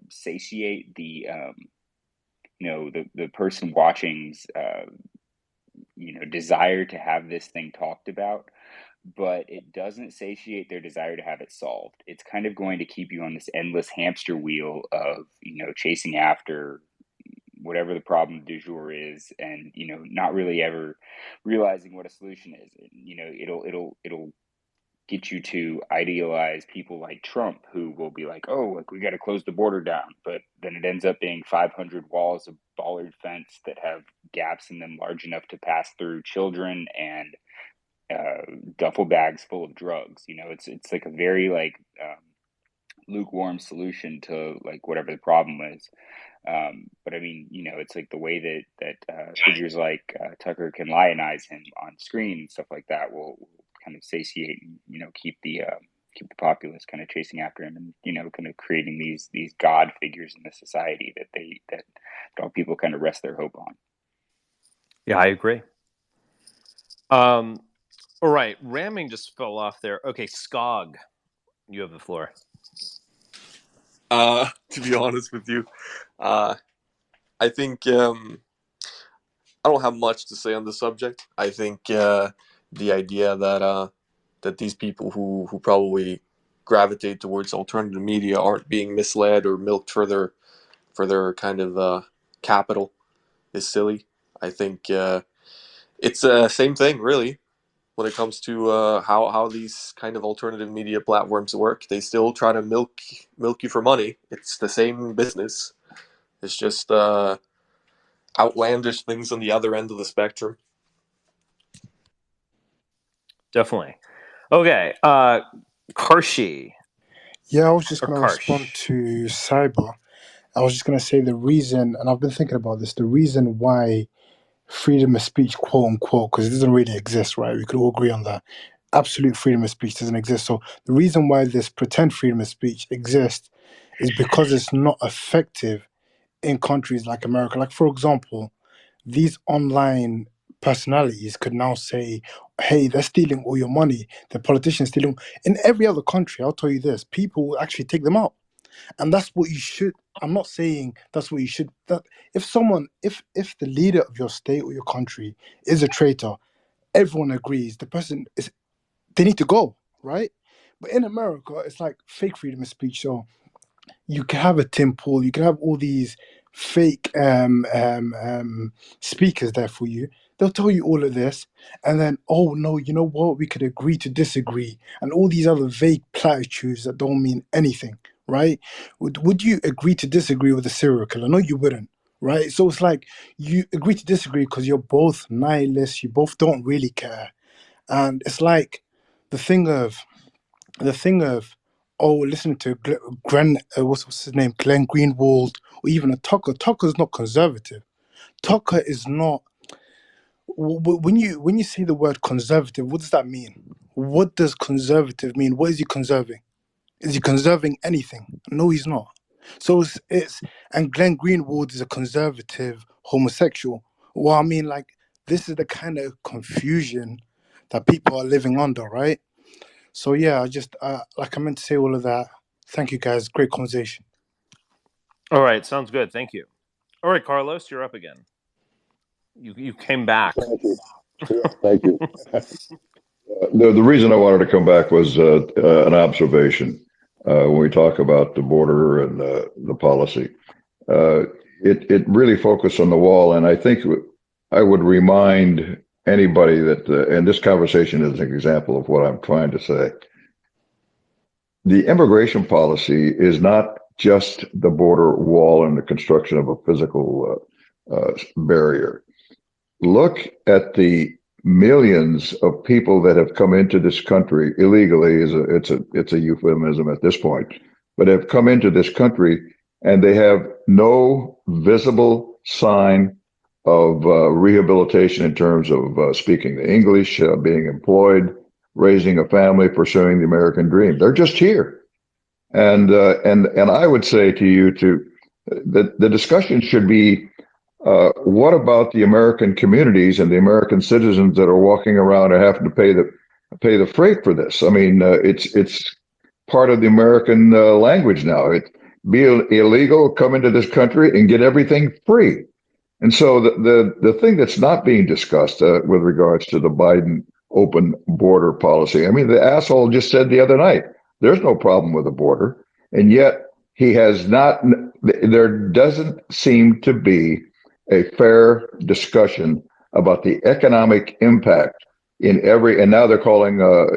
satiate the person watching's desire to have this thing talked about, but it doesn't satiate their desire to have it solved. It's kind of going to keep you on this endless hamster wheel of chasing after whatever the problem du jour is, and not really ever realizing what a solution is. It'll get you to idealize people like Trump, who will be like, oh, like we got to close the border down. But then it ends up being 500 walls of bollard fence that have gaps in them large enough to pass through children and duffel bags full of drugs. It's like a very like lukewarm solution to like whatever the problem is. But I mean, it's like the way that figures like Tucker can lionize him on screen and stuff like that will kind of satiate and keep the populace kind of chasing after him, and kind of creating these god figures in the society that all people kind of rest their hope on. Yeah, I agree. All right, ramming just fell off there. Okay, Skog, you have the floor. To be honest with you, I think I don't have much to say on the subject. I think the idea that these people who probably gravitate towards alternative media aren't being misled or milked for their kind of capital is silly. I think it's the same thing, really, when it comes to how these kind of alternative media platforms work. They still try to milk you for money. It's the same business. It's just outlandish things on the other end of the spectrum. Definitely. Okay, Karshi. Yeah, I was just Or going to respond Karsh. to Cyber. I was just going to say the reason, and I've been thinking about this, the reason why freedom of speech, quote unquote, because it doesn't really exist, right? We could all agree on that. Absolute freedom of speech doesn't exist. So the reason why this pretend freedom of speech exists is because it's not effective in countries like America. Like, for example, these online personalities could now say, hey, they're stealing all your money. The politicians stealing. In every other country, I'll tell you this, people will actually take them out. And that's what you should. I'm not saying that's what you should. That if the leader of your state or your country is a traitor, everyone agrees the person is. They need to go, right? But in America, it's like fake freedom of speech. So you can have a Tim Pool, you can have all these fake speakers there for you. They'll tell you all of this, and then, oh no, you know what? We could agree to disagree, and all these other vague platitudes that don't mean anything, right? Would you agree to disagree with a serial killer? No, you wouldn't, right? So it's like you agree to disagree because you're both nihilists, you both don't really care, and it's like the thing of the thing of oh, listening to what's his name, Glenn Greenwald, or even a Tucker. Tucker's not conservative. Tucker is not. When you say the word conservative, what does that mean? What does conservative mean? What is he conserving? Is he conserving anything? No, he's not. So it's and Glenn Greenwald is a conservative homosexual. Well, I mean, like, this is the kind of confusion that people are living under, right? So yeah, I just like, I meant to say all of that. Thank you guys. Great conversation. All right, sounds good. Thank you. All right, Carlos, you're up again. You came back. Thank you. Yeah, thank you. The reason I wanted to come back was an observation when we talk about the border and the policy. Uh, it really focused on the wall, and I think I would remind anybody that, and this conversation is an example of what I'm trying to say. The immigration policy is not just the border wall and the construction of a physical barrier. Look at the millions of people that have come into this country illegally. It's a euphemism at this point, but have come into this country and they have no visible sign of rehabilitation in terms of speaking the English, being employed, raising a family, pursuing the American dream. They're just here, and I would say to you that the discussion should be. What about the American communities and the American citizens that are walking around and having to pay the freight for this? I mean, it's part of the American language now. Be illegal, come into this country and get everything free. And so the thing that's not being discussed with regards to the Biden open border policy. I mean, the asshole just said the other night, there's no problem with the border, and yet he has not. There doesn't seem to be a fair discussion about the economic impact in every, and now they're calling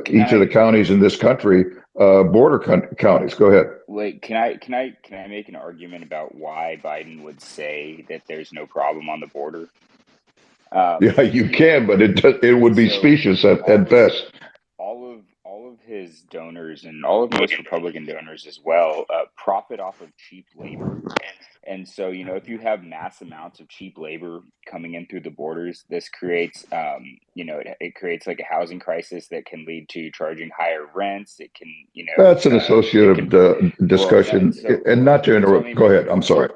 each of the counties in this country border counties. Go ahead. Wait, can I make an argument about why Biden would say that there's no problem on the border? Yeah, you can, but it would be specious at best. All of his donors and all of most Republican donors as well profit off of cheap labor. And so, if you have mass amounts of cheap labor coming in through the borders, this creates, it creates like a housing crisis that can lead to charging higher rents. It can, That's an associative discussion, and not to interrupt. Go ahead. I'm sorry.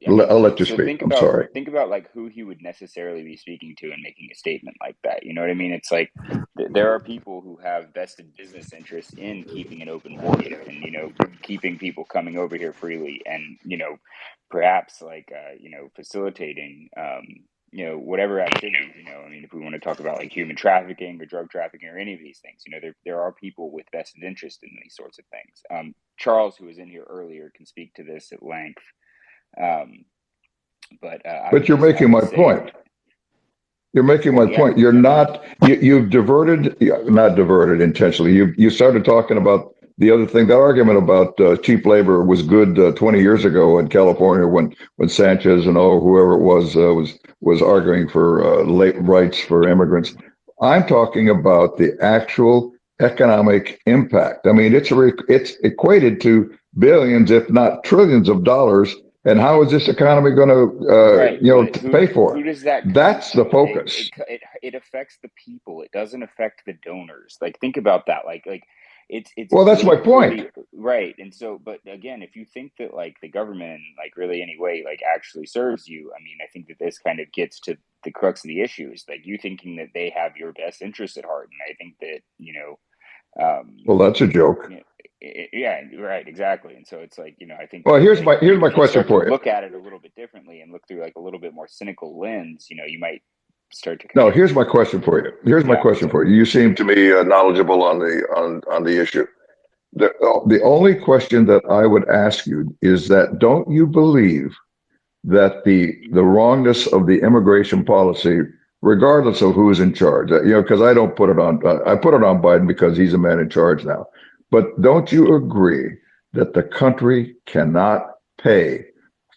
I'll let you speak. I'm sorry. Think about like who he would necessarily be speaking to and making a statement like that. You know what I mean? It's like there are people who have vested business interests in keeping an open border and keeping people coming over here freely, and perhaps like facilitating whatever activities. I mean, if we want to talk about like human trafficking or drug trafficking or any of these things, there are people with vested interest in these sorts of things. Charles, who was in here earlier, can speak to this at length. But you're making my point. You're making my point. You're not. You've not diverted intentionally. You started talking about the other thing. That argument about cheap labor was good 20 years ago in California when Sanchez and whoever it was arguing for rights for immigrants. I'm talking about the actual economic impact. I mean, it's equated to billions, if not trillions, of dollars. And how is this economy going to pay for it? Who does that? That's the focus. It affects the people. It doesn't affect the donors. Like, think about that. Like it's. Well, that's my point. Right. And so, but again, if you think that like the government, like really any way, like actually serves you, I mean, I think that this kind of gets to the crux of the issue. Is like you thinking that they have your best interest at heart, and I think that well, that's a joke. Yeah, right, exactly. And so it's like, I think. Well, here's my question for you. Look at it a little bit differently and look through like a little bit more cynical lens. You might start to. No, here's my question for you. You seem to be knowledgeable on the issue. The only question that I would ask you is that don't you believe that the wrongness of the immigration policy, regardless of who's in charge, because I don't put it on. I put it on Biden because he's a man in charge now. But don't you agree that the country cannot pay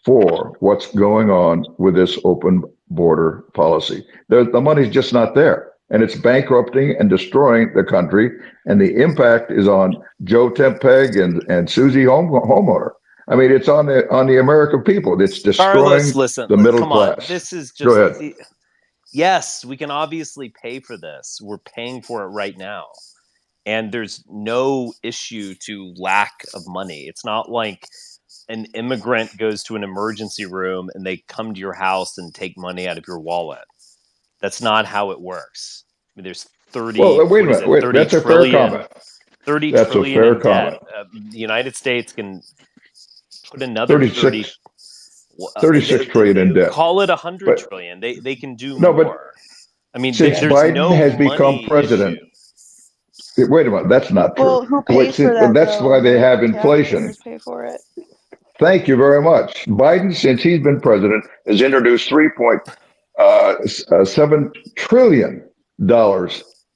for what's going on with this open border policy? The money's just not there, and it's bankrupting and destroying the country. And the impact is on Joe Tempeg and Susie homeowner. I mean, it's on the American people. It's destroying the middle class. On. This is just. Go ahead. Yes, we can obviously pay for this. We're paying for it right now. And there's no issue to lack of money. It's not like an immigrant goes to an emergency room and they come to your house and take money out of your wallet. That's not how it works. I mean, there's 30, Well, wait a what is minute. it, Wait, 30 that's a fair trillion, comment. 30 That's a trillion fair in debt. comment. The United States can put another 36, 36 trillion in debt. call it 100 But trillion. They can do no, but more. I mean, since there's Biden no has become money president, issue. wait a minute, that's not true. Well, who Wait, pays for that that's though? why they have The inflation. taxpayers pay for it. Thank you very much. Biden, since he's been president, has introduced $3.7 trillion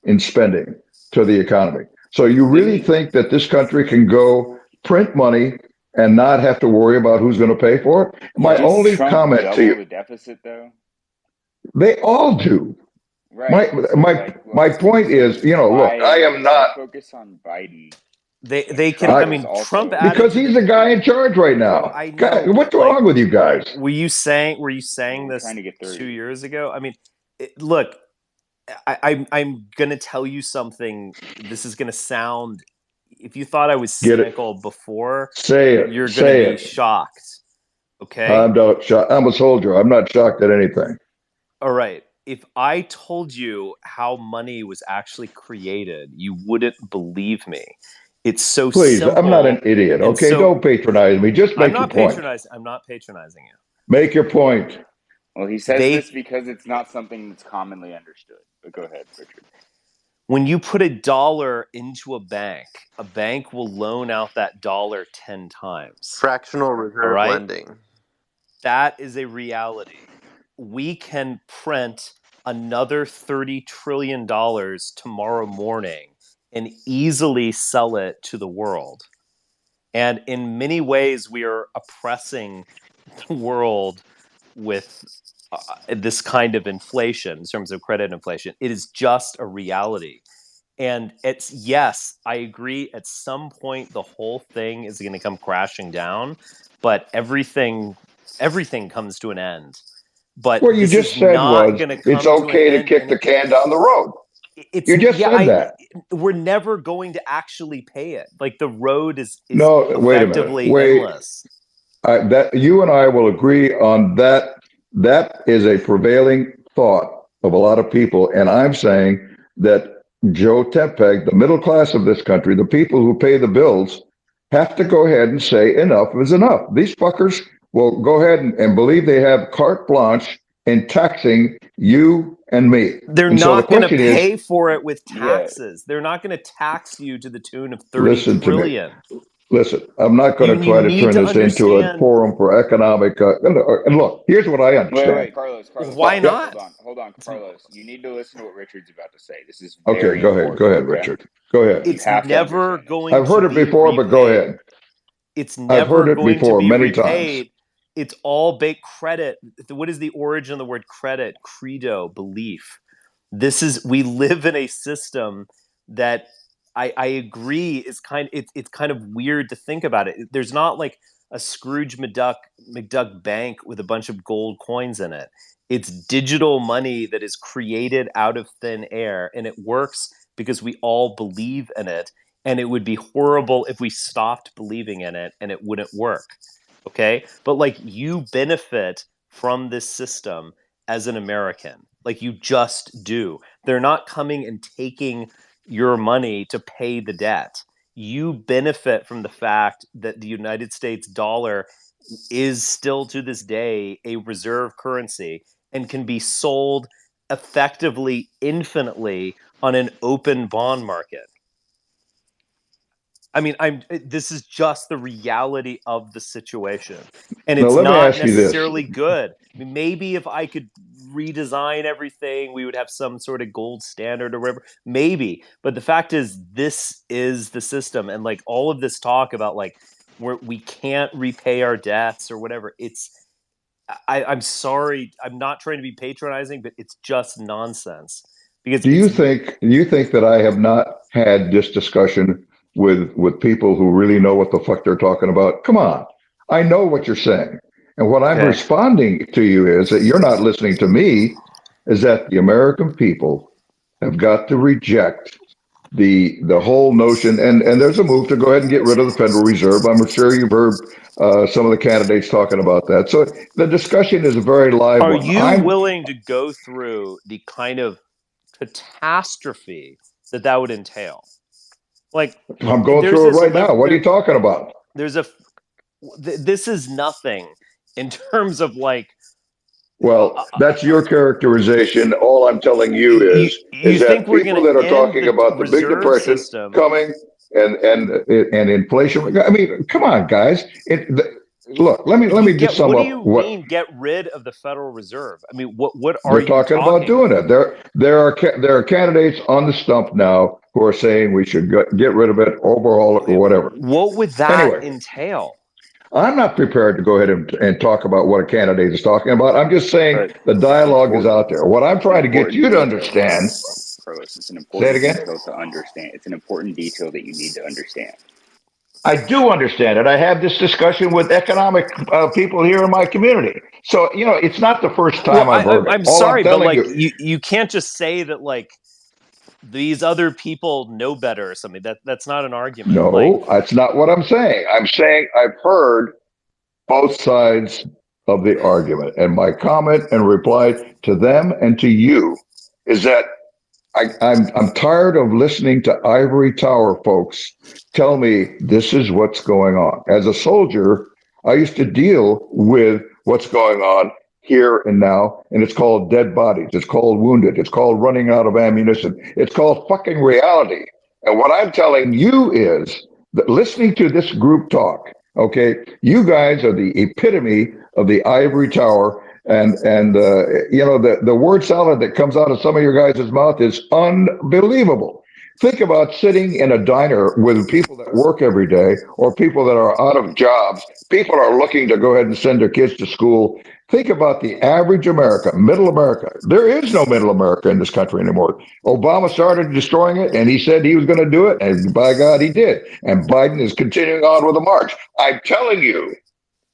in spending to the economy. So you really think that this country can go print money and not have to worry about who's going to pay for it? My Didn't only Trump comment to double you, the deficit though? they all do. Right. So My point is, look, I am why not. focus on Biden? They can. I mean, Trump added because to he's the guy in charge right now. I know. What's wrong with you guys? Were you saying this trying to get 2 years ago? I mean, look, I'm going to tell you something. This is going to sound. If you thought I was cynical before, Say it. You're going Say to be it. shocked. Okay. I'm not shocked. I'm a soldier. I'm not shocked at anything. All right. If I told you how money was actually created, you wouldn't believe me. It's so Please, simple. I'm not an idiot. and Okay, so- don't patronize me. Just make I'm your not point. patronizing. I'm not patronizing you. Make your point. Well, he says this because it's not something that's commonly understood. But go ahead, Richard. When you put $1 into a bank will loan out that dollar 10 times. Fractional reserve lending. That is a reality. We can print another $30 trillion tomorrow morning and easily sell it to the world. And in many ways, we are oppressing the world with this kind of inflation in terms of credit inflation. It is just a reality. And yes, I agree. At some point, the whole thing is going to come crashing down, but everything comes to an end. But what you just said was it's okay to kick the can down the road. You just said that. We're never going to actually pay it. Like the road is No, wait a minute. effectively Wait. endless. That you and I will agree on that. That is a prevailing thought of a lot of people, and I'm saying that Joe Tepeg, the middle class of this country, the people who pay the bills, have to go ahead and say enough is enough. These fuckers will go ahead and believe they have carte blanche in taxing you and me. They're not going to pay for it with taxes. They're not going to tax you to the tune of 30 trillion. Listen, I'm not going to try to turn this into a forum for economic. And look, here's what I understand. Wait, Carlos. Why not? Hold on, Carlos. You need to listen to what Richard's about to say. This is okay. Go ahead, okay? Richard. Go ahead. It's never going. I've heard it before, but go ahead. It's never I've heard it going before to be many repaid. times. It's all baked credit. What is the origin of the word credit? Credo, belief. We live in a system that I agree is it's kind of weird to think about it. There's not like a Scrooge McDuck bank with a bunch of gold coins in it. It's digital money that is created out of thin air, and it works because we all believe in it. And it would be horrible if we stopped believing in it and it wouldn't work. Okay? But like you benefit from this system as an American. Like you just do. They're not coming and taking your money to pay the debt. You benefit from the fact that the United States dollar is still to this day a reserve currency and can be sold effectively infinitely on an open bond market. I mean, this is just the reality of the situation. And it's not necessarily good. I mean, maybe if I could redesign everything, we would have some sort of gold standard or whatever. Maybe. But the fact is, this is the system. And like all of this talk about like we can't repay our debts or whatever, I'm sorry, I'm not trying to be patronizing, but it's just nonsense. Because do you think that I have not had this discussion with people who really know what the fuck they're talking about? Come on. I know what you're saying. And what I'm responding to you is that you're not listening to me, is that the American people have got to reject the whole notion, and there's a move to go ahead and get rid of the Federal Reserve. I'm sure you've heard some of the candidates talking about that. So the discussion is a very live Are one. you willing to go through the kind of catastrophe that would entail? Like, I'm going there's through it this right now. What are you talking about? There's this is nothing in terms of like. Well, that's your characterization. All I'm telling you You is think that we're people going that to are end talking the about the Big reserve Depression system coming and inflation. I mean, come on, guys. Look, let me just sum what do up you what mean get rid of the Federal Reserve? I mean, what are they're you talking about talking doing. about? It. There are candidates on the stump now who are saying we should get rid of it, overhaul it, or whatever. What would that Anyway, entail? I'm not prepared to go ahead and talk about what a candidate is talking about. I'm just saying But the it's dialogue is out there. What I'm it's an trying to get important you to detail, understand. Carlos. It's an Say it important again. detail to understand. It's an important detail that you need to understand. I do understand it. I have this discussion with economic people here in my community. So, it's not the first time I've heard it. I'm All I'm sorry, but telling like you, you can't just say that like these other people know better or something. That's not an argument. Like, no, that's not what I'm saying. I'm saying I've heard both sides of the argument. And my comment and reply to them and to you is that I'm tired of listening to ivory tower folks tell me this is what's going on. As a soldier, I used to deal with what's going on here and now, and it's called dead bodies. It's called wounded. It's called running out of ammunition. It's called fucking reality. And what I'm telling you is that listening to this group talk, okay, you guys are the epitome of the ivory tower, and the word salad that comes out of some of your guys' mouth is unbelievable. Think about sitting in a diner with people that work every day or people that are out of jobs. People are looking to go ahead and send their kids to school. Think about the average America, middle America. There is no middle America in this country anymore. Obama started destroying it, and he said he was going to do it, and by God, he did. And Biden is continuing on with the march. I'm telling you,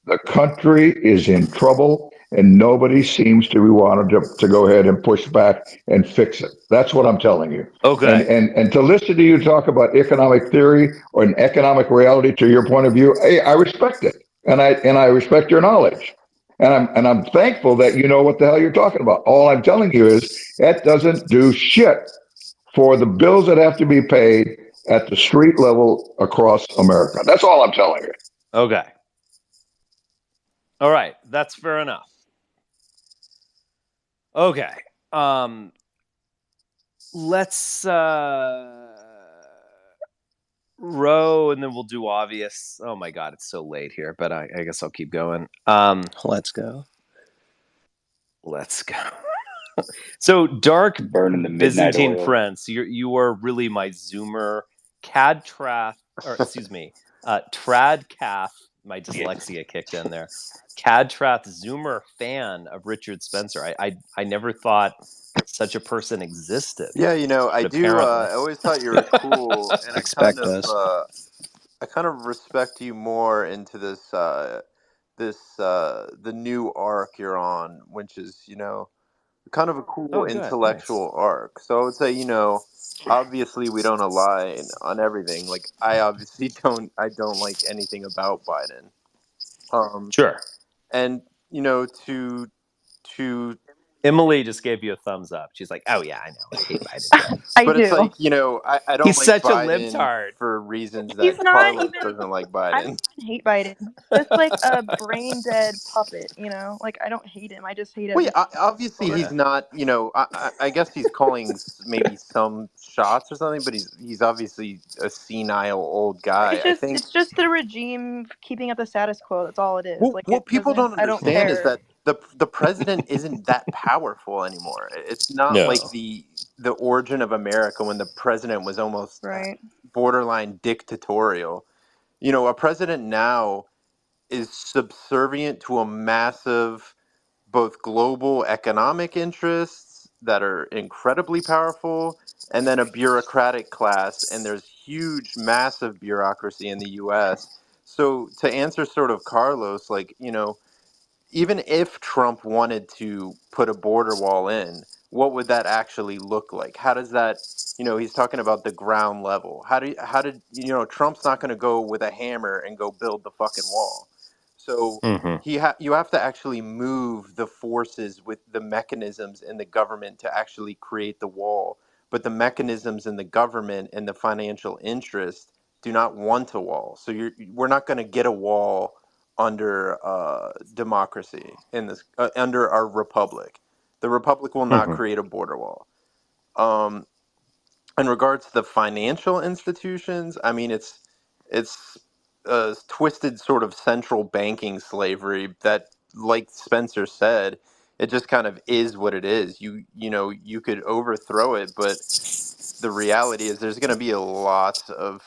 the country is in trouble, and nobody seems to be wanting to go ahead and push back and fix it. That's what I'm telling you. And, okay, and to listen to you talk about economic theory or an economic reality to your point of view, hey, I respect it, and I respect your knowledge, and I'm thankful that you know what the hell you're talking about. All I'm telling you is that doesn't do shit for the bills that have to be paid at the street level across America. That's all I'm telling you. okay, all right, that's fair enough. Okay, let's row, and then we'll do obvious. Oh my God, it's so late here, but I guess I'll keep going. Let's go. Let's go. So, Dark Burning the midnight Byzantine oil. Prince, you are really my Zoomer Tradcalf. My dyslexia kicked in there. Cadtrath Zoomer fan of Richard Spencer. I never thought such a person existed. Yeah, I But do. apparently. I always thought you were cool, and Expect us. I kind of respect you more into the new arc you're on, which is kind of a cool Oh, good. Thanks. intellectual arc. So I would say obviously we don't align on everything. Like I obviously I don't like anything about Biden. Sure. And to Emily just gave you a thumbs up. She's like, "Oh yeah, I know. I hate Biden." I but it's do. like, I don't He's like such a Biden libtard. for reasons He's that not Carlos even. doesn't like I don't Biden. even hate Biden. Just like a brain dead puppet, Like I don't hate him. I just hate Well, yeah, everything. obviously Yeah. he's not. I guess he's calling maybe some shots or something, but he's obviously a senile old guy. I think. It's just the regime keeping up the status quo. That's all it is. Well, Like what it people doesn't. don't I don't understand is care. that the president isn't that powerful anymore. It's not No. like the origin of America when the president was almost Right. borderline dictatorial. A president now is subservient to a massive both global economic interests that are incredibly powerful and then a bureaucratic class, and there's huge massive bureaucracy in the US. So to answer sort of Carlos, like even if Trump wanted to put a border wall in, what would that actually look like? How does that, he's talking about the ground level. How did Trump's not going to go with a hammer and go build the fucking wall. So Mm-hmm. you have to actually move the forces with the mechanisms in the government to actually create the wall. But the mechanisms in the government and the financial interest do not want a wall. So we're not going to get a wall under democracy in this under our republic. The republic will not Mm-hmm. create a border wall. Um, in regards to the financial institutions, I mean, it's a twisted sort of central banking slavery that, like Spencer said, it just kind of is what it is. You could overthrow it, but the reality is there's going to be a lot of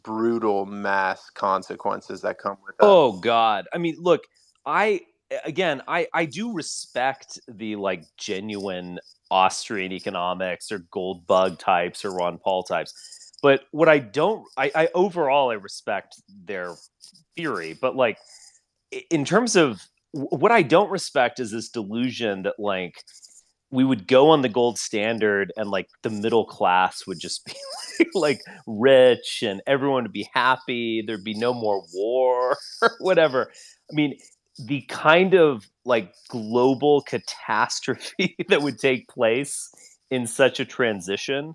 brutal mass consequences that come with that. Oh God. I mean, look, I I do respect the like genuine Austrian economics or gold bug types or Ron Paul types. But what I don't I overall I respect their theory, but like in terms of what I don't respect is this delusion that like we would go on the gold standard and like the middle class would just be like rich and everyone would be happy, there'd be no more war or whatever. I mean, the kind of like global catastrophe that would take place in such a transition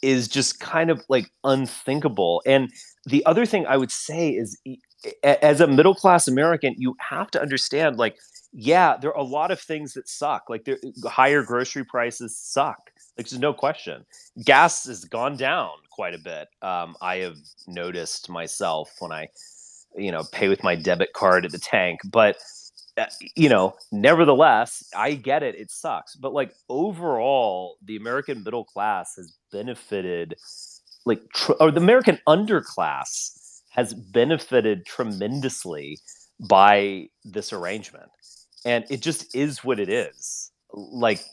is just kind of like unthinkable. And the other thing I would say is as a middle class American, you have to understand like, yeah, there are a lot of things that suck. Like higher grocery prices suck. Like there's no question. Gas has gone down quite a bit. I have noticed myself when I, pay with my debit card at the tank. But nevertheless, I get it. It sucks. But like overall, the American middle class has benefited, like, or the American underclass has benefited tremendously by this arrangement. And it just is what it is. Like,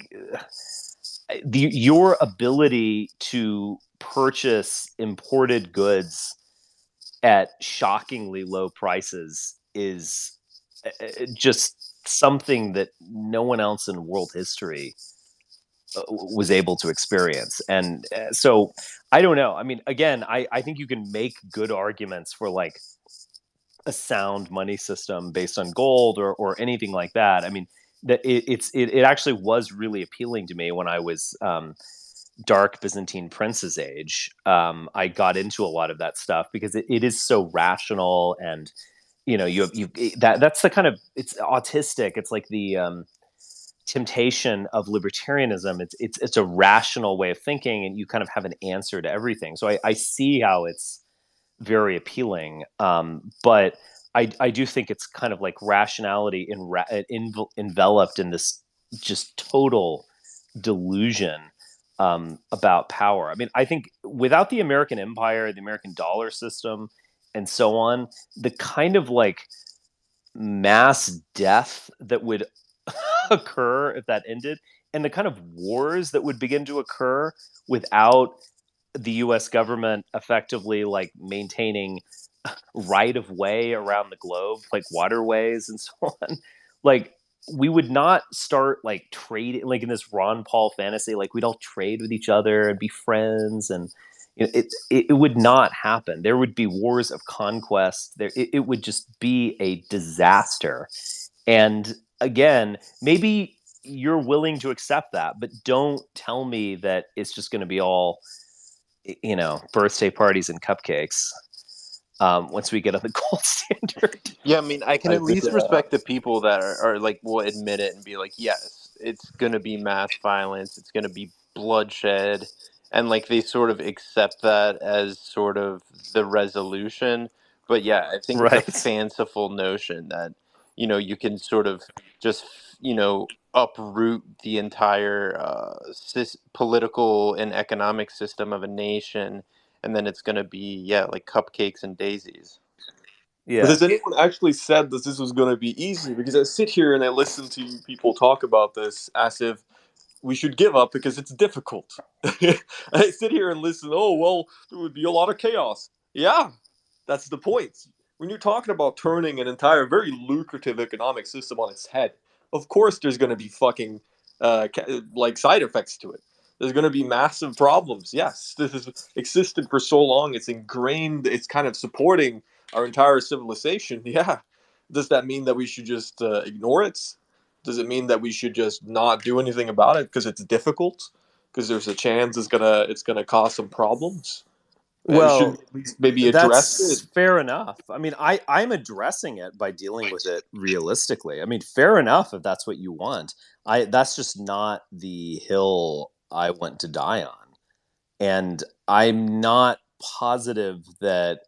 your ability to purchase imported goods at shockingly low prices is just something that no one else in world history was able to experience. And so I don't know. I mean, again, I think you can make good arguments for like a sound money system based on gold or anything like that. I mean, that it actually was really appealing to me when I was dark Byzantine prince's age. I got into a lot of that stuff because it is so rational, and that's the kind of, it's autistic. It's like the temptation of libertarianism. It's a rational way of thinking, and you kind of have an answer to everything. So I see how it's very appealing, but I do think it's kind of like rationality enveloped in this just total delusion about power. I mean, I think without the American empire, the American dollar system, and so on, the kind of like mass death that would occur if that ended, and the kind of wars that would begin to occur without the US government effectively like maintaining right of way around the globe, like waterways and so on. Like we would not start like trading like in this Ron Paul fantasy, like we'd all trade with each other and be friends, and it would not happen. There would be wars of conquest. It would just be a disaster. And again, maybe you're willing to accept that, but don't tell me that it's just going to be all birthday parties and cupcakes once we get on the gold standard. Yeah, I mean, I can I at would, least respect the people that are like, will admit it and be like, yes, it's going to be mass violence, it's going to be bloodshed, and like they sort of accept that as sort of the resolution. But yeah, I think it's a Right. fanciful notion that, you can sort of just, uproot the entire political and economic system of a nation, and then it's going to be, yeah, like cupcakes and daisies. But Yeah. has anyone actually said that this was going to be easy? Because I sit here and I listen to people talk about this as if we should give up because it's difficult. I sit here and listen, oh, well, there would be a lot of chaos. Yeah, that's the point. When you're talking about turning an entire, very lucrative economic system on its head, of course there's going to be fucking like side effects to it. There's going to be massive problems. Yes, this has existed for so long. It's ingrained. It's kind of supporting our entire civilization. Yeah. Does that mean that we should just ignore it? Does it mean that we should just not do anything about it because it's difficult? Because there's a chance it's gonna cause some problems. Should we Well, at least maybe address it? that's fair enough. I mean, I'm addressing it by dealing with it realistically. I mean, fair enough if that's what you want. That's just not the hill I want to die on. And I'm not positive that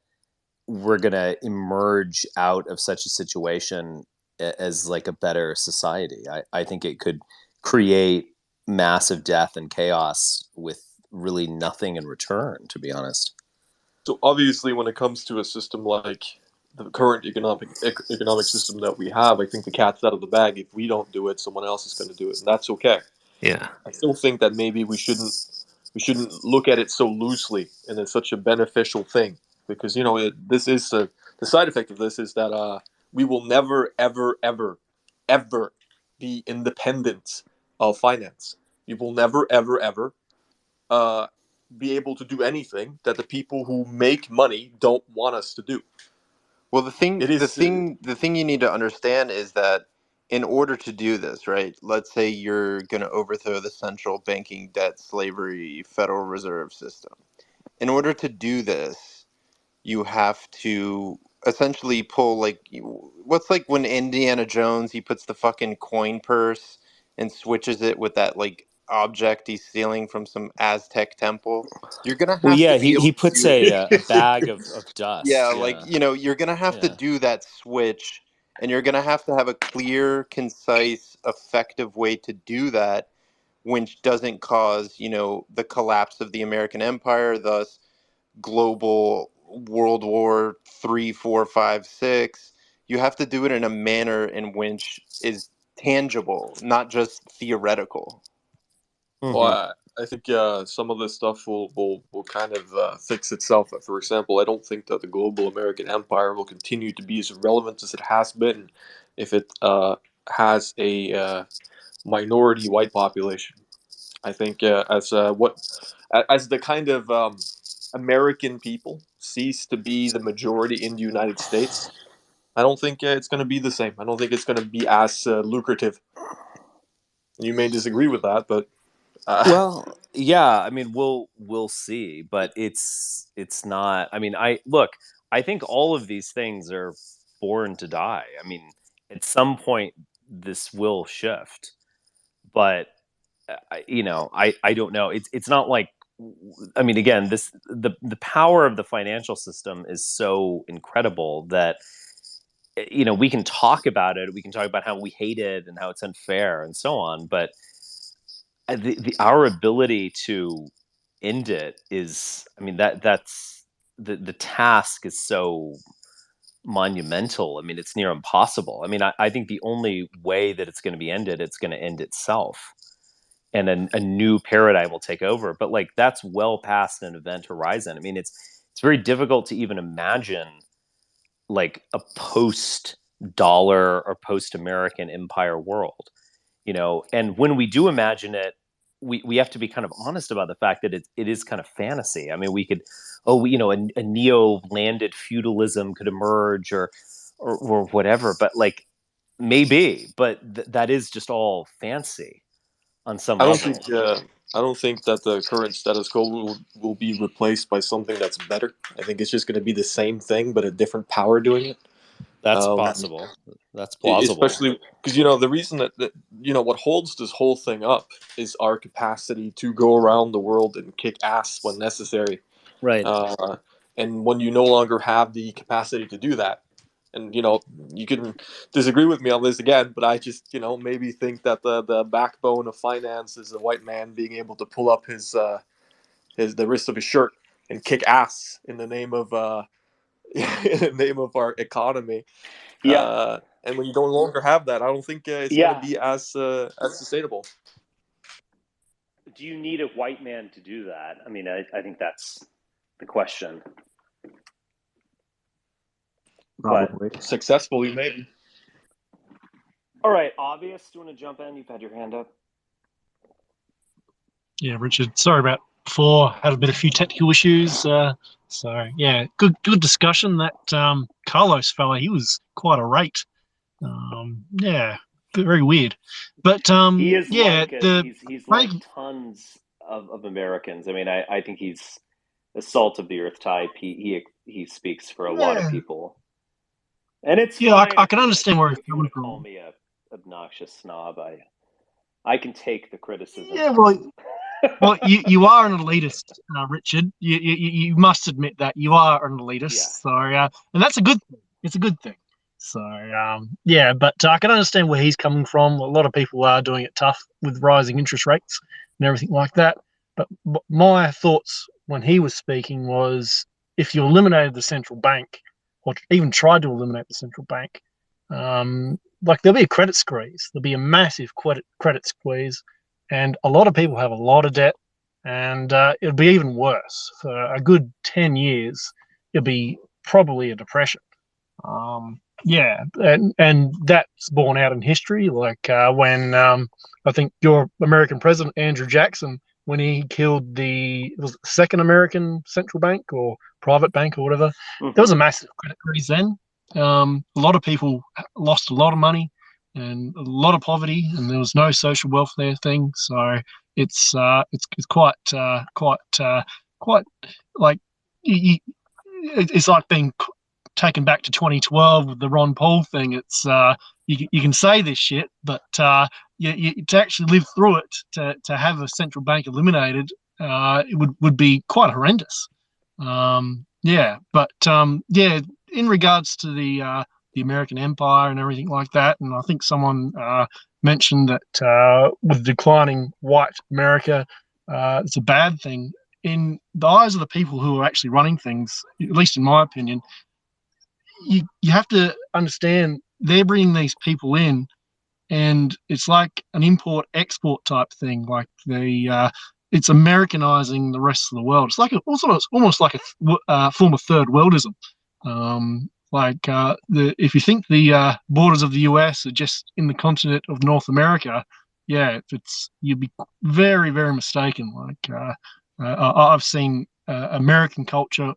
we're going to emerge out of such a situation as like a better society. I think it could create massive death and chaos with really nothing in return, to be honest. So obviously, when it comes to a system like the current economic system that we have, I think the cat's out of the bag. If we don't do it, someone else is going to do it, and that's okay. Yeah. I still think that maybe we shouldn't look at it so loosely and it's such a beneficial thing, because this is the side effect of this is that we will never ever ever ever be independent of finance. We will never ever ever uh, be able to do anything that the people who make money don't want us to do. Well, the thing, It the is thing, the thing you need to understand is that in order to do this, right? Let's say you're going to overthrow the central banking debt slavery Federal Reserve System. In order to do this, you have to essentially pull what's like when Indiana Jones he puts the fucking coin purse and switches it with that like object he's stealing from some Aztec temple. You're gonna Well, have to yeah, be he able to puts do it. a bag of Yeah, dust. like, Yeah. you're going to have to Yeah. do that switch, and you're going to have a clear, concise, effective way to do that, which doesn't cause, the collapse of the American empire, thus global World War 3, 4, 5, 6. You have to do it in a manner in which is tangible, not just theoretical. Well, I think some of this stuff will kind of fix itself. For example, I don't think that the global American empire will continue to be as relevant as it has been if it has a minority white population. I think as the kind of American people cease to be the majority in the United States, I don't think it's going to be the same. I don't think it's going to be as lucrative. You may disagree with that, but Well, yeah, I mean, we'll see, but it's not. I mean, I think all of these things are born to die. I mean, at some point this will shift, but I don't know. It's not like, I mean, again, the power of the financial system is so incredible that we can talk about it. We can talk about how we hate it and how it's unfair and so on, but our ability to end it is, I mean, that's the task is so monumental. I mean, it's near impossible. I mean, I think the only way that it's going to be ended, it's going to end itself, and a new paradigm will take over. But like that's well past an event horizon. I mean, it's very difficult to even imagine like a post dollar or post American empire world, and when we do imagine it, we have to be kind of honest about the fact that it is kind of fantasy. I mean, we could, a neo landed feudalism could emerge, or whatever, but like maybe, but that is just all fancy on some I don't level. think I don't think that the current status quo will be replaced by something that's better. I think it's just going to be the same thing, but a different power doing it. That's possible. That's plausible. Especially because the reason that what holds this whole thing up is our capacity to go around the world and kick ass when necessary. Right. And when you no longer have the capacity to do that, and you can disagree with me on this again, but I just maybe think that the backbone of finance is a white man being able to pull up the wrist of his shirt and kick ass in the name of in the name of our economy. Yeah. And when you no longer have that, I don't think it's going to Yeah. be as sustainable. Do you need a white man to do that? I mean, I think that's the question. Probably. Successfully, maybe. All right, Obvious, do you want to jump in? You've had your hand up. Yeah, Richard. Sorry about before. Had a few technical issues. So yeah, good discussion. That Carlos fella, he was quite a rate. Yeah, very weird. But He is yeah, like the he's like Reagan, tons of Americans. I mean, I think he's a salt of the earth type. He speaks for a lot of yeah, people, and it's yeah, fine I if can you want understand where he's if you want coming to call from. me a obnoxious snob. I can take the criticism. Yeah, well, you are an elitist, Richard. You must admit that you are an elitist. Yeah. So, and that's a good thing. It's a good thing. So, yeah, but I can understand where he's coming from. A lot of people are doing it tough with rising interest rates and everything like that. But my thoughts when he was speaking was, if you eliminated the central bank, or even tried to eliminate the central bank, like there'll be a credit squeeze. There'll be a massive credit squeeze, and a lot of people have a lot of debt, and it'll be even worse for a good 10 years. It'll be probably a depression. Yeah, and that's borne out in history, like when I think your American president Andrew Jackson, when he killed the second American central bank or private bank or whatever, there was a massive credit freeze then. A lot of people lost a lot of money and a lot of poverty, and there was no social welfare thing. So it's quite like it's like being taken back to 2012 with the Ron Paul thing. It's you can say this shit, but to actually live through it, to have a central bank eliminated, it would be quite horrendous. Yeah, but yeah, in regards to the American Empire and everything like that, and I think someone mentioned that with declining white America, it's a bad thing. In the eyes of the people who are actually running things, at least in my opinion, you have to understand they're bringing these people in, and it's like an import export type thing. Like it's Americanizing the rest of the world. It's like it's almost like a form of third worldism. If you think the borders of the US are just in the continent of North America, yeah, you'd be very very mistaken. I've seen American culture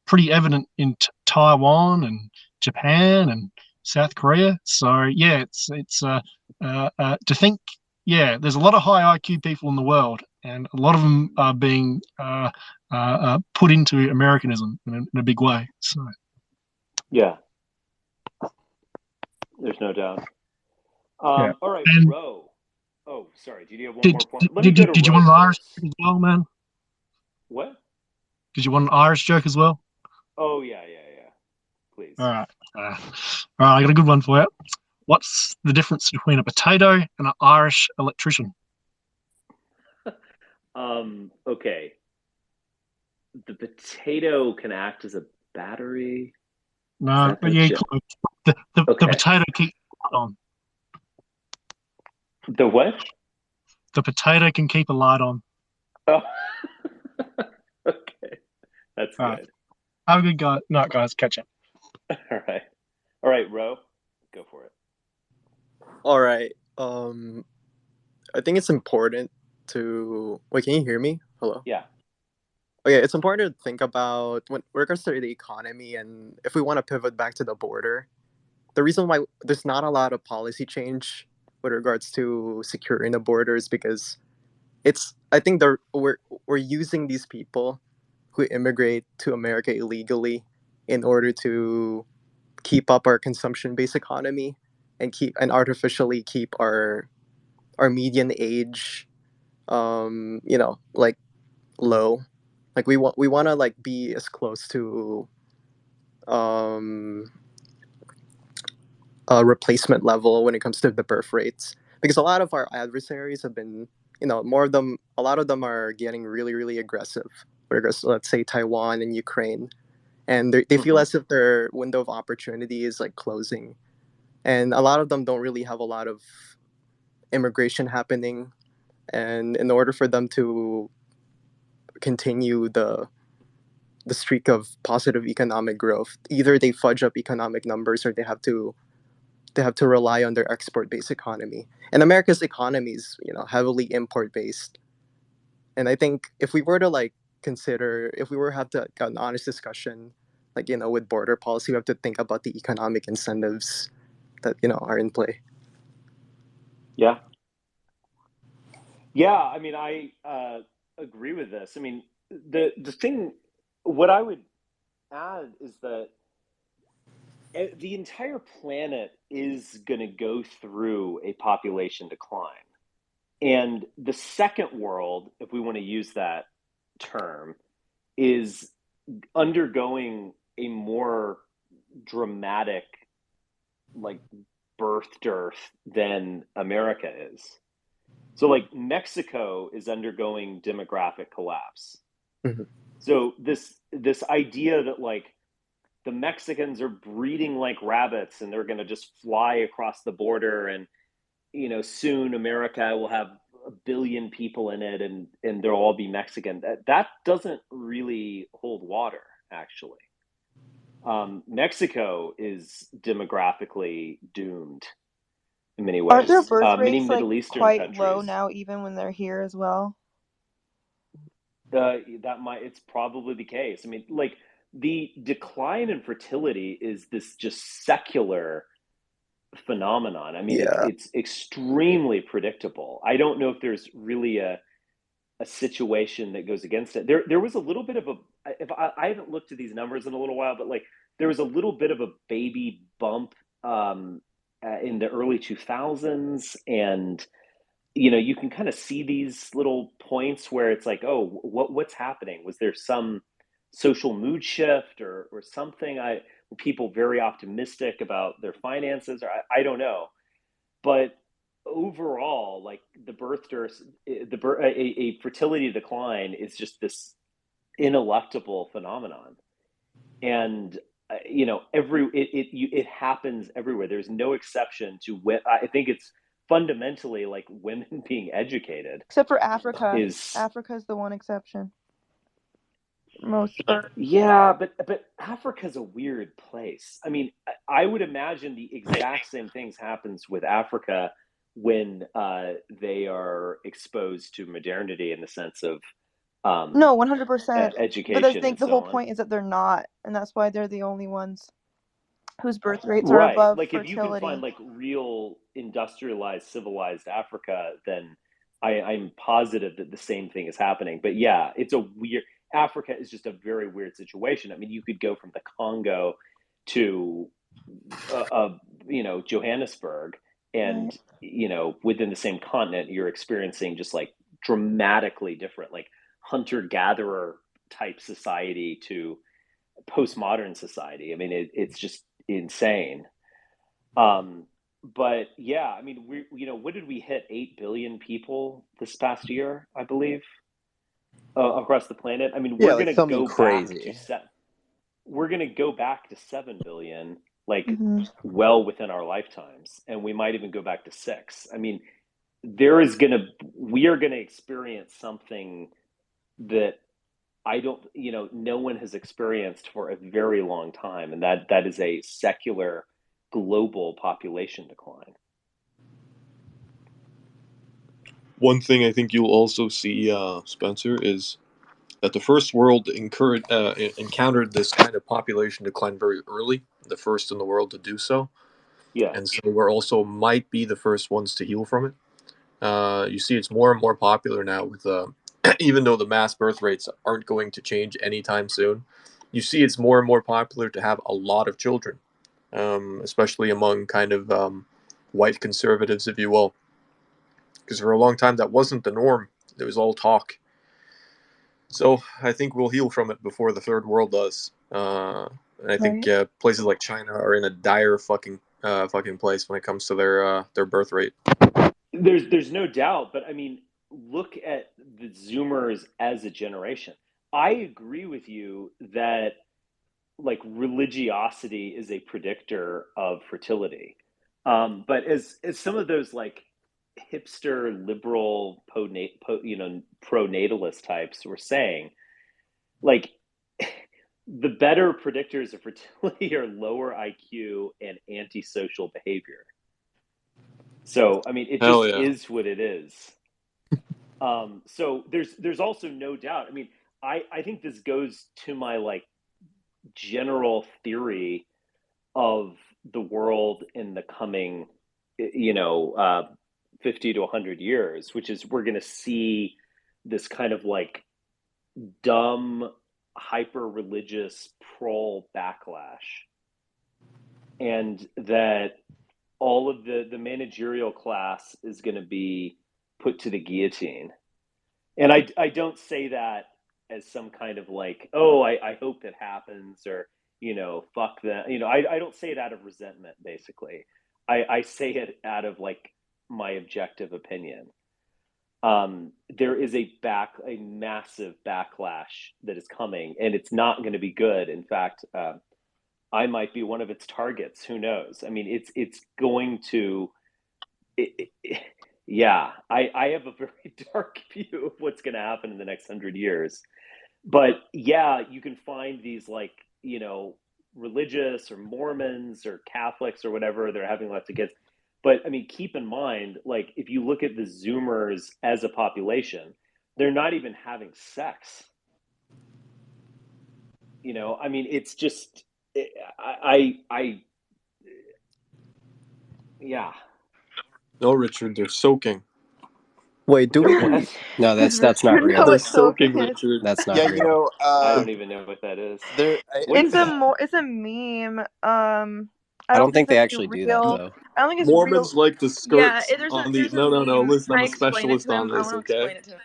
pretty evident in Taiwan and Japan and South Korea. So yeah, it's to think. Yeah, there's a lot of high IQ people in the world, and a lot of them are being put into Americanism in a big way. So yeah, there's no doubt. yeah. All right, And Ro. Oh, sorry. Did you have one more point? Let me did, go to did you Ro want an Irish first. joke as well, man? What? Did you want an Irish joke as well? Oh yeah. Please. All right. All right. I got a good one for you. What's the difference between a potato and an Irish electrician? Okay. The potato can act as a battery. No, but yeah, the potato keeps the light on. The what? The potato can keep a light on. Oh. Okay. That's All good. Right. Have a good night, guys. Catch up. All right, Ro. Go for it. All right. I think it's important to... Wait, can you hear me? Hello? Yeah. Okay, it's important to think about when regards to the economy, and if we want to pivot back to the border, the reason why there's not a lot of policy change with regards to securing the border is because I think we're using these people who immigrate to America illegally in order to keep up our consumption-based economy and artificially keep our median age, like low. Like we want to like be as close to um, a replacement level when it comes to the birth rates, because a lot of our adversaries have been, a lot of them are getting really really aggressive. Whereas let's say Taiwan and Ukraine, and they feel as if their window of opportunity is like closing, and a lot of them don't really have a lot of immigration happening, and in order for them to continue the streak of positive economic growth, either they fudge up economic numbers or they they have to rely on their export-based economy. And America's economy is, heavily import-based. And I think if we were to consider, if we were to have an honest discussion, with border policy, we have to think about the economic incentives that are in play. Yeah. Yeah, I mean, I agree with this. I mean, the thing, what I would add is that the entire planet is going to go through a population decline. And the second world, if we want to use that term, is undergoing a more dramatic, birth dearth than America is. So, Mexico is undergoing demographic collapse. Mm-hmm. So this idea that the Mexicans are breeding like rabbits and they're going to just fly across the border, and soon America will have 1 billion people in it, and they'll all be Mexican. That doesn't really hold water, actually. Mexico is demographically doomed in many Aren't their ways. birth Many rates Middle Eastern quite low countries. now, even when they're here as well? It's probably the case. I mean, the decline in fertility is this just secular phenomenon. I mean, Yeah. it's extremely predictable. I don't know if there's really a situation that goes against it. There was a little bit of I haven't looked at these numbers in a little while, but there was a little bit of a baby bump in the early 2000s, and you can kind of see these little points where it's oh, what's happening? Was there some social mood shift or something? Were people very optimistic about their finances? Or I don't know. But overall, the birth dearth, a fertility decline is just this ineluctable phenomenon, and it happens everywhere. There's no exception to when I think it's fundamentally women being educated. Except for Africa. Is Africa's the one exception. Yeah, but Africa's a weird place. I mean, I would imagine the exact same things happens with Africa when they are exposed to modernity in the sense of no, 100%. education. But I think and the so whole on. point is that they're not, and that's why they're the only ones whose birth rates are Right. above If fertility. you can find real industrialized, civilized Africa, then I'm positive that the same thing is happening. But yeah, it's a weird. Africa is just a very weird situation. I mean, you could go from the Congo to, Johannesburg, and within the same continent, you're experiencing just dramatically different, hunter-gatherer type society to postmodern society. I mean, it's just insane. But yeah, I mean, what did we hit? 8 billion people this past year, I believe, across the planet. I mean, Yeah, we're going to something go back to crazy. we're going to go back to 7 billion, Mhm. well within our lifetimes, and we might even go back to 6. I mean, we are going to experience something that no one has experienced for a very long time, and that is a secular global population decline. One thing I think you'll also see, Spencer, is that the first world encountered this kind of population decline very early, the first in the world to do so. Yeah. And so we're also might be the first ones to heal from it. You see it's more and more popular now with even though the mass birth rates aren't going to change anytime soon, you see it's more and more popular to have a lot of children, especially among kind of white conservatives, if you will. Because for a long time that wasn't the norm. It was all talk. So I think we'll heal from it before the third world does. And I think places like China are in a dire fucking place when it comes to their birth rate. There's no doubt, but I mean, look at the Zoomers as a generation. I agree with you that religiosity is a predictor of fertility, but as some of those hipster liberal pronatalist types were saying, the better predictors of fertility are lower IQ and antisocial behavior. So, I mean, it Hell just yeah. is what it is. So there's also no doubt. I mean, I think this goes to my like general theory of the world in the coming, 50 to 100 years, which is we're going to see this kind of like dumb, hyper religious pro backlash, and that all of the managerial class is going to be put to the guillotine. And I don't say that as some kind of like, oh, I hope it happens, or fuck them. I don't say it out of resentment. Basically, I say it out of like my objective opinion. There is a massive backlash that is coming, and it's not going to be good. In fact, I might be one of its targets. Who knows? I mean, it's going to. Yeah, I have a very dark view of what's going to happen in the next 100 years. But yeah, you can find these like religious or Mormons or Catholics or whatever, they're having lots of kids. But I mean, keep in mind, like if you look at the Zoomers as a population, they're not even having sex. I mean, it's just yeah. No, Richard, they're soaking. Wait, do we? What? No, Does that's not Richard know real. They're what soaking, soaking is? Richard. That's not Yeah, real. I don't even know what that is. It's a meme. I I don't don't think think they it's actually do that real. though. I don't think it's real. Mormons like the Yeah, skirts there's on the. a No. meme. Listen, Can I'm I a explain it specialist to on him? I this. want to Okay. explain it to him.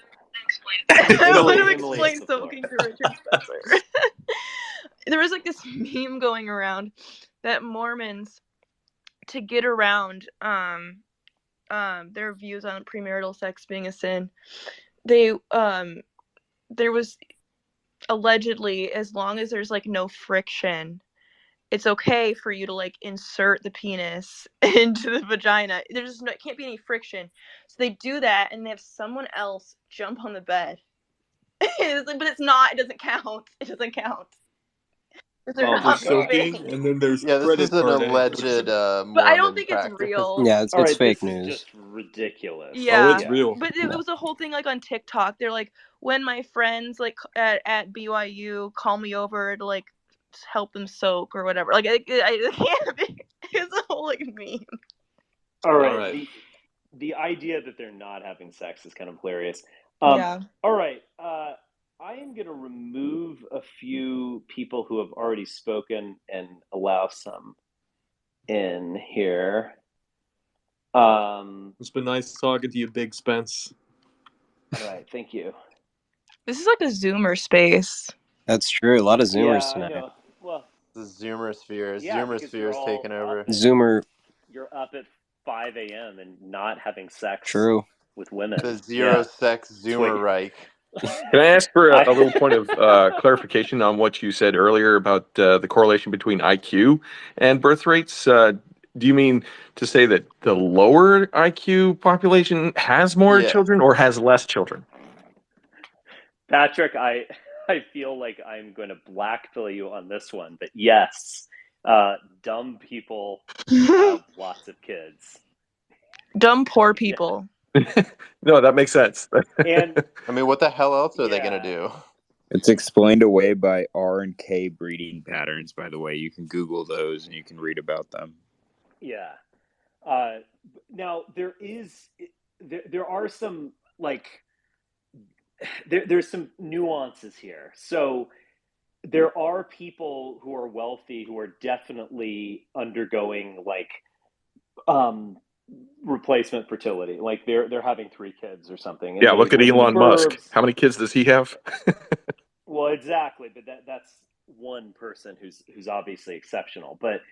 I want to Emily explain has the floor. soaking to Richard Spencer. There was like this meme going around that Mormons, to get around their views on premarital sex being a sin, they there was allegedly, as long as there's like no friction, it's okay for you to like insert the penis into the vagina. There's no, it can't be any friction. So they do that and they have someone else jump on the bed. But it's not, it doesn't count. It doesn't count. They're Oh my not There's god. soaking, and then there's Yeah, this is credit an card alleged angles. But I don't Mormon think it's practice. real. Yeah, All it's right, fake this is news. just ridiculous. Oh, Yeah. it's real. But it was a whole thing like on TikTok. They're like, when my friends like at BYU call me over to like help them soak or whatever. Like I can't be. It's a whole like meme. All right. All right. The idea that they're not having sex is kind of hilarious. Yeah. All right. I am going to remove a few people who have already spoken and allow some in here. It's been nice talking to you, Big Spence. All right. Thank you. This is like a Zoomer space. That's true. A lot of Zoomers Yeah, tonight. I know. Well, The Zoomer sphere. yeah, Zoomer because sphere you're is all taking up over. at Zoomer. You're up at 5 a.m. and not having sex True. with women. The zero sex Zoomer Reich. Can I ask for a little point of clarification on what you said earlier about the correlation between IQ and birth rates? Do you mean to say that the lower IQ population has more Yeah. children or has less children? Patrick, I feel like I'm going to blackpill you on this one, but yes, dumb people have lots of kids. Dumb poor people. No, that makes sense. And I mean, what the hell else are they going to do? It's explained away by R and K breeding patterns, by the way. You can Google those and you can read about them. Yeah. Now there are some like there's some nuances here. So there are people who are wealthy who are definitely undergoing like replacement fertility. Like they're having 3 kids or something. And Yeah, they look at live in the Elon Musk. burbs. How many kids does he have? Well, exactly, but that's one person who's obviously exceptional. But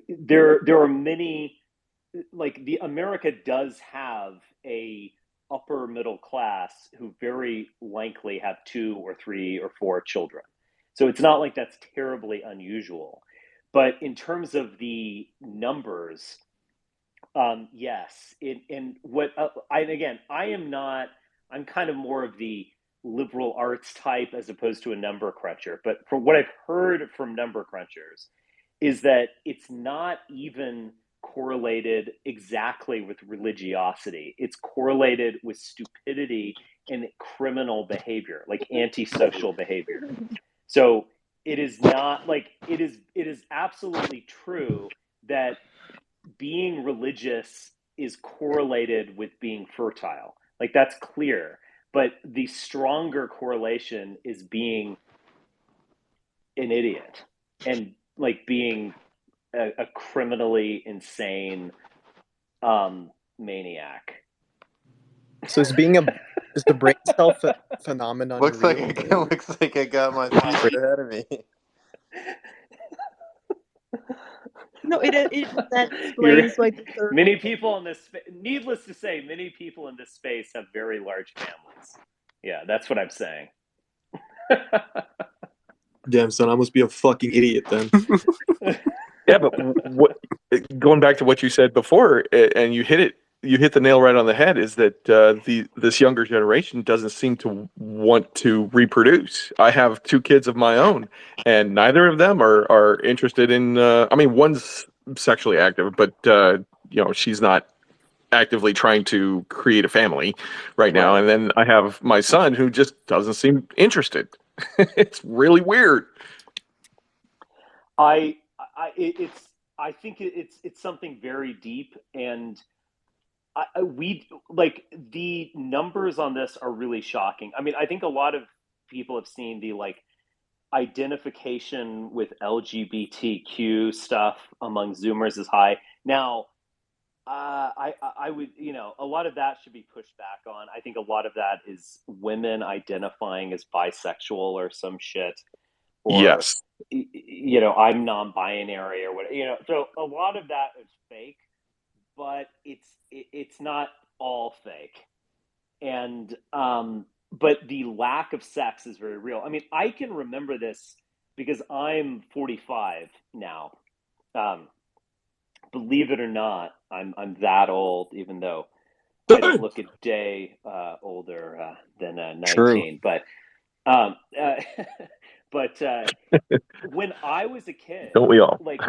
there are many, like the America does have a upper middle class who very likely have 2 or 3 or 4 children. So it's not like that's terribly unusual. But in terms of the numbers, yes. I'm kind of more of the liberal arts type as opposed to a number cruncher. But from what I've heard from number crunchers is that it's not even correlated exactly with religiosity. It's correlated with stupidity and criminal behavior, like antisocial behavior. So it is not like it is absolutely true that being religious is correlated with being fertile. Like that's clear. But the stronger correlation is being an idiot and like being a criminally insane maniac. So is the brain cell phenomenon Looks real? like I got my future ahead of me. No, that explains like the third. Many people in this, needless to say, many people in this space have very large families. Yeah, that's what I'm saying. Damn, son, I must be a fucking idiot then. Yeah, but going back to what you said before, and you hit the nail right on the head, is that this younger generation doesn't seem to want to reproduce. I have 2 kids of my own, and neither of them are interested in. I mean, one's sexually active, but she's not actively trying to create a family right now. And then I have my son who just doesn't seem interested. It's really weird. I think it's something very deep, and we like the numbers on this are really shocking. I mean, I think a lot of people have seen the like identification with LGBTQ stuff among Zoomers is high. Now, I would, a lot of that should be pushed back on. I think a lot of that is women identifying as bisexual or some shit, or Yes. I'm non-binary or whatever. So a lot of that is fake, but it's not all fake, and but the lack of sex is very real. I mean, I can remember this because I'm 45 now. Believe it or not, I'm that old, even though I don't look a day older than 19. True. But but when I was a kid, Don't we all? like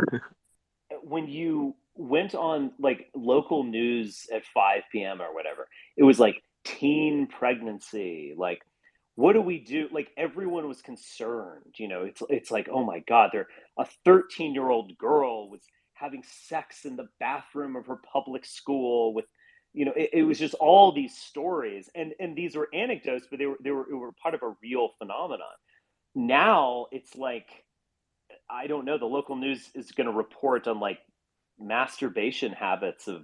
when you went on like local news at 5 p.m. or whatever, it was like teen pregnancy, like what do we do? Like everyone was concerned, it's like, oh my God, a 13-year-old girl was having sex in the bathroom of her public school with, it was just all these stories, and these were anecdotes, but they were part of a real phenomenon. Now it's like, I don't know, the local news is going to report on like masturbation habits of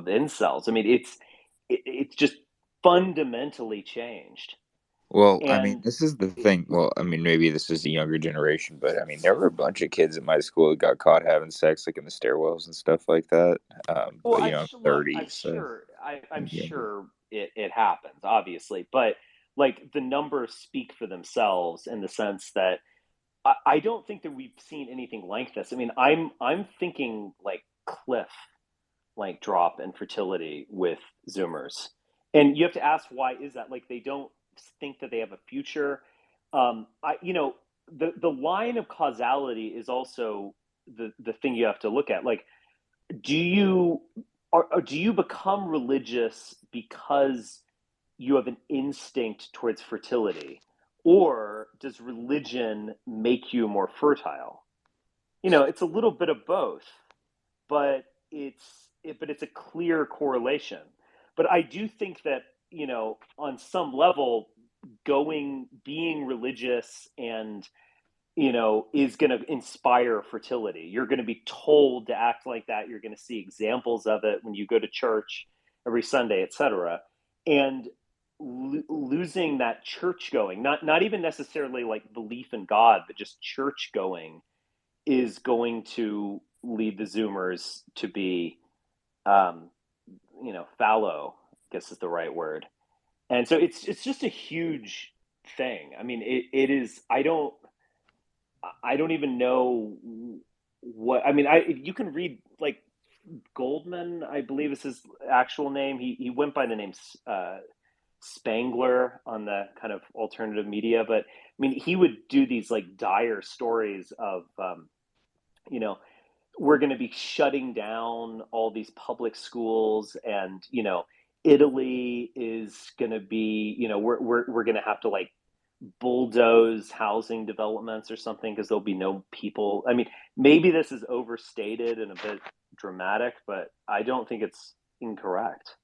incels. I mean, it's just fundamentally changed. Well, I mean, And this is the thing. Well, I mean, maybe this is the younger generation, but I mean, there were a bunch of kids at my school that got caught having sex, like in the stairwells and stuff like that. well, But I'm I'm sure, look, 30, so I'm yeah. sure it happens, obviously, but like the numbers speak for themselves in the sense that I don't think that we've seen anything like this. I mean, I'm thinking like cliff like drop in fertility with Zoomers, and you have to ask, why is that? Like they don't think that they have a future. The line of causality is also the thing you have to look at. Like, do you do you become religious because you have an instinct towards fertility, or does religion make you more fertile? It's a little bit of both, but it's a clear correlation. But I do think that, on some level, being religious and is going to inspire fertility. You're going to be told to act like that. You're going to see examples of it when you go to church every Sunday, etc. And losing that church going, not even necessarily like belief in God, but just church going, is going to lead the Zoomers to be, fallow, I guess is the right word. And so it's just a huge thing. I mean, it is. I don't even know what. I mean, you can read like Goldman, I believe is his actual name. He went by the name Spangler on the kind of alternative media, but I mean, he would do these like dire stories of, you know, we're going to be shutting down all these public schools, and you know, Italy is going to be, you know, we're going to have to like bulldoze housing developments or something because there'll be no people. I mean, maybe this is overstated and a bit dramatic, but I don't think it's incorrect.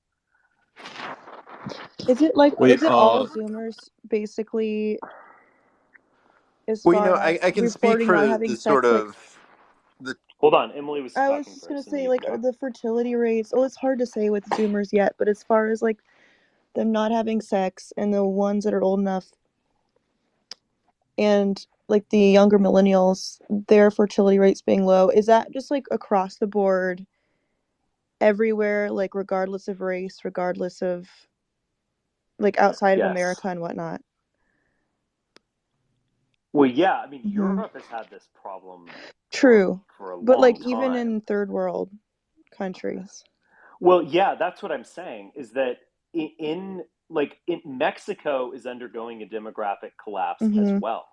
Is it like, Wait, is it all Zoomers basically, as Well, you far know, as I can speak reporting not for having the sort sex? Like, of the. Hold on, Emily was I was talking just gonna first, and say, you like, can go. the fertility rates. Oh, it's hard to say with Zoomers yet, but as far as like them not having sex and the ones that are old enough, and like the younger millennials, their fertility rates being low, is that just like across the board everywhere, like regardless of race, regardless of like outside of Yes. America and whatnot? Well, yeah, I mean, Mhm. Europe has had this problem True, for a but long like even time. in third world countries. Well, yeah, that's what I'm saying, is that in like in Mexico is undergoing a demographic collapse as Mhm. well.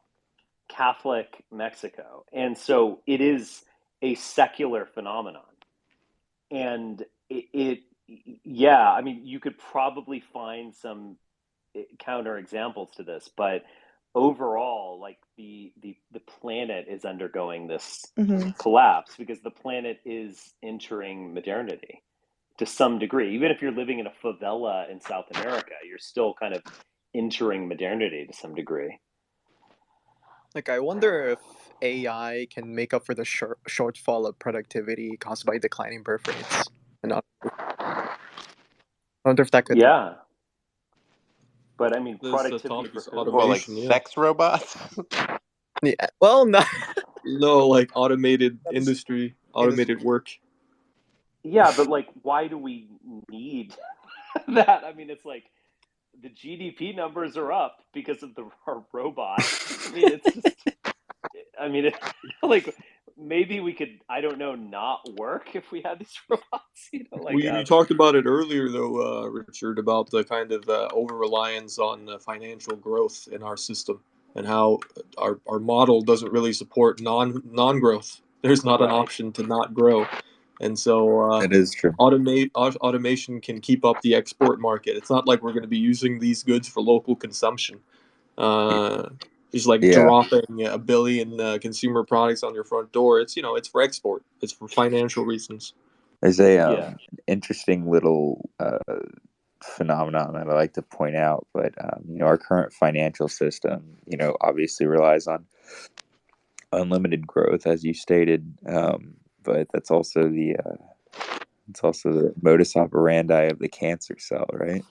Catholic Mexico. And so it is a secular phenomenon. And yeah, I mean, you could probably find some counter examples to this, but overall, like the planet is undergoing this Mhm. collapse because the planet is entering modernity to some degree. Even if you're living in a favela in South America, you're still kind of entering modernity to some degree. Like, I wonder if AI can make up for the shortfall of productivity caused by declining birth rates. And I wonder if that could. Yeah. But I mean, this productivity topic for is who? Well, like automation. Yeah. sex robots. Yeah. Well, no. No, like automated That's industry, automated work. Yeah, but like, why do we need that? I mean, it's like the GDP numbers are up because of our robots. I mean, it's just, I mean, like maybe we could, I don't know, not work if we had these robots. You know, like We talked about it earlier, though, Richard, about the kind of over reliance on financial growth in our system, and how our model doesn't really support non growth. There's not an right. option to not grow, and so That is true. automation can keep up the export market. It's not like we're going to be using these goods for local consumption. Just like Yeah. dropping 1 billion consumer products on your front door. It's, you know, it's for export. It's for financial reasons. There's a Yeah. interesting little phenomenon that I like to point out, but you know, our current financial system, you know, obviously relies on unlimited growth, as you stated, but that's also the modus operandi of the cancer cell, right?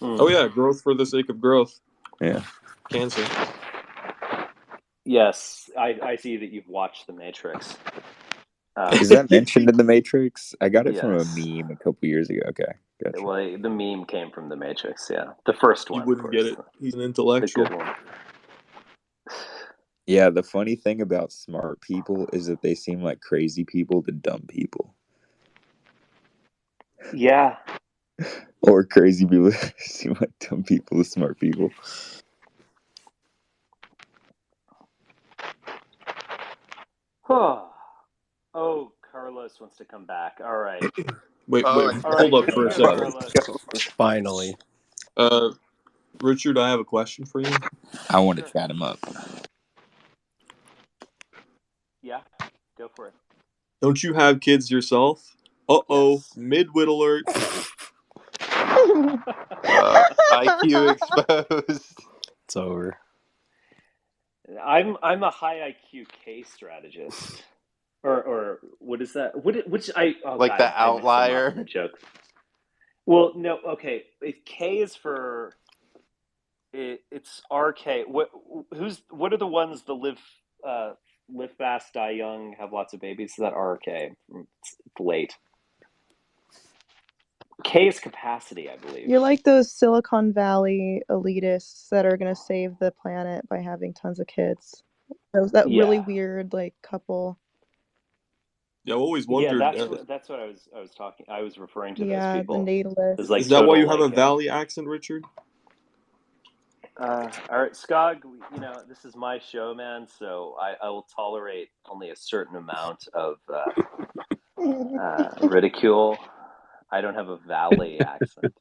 Oh yeah, growth for the sake of growth. Yeah. Cancer. Yes, I see that you've watched The Matrix. Is that mentioned in The Matrix? I got it from a Yes. meme a couple years ago. Okay, gotcha. Well, the meme came from The Matrix. Yeah, the first one. You wouldn't get it. He's an intellectual. The good one. Yeah, the funny thing about smart people is that they seem like crazy people to dumb people. Yeah. Or crazy people seem like dumb people to smart people. Oh, Carlos wants to come back. All right. Wait, All right, hold up get for in a here, second. Carlos. Finally. Richard, I have a question for you. I want to chat him up. Yeah, go for it. Don't you have kids yourself? Uh-oh, Yes. mid-wit alert. IQ exposed. It's over. I'm a high IQ K strategist. Or what is that? Like God, the I mix them up in the outlier. joke. Well, no, okay. K is for it's RK. What are the ones that live fast, die young, have lots of babies? Is that RK? It's late. K is capacity, I believe. You're like those Silicon Valley elitists that are gonna save the planet by having tons of kids. That really weird like couple. Yeah, I've always Yeah, wondered. that's what I was talking. I was referring to those Yeah, the people as natalists. like Is that why total you have a like. Valley accent, Richard? All right, Skog. This is my show, man. So I will tolerate only a certain amount of ridicule. I don't have a Valley accent.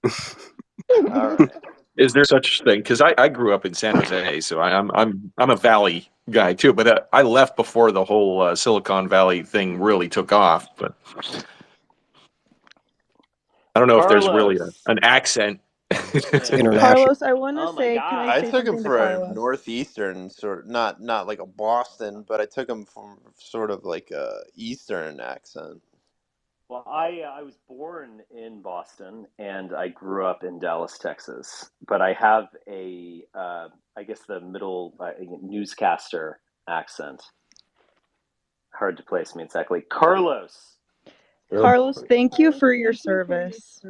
All right. Is there such thing? Because I grew up in San Jose, so I'm a Valley guy too. But I left before the whole Silicon Valley thing really took off. But I don't know if there's really Carlos. an accent. It's Man. international. Carlos, I want to Oh my say, can I I God. say took him something to for a Carlos? northeastern sort, not like a Boston, but I took him from sort of like a Eastern accent. Well, I was born in Boston and I grew up in Dallas, Texas. But I have I guess the middle newscaster accent. Hard to place me exactly. Carlos. Carlos, thank you for your service.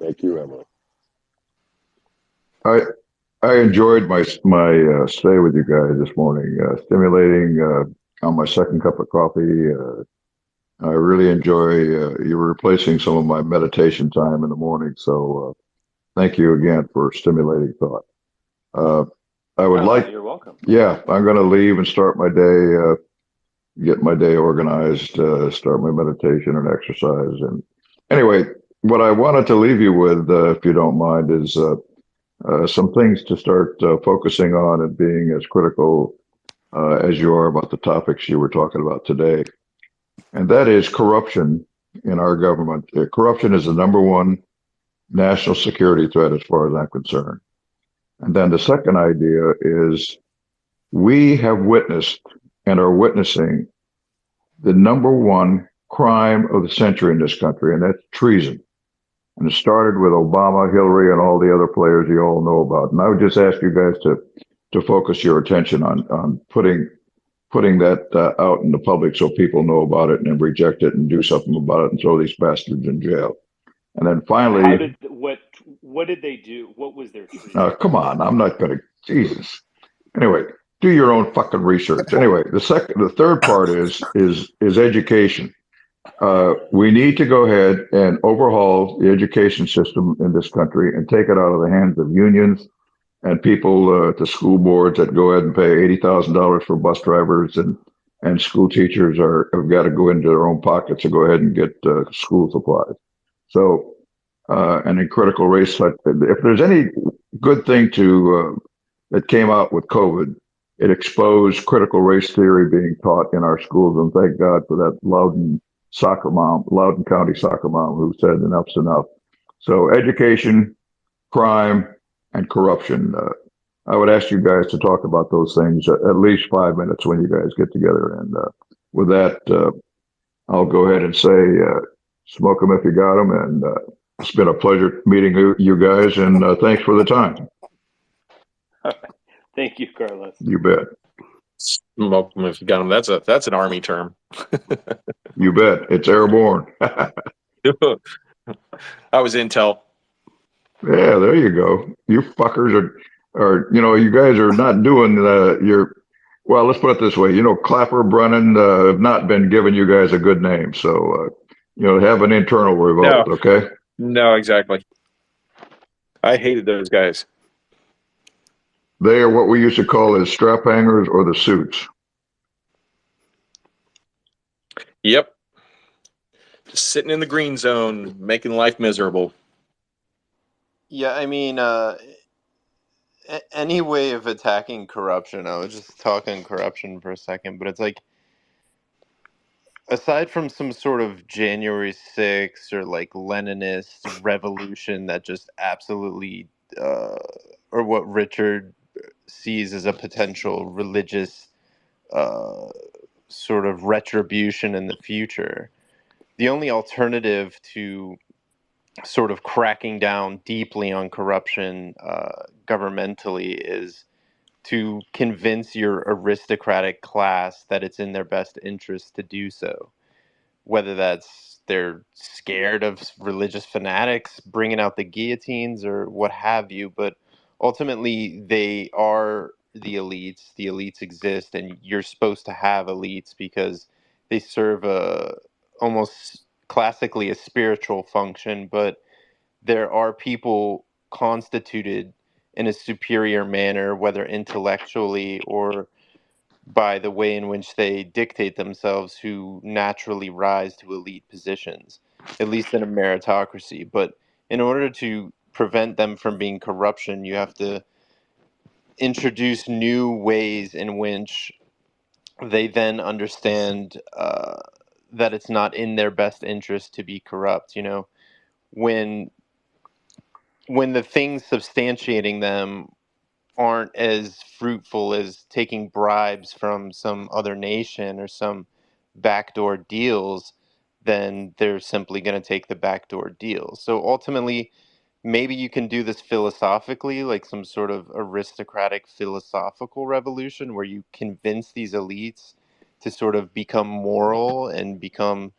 Thank you, Emily. I enjoyed my stay with you guys this morning. Stimulating on my second cup of coffee. I really enjoy you replacing some of my meditation time in the morning. So thank you again for stimulating thought. Uh, I would Oh, like, you're welcome. yeah, I'm going to leave and start my day, get my day organized, start my meditation and exercise. And anyway, what I wanted to leave you with, if you don't mind, is some things to start focusing on and being as critical as you are about the topics you were talking about today. And that is corruption in our government. Corruption is the number one national security threat as far as I'm concerned. And then the second idea is we have witnessed and are witnessing the number one crime of the century in this country, and that's treason. And it started with Obama, Hillary, and all the other players you all know about. And I would just ask you guys to focus your attention on putting that out in the public so people know about it and reject it and do something about it and throw these bastards in jail. And then finally, What did they do? What was their treason? come on, I'm not going to, Jesus. Anyway, do your own fucking research. Anyway, the third part is education. We need to go ahead and overhaul the education system in this country and take it out of the hands of unions and people at the school boards that go ahead and pay $80,000 for bus drivers and school teachers have got to go into their own pockets to go ahead and get school supplies. So, and in critical race, if there's any good thing that came out with COVID, it exposed critical race theory being taught in our schools, and thank God for that Loudoun County soccer mom who said enough's enough. So, education, crime, and corruption. I would ask you guys to talk about those things at least 5 minutes when you guys get together. And with that, I'll go ahead and say, smoke them if you got them. And it's been a pleasure meeting you guys. And thanks for the time. All right. Thank you, Carlos. You bet. Smoke them if you got them. That's an army term. You bet. It's airborne. I was intel. Yeah, there you go. You fuckers you guys are not doing well, let's put it this way. Clapper, Brennan have not been giving you guys a good name. So, have an internal revolt, okay? No, exactly. I hated those guys. They are what we used to call as strap hangers or the suits. Yep. Just sitting in the green zone, making life miserable. Yeah, I mean, any way of attacking corruption, I was just talking corruption for a second, but it's like, aside from some sort of January 6th or like Leninist revolution that just absolutely, or what Richard sees as a potential religious sort of retribution in the future, the only alternative to sort of cracking down deeply on corruption governmentally is to convince your aristocratic class that it's in their best interest to do so. Whether that's they're scared of religious fanatics bringing out the guillotines or what have you, but ultimately they are the elites. The elites exist, and you're supposed to have elites because they serve almost classically a spiritual function, but there are people constituted in a superior manner, whether intellectually or by the way in which they dictate themselves, who naturally rise to elite positions, at least in a meritocracy. But in order to prevent them from being corruption, you have to introduce new ways in which they then understand that it's not in their best interest to be corrupt. You know, when the things substantiating them aren't as fruitful as taking bribes from some other nation or some backdoor deals, then they're simply going to take the backdoor deal. So ultimately, maybe you can do this philosophically, like some sort of aristocratic philosophical revolution where you convince these elites to sort of become moral and become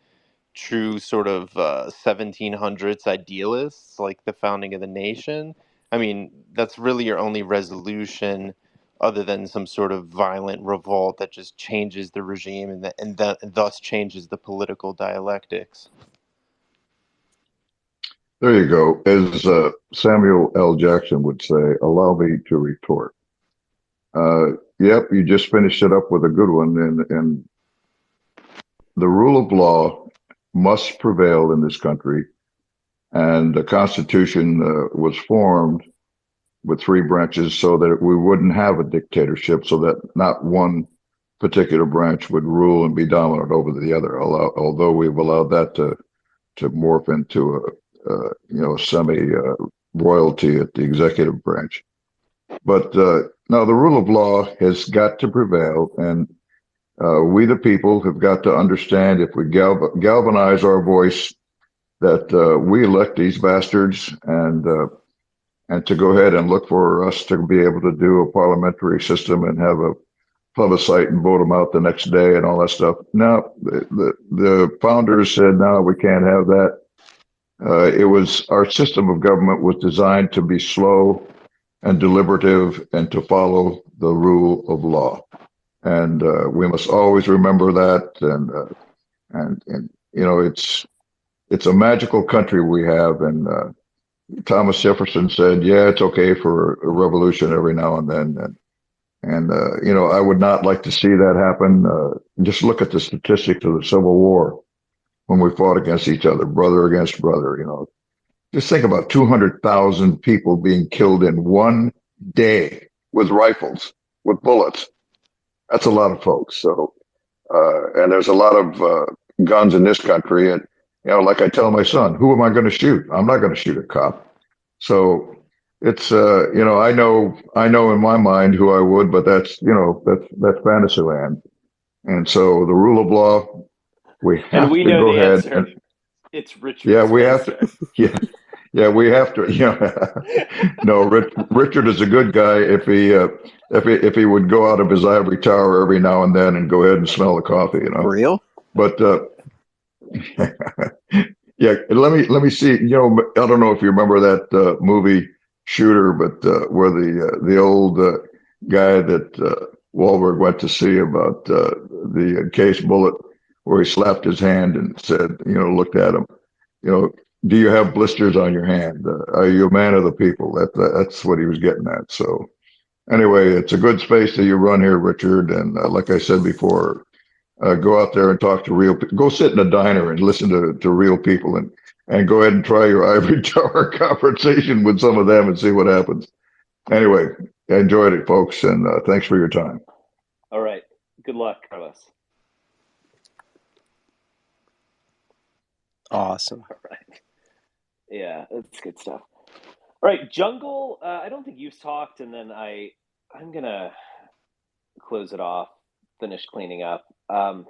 true sort of 1700s idealists, like the founding of the nation. I mean, that's really your only resolution other than some sort of violent revolt that just changes the regime and thus changes the political dialectics. There you go. As Samuel L. Jackson would say, allow me to retort. Yep, you just finished it up with a good one. And the rule of law must prevail in this country. And the Constitution was formed with three branches so that we wouldn't have a dictatorship, so that not one particular branch would rule and be dominant over the other. Although we've allowed that to morph into a semi royalty at the executive branch. But now the rule of law has got to prevail, and we the people have got to understand, if we galvanize our voice, that we elect these bastards, and to go ahead and look for us to be able to do a parliamentary system and have a plebiscite and vote them out the next day and all that stuff. No, the founders said, no, we can't have that. It was, our system of government was designed to be slow and deliberative and to follow the rule of law. And we must always remember that. And you know, it's a magical country we have. And Thomas Jefferson said, yeah, it's okay for a revolution every now and then. And you know, I would not like to see that happen. Just look at the statistics of the Civil War when we fought against each other, brother against brother. You know, just think about 200,000 people being killed in one day with rifles, with bullets. That's a lot of folks. So, and there's a lot of guns in this country. And, you know, like I tell my son, who am I going to shoot? I'm not going to shoot a cop. So it's, you know, I know in my mind who I would, but that's, you know, that's fantasy land. And so the rule of law, we And have we to know go the ahead answer. and, It's Richard yeah, we have Spencer. to, yeah. Yeah, we have to. You know, no, Richard is a good guy. If he would go out of his ivory tower every now and then and go ahead and smell the coffee, you know. For real? But yeah, let me see. You know, I don't know if you remember that movie Shooter, but where the old guy that Wahlberg went to see about the case bullet, where he slapped his hand and said, you know, looked at him, you know, do you have blisters on your hand? Are you a man of the people? That's what he was getting at. So anyway, it's a good space that you run here, Richard. And like I said before, go out there and talk to real people. Go sit in a diner and listen to real people, and go ahead and try your ivory tower conversation with some of them and see what happens. Anyway, I enjoyed it, folks, and thanks for your time. All right. Good luck, Carlos. Awesome. All right. Yeah, that's good stuff. All right, Jungle. I don't think you've talked, and then I'm gonna close it off, finish cleaning up. I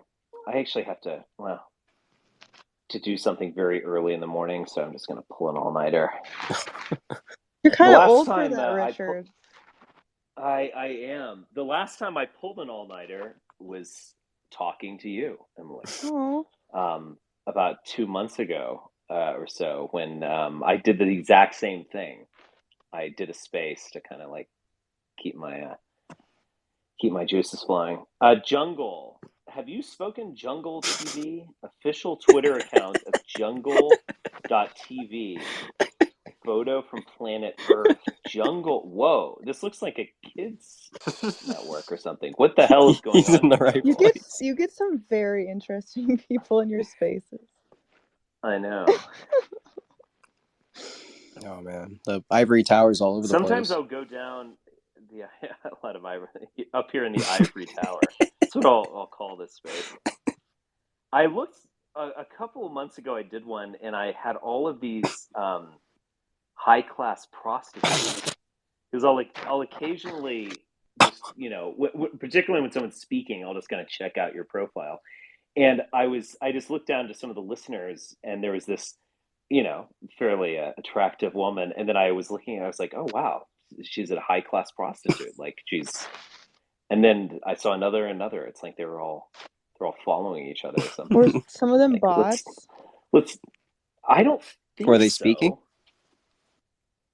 actually have to do something very early in the morning, so I'm just gonna pull an all-nighter. You're kind The of last old for time that, Richard. I am. The last time I pulled an all-nighter was talking to you, Emily. Oh. About 2 months ago or so, when I did the exact same thing. I did a space to kind of like keep my juices flowing. Jungle, have you spoken Jungle TV? Official Twitter account of jungle.tv. Photo from planet Earth. Jungle. Whoa, this looks like a kids network or something. What the hell is going He's on in the here? right You place. get some very interesting people in your spaces. I know. Oh man, the ivory towers all over the Sometimes place. I'll go down the a lot of ivory up here in the ivory tower. That's what I'll call this space. I looked a couple of months ago. I did one, and I had all of these high class prostitutes. Because I'll occasionally just particularly when someone's speaking, I'll just kind of check out your profile. And I just looked down to some of the listeners, and there was this fairly attractive woman, and then I was looking, and I was like, oh wow, she's a high class prostitute. Like and then I saw another. It's like they're all following each other or something. Were some of them Like, bots? let's. I don't think Were they so. speaking?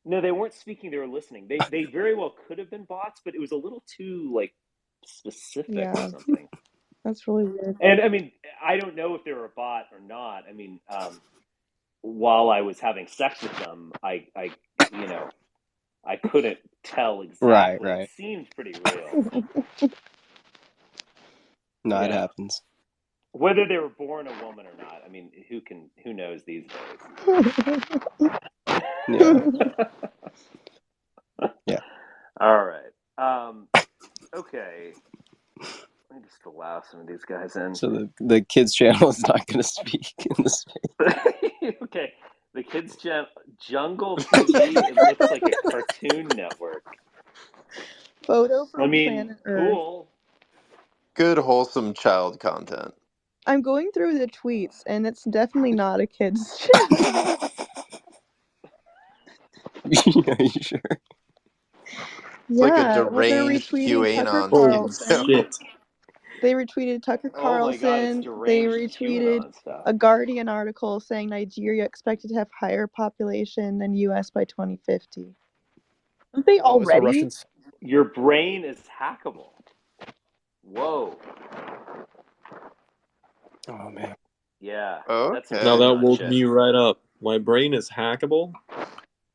No, they weren't speaking. They were listening. They very well could have been bots, but it was a little too specific or Yeah, something. that's really weird. And I mean, I don't know if they were a bot or not. I mean, while I was having sex with them, I couldn't tell exactly. Right. It seemed pretty real. No, it Yeah. happens. Whether they were born a woman or not, I mean, who knows these days? Yeah. Yeah. All right. Okay. Let me just allow some of these guys in. So the kids channel is not going to speak in the space. Okay. The kids channel, Jungle TV. It looks like a Cartoon Network. Photo I from mean, planet Earth. cool. Good, wholesome child content. I'm going through the tweets, and it's definitely not a kids channel. Are you sure? It's like a Yeah, well, they're deranged retweeting Tucker QAnon Holy Carlson. show. shit. They retweeted Tucker Oh my God, it's Carlson. They deranged retweeted QAnon stuff. a Guardian article saying Nigeria expected to have higher population than U.S. by 2050. Aren't they Oh, so already? Russians. Your brain is hackable. Whoa. Oh man. Yeah. Oh, That's some Now okay. that QAnon woke shit. me right up. My brain is hackable.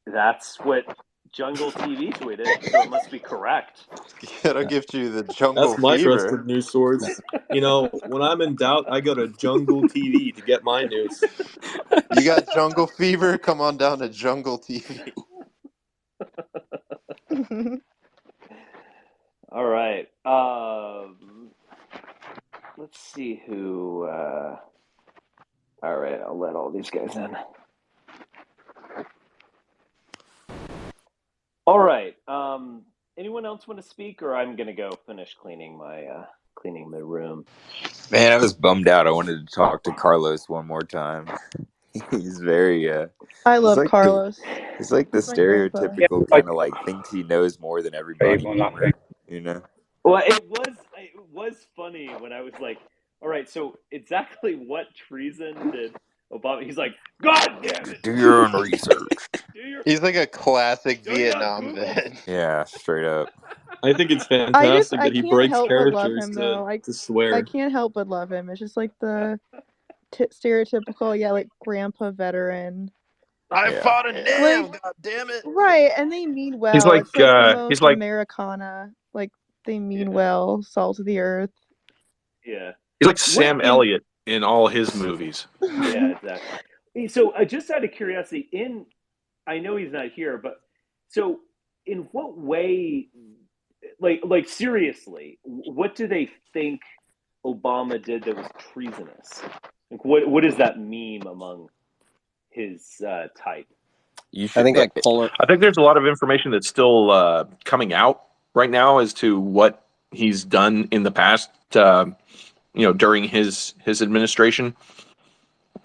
That's what Jungle TV tweeted, so it must be correct. That'll give you the jungle That's my fever. trusted news source. You know, when I'm in doubt, I go to Jungle TV to get my news. You got jungle fever? Come on down to Jungle TV. All right. Let's see who. All right, I'll let all these guys in. All right. Anyone else want to speak, or I'm gonna go finish cleaning the room. Man, I was bummed out. I wanted to talk to Carlos one more time. He's very I he's love like Carlos. he's like the He's my grandpa. stereotypical kind of like thinks he knows more than everybody boomer, you know? Well, it was funny when I was like, all right, so exactly what treason did Obama? He's like, God damn it! Do your own research. He's like a classic Don't you have Vietnam Google? vet. Yeah, straight up. I think it's I fantastic that he can't breaks help but love characters him to though. I swear. can't help but love him. It's just like the stereotypical, like grandpa veteran. I Yeah. fought a Like, nam, god damn it. right, and they mean well. He's like It's like the he's most like Americana. Like they mean well, salt of the earth. Yeah. he's like What Sam in? Elliott in all his movies. Yeah, exactly. So, just out of curiosity, I know he's not here, but so in what way, like seriously, what do they think Obama did that was treasonous? Like, what does that meme among his type? You I should think like polar. I think there's a lot of information that's still coming out right now as to what he's done in the past, during his administration.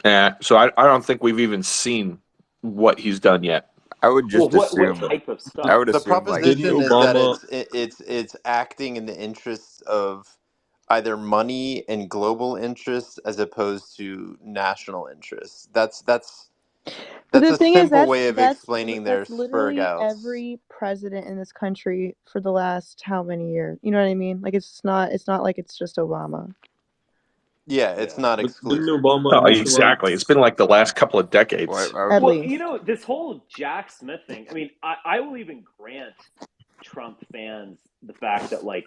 So I don't think we've even seen what he's done yet. I would just Well, what assume type of stuff? I would The assume like Didn't proposition is that Obama? it's acting in the interests of either money and global interests as opposed to national interests. That's But the a thing is, simple way of explaining their that's literally spurgouts. every president in this country for the last how many years? You know what I mean? Like it's not like it's just Obama. Yeah, it's not But didn't exclusive. Obama exactly. It's been like the last couple of decades. At Well, least. this whole Jack Smith thing, I mean, I will even grant Trump fans the fact that like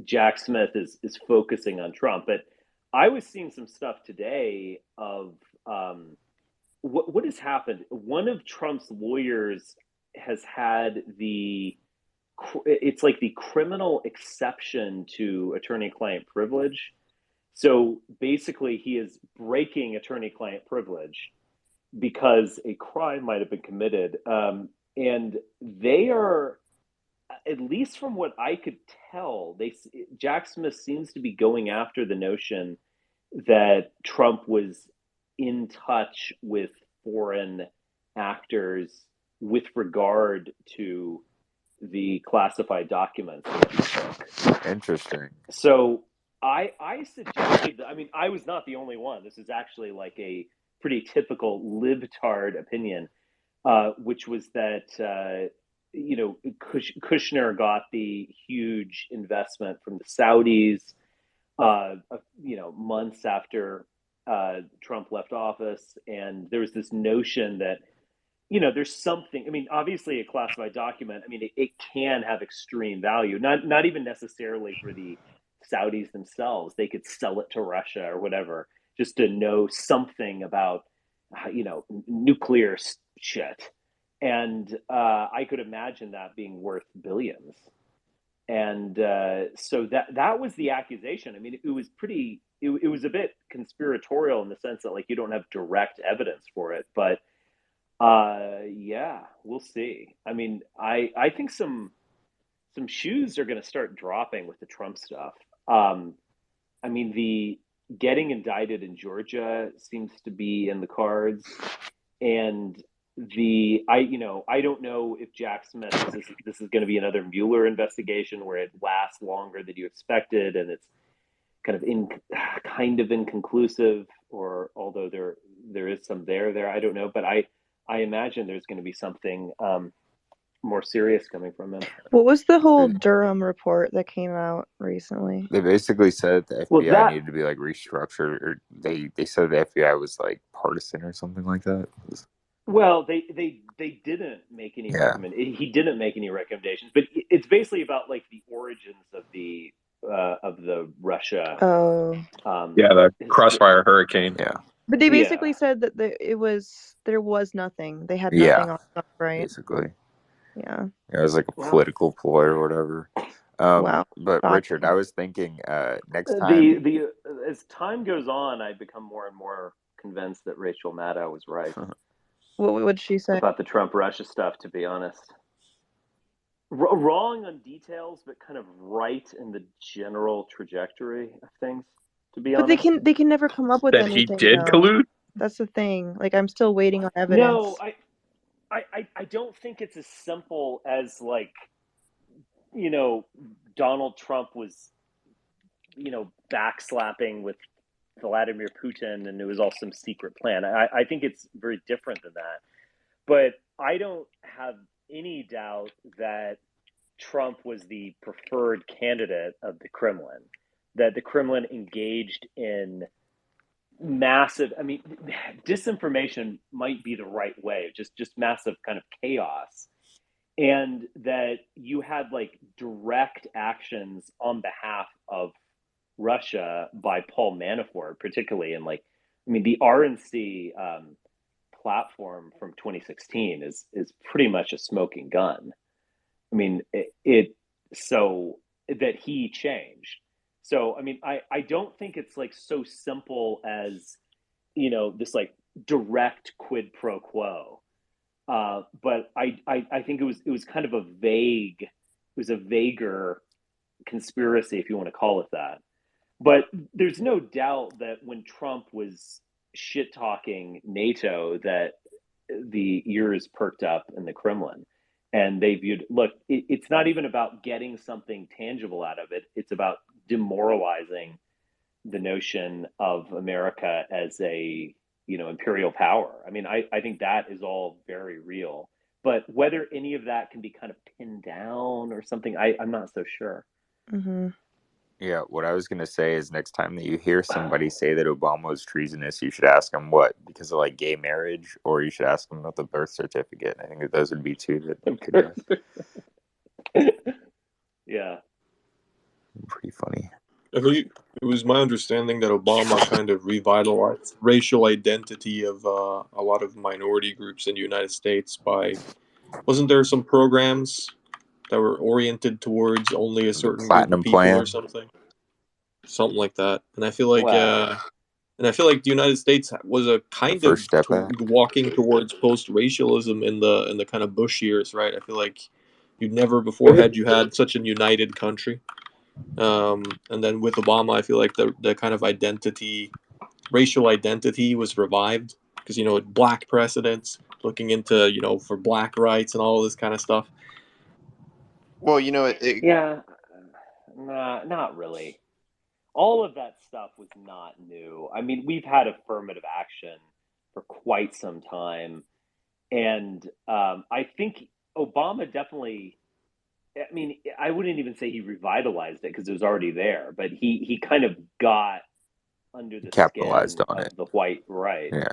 Jack Smith is focusing on Trump, but I was seeing some stuff today of what has happened. One of Trump's lawyers has had it's like the criminal exception to attorney-client privilege. So basically, he is breaking attorney-client privilege because a crime might have been committed. And they are, at least from what I could tell, Jack Smith seems to be going after the notion that Trump was in touch with foreign actors with regard to the classified documents that he took. Interesting. So I suggested, I mean, I was not the only one. This is actually like a pretty typical libtard opinion, which was that, Kushner got the huge investment from the Saudis, months after Trump left office. And there was this notion that, there's something, I mean, obviously a classified document, I mean, it can have extreme value, not even necessarily for the Saudis themselves. They could sell it to Russia or whatever, just to know something about, nuclear shit. And I could imagine that being worth billions. And so that was the accusation. I mean, it was pretty, it was a bit conspiratorial in the sense that like you don't have direct evidence for it, but yeah, we'll see. I mean, I think some shoes are going to start dropping with the Trump stuff. I mean, the getting indicted in Georgia seems to be in the cards, and I don't know if Jack Smith, this is going to be another Mueller investigation where it lasts longer than you expected, and it's kind of inconclusive, or although there is some there, I don't know, but I imagine there's going to be something more serious coming from him. What was the whole Durham report that came out recently? They basically said the FBI Well, needed to be like restructured, or they said the FBI was like partisan or something like that. Well, they didn't make any he didn't make any recommendations, but it's basically about like the origins of the Russia. Oh. The Crossfire Hurricane. Yeah. But they basically said that there was nothing. They had nothing on them, right? Basically. Yeah. It was like a political ploy or whatever. Wow. But Shocking. Richard, I was thinking next time the as time goes on, I become more and more convinced that Rachel Maddow was right. What would she say about the Trump Russia stuff? To be honest, wrong on details, but kind of right in the general trajectory of things. To be honest, but they can never come up with that anything. He did collude. That's the thing. Like I'm still waiting on evidence. No, I don't think it's as simple as like, Donald Trump was, backslapping with Vladimir Putin and it was all some secret plan. I think it's very different than that. But I don't have any doubt that Trump was the preferred candidate of the Kremlin, that the Kremlin engaged in massive, I mean, disinformation might be the right way, just massive kind of chaos. And that you had like direct actions on behalf of Russia by Paul Manafort, particularly. And like, I mean, the RNC platform from 2016 is pretty much a smoking gun. I mean, it so that he changed. So, I mean, I don't think it's like so simple as, this like direct quid pro quo. But I think it was kind of a vaguer conspiracy, if you want to call it that. But there's no doubt that when Trump was shit talking NATO, that the ears perked up in the Kremlin, and they viewed, look, it's not even about getting something tangible out of it. It's about demoralizing the notion of America as a, imperial power. I mean, I think that is all very real. But whether any of that can be kind of pinned down or something, I'm not so sure. Mm-hmm. Yeah, what I was gonna say is next time that you hear somebody say that Obama was treasonous, you should ask them what, because of like gay marriage, or you should ask them about the birth certificate. I think that those would be two that you could Yeah. pretty funny. I think it was my understanding that Obama kind of revitalized racial identity of a lot of minority groups in the United States by, wasn't there some programs that were oriented towards only a The certain group of Platinum people or Plan, something like that. And I feel like Well, the United States was a the kind First of Step Act. walking towards post-racialism in the kind of Bush years, right? I feel like you'd never before had such a united country. And then with Obama, I feel like the kind of racial identity was revived because black presidents looking into for black rights and all this kind of stuff. Well, yeah, not really. All of that stuff was not new. I mean, we've had affirmative action for quite some time, and I think Obama definitely. I mean, I wouldn't even say he revitalized it because it was already there, but he kind of got under He the capitalized skin on it. of the white right. Yeah.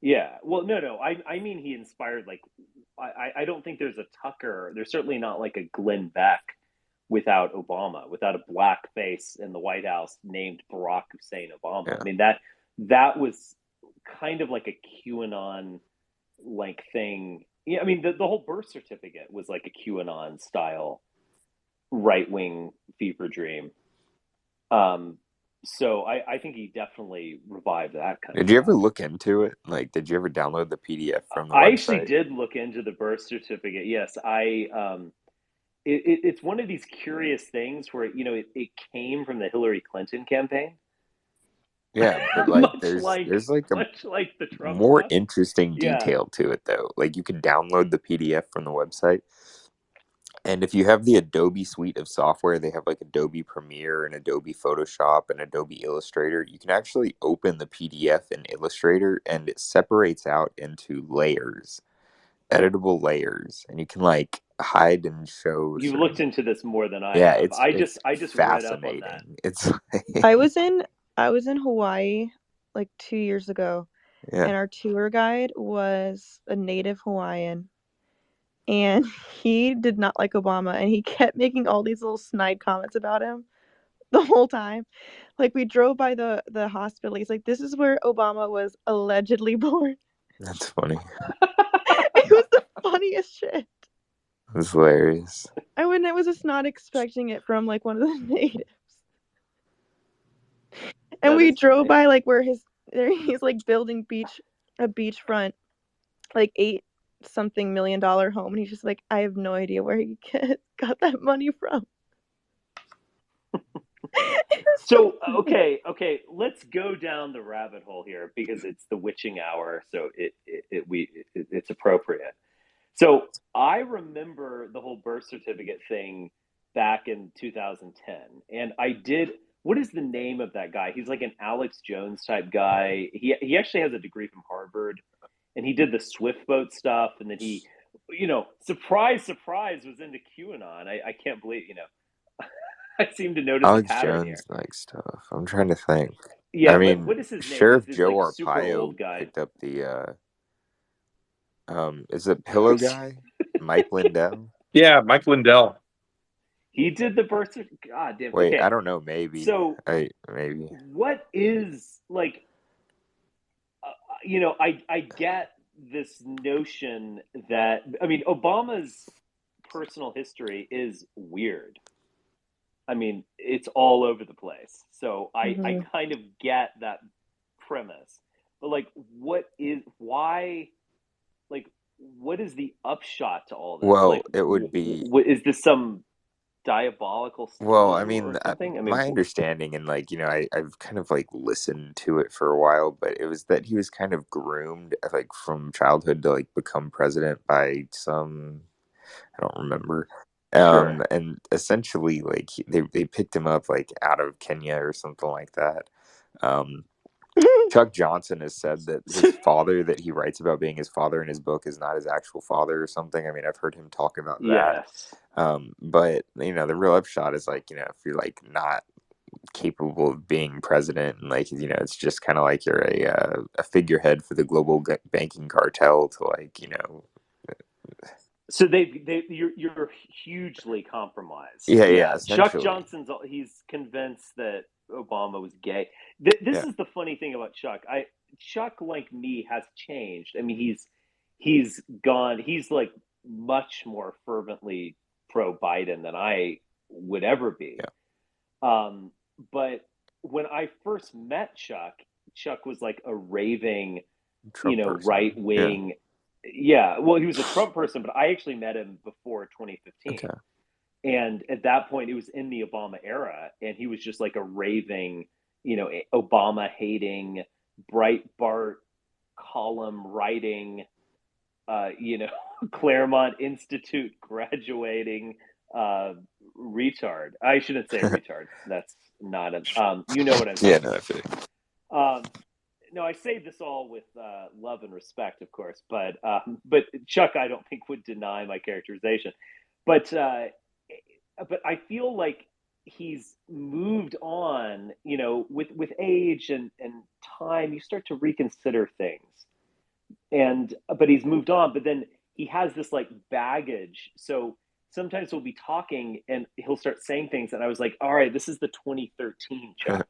Yeah. Well, no. I mean, he inspired like I don't think there's a Tucker. There's certainly not like a Glenn Beck without Obama, without a black face in the White House named Barack Hussein Obama. Yeah. I mean that was kind of like a QAnon like thing. Yeah, I mean the whole birth certificate was like a QAnon style right wing fever dream. So I think he definitely revived that kind of Did you ever stuff. look into it? Like, did you ever download the PDF from the I actually website? did look into the birth certificate. Yes, it's one of these curious things where it came from the Hillary Clinton campaign, Yeah, but like much there's like a like the Trump more stuff. interesting Yeah, detail to it though. Like you can download the PDF from the website, and if you have the Adobe suite of software, they have like Adobe Premiere and Adobe Photoshop and Adobe Illustrator. You can actually open the PDF in Illustrator and it separates out into layers, editable layers, and you can like hide and show you've looked certain. into this more than I Yeah, have. it's I just read up on that. fascinating. It's like, I was in Hawaii like 2 years ago, yeah, and our tour guide was a native Hawaiian, and he did not like Obama, and he kept making all these little snide comments about him the whole time. Like we drove by the hospital. He's like, "This is where Obama was allegedly born." that's funny. It was the funniest shit. It's hilarious. I was just not expecting it from like one of the natives. And That we is drove funny. by like where he's like building a beachfront like $8 million home, and he's just like, I have no idea where he got that money from. So okay, let's go down the rabbit hole here because it's the witching hour, so it's appropriate. So I remember the whole birth certificate thing back in 2010, and I did. What is the name of that guy? He's like an Alex Jones type guy. He actually has a degree from Harvard, and he did the Swift boat stuff, and then he, surprise, surprise, was into QAnon. I can't believe, I seem to notice a Alex pattern here. Jones like stuff. I'm trying to think. I Yeah, mean, what is his name? Sheriff This Joe like super Arpaio old guy. picked up the is it Pillow Guy? Mike Lindell? Yeah, Mike Lindell. He did the birth certificate. God damn. Wait, Okay, I don't know, maybe. so Maybe. what is like? I get this notion that Obama's personal history is weird. I mean, it's all over the place. So I kind of get that premise. But like what is the upshot to all this? Well, Like it would be is this some diabolical well, I scheme mean, or something? my understanding, and like, I've kind of like listened to it for a while, but it was that he was kind of groomed, like from childhood to like become president by some, I don't remember. Sure. And essentially, like they picked him up like out of Kenya or something like that. Chuck Johnson has said that his father, that he writes about being his father in his book, is not his actual father or something. I mean, I've heard him talk about that. Yes. But the real upshot is like, if you're like not capable of being president, and like it's just kind of like you're a figurehead for the global banking cartel to So you're hugely compromised. yeah, Chuck essentially. Johnson's he's convinced that Obama was gay. This is the funny thing about Chuck. Chuck, like me, has changed. I mean, he's gone. He's like much more fervently pro Biden than I would ever be. But when I first met Chuck, Chuck was like a raving, Trump person. right wing. Yeah, well, he was a Trump person, but I actually met him before 2015. Okay. And at that point, it was in the Obama era, and he was just like a raving, Obama hating, Breitbart column writing, Claremont Institute graduating retard. I shouldn't say retard. That's not a. You know what I'm saying. Yeah, no, I feel No, I say this all with love and respect, of course, but Chuck, I don't think would deny my characterization, but I feel like he's moved on. With age and time, you start to reconsider things, but he's moved on. But then he has this like baggage, so sometimes we'll be talking and he'll start saying things, and I was like, all right, this is the 2013 Chuck.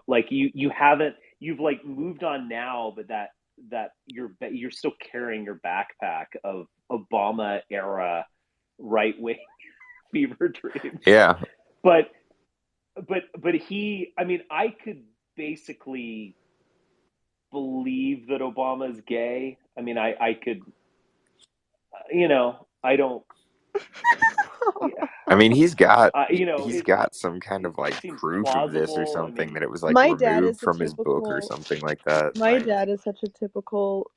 Like you've like moved on now, but that you're still carrying your backpack of Obama era right wing fever dreams. Yeah. But he, I mean, I could basically believe that Obama's gay. I mean, I could, I don't. I mean, he's got it got some kind of like seems proof of this or plausible. I something mean, that it was like My dad removed is a from his book or typical. something like that. My dad is such a typical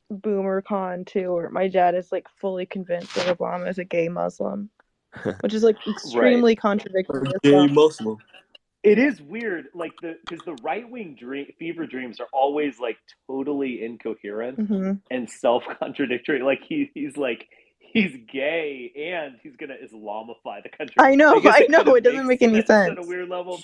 boomer con too, where my dad is like fully convinced that Obama is a gay Muslim, which is like extremely contradictory. A gay Muslim. It is weird, like because the right wing fever dreams are always like totally incoherent and self contradictory. Like he's like he's gay and he's gonna Islamify the country. I know, guess it kind of doesn't make any at sense. a weird level.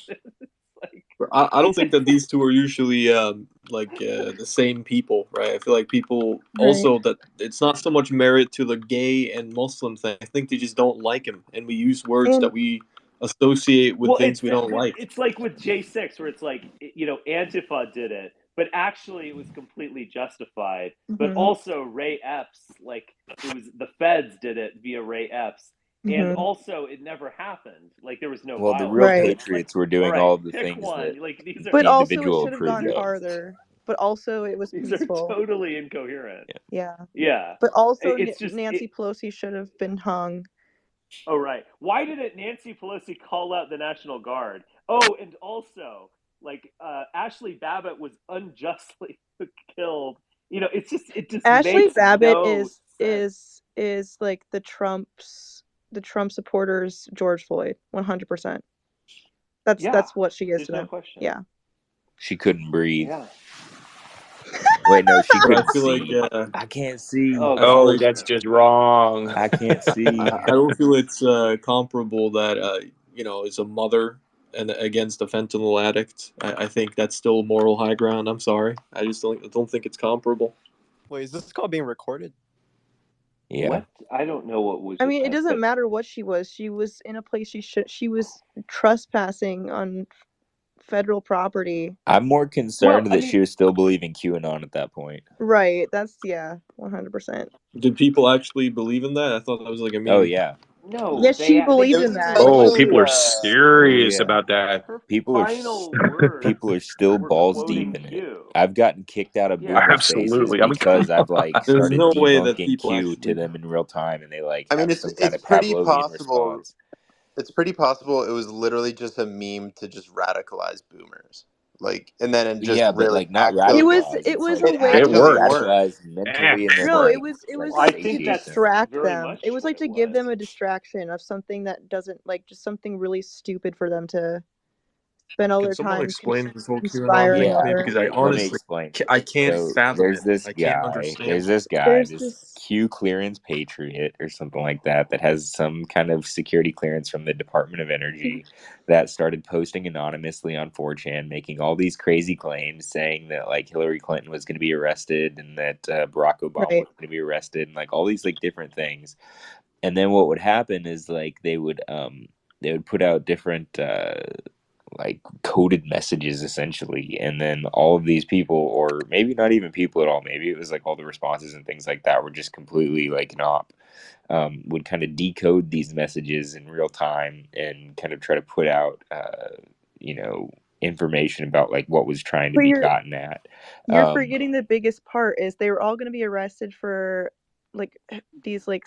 I don't think that these two are usually the same people, right? I feel like people also that it's not so much merit to the gay and Muslim thing. I think they just don't like him, and we use words that we associate with things we don't like. It's like with J6, where it's like Antifa did it, but actually it was completely justified. But also Ray Epps, like it was the feds did it via Ray Epps. And also, it never happened. Like there was no Well, the violence. real patriots were doing all the pick things one. that Like these are. But the also, it individual should have approved gone of. farther. But also, it was These peaceful. are totally incoherent. Yeah. Yeah. But also, it's just Nancy Pelosi should have been hung. Oh right. Why didn't Nancy Pelosi call out the National Guard? Oh, and also, like Ashley Babbitt was unjustly killed. It's just Ashley makes Babbitt no is like the Trump supporters George Floyd 100%. That's what she is There's to no them. question. Yeah. She couldn't breathe. Yeah. Wait, no, she But I couldn't feel see. like I can't see. Oh, that's just wrong. I can't see. I don't feel it's comparable that is a mother and against a fentanyl addict. I think that's still moral high ground. I'm sorry. I just don't think it's comparable. Wait, is this call being recorded? Yeah. What? I don't know what was. I mean, it doesn't matter what she was. She was in a place she was trespassing on federal property. I'm more concerned that she was still believing QAnon at that point. Right. That's 100%. Did people actually believe in that? I thought that was like a meme. Oh yeah. No. Yes, she believed in that. Oh, people are serious about that. People are still balls deep in it. I've gotten kicked out of boomer spaces because I've There's started no way that debunking people Q actually to them in real time, and they I mean, have some kind it's of pretty Pavlovian possible. response. It's pretty possible it was literally just a meme to just radicalize boomers, really not actually. radicalize. It was It a way actually to radicalize mentally and then it was I to think that's distract very them. much It was like what to give them a distraction of something that doesn't just something really stupid for them to spend all Can their someone time explain this whole QAnon conspiring thing to Yeah, me? over. Because I let me honestly, explain. I can't So fathom there's it. this I can't guy, understand there's it. this guy, There's this this Q clearance patriot or something like that, that has some kind of security clearance from the Department of Energy, that started posting anonymously on 4chan, making all these crazy claims, saying that like Hillary Clinton was going to be arrested and that Barack Obama right. was going to be arrested, and like all these like different things. And then what would happen is like they would put out different like coded messages essentially, and then all of these people, or maybe not even people at all, maybe it was like all the responses and things like that were just completely like not, would kind of decode these messages in real time and kind of try to put out you know, information about like what was trying to But be gotten at. you're um forgetting the biggest part is they were all going to be arrested for like these like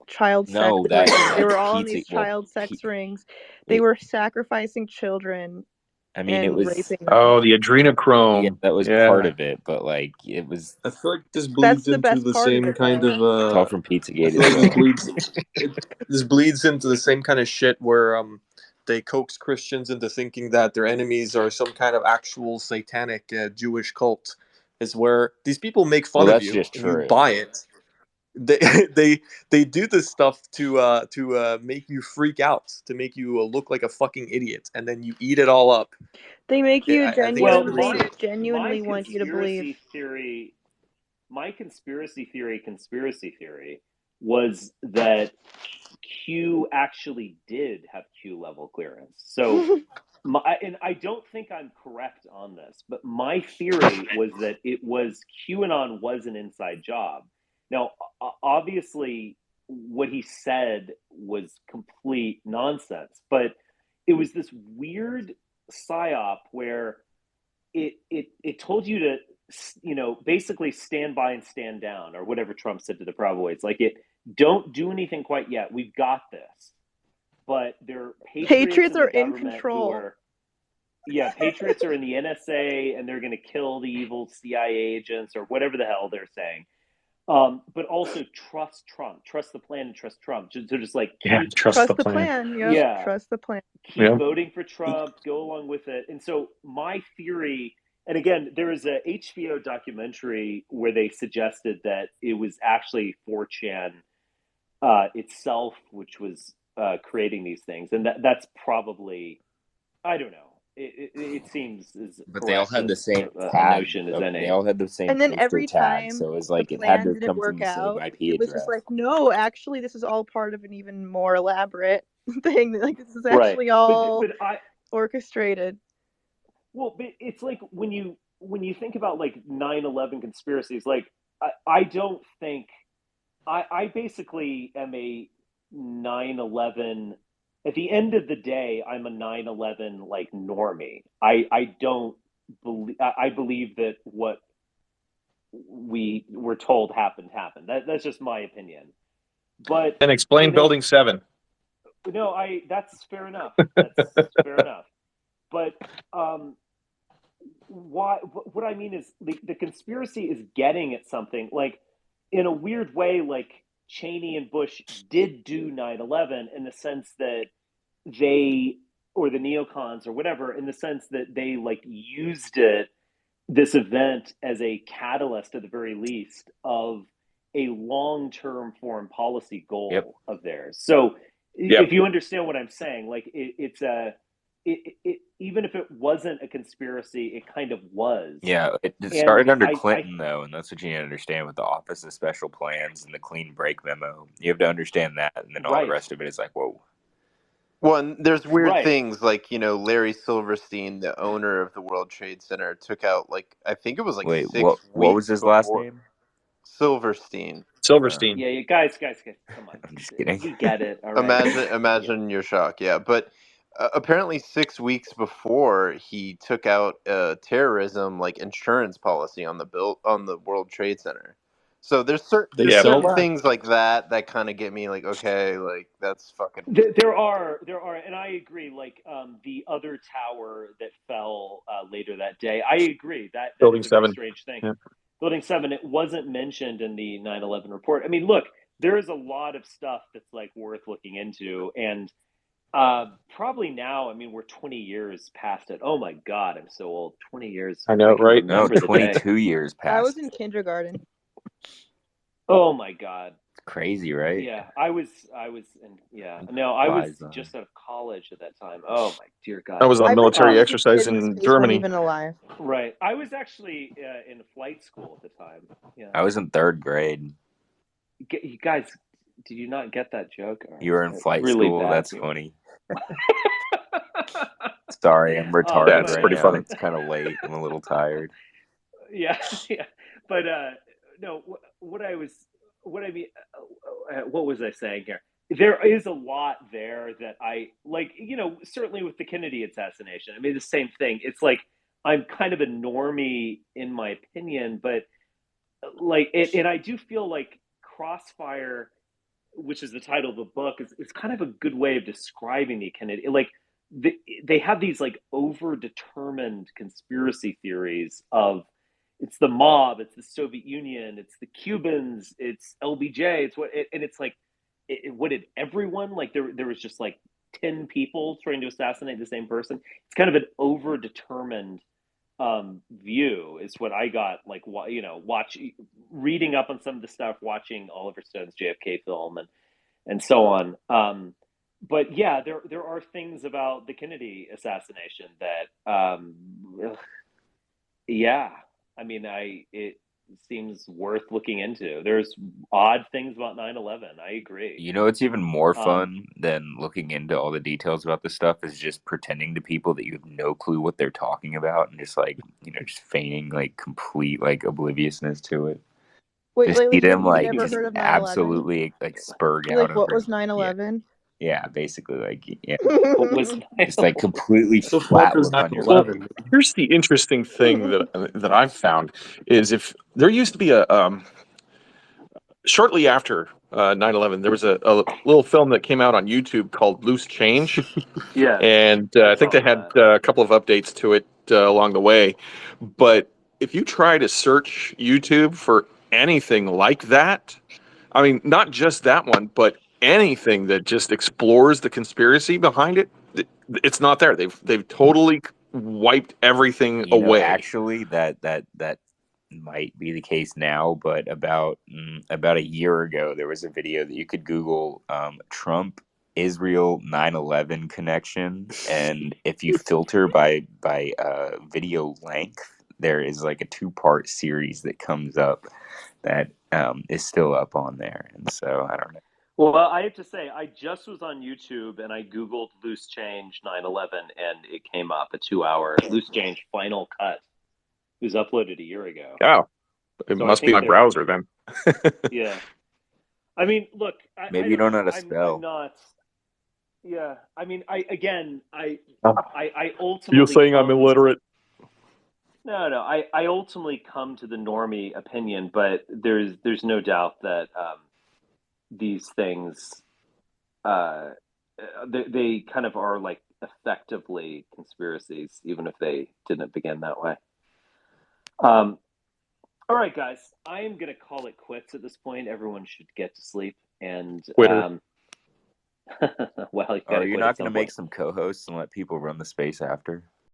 child sex no, rings. They that's were all in pizza. these Well, child sex rings. They were sacrificing children I mean, it and was, raping them. Oh, the yeah, adrenochrome. that was part Yeah. of it, but like it was, I feel like this That's bleeds the into best the part of same it, kind though. of. it's all from I Pizzagate feel as like this well. bleeds. This bleeds into the same kind of shit where they coax Christians into thinking that their enemies are some kind of actual satanic Jewish cult. Is where these people make Well, fun of that's you just and you true. buy it. They they do this stuff to make you freak out, to make you look like a fucking idiot, and then you eat it all up. They make you I think it's Well, really my sick. my want you to believe. conspiracy theory was that Q actually did have Q level clearance. So and I don't think I'm correct on this, but my theory was that QAnon was an inside job. Now, obviously, what he said was complete nonsense, but it was this weird psyop where it told you to, basically stand by and stand down, or whatever Trump said to the Proud Boys. Like, don't do anything quite yet. We've got this. But there are patriots in Patriots the are in government who control. are, yeah, patriots are in the NSA, and they're going to kill the evil CIA agents or whatever the hell they're saying. But also trust Trump, trust the plan, and trust Trump. Just like Yeah, keep trust the the plan. plan. Yep. Yeah, Trust the plan. keep Yeah. voting for Trump, go along with it. And so my theory, and again, there is a HBO documentary where they suggested that it was actually 4chan itself, which was creating these things, and that's probably, I don't know. It seems as But they all correct had the as same a tag. notion as They any. all had the same And then poster every tag, so time it was the like it had plan to didn't come from work the same out, IP it was just address. like, no, actually, this is all part of an even more elaborate thing. Like, this is Right, actually all but I orchestrated. well, but it's like when you think about like 9/11 conspiracies, like I don't think I basically am a 9/11. At the end of the day, I'm a 9/11 like normie. I don't believe. I believe that what we were told happened. That's just my opinion. But And explain for this, Building 7. no, that's fair enough. That's fair enough. But why? What I mean is the conspiracy is getting at something. Like, in a weird way, like Cheney and Bush did do 9/11 in the sense that they, or the neocons or whatever, in the sense that they like used this event as a catalyst, at the very least, of a long-term foreign policy Yep. goal of theirs. So Yep. if you understand what I'm saying, like it's a even if it wasn't a conspiracy, it kind of was. Yeah, it And started under I Clinton, though, and that's what you need to understand with the Office of Special Plans and the clean break memo. You have to understand that, and then all the right, rest of it is like, whoa. Well, and there's weird right. things like, Larry Silverstein, the owner of the World Trade Center, took out like I think it was like Wait, 6 what was weeks his last before name? Silverstein. Silverstein. Yeah, guys, come on. I'm just kidding. We get it. All right. Imagine your shock. Yeah, but apparently 6 weeks before he took out a terrorism like insurance policy on the World Trade Center. So there's Yeah, certain but things like that kind of get me like, okay, like that's fucking weird. There are, and I agree. Like the other tower that fell later that day, I agree that Building is a very 7. strange thing. Yeah. Building 7, it wasn't mentioned in the 9/11 report. I mean, look, there is a lot of stuff that's like worth looking into, and Probably now. I mean, we're 20 years past it. Oh my God, I'm so old. 20 years. I know, I can right? No, remember the day. 22 years I was past. in kindergarten. Oh my God. It's crazy, right? Yeah, I was in, yeah. No, I was Flies by. just out of college at that time. Oh my dear I God. was on I a bet military some of these exercise kids in in space weren't Germany. even alive. Right. I was actually in flight school at the time. Yeah. I was in 3rd grade. You guys, did you not get that joke? Or You were in flight really school? bad That's humor. funny. Sorry, I'm Oh retarded That's man. right pretty now. funny. It's kind of late. I'm a little tired. Yeah, yeah. But no, what I was, what I mean, what was I saying here? There is a lot there that I like. Certainly with the Kennedy assassination. I mean, the same thing. It's like I'm kind of a normie in my opinion, but like it, and I do feel like Crossfire, which is the title of the book, is kind of a good way of describing the Kennedy. Like the, they have these like over-determined conspiracy theories of it's the mob, it's the Soviet Union, it's the Cubans, it's LBJ, it's and it's like, what did everyone like? There was just like 10 people trying to assassinate the same person. It's kind of an over-determined view is what I got, like, reading up on some of the stuff, watching Oliver Stone's JFK film, and so on. But yeah, there are things about the Kennedy assassination that, yeah, I mean, it seems worth looking into. There's odd things about 9/11. I agree. You know what's even more Um, fun than looking into all the details about this stuff is just pretending to people that you have no clue what they're talking about and just like, just feigning like complete like obliviousness to it. Wait, Just see like them you've like never just heard of 9/11? absolutely like spurg You're out like, what over it. was 9/11? Yeah, basically like what was just like completely The flat fuck is look on your 9/11? face. Here's the interesting thing that I've found is if there used to be a shortly after 9/11, there was a little film that came out on YouTube called Loose Change, Yes, and I think they had a couple of updates to it along the way. But if you try to search YouTube for anything like that, I mean, not just that one, but anything that just explores the conspiracy behind it, it's not there. They've totally wiped everything away. Actually, that might be the case now, but about a year ago, there was a video that you could Google Trump Israel 9/11 connection, and if you filter by video length, there is like a 2-part series that comes up that is still up on there, and so I don't know. Well, I have to say, I just was on YouTube and I Googled Loose Change 9/11 and it came up a 2-hour Loose Change final cut. It was uploaded a year ago. Oh, it So I must be think my they're, browser then. yeah. I mean, look, I Maybe you don't don't know know. how to I'm spell. not, yeah. I mean, I You're ultimately saying I'm come, illiterate. no, I ultimately come to the normie opinion, but there's no doubt that these things, uh, they kind of are like effectively conspiracies, even if they didn't begin that way. All right, guys, I am going to call it quits at this point. Everyone should get to sleep. And, Twitter. well, you got Are to you quit at not going to some make point. some co-hosts and let people run the space after?